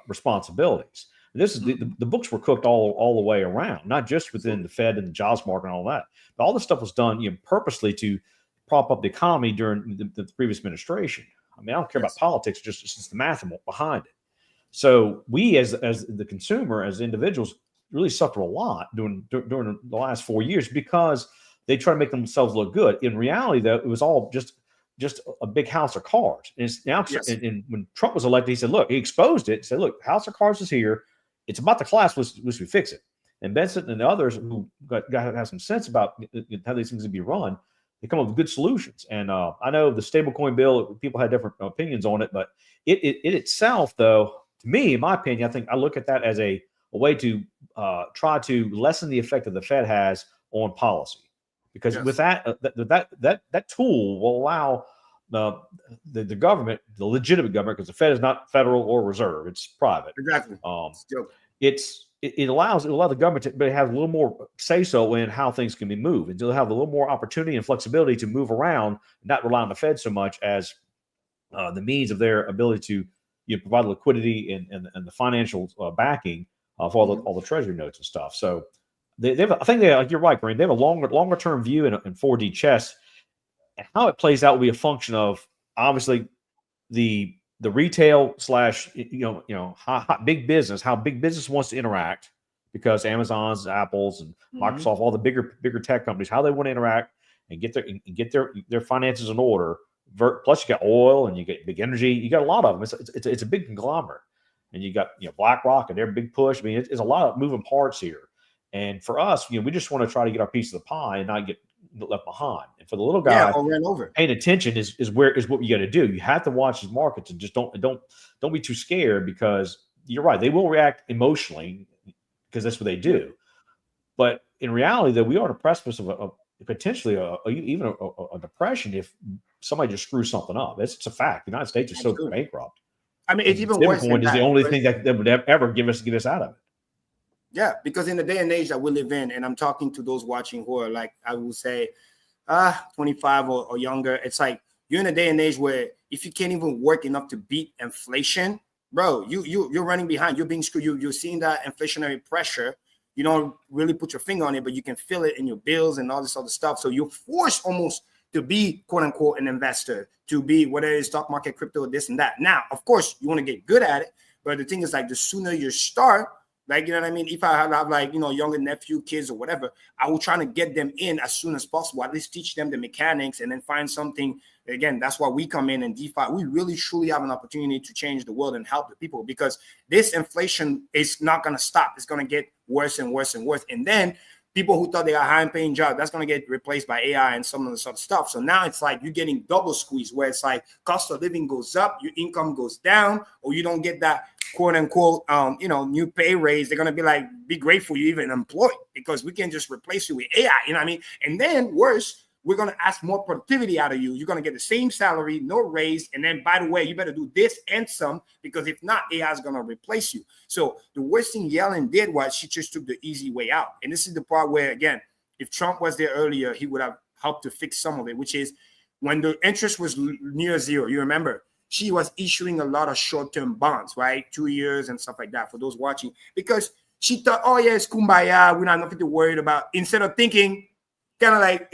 responsibilities. This is the books were cooked all the way around, not just within the Fed and the jobs market and all that, but all this stuff was done purposely to prop up the economy during the previous administration. I mean, I don't care about politics; just the math behind it. So we, as the consumer, as individuals, really suffer a lot during the last 4 years because they try to make themselves look good. In reality, though, it was all just a big house of cards. And it's now, and when Trump was elected, he said, "Look," he exposed it. He said, "Look, house of cards is here. It's about the class, which we fix it." And Benson and the others who got to have some sense about how these things can be run, they come up with good solutions. And I know the stablecoin bill, people had different opinions on it, but it itself, though, to me, in my opinion, I think I look at that as a way to try to lessen the effect that the Fed has on policy, because with that, that tool will allow the government, the legitimate government, because the Fed is not federal or reserve, it's private. Exactly. It allows the government to have a little more say so in how things can be moved, and to have a little more opportunity and flexibility to move around, not rely on the Fed so much as the means of their ability to provide liquidity and the financial backing of all the treasury notes and stuff. So they have, I think they, like you're right, Green, they have a longer term view in 4D chess, and how it plays out will be a function of obviously the retail / big business, how big business wants to interact, because Amazon's, Apple's, and Microsoft, all the bigger tech companies, how they want to interact and get their finances in order. Plus, you got oil and you get big energy. You got a lot of them. It's a big conglomerate, and you got BlackRock and their big push. I mean, it's a lot of moving parts here. And for us, we just want to try to get our piece of the pie and not get left behind. And for the little guy, over and over, paying attention is what you got to do. You have to watch these markets and just don't be too scared, because you're right, they will react emotionally because that's what they do. But in reality, though, we are on the precipice of potentially even a depression if somebody just screws something up. It's a fact. The United States is so bankrupt. I mean, it's even worse. Point is the only thing that would ever get us out of it. Yeah, because in the day and age that we live in, and I'm talking to those watching who are like, I would say, 25 or younger, it's like you're in a day and age where if you can't even work enough to beat inflation, bro, you're running behind. You're being screwed. You're seeing that inflationary pressure. You don't really put your finger on it, but you can feel it in your bills and all this other stuff. So you're forced almost to be, quote unquote, an investor, to be whether it's stock market, crypto, this and that. Now, of course, you want to get good at it, but the thing is, like, the sooner you start, like, you know what I mean? If I have like, younger nephew, kids or whatever, I will try to get them in as soon as possible, at least teach them the mechanics, and then find something. Again, that's why we come in DeFi. We really, truly have an opportunity to change the world and help the people, because this inflation is not going to stop. It's going to get worse and worse and worse. And then people who thought they are high-paying jobs, that's going to get replaced by AI and some of this other stuff. So now it's like you're getting double squeeze, where it's like cost of living goes up, your income goes down, or you don't get that quote unquote, new pay raise. They're going to be like, be grateful you even employed, because we can just replace you with AI, you know what I mean? And then worse, we're going to ask more productivity out of you. You're going to get the same salary, no raise. And then, by the way, you better do this and some, because if not, AI is going to replace you. So the worst thing Yellen did was she just took the easy way out. And this is the part where, again, if Trump was there earlier, he would have helped to fix some of it, which is when the interest was near zero. You remember, she was issuing a lot of short-term bonds, right? 2 years and stuff like that, for those watching, because she thought, oh, yeah, it's kumbaya. We're not nothing to worry about. Instead of thinking kind of like,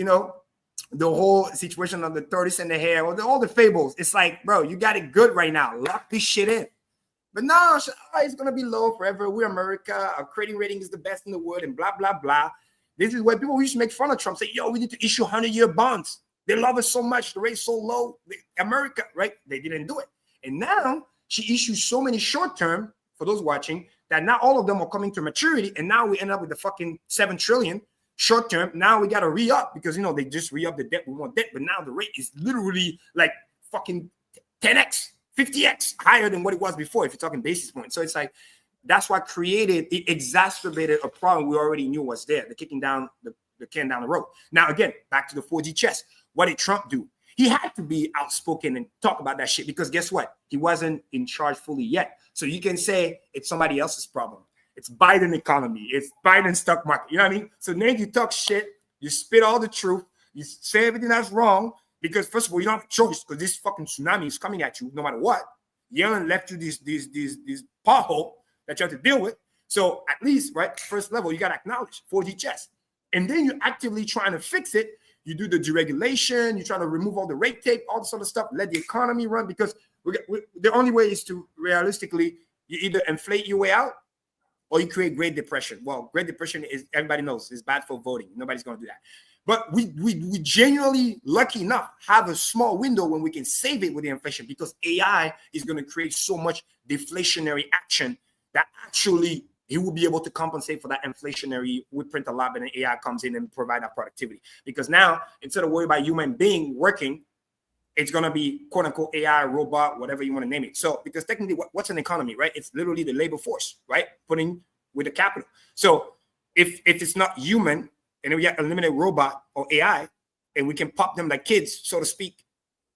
the whole situation of the tortoise and the hare, or all the fables. It's like, bro, you got it good right now. Lock this shit in. But no, it's going to be low forever. We're America. Our credit rating is the best in the world, and blah, blah, blah. This is where people used to make fun of Trump, say, yo, we need to issue 100-year bonds. They love us so much. The rate's so low. America, right? They didn't do it. And now she issues so many short-term, for those watching, that not all of them are coming to maturity. And now we end up with the fucking $7 trillion. Short term, now we got to re-up, because they just re-up the debt. We want debt, but now the rate is literally like fucking 10x, 50x higher than what it was before, if you're talking basis points. So it's like, that's what it exacerbated a problem we already knew was there. They're kicking down the can down the road. Now, again, back to the 4G chess. What did Trump do? He had to be outspoken and talk about that shit, because guess what? He wasn't in charge fully yet. So you can say it's somebody else's problem. It's Biden economy. It's Biden stock market. You know what I mean? So then you talk shit. You spit all the truth. You say everything that's wrong, because first of all, you don't have a choice, because this fucking tsunami is coming at you no matter what. Yellen left you this pothole that you have to deal with. So at least, right, first level, you got to acknowledge 4G chess. And then you're actively trying to fix it. You do the deregulation. You try to remove all the red tape, all this other stuff. Let the economy run, because the only way is to realistically, you either inflate your way out, or you create Great Depression. Well, Great Depression is, everybody knows, is bad for voting. Nobody's going to do that. But we genuinely, lucky enough, have a small window when we can save it with the inflation, because AI is going to create so much deflationary action that actually he will be able to compensate for that inflationary. We print a lot, but then AI comes in and provide that productivity. Because now, instead of worrying about human being working, it's going to be quote unquote AI, robot, whatever you want to name it. So, because technically what's an economy, right? It's literally the labor force, right? Putting with the capital. So if it's not human, and then we get eliminate robot or AI, and we can pop them like kids, so to speak,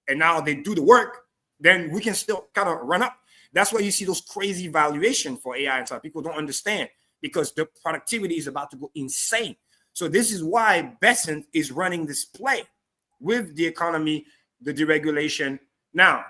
and now they do the work, then we can still kind of run up. That's why you see those crazy valuation for AI and stuff. People don't understand because the productivity is about to go insane. So this is why Besant is running this play with the economy, the deregulation. Now,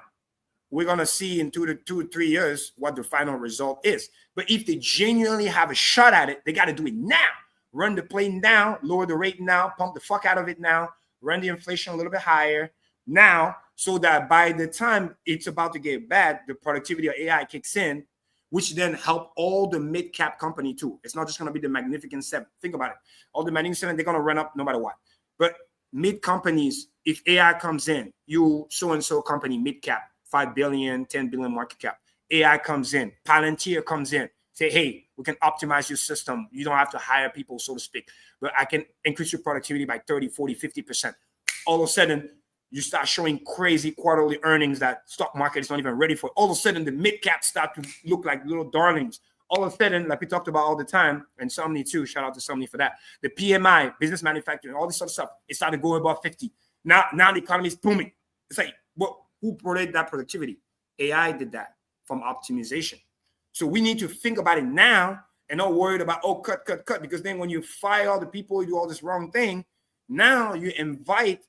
we're going to see in 2 to 3 years what the final result is. But if they genuinely have a shot at it, they got to do it now. Run the plane down, lower the rate now, pump the fuck out of it now, run the inflation a little bit higher now, so that by the time it's about to get bad, the productivity of AI kicks in, which then help all the mid-cap company too. It's not just going to be the Magnificent Seven. Think about it. All the Magnificent Seven, they're going to run up no matter what. But mid companies, if AI comes in, you so-and-so company, mid-cap, 5 billion, 10 billion market cap, AI comes in, Palantir comes in, say, hey, we can optimize your system. You don't have to hire people, so to speak, but I can increase your productivity by 30, 40, 50%. All of a sudden, you start showing crazy quarterly earnings that stock market is not even ready for. All of a sudden, the mid caps start to look like little darlings. All of a sudden, like we talked about all the time, and Somni too, shout out to Somni for that. The PMI, business manufacturing, all this sort of stuff, it started going above 50. Now the economy is booming. It's like, who provided that productivity? AI did that from optimization. So we need to think about it now and not worried about, cut, because then when you fire all the people, you do all this wrong thing, now you invite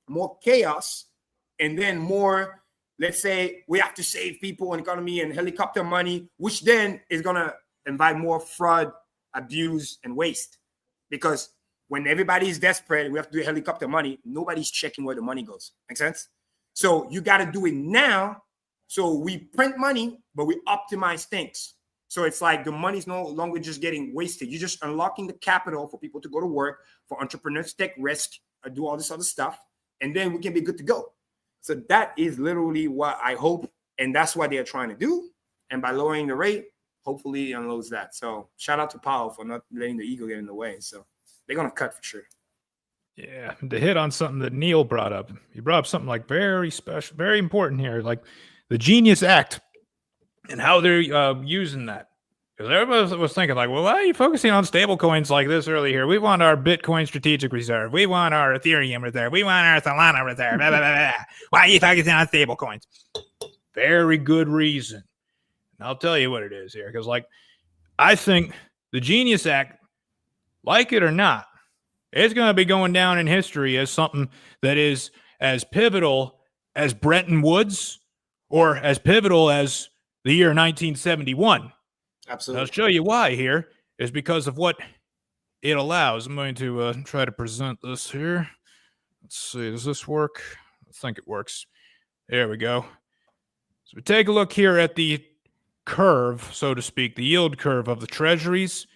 more chaos, and then more, let's say, we have to save people and economy and helicopter money, which then is going to invite more fraud, abuse, and waste. Because when everybody is desperate, we have to do helicopter money, nobody's checking where the money goes. Make sense? So you got to do it now. So we print money, but we optimize things. So it's like the money's no longer just getting wasted. You're just unlocking the capital for people to go to work, for entrepreneurs to take risk, do all this other stuff. And then we can be good to go. So that is literally what I hope. And that's what they're trying to do. And by lowering the rate, hopefully it unloads that. So shout out to Powell for not letting the ego get in the way. So they're going to cut for sure. Yeah. To hit on something that Neil brought up, he brought up something like very special, very important here, like the Genius Act and how they're using that. Because everybody was thinking like, well, why are you focusing on stable coins like this early here? We want our Bitcoin strategic reserve. We want our Ethereum reserve. We want our Solana reserve. Blah, blah, blah, blah. Why are you focusing on stable coins? Very good reason. And I'll tell you what it is here. Because like, I think the Genius Act, like it or not, it's going to be going down in history as something that is as pivotal as Bretton Woods or as pivotal as the year 1971. Absolutely. I'll show you why here is because of what it allows. I'm going to try to present this here. Let's see. Does this work? I think it works. There we go. So we take a look here at the curve, so to speak, the yield curve of the treasuries.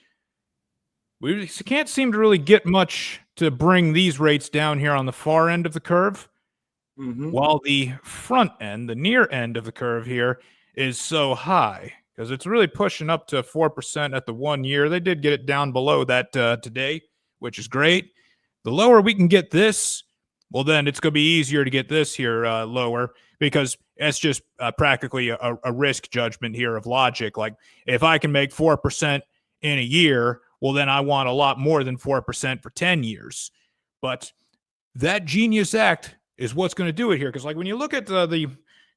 We can't seem to really get much to bring these rates down here on the far end of the curve, while the front end, the near end of the curve here, is so high. Because it's really pushing up to 4% at the 1 year. They did get it down below that today, which is great. The lower we can get this, well, then it's going to be easier to get this here lower, because it's just practically a risk judgment here of logic. Like, if I can make 4% in a year, well, then I want a lot more than 4% for 10 years. But that Genius Act is what's going to do it here. Because, like, when you look at the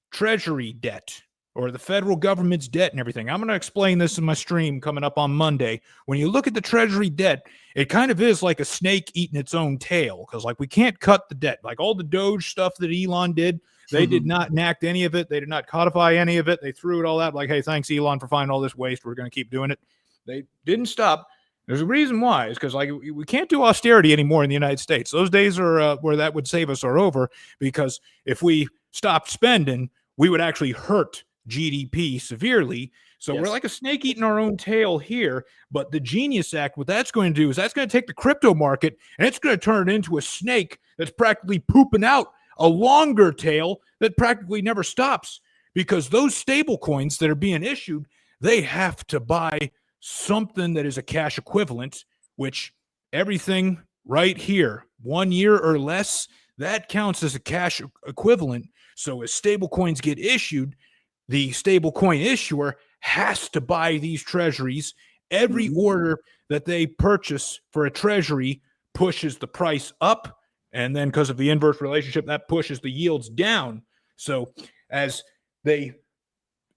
Treasury debt, or the federal government's debt and everything. I'm going to explain this in my stream coming up on Monday. When you look at the Treasury debt, it kind of is like a snake eating its own tail, because like we can't cut the debt. Like all the Doge stuff that Elon did, they did not enact any of it. They did not codify any of it. They threw it all out like, hey, thanks, Elon, for finding all this waste. We're going to keep doing it. They didn't stop. There's a reason why. It's because like we can't do austerity anymore in the United States. Those days are where that would save us are over, because if we stopped spending, we would actually hurt GDP severely. So we're like a snake eating our own tail here. But the Genius Act, what that's going to do is that's going to take the crypto market and it's going to turn it into a snake that's practically pooping out a longer tail that practically never stops, because those stable coins that are being issued, they have to buy something that is a cash equivalent, which everything right here, 1 year or less, that counts as a cash equivalent. So as stable coins get issued, the stable coin issuer has to buy these treasuries. Every order that they purchase for a treasury pushes the price up. And then because of the inverse relationship, that pushes the yields down. So as they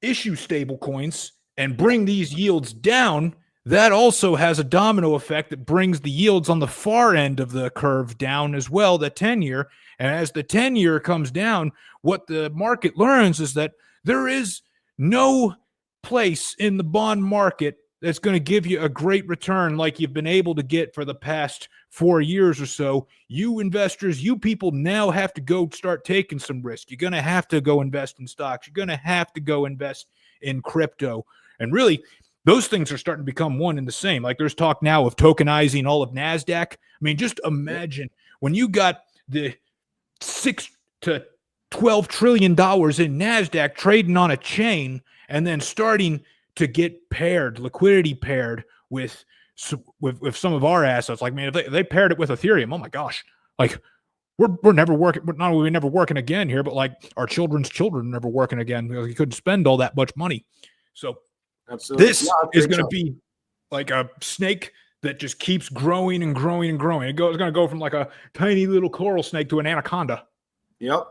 issue stable coins and bring these yields down, that also has a domino effect that brings the yields on the far end of the curve down as well, the 10-year. And as the 10-year comes down, what the market learns is that there is no place in the bond market that's going to give you a great return like you've been able to get for the past 4 years or so. You investors, you people now have to go start taking some risk. You're going to have to go invest in stocks. You're going to have to go invest in crypto. And really, those things are starting to become one and the same. Like there's talk now of tokenizing all of NASDAQ. I mean, just imagine when you got the $6 to $12 trillion in NASDAQ trading on a chain and then starting to get paired, liquidity paired with some of our assets. Like, man, if they paired it with Ethereum, oh my gosh, like we're never working. Not only are we never working again here, but like our children's children never working again because you couldn't spend all that much money. So absolutely, this is going to be like a snake that just keeps growing and growing and growing. It's going to go from like a tiny little coral snake to an anaconda. Yep.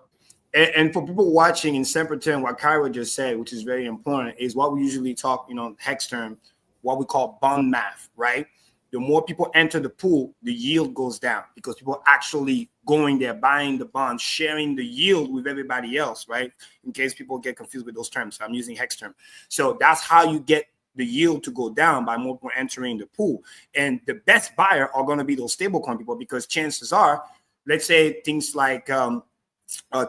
And for people watching in simpleton, what Kyra just said, which is very important, is what we usually talk, Hex term, what we call bond math, right? The more people enter the pool, the yield goes down because people are actually going there, buying the bonds, sharing the yield with everybody else, right? In case people get confused with those terms. I'm using Hex term. So that's how you get the yield to go down, by more people entering the pool. And the best buyer are going to be those stablecoin people, because chances are, let's say things like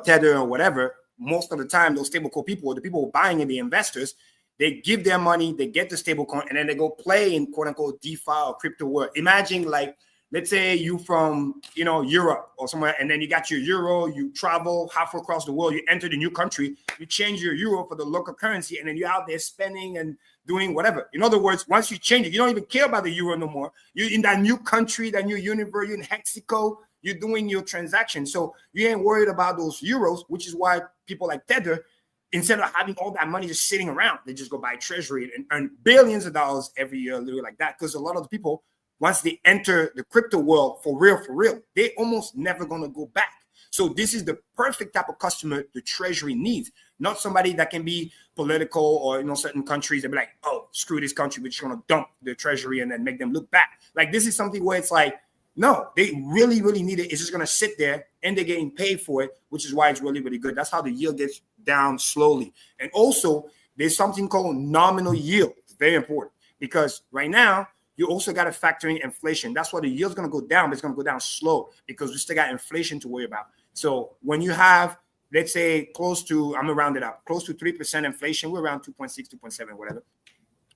Tether or whatever, most of the time those stablecoin people, the people buying it, the investors, they give their money, they get the stablecoin, and then they go play in quote unquote DeFi or crypto world. Imagine, like, let's say you from Europe or somewhere, and then you got your euro, you travel halfway across the world, you enter the new country, you change your euro for the local currency, and then you're out there spending and doing whatever. In other words, once you change it, you don't even care about the euro no more. You're in that new country, that new universe, you're in Mexico, you're doing your transaction. So you ain't worried about those euros, which is why people like Tether, instead of having all that money just sitting around, they just go buy treasury and earn billions of dollars every year, literally like that. Because a lot of the people, once they enter the crypto world for real, they almost never going to go back. So this is the perfect type of customer the treasury needs, not somebody that can be political or, certain countries that be like, oh, screw this country, we're just going to dump the treasury and then make them look back. Like, this is something where it's like, no, they really, really need it. It's just going to sit there and they're getting paid for it, which is why it's really, really good. That's how the yield gets down slowly. And also, there's something called nominal yield. It's very important, because right now, you also got to factor in inflation. That's why the yield's going to go down, but it's going to go down slow because we still got inflation to worry about. So when you have, let's say, close to, I'm going to round it up, close to 3% inflation, we're around 2.6, 2.7, whatever.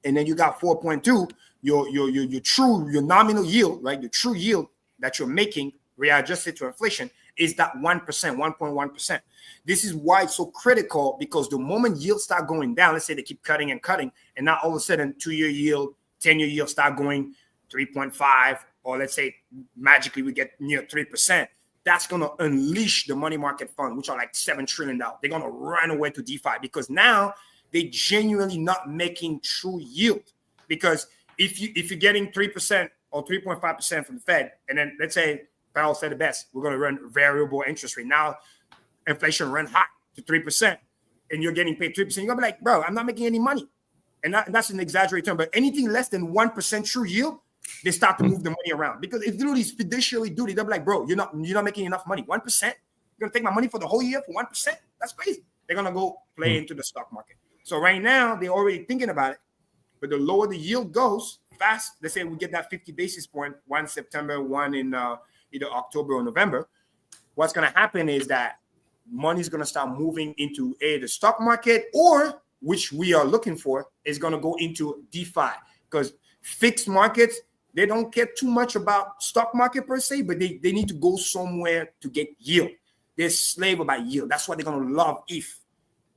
And then you got 4.2, your nominal yield, right? The true yield that you're making readjusted to inflation is that 1%, 1.1%. This is why it's so critical, because the moment yields start going down, let's say they keep cutting and cutting, and now all of a sudden 2-year yield, 10-year yield start going 3.5, or let's say magically we get near 3%. That's going to unleash the money market fund, which are like $7 trillion. They're going to run away to DeFi, because now they genuinely not making true yield. Because if you're getting 3% or 3.5% from the Fed, and then let's say Powell said it best, we're going to run variable interest rate. Now inflation run hot to 3%, and you're getting paid 3%. You're going to be like, bro, I'm not making any money. And that's an exaggerated term, but anything less than 1% true yield, they start to move the money around, because it's literally fiduciary duty. They'll be like, bro, you're not making enough money. 1%? You're going to take my money for the whole year for 1%? That's crazy. They're going to go play into the stock market. So right now, they're already thinking about it. But the lower the yield goes, fast, let's say we get that 50 basis point, one September, one in either October or November, what's going to happen is that money's going to start moving into the stock market, or, which we are looking for, is going to go into DeFi. Because fixed markets, they don't care too much about stock market per se, but they need to go somewhere to get yield. They're slave about yield. That's why they're going to love ETH.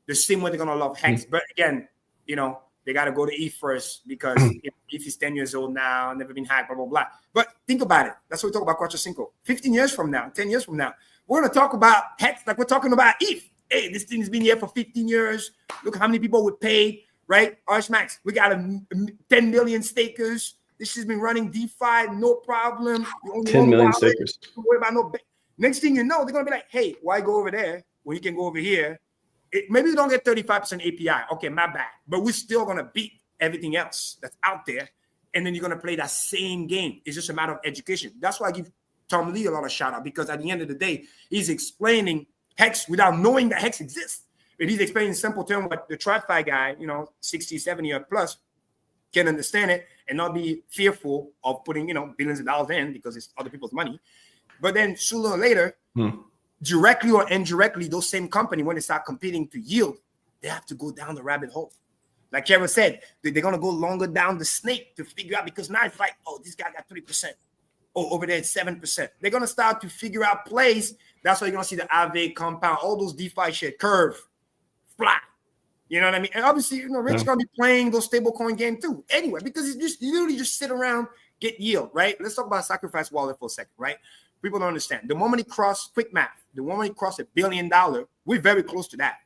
The same way they're going to love Hex. But again, they got to go to ETH first, because ETH is 10 years old now, never been hacked, blah, blah, blah. But think about it. That's what we talk about Quattro Cinco. 15 years from now, 10 years from now, we're going to talk about Hex like we're talking about ETH. Hey, this thing has been here for 15 years. Look how many people we paid, right? Max, we got 10 million stakers. This has been running DeFi, no problem. 10 million stakers. Don't worry about no. Next thing you know, they're gonna be like, hey, why go over there when you can go over here? Maybe we don't get 35% API. Okay, my bad. But we're still gonna beat everything else that's out there. And then you're gonna play that same game. It's just a matter of education. That's why I give Tom Lee a lot of shout out, because at the end of the day, he's explaining Hex without knowing that Hex exists. But he's explaining in simple terms what the TradFi guy, 60, 70 or plus, can understand it and not be fearful of putting, billions of dollars in because it's other people's money. But then sooner or later, directly or indirectly, those same company, when they start competing to yield, they have to go down the rabbit hole. Like Kevin said, they're going to go longer down the snake to figure out, because now it's like, oh, this guy got 3%. Oh, over there it's 7%. They're going to start to figure out plays. That's why you're going to see the Aave compound, all those DeFi shit, curve, fly. You know what I mean? And obviously, Rich going to be playing those stablecoin game too. Anyway, because you literally just sit around, get yield, right? Let's talk about Sacrifice Wallet for a second, right? People don't understand. The moment it crossed, quick math, the moment it crossed $1 billion, we're very close to that.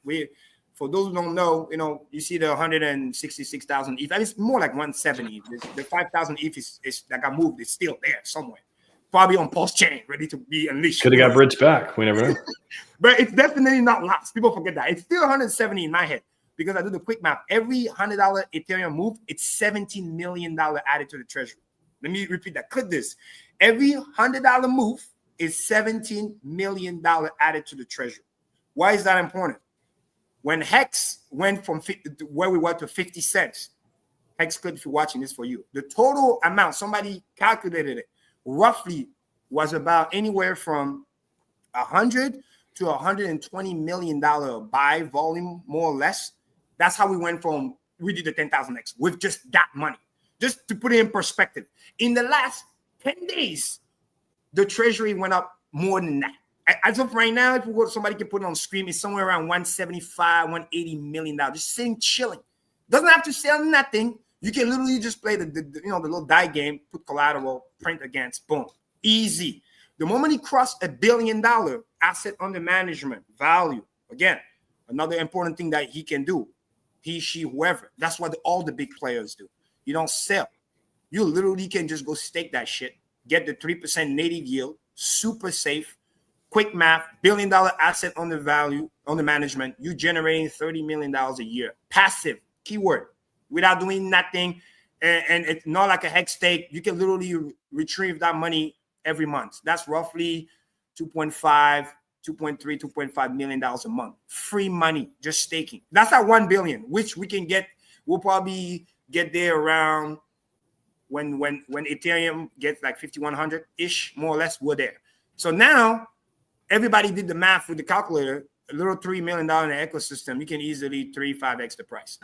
For those who don't know, you see the 166,000 ETH. It's more like 170. The 5,000 ETH is that got moved. It's still there somewhere, probably on Pulse Chain, ready to be unleashed. Could have got bridged back. We never know. But it's definitely not lost. People forget that. It's still 170 in my head, because I do the quick math. Every $100 Ethereum move, it's $17 million added to the treasury. Let me repeat that. Click this. Every $100 move is $17 million added to the treasury. Why is that important? When Hex went from where we were to 50 cents, Hex Clip, if you're watching this for you, the total amount, somebody calculated it, roughly was about anywhere from 100 to $120 million buy volume, more or less. That's how we went from, we did the 10,000X with just that money. Just to put it in perspective, in the last 10 days, the treasury went up more than that. As of right now, if somebody can put it on screen, it's somewhere around 175, 180 million dollars, just sitting chilling. Doesn't have to sell nothing. You can literally just play the little die game, put collateral, print against, boom, easy. The moment he crossed $1 billion asset under management value, again, another important thing that he can do, he, she, whoever. That's what all the big players do. You don't sell. You literally can just go stake that shit, get the 3% native yield, super safe. Quick math, $1 billion asset under management, you generating $30 million a year. Passive, keyword, without doing nothing. And it's not like a Hex stake. You can literally retrieve that money every month. That's roughly 2.5, 2.3, $2.5 million a month. Free money, just staking. That's at 1 billion, which we can get. We'll probably get there around when Ethereum gets like 5,100-ish, more or less, we're there. So now, everybody did the math with the calculator, a little $3 million in the ecosystem, you can easily 3-5x the price.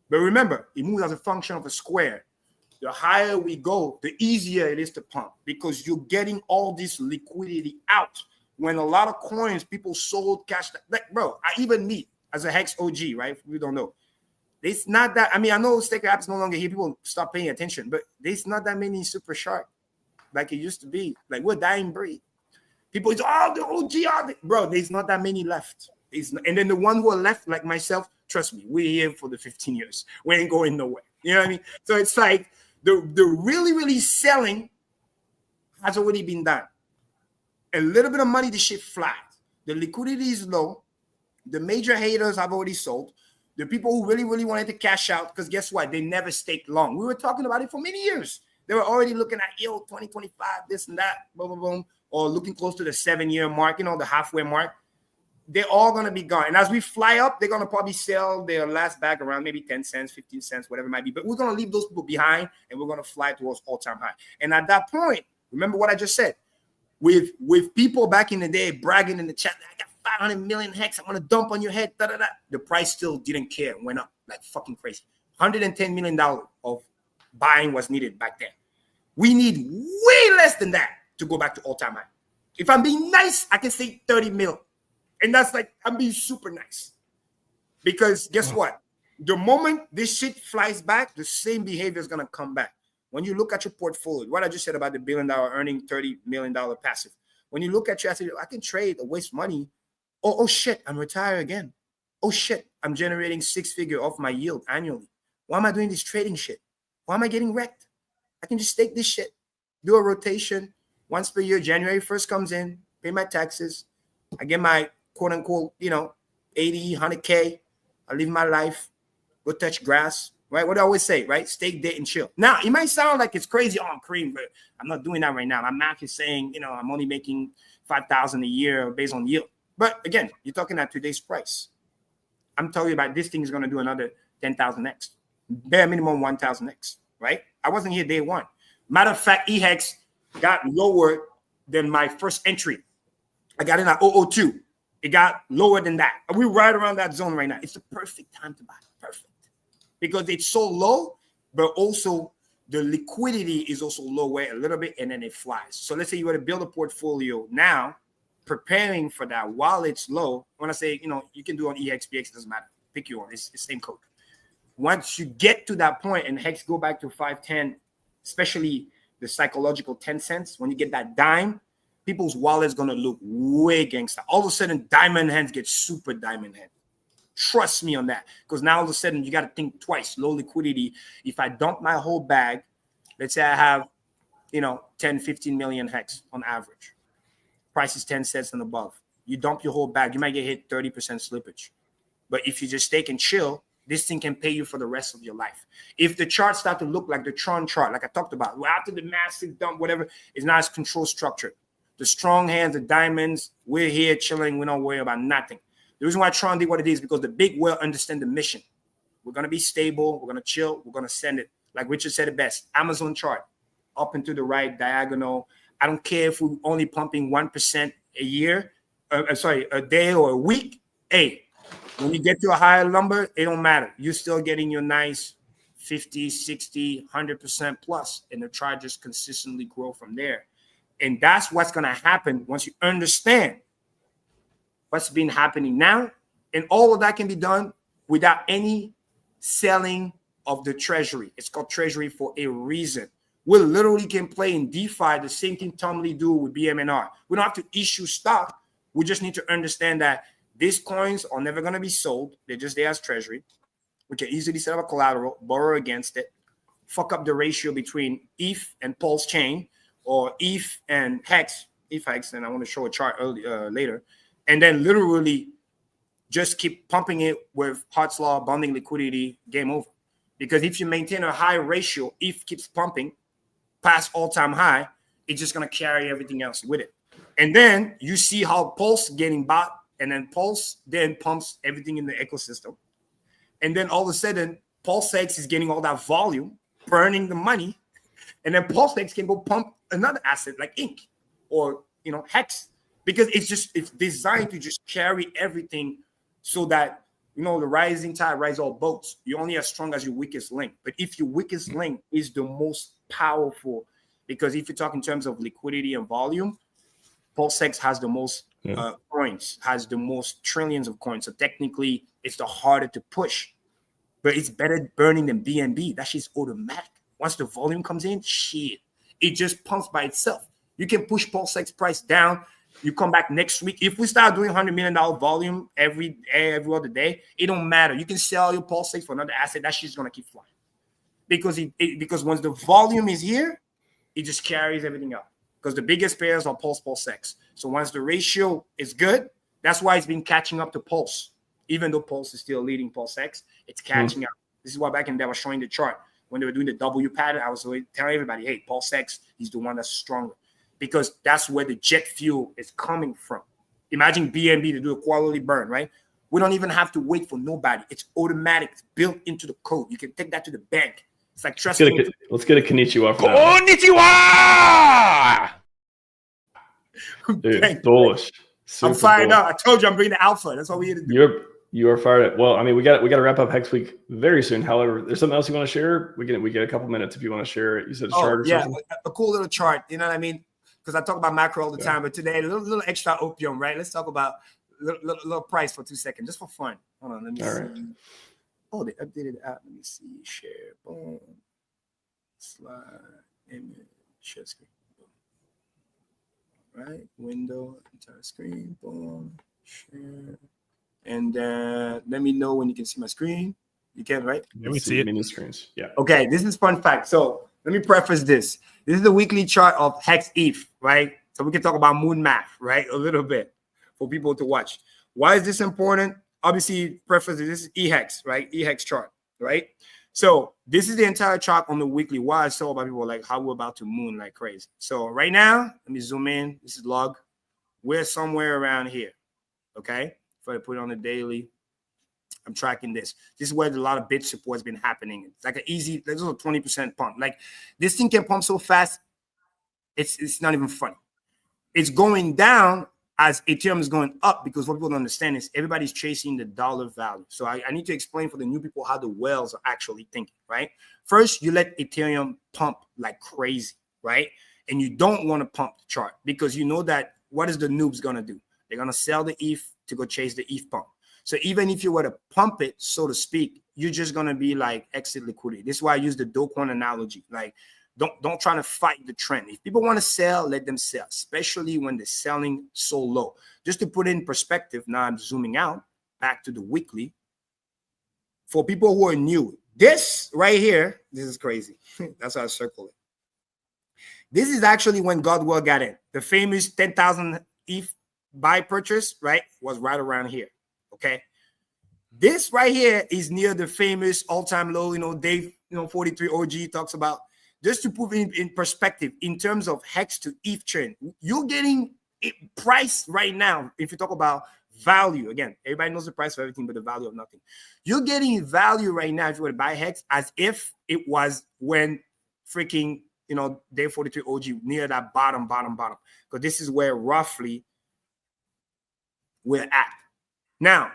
But remember, it moves as a function of a square. The higher we go, the easier it is to pump, because you're getting all this liquidity out. When a lot of coins, people sold cash. Like, bro, even me, as a Hex OG, right? If we don't know. It's not that, I know Staker App's no longer here. People stop paying attention, but there's not that many super sharp like it used to be. Like, we're dying breed. People say, oh, the OG, bro, there's not that many left. And then the one who are left, like myself, trust me, we're here for the 15 years. We ain't going nowhere. You know what I mean? So it's like the really, really selling has already been done. A little bit of money, the shit flies. The liquidity is low. The major haters have already sold. The people who really, really wanted to cash out, because guess what? They never staked long. We were talking about it for many years. They were already looking at, 2025, this and that, boom, boom, boom. Or looking close to the 7-year mark, the halfway mark. They're all going to be gone. And as we fly up, they're going to probably sell their last bag around maybe 10 cents, 15 cents, whatever it might be. But we're going to leave those people behind, and we're going to fly towards all-time high. And at that point, remember what I just said, with people back in the day bragging in the chat, I got 500 million Hex, I'm going to dump on your head, da-da-da. The price still didn't care, went up like fucking crazy. $110 million of buying was needed back then. We need way less than that to go back to all-time high. If I'm being nice, I can say 30 mil. And that's like, I'm being super nice. Because guess what? The moment this shit flies back, the same behavior is going to come back. When you look at your portfolio, what I just said about the $1 billion earning $30 million passive. When you look at your asset, I can trade or waste money. Oh shit, I'm retired again. Oh shit, I'm generating 6-figure off my yield annually. Why am I doing this trading shit? Why am I getting wrecked? I can just stake this shit, do a rotation once per year. January 1st comes in, pay my taxes. I get my quote unquote, 80, 100K. I live my life, go touch grass, right? What do I always say, right? Stake, date, and chill. Now, it might sound like it's crazy on Cream, but I'm not doing that right now. My math is saying, I'm only making $5,000 a year based on yield. But again, you're talking at today's price. I'm telling you about this thing is going to do another 10,000x, bare minimum 1,000x, right? I wasn't here day one. Matter of fact, EHEX got lower than my first entry. I got in at 002. It got lower than that. We're right around that zone right now. It's the perfect time to buy. Perfect. Because it's so low, but also the liquidity is also lower a little bit, and then it flies. So let's say you were to build a portfolio now, preparing for that while it's low. When I say, you can do on EXPX, it doesn't matter. Pick your one. It's the same code. Once you get to that point and Hex go back to 510, especially the psychological 10 cents, when you get that dime, people's wallet's going to look way gangster. All of a sudden, diamond hands get super diamond hands. Trust me on that. Because now all of a sudden, you got to think twice. Low liquidity. If I dump my whole bag, let's say I have, 10, 15 million Hex on average. Price is 10 cents and above. You dump your whole bag, you might get hit 30% slippage. But if you just stake and chill, this thing can pay you for the rest of your life. If the charts start to look like the Tron chart, like I talked about, after the massive dump, whatever, it's not as control structured. The strong hands, the diamonds, we're here chilling. We don't worry about nothing. The reason why Tron did what it is because the big whale understand the mission. We're going to be stable. We're going to chill. We're going to send it. Like Richard said it best, Amazon chart, up and to the right, diagonal. I don't care if we're only pumping 1% a year, a day or a week. Hey, when you get to a higher number, it don't matter. You're still getting your nice 50, 60, 100% plus, and the chart just consistently grow from there. And that's what's going to happen once you understand what's been happening now. And all of that can be done without any selling of the treasury. It's called treasury for a reason. We literally can play in DeFi the same thing Tom Lee do with BMNR. We don't have to issue stock. We just need to understand that these coins are never going to be sold. They're just there as treasury. We can easily set up a collateral, borrow against it, fuck up the ratio between ETH and Pulse Chain, or ETH and Hex, and I want to show a chart later, and then literally just keep pumping it with Hart's Law, bonding liquidity, game over. Because if you maintain a high ratio, ETH keeps pumping past all-time high, it's just going to carry everything else with it. And then you see how Pulse getting bought, and then Pulse then pumps everything in the ecosystem. And then all of a sudden, Pulse X is getting all that volume, burning the money, and then Pulse X can go pump another asset like Ink or Hex, because it's designed to just carry everything so that the rising tide rises all boats. You're only as strong as your weakest link. But if your weakest link is the most powerful, because if you talk in terms of liquidity and volume, PulseX has the most coins, has the most trillions of coins. So technically, it's the harder to push, but it's better burning than BNB. That shit's automatic. Once the volume comes in, shit, it just pumps by itself. You can push PulseX price down. You come back next week. If we start doing $100 million volume every other day, it don't matter. You can sell your PulseX for another asset. That shit's gonna keep flying because once the volume is here, it just carries everything up. Because the biggest pairs are PulseX. So once the ratio is good, that's why it's been catching up to Pulse. Even though Pulse is still leading PulseX, it's catching up. This is why back in there I was showing the chart when they were doing the W pattern. I was telling everybody, hey, PulseX is the one that's stronger. Because that's where the jet fuel is coming from. Imagine BNB to do a quality burn, right? We don't even have to wait for nobody. It's automatic. It's built into the code. You can take that to the bank. It's like trust me. Let's get a Konnichiwa for that. Konnichiwa! Dude, bullish. I'm fired up. I told you I'm bringing the alpha. That's what we had to do. You are fired up. Well, I mean, we got to wrap up Hex Week very soon. However, there's something else you want to share? We get a couple minutes if you want to share it. You said a chart or something? A cool little chart. You know what I mean? Because I talk about macro all the time, but today, a little extra opium, right? Let's talk about little price for 2 seconds, just for fun. Hold on, let me see. Right. Oh, they updated the app. Let me see. Share, boom. Slide, image, share screen. Boom. Right, window, entire screen, boom, share. And let me know when you can see my screen. You can, right? Yeah, we see it. Mini screens. Yeah. Okay, this is fun fact. So let me preface this. This is the weekly chart of Hex ETH, right? So we can talk about moon math, right? A little bit for people to watch. Why is this important? Obviously, preface this is EHEX, right? EHEX chart, right? So this is the entire chart on the weekly. Why I saw about people like how we're about to moon like crazy. So right now, let me zoom in. This is log. We're somewhere around here, okay? If I put it on the daily, I'm tracking this. This is where a lot of bid support has been happening. It's like an easy, there's a 20% pump. Like this thing can pump so fast, it's not even funny. It's going down as Ethereum is going up because what people don't understand is everybody's chasing the dollar value. So I need to explain for the new people how the whales are actually thinking, right? First, you let Ethereum pump like crazy, right? And you don't want to pump the chart because you know that what is the noobs going to do? They're going to sell the ETH to go chase the ETH pump. So even if you were to pump it, so to speak, you're just going to be like exit liquidity. This is why I use the Do Kwon analogy. Like, don't try to fight the trend. If people want to sell, let them sell, especially when they're selling so low. Just to put it in perspective, now I'm zooming out back to the weekly. For people who are new, this right here, this is crazy. That's why I circle it. This is actually when Godwell got in. The famous 10,000 ETH buy purchase, right, was right around here. Okay. This right here is near the famous all-time low, Dave, 43 OG talks about. Just to put it in perspective, in terms of Hex to ETH trend, you're getting it price right now. If you talk about value, again, everybody knows the price of everything, but the value of nothing. You're getting value right now if you were to buy Hex as if it was when freaking, Dave 43 OG near that bottom. Because this is where roughly we're at. Now,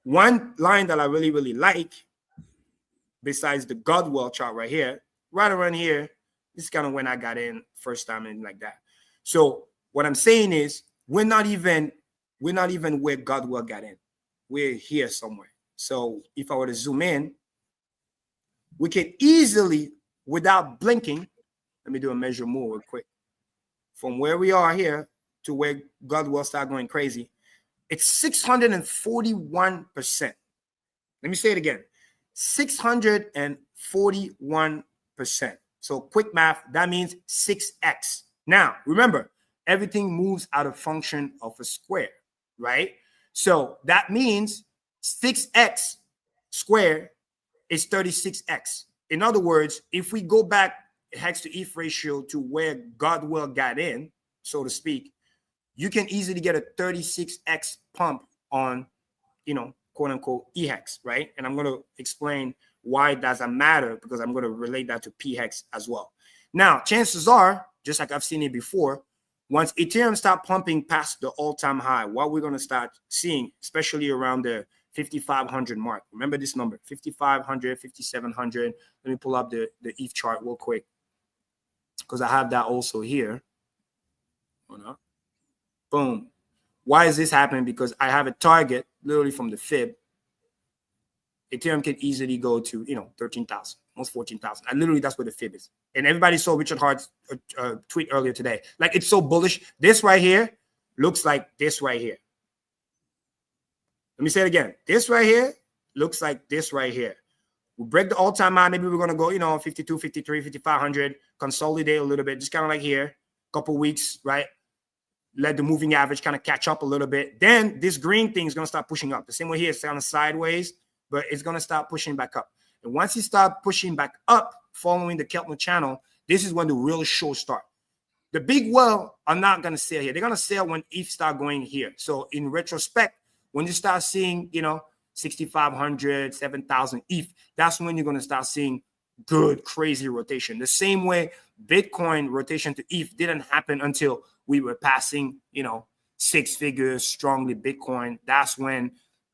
one line that I really, really like, besides the Godwell chart right here, right around here, this is kind of when I got in first time and like that. So what I'm saying is we're not even where Godwell got in. We're here somewhere. So if I were to zoom in, we can easily, without blinking, let me do a measure more real quick. From where we are here to where Godwell started going crazy, it's 641%. Let me say it again. 641%. So quick math, that means 6x. Now, remember, everything moves out of function of a square, right? So that means 6x squared is 36x. In other words, if we go back Hex to ETH ratio to where Godwell got in, so to speak, you can easily get a 36x pump on, quote unquote, EHEX, right? And I'm going to explain why it doesn't matter because I'm going to relate that to PHEX as well. Now, chances are, just like I've seen it before, once Ethereum start pumping past the all-time high, what we're going to start seeing, especially around the 5,500 mark. Remember this number, 5,500, 5,700. Let me pull up the ETH chart real quick because I have that also here. Hold on. Boom. Why is this happening? Because I have a target literally from the fib. Ethereum can easily go to, 13,000, almost 14,000. And literally that's where the fib is. And everybody saw Richard Hart's tweet earlier today. Like, it's so bullish. This right here looks like this right here. Let me say it again. This right here looks like this right here. We'll break the all-time high. Maybe we're going to go, 52, 53, 5,500, consolidate a little bit, just kind of like here, couple weeks, right? Let the moving average kind of catch up a little bit. Then this green thing is going to start pushing up. The same way here, it's kind of sideways, but it's going to start pushing back up. And once you start pushing back up, following the Keltner channel, this is when the real show starts. The big well are not going to sell here. They're going to sell when ETH start going here. So in retrospect, when you start seeing, 6,500, 7,000 ETH, that's when you're going to start seeing good, crazy rotation. The same way Bitcoin rotation to ETH didn't happen until we were passing, 6 figures strongly Bitcoin. That's when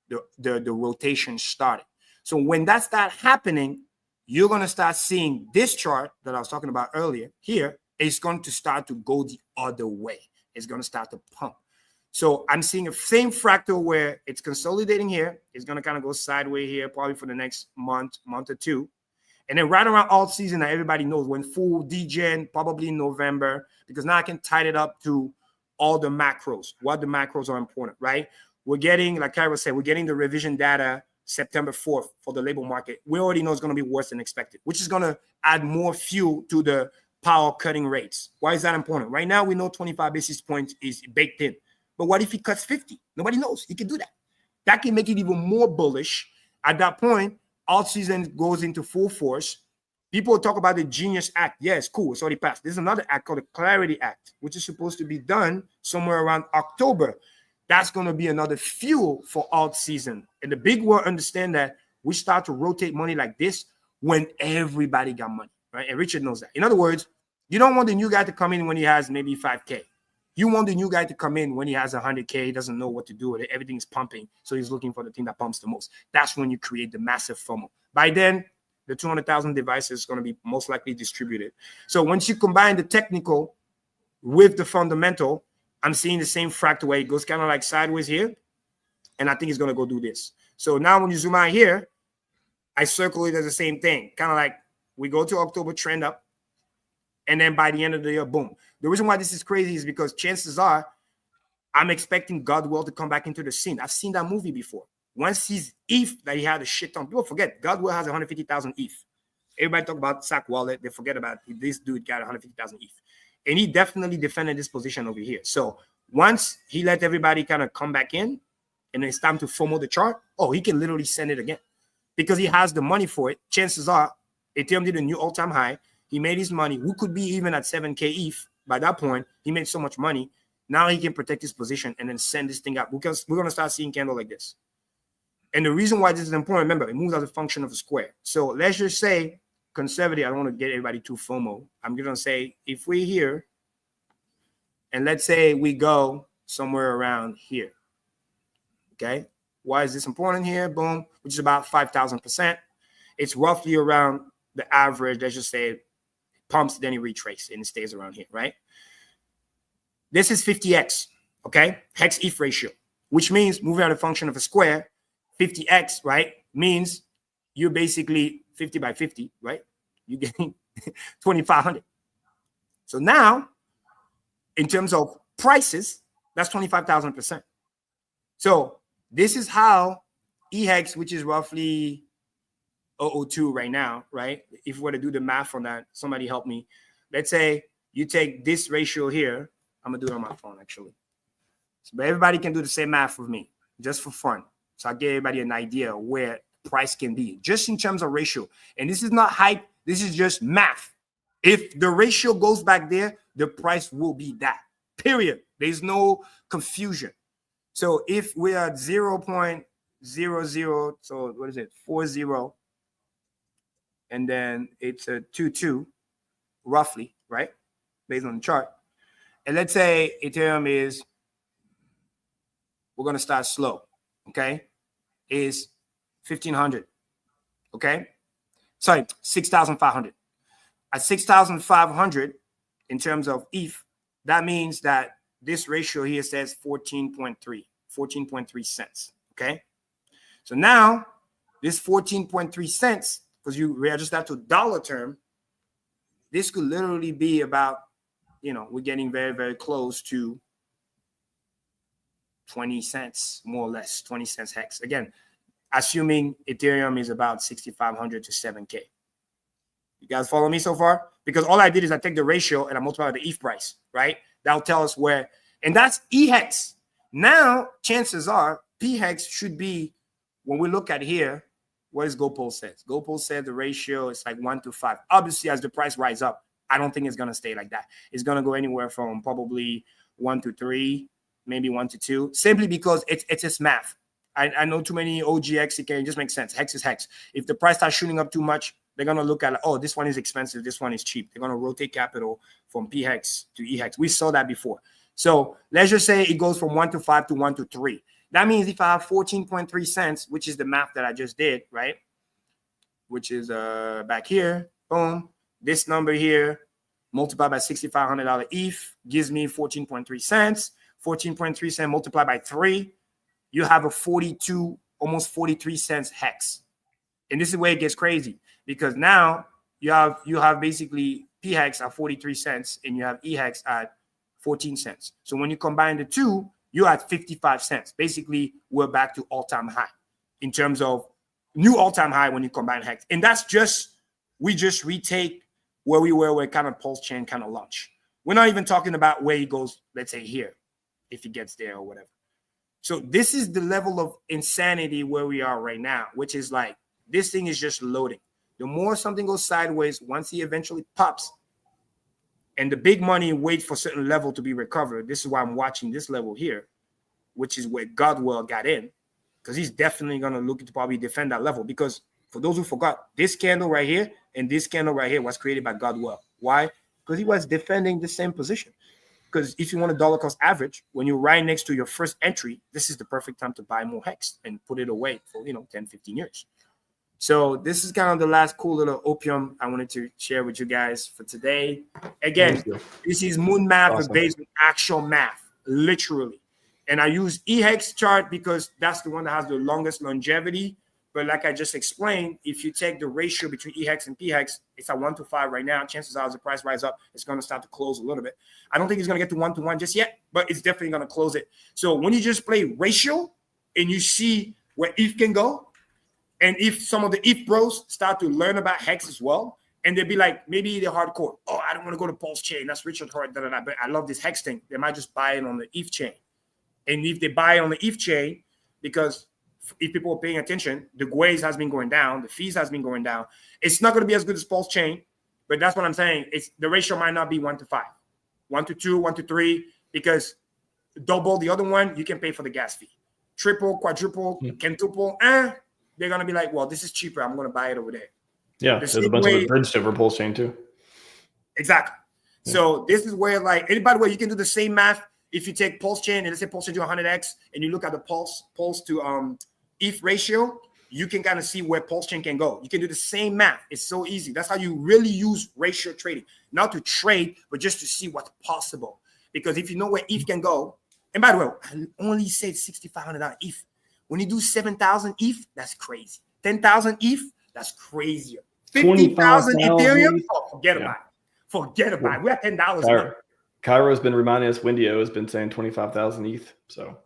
the rotation started. So when that starts happening, you're going to start seeing this chart that I was talking about earlier here. It's going to start to go the other way. It's going to start to pump. So I'm seeing a same fractal where it's consolidating here. It's going to kind of go sideways here probably for the next month or two. And then right around all season that everybody knows when full degen, probably in November, because now I can tie it up to all the macros, what the macros are important, right? We're getting, like Kyra said, we're getting the revision data September 4th for the labor market, we already know it's going to be worse than expected, which is going to add more fuel to the power cutting rates. Why is that important? Right now, we know 25 basis points is baked in. But what if he cuts 50? Nobody knows. He can do that. That can make it even more bullish. At that point, alt season goes into full force. People talk about the Genius Act. Yes, cool. It's already passed. There's another act called the Clarity Act, which is supposed to be done somewhere around October. That's going to be another fuel for alt season. And the big word, understand that we start to rotate money like this when everybody got money, right? And Richard knows that. In other words, you don't want the new guy to come in when he has maybe 5K. You want the new guy to come in when he has 100K. He doesn't know what to do with it. Everything's pumping. So he's looking for the thing that pumps the most. That's when you create the massive FOMO. By then, the 200,000 devices is going to be most likely distributed. So once you combine the technical with the fundamental, I'm seeing the same fractal way. It goes kind of like sideways here. And I think it's going to go do this. So now when you zoom out here, I circle it as the same thing. Kind of like we go to October, trend up. And then by the end of the year, boom. The reason why this is crazy is because chances are I'm expecting Godwell to come back into the scene. I've seen that movie before. Once he's ETH that he had a shit ton. People forget Godwell has 150,000 ETH. Everybody talk about Sack Wallet. They forget about this dude got 150,000 ETH. And he definitely defended this position over here. So once he let everybody kind of come back in and it's time to FOMO the chart, oh, he can literally send it again because he has the money for it. Chances are Ethereum did a new all-time high. He made his money. We could be even at 7K ETH by that point. He made so much money. Now he can protect his position and then send this thing out because we're going to start seeing candle like this. And the reason why this is important, remember, it moves as a function of a square. So let's just say conservative. I don't want to get everybody too FOMO. I'm going to say if we're here and let's say we go somewhere around here. Okay. Why is this important here? Boom, which is about 5,000%. It's roughly around the average. Let's just say it pumps, then it retraces and it stays around here, right? This is 50x, okay? Hex ETH ratio, which means moving out a function of a square, 50x, right? Means you're basically 50 by 50, right? You're getting 2,500. So now, in terms of prices, that's 25,000%. So this is how EHEX, which is roughly 002 right now, right? If we were to do the math on that, somebody help me. Let's say you take this ratio here. I'm going to do it on my phone, actually. But everybody can do the same math with me, just for fun. So I'll give everybody an idea where price can be, just in terms of ratio. And this is not hype. This is just math. If the ratio goes back there, the price will be that, period. There's no confusion. So if we are 0.00, so what is it, 40, and then it's a 22, roughly, right, based on the chart. And let's say Ethereum is, we're going to start slow, okay, is 1,500, okay? Sorry, 6,500. At 6,500 in terms of ETH, that means that this ratio here says 14.3 cents, okay? So now this 14.3 cents, because you readjust that to dollar term, this could literally be about, you know, we're getting very, very close to 20 cents, more or less, 20 cents hex. Again, assuming Ethereum is about 6,500 to 7K. You guys follow me so far? Because all I did is I take the ratio and I multiply the ETH price, right? That'll tell us where, and that's EHEX. Now, chances are PHEX should be, when we look at here, what does GoPol says? GoPol said the ratio is like 1 to 5. Obviously, as the price rise up, I don't think it's going to stay like that. It's going to go anywhere from probably 1 to 3, maybe 1 to 2, simply because it's just math. I know too many OGX, it just makes sense. Hex is hex. If the price starts shooting up too much, they're going to look at, oh, this one is expensive, this one is cheap. They're going to rotate capital from PHEX to EHEX. We saw that before. So let's just say it goes from 1 to 5 to 1 to 3. That means if I have 14.3 cents, which is the math that I just did, right? Which is back here, boom. This number here multiplied by $6,500 ETH gives me 14.3 cents. 14.3 cents multiplied by 3. You have a 42, almost 43 cents hex. And this is where it gets crazy because now you have basically PHEX at 43 cents and you have EHEX at 14 cents. So when you combine the two, you're at 55 cents. Basically, we're back to all-time high in terms of new all-time high when you combine Hex. And that's we just retake where we were where kind of pulse chain kind of launch. We're not even talking about where he goes, let's say here, if he gets there or whatever. So this is the level of insanity where we are right now, which is like, this thing is just loading. The more something goes sideways, once he eventually pops, and the big money waits for a certain level to be recovered. This is why I'm watching this level here, which is where Godwell got in, because he's definitely going to look to probably defend that level. Because for those who forgot, this candle right here and this candle right here was created by Godwell. Why? Because he was defending the same position. Because if you want a dollar cost average, when you're right next to your first entry, this is the perfect time to buy more Hex and put it away for 10, 15 years. So this is kind of the last cool little opium I wanted to share with you guys for today. Again, this is moon math, but based on actual math, literally. And I use EHEX chart because that's the one that has the longest longevity. But like I just explained, if you take the ratio between EHEX and PHEX, it's at 1 to 5 right now. Chances are as the price rise up, it's going to start to close a little bit. I don't think it's going to get to 1 to 1 just yet, but it's definitely going to close it. So when you just play ratio and you see where ETH can go, and if some of the ETH bros start to learn about Hex as well, and they'll be like, maybe they're hardcore. Oh, I don't want to go to Pulse Chain. That's Richard Hart. But I love this Hex thing. They might just buy it on the ETH chain. And if they buy it on the ETH chain, because if people are paying attention, the Guays has been going down, the fees has been going down. It's not going to be as good as Pulse Chain, but that's what I'm saying. It's the ratio might not be 1 to 5, 1 to 2, 1 to 3, because double the other one, you can pay for the gas fee. Triple, quadruple, quintuple, they're going to be like, well, this is cheaper. I'm going to buy it over there. Yeah, there's a bunch of it bridged over Pulse Chain too. Exactly. Yeah. So this is where, like, and by the way, you can do the same math. If you take Pulse Chain and let's say Pulse Chain to 100x and you look at the pulse to ETH ratio, you can kind of see where Pulse Chain can go. You can do the same math. It's so easy. That's how you really use ratio trading. Not to trade, but just to see what's possible. Because if you know where ETH can go, and by the way, I only said $6,500 ETH. When you do 7,000 ETH, that's crazy. 10,000 ETH, that's crazier. 50,000 Ethereum, forget about it. Forget about it. We're at $10 Cairo's been reminding us, Windio has been saying 25,000 ETH. So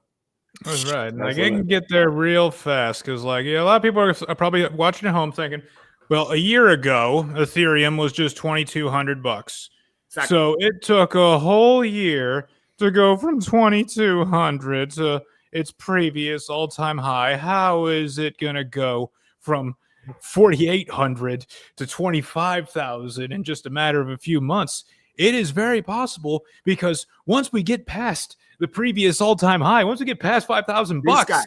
that's right. Like, it can get there real fast because, like, a lot of people are probably watching at home thinking, well, a year ago, Ethereum was just $2,200. Exactly. So it took a whole year to go from 2,200 to its previous all-time high. How is it going to go from 4,800 to 25,000 in just a matter of a few months? It is very possible because once we get past the previous all-time high, once we get past $5,000,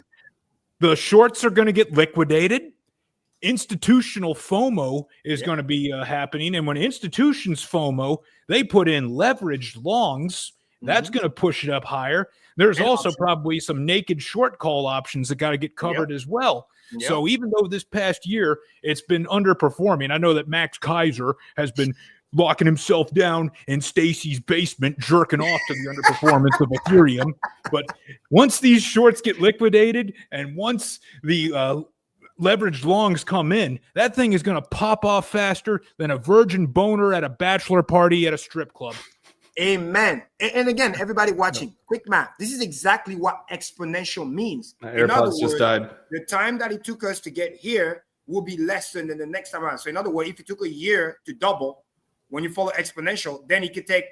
the shorts are going to get liquidated. Institutional FOMO is going to be happening. And when institutions FOMO, they put in leveraged longs. That's going to push it up higher. There's also probably some naked short call options that got to get covered as well. So even though this past year it's been underperforming, I know that Max Kaiser has been locking himself down in Stacy's basement, jerking off to the underperformance of Ethereum. But once these shorts get liquidated and once the leveraged longs come in, that thing is going to pop off faster than a virgin boner at a bachelor party at a strip club. Amen. And again, everybody watching, quick math. This is exactly what exponential means. In other words, just died. The time that it took us to get here will be less than the next time around. So in other words, if it took a year to double, when you follow exponential, then it could take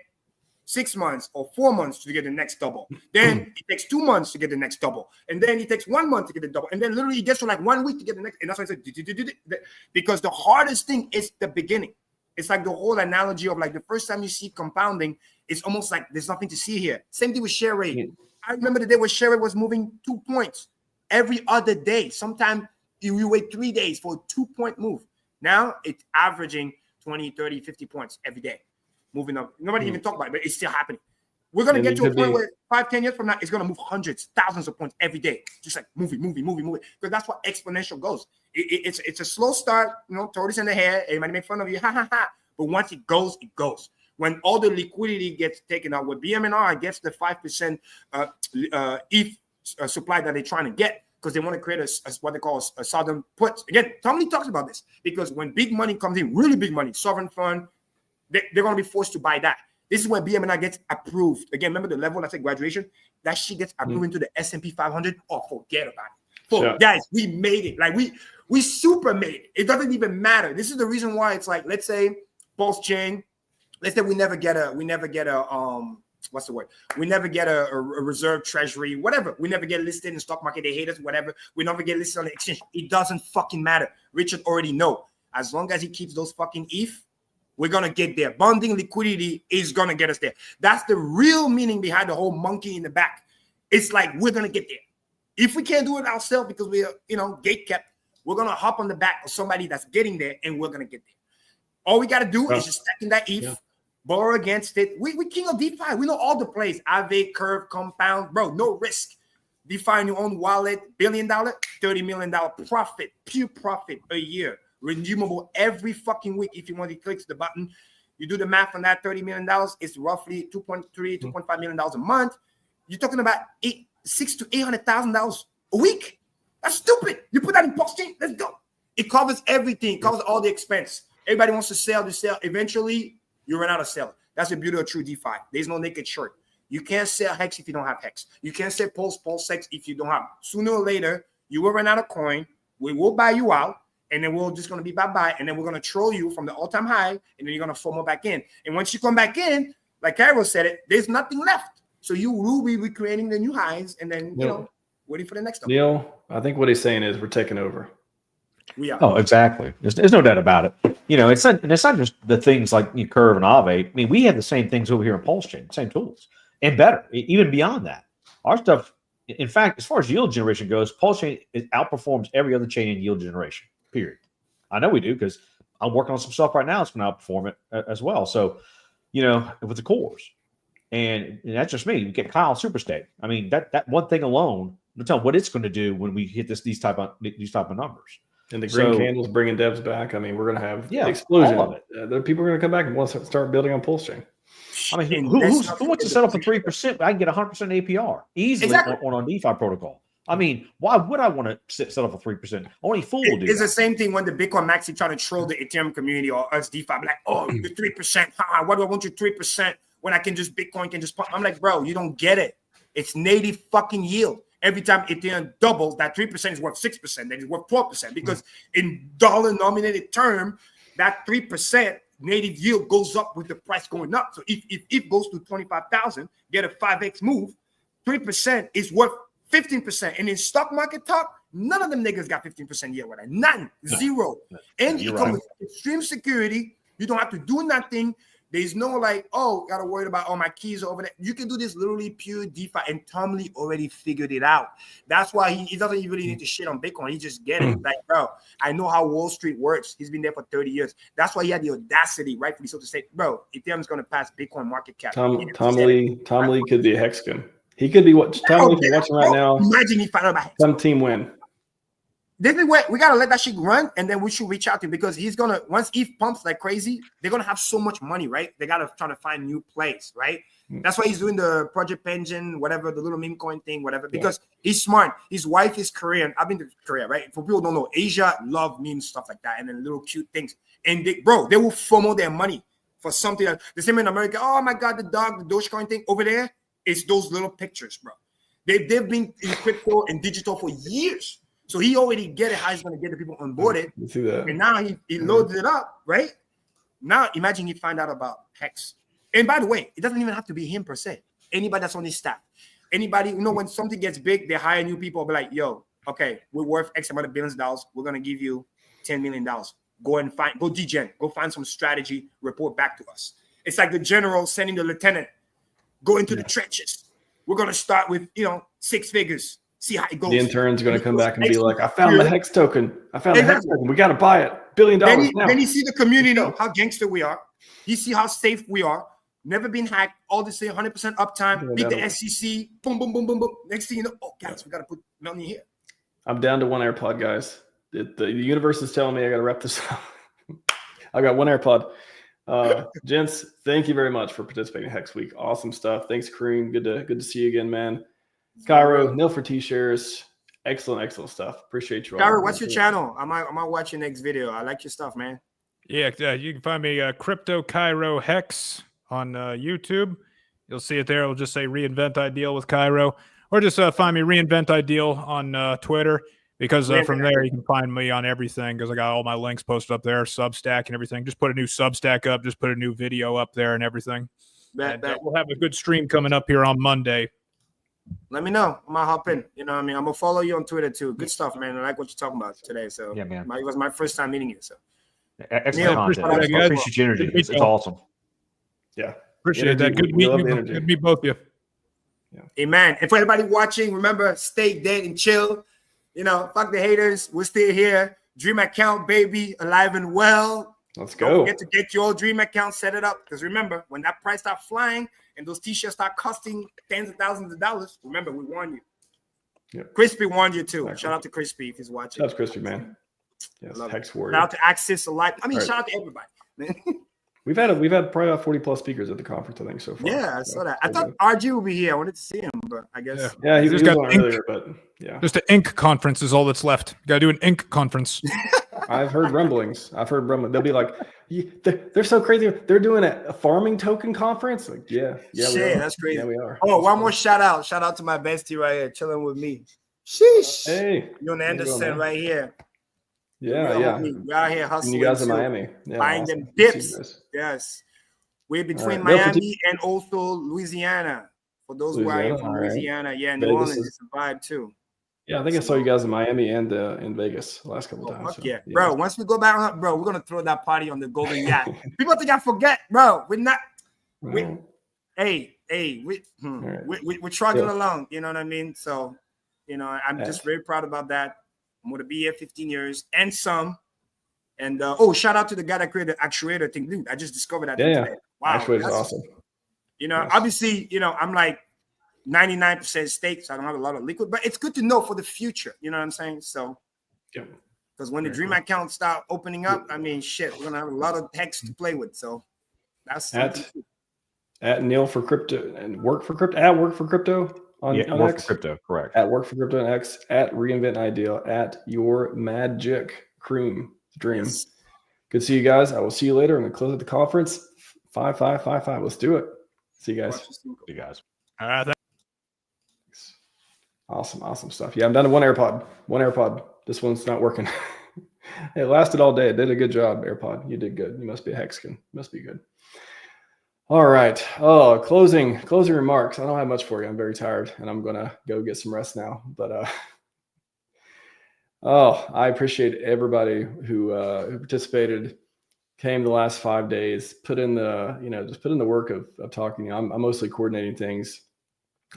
6 months or 4 months to get the next double. Then it takes 2 months to get the next double. And then it takes 1 month to get the double. And then literally it gets to like 1 week to get the next. And that's why I said, because the hardest thing is the beginning. It's like the whole analogy of like the first time you see compounding, it's almost like there's nothing to see here. Same thing with share rate. I remember the day where share rate was moving 2 points every other day. Sometimes you wait 3 days for a 2-point move. Now it's averaging 20, 30, 50 points every day, moving up. Nobody even talk about it, but it's still happening. We're going to get to a point where 5, 10 years from now, it's going to move hundreds, thousands of points every day. Just like moving. Because that's what exponential goes. It's a slow start, tortoise in the hair. Everybody make fun of you, ha. But once it goes, it goes. When all the liquidity gets taken out, when BMNR gets the 5% ETH supply that they're trying to get, because they want to create a what they call a southern put. Again, Tommy talks about this, because when big money comes in, really big money, sovereign fund, they're going to be forced to buy that. This is where BMNI gets approved. Again, remember the level I said graduation? That shit gets approved into the S&P 500. Oh, forget about it. For guys, we made it. Like we super made it. It doesn't even matter. This is the reason why it's like, let's say pulse chain. Let's say we never get a what's the word? We never get a reserve treasury, whatever. We never get listed in the stock market. They hate us, whatever. We never get listed on the exchange. It doesn't fucking matter. Richard already know. As long as he keeps those fucking ETH, we're gonna get there. Bonding liquidity is gonna get us there. That's the real meaning behind the whole monkey in the back. It's like we're gonna get there. If we can't do it ourselves because we are, gate kept, we're gonna hop on the back of somebody that's getting there, and we're gonna get there. All we gotta do is just stack in that ETH. Borrow against it. We king of DeFi. We know all the plays. Aave, Curve, Compound. Bro, no risk. DeFi your own wallet. $1 billion, $30 million profit. Pure profit a year. Redeemable every fucking week if you want to click the button. You do the math on that $30 million. It's roughly $2.5 million a month. You're talking about $600,000 to $800,000 a week. That's stupid. You put that in pulse chain. Let's go. It covers everything. It covers all the expense. Everybody wants to sell. Eventually, you run out of sell. That's the beauty of true DeFi. There's no naked short. You can't sell Hex if you don't have Hex. You can't sell Pulse Hex if you don't have. Sooner or later, you will run out of coin. We will buy you out, and then we're just going to be bye-bye, and then we're going to troll you from the all-time high, and then you're going to FOMO back in. And once you come back in, like Cairo said it, there's nothing left. So you will be recreating the new highs, and then, waiting for the next one. Neil, I think what he's saying is we're taking over. We are. Oh, exactly. There's no doubt about it. It's not just the things like Curve and Aave. I mean, we have the same things over here in Pulse Chain, same tools, and better, even beyond that. Our stuff, in fact, as far as yield generation goes, Pulse Chain outperforms every other chain in yield generation, period. I know we do because I'm working on some stuff right now that's going to outperform it as well. So, with the cores. And that's just me. You get Kyle Superstate. I mean, that one thing alone, we'll tell what it's going to do when we hit these type of numbers. And the green candles bringing devs back. I mean, we're going to have explosion. All of it. People are going to come back and want to start building on Pulse Chain. I mean, who wants to settle for 3%? I can get 100% APR easily on DeFi protocol. I mean, why would I want to settle for 3%? Only fool will do. It's the same thing when the Bitcoin Maxi trying to troll the Ethereum community or us DeFi. Like, oh, the 3%. Why do I want your 3% when I can just Bitcoin can just pump? I'm like, bro, you don't get it. It's native fucking yield. Every time Ethereum doubles, that 3% is worth 6%. Then it's worth 12% because in dollar-nominated term, that 3% native yield goes up with the price going up. So if it goes to 25,000, get a 5x move, 3% is worth 15%. And in stock market talk, none of them niggas got 15% yield with that. None. Zero. And you come with extreme security. You don't have to do nothing. There's no like, oh, gotta worry about all my keys over there. You can do this literally pure DeFi, and Tom Lee already figured it out. That's why he doesn't really need to shit on Bitcoin. He just get it. Like, bro, I know how Wall Street works. He's been there for 30 years. That's why he had the audacity, rightfully so, to say, bro, Ethereum's gonna pass Bitcoin market cap. Tom Lee could be a Hexcon. He could be what Tom Lee is watching right now. Imagine he found out about Hexcon. Some team win. This is where we gotta let that shit run, and then we should reach out to him because he's gonna, once ETH pumps like crazy, they're gonna have so much money, right? They gotta try to find new plays, right? That's why he's doing the Project Pension, whatever, the little meme coin thing, whatever, because he's smart. His wife is Korean. I've been to Korea, right? For people who don't know, Asia love memes, stuff like that, and then little cute things. And they will FOMO their money for something else. The same in America. Oh my God, the dog, the Dogecoin thing over there, it's those little pictures, bro. They've been in crypto and digital for years. So he already get it how he's going to get the people onboarded. See that. And now he loads it up, right? Now imagine he find out about Hex. And by the way, it doesn't even have to be him per se. Anybody that's on his staff. Anybody, when something gets big, they hire new people. Be like, yo, okay, we're worth X amount of billions of dollars. We're going to give you $10 million. Go degen. Go find some strategy. Report back to us. It's like the general sending the lieutenant. Go into the trenches. We're going to start with, 6 figures. See how it goes. The intern's going to come back and be like, I found the Hex token. I found the Hex token. We got to buy it. $1 billion now. Then you see the community, how gangster we are. You see how safe we are. Never been hacked. All the same, 100% uptime. Beat the SEC. Boom, boom, boom, boom, boom. Next thing you know, oh, guys, we got to put money here. I'm down to one AirPod, guys. The universe is telling me I got to wrap this up. I got one AirPod. Gents, thank you very much for participating in Hex Week. Awesome stuff. Thanks, Kareem. Good to see you again, man. Cairo, nil for T-shares. Excellent stuff. Appreciate you all. Cairo, what's your channel? I might watch your next video. I like your stuff, man. Yeah, you can find me Crypto Cairo Hex on YouTube. You'll see it there. It'll just say reinvent ideal with Cairo. or just find me Reinvent Ideal on Twitter, because from there you can find me on everything, because I got all my links posted up there, Substack and everything. Just put a new Substack up, just put a new video up there and everything. We'll have a good stream coming up here on Monday. Let me know. I'm gonna hop in. You know what I mean? I'm gonna follow you on Twitter too. Good stuff, man. I like what you're talking about today. So yeah, man. It was my first time meeting you. So excellent content. I appreciate your energy. It's awesome. Yeah. Appreciate that. Good meeting you. Good to meet both of you. Hey man, and for everybody watching, remember, stay dead and chill. You know, fuck the haters. We're still here. Dream account, baby, alive and well. Let's go. Don't forget to get your dream account, set it up. Because remember, when that price starts flying and those t-shirts start costing tens of thousands of dollars, remember, we warned you. Yep. Crispy warned you too. Shout out to Crispy if he's watching. Shout out to Crispy, man. Yes, Hex Warrior. Shout out to Axis Alike. I mean, shout out to everybody. We've had probably about 40 plus speakers at the conference, I think, so far. Yeah, I saw that. I thought RG would be here. I wanted to see him, but I guess yeah, he was got on earlier, but yeah. Just an ink conference is all that's left. Got to do an ink conference. I've heard rumblings. They'll be like, they're so crazy. They're doing a farming token conference. Like, yeah, shit, that's crazy. Yeah, we are. Oh, one more shout out. Shout out to my bestie right here, chilling with me. Sheesh. Hey, Yon Anderson right here. Yeah. We're out here hustling. And you guys in Miami. Yeah, buying awesome. them dips. Yes. We're between Miami and also Louisiana. For those who are here from Louisiana, yeah, New Orleans is a vibe too. Yeah, I think I saw you guys in Miami and in Vegas the last couple times. Yeah, bro. Once we go back, bro, we're gonna throw that party on the Golden Yacht. People think I forget, bro. We're not. We're trucking along. You know what I mean? So, you know, I'm just very proud about that. I'm gonna be here 15 years and some. And shout out to the guy that created the actuator thing, dude. I just discovered that today. Wow, actuator's awesome. You know, obviously, you know, I'm like 99% stake, so I don't have a lot of liquid, but it's good to know for the future. You know what I'm saying? So, because when the dream accounts start opening up, I mean, shit, we're gonna have a lot of Hex to play with. So that's at Neil for Crypto and Work for Crypto at Work for Crypto on Work X. for Crypto, correct. At Work for Crypto on X, at Reinvent Ideal, at Your Magic Cream Dream. Yes. Good to see you guys. I will see you later. I'm gonna close at the conference. 5-5-5-5. Let's do it. See you guys. See you guys. All right. Awesome stuff. Yeah, I'm down to one AirPod. This one's not working. It lasted all day. It did a good job, AirPod. You did good. You must be a Hexkin. Must be good. All right. Oh, closing remarks. I don't have much for you. I'm very tired, and I'm gonna go get some rest now. But I appreciate everybody who participated, came the last 5 days, put in the work of talking. I'm mostly coordinating things.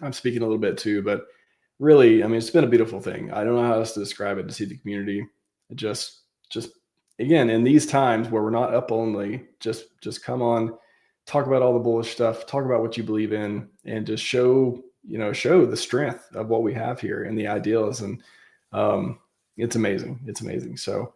I'm speaking a little bit too, but really, I mean, it's been a beautiful thing. I don't know how else to describe it, to see the community. It just again, in these times where we're not up only, just come on, talk about all the bullish stuff, talk about what you believe in, and just show the strength of what we have here and the ideals. And it's amazing. It's amazing. So,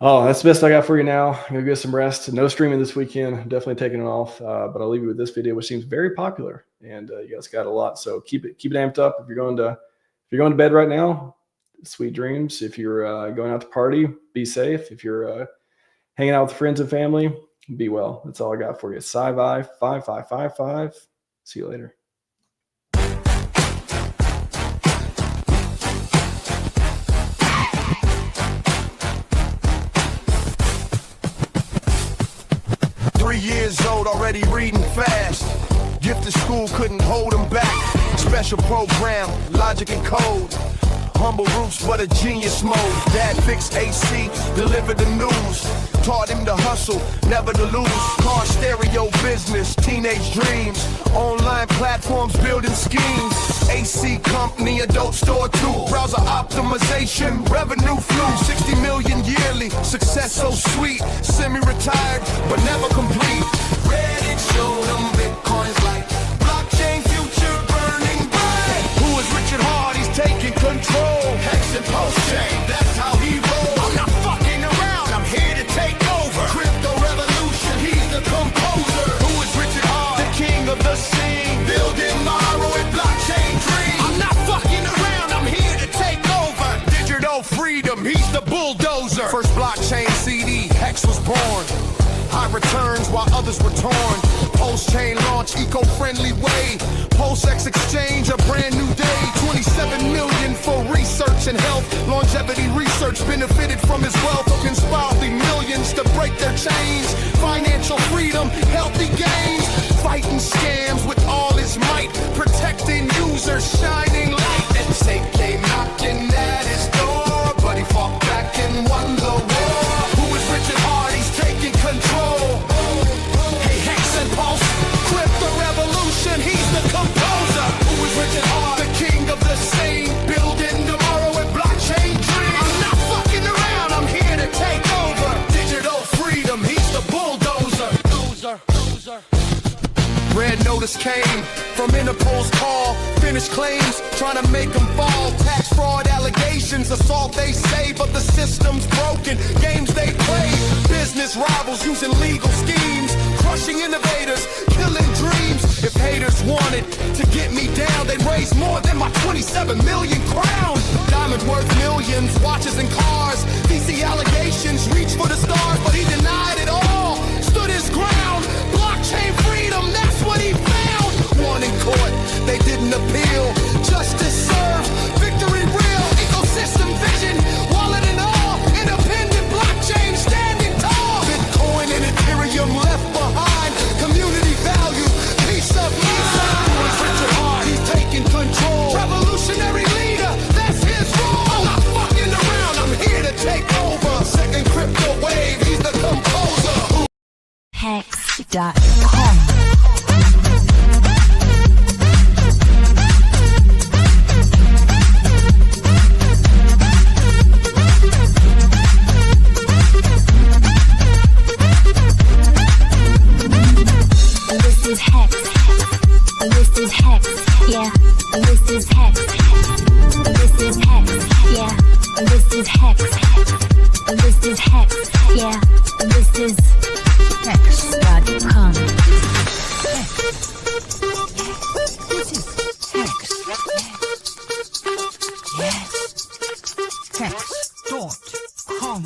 that's the best I got for you now. I'm gonna get some rest. No streaming this weekend. I'm definitely taking it off. But I'll leave you with this video, which seems very popular, and you guys got a lot. So keep it amped up. If you're going to bed right now, sweet dreams. If you're going out to party, be safe. If you're hanging out with friends and family, be well. That's all I got for you. Sci-Fi 5555. See you later. Years old, already reading fast. Gifted school couldn't hold him back. Special program, logic and code. Humble roots, but a genius mode. Dad fixed AC, delivered the news. Taught him to hustle, never to lose. Car stereo business, teenage dreams. Online platforms, building schemes. AC company, adult store too. Browser optimization, revenue flew. 60 million yearly, success so sweet. Semi-retired, but never complete. Reddit showed them Bitcoins like blockchain future burning bright. Who is Richard Hart? He's taking control. Hex and post-chain, that's how he rolls. I'm not fucking around, I'm here to take over. Crypto revolution, he's the composer. Who is Richard Hart? The king of the scene. Building tomorrow and blockchain dream. I'm not fucking around, I'm here to take over. Digital freedom, he's the bulldozer. First blockchain CD, Hex was born. High returns while others were torn. Post-chain launch, eco-friendly way. Post-X exchange, a brand new day. laser shining light. That tape came knocking at his door, but he fought back and won the war. Who is Richard Hart? He's taking control. Hey, Hex and Pulse, Crypto Revolution, he's the composer. Who is Richard Hart? The king of the scene, building tomorrow with blockchain dreams. I'm not fucking around, I'm here to take over. Digital freedom, he's the bulldozer. Red notice came from Interpol's call. Finished claims, trying to make them fall. Tax fraud allegations, assault they say, but the system's broken. Games they play, business rivals using legal schemes, crushing innovators, killing dreams. If haters wanted to get me down, they'd raise more than my 27 million crowns. Diamonds worth millions, watches and cars. DC allegations reach for the stars, but he denied it all. Stood his ground, blockchain freedom, that's what he found. Won in court, they didn't appeal. Justice served, victory real. Ecosystem vision, wallet and all. Independent blockchain standing tall. Bitcoin and Ethereum left behind. Community value, peace of mind. Richard Hart, he's taking control. Revolutionary leader, that's his role. I'm not fucking around, I'm here to take over. Second crypto wave, he's the composer. Hex.com. This is Hex. This is Hex. Yeah. This is Hex. This is Hex. Yeah. This is Hex. This is Hex. Yeah. This is Hex.com. Hex. Hex.com.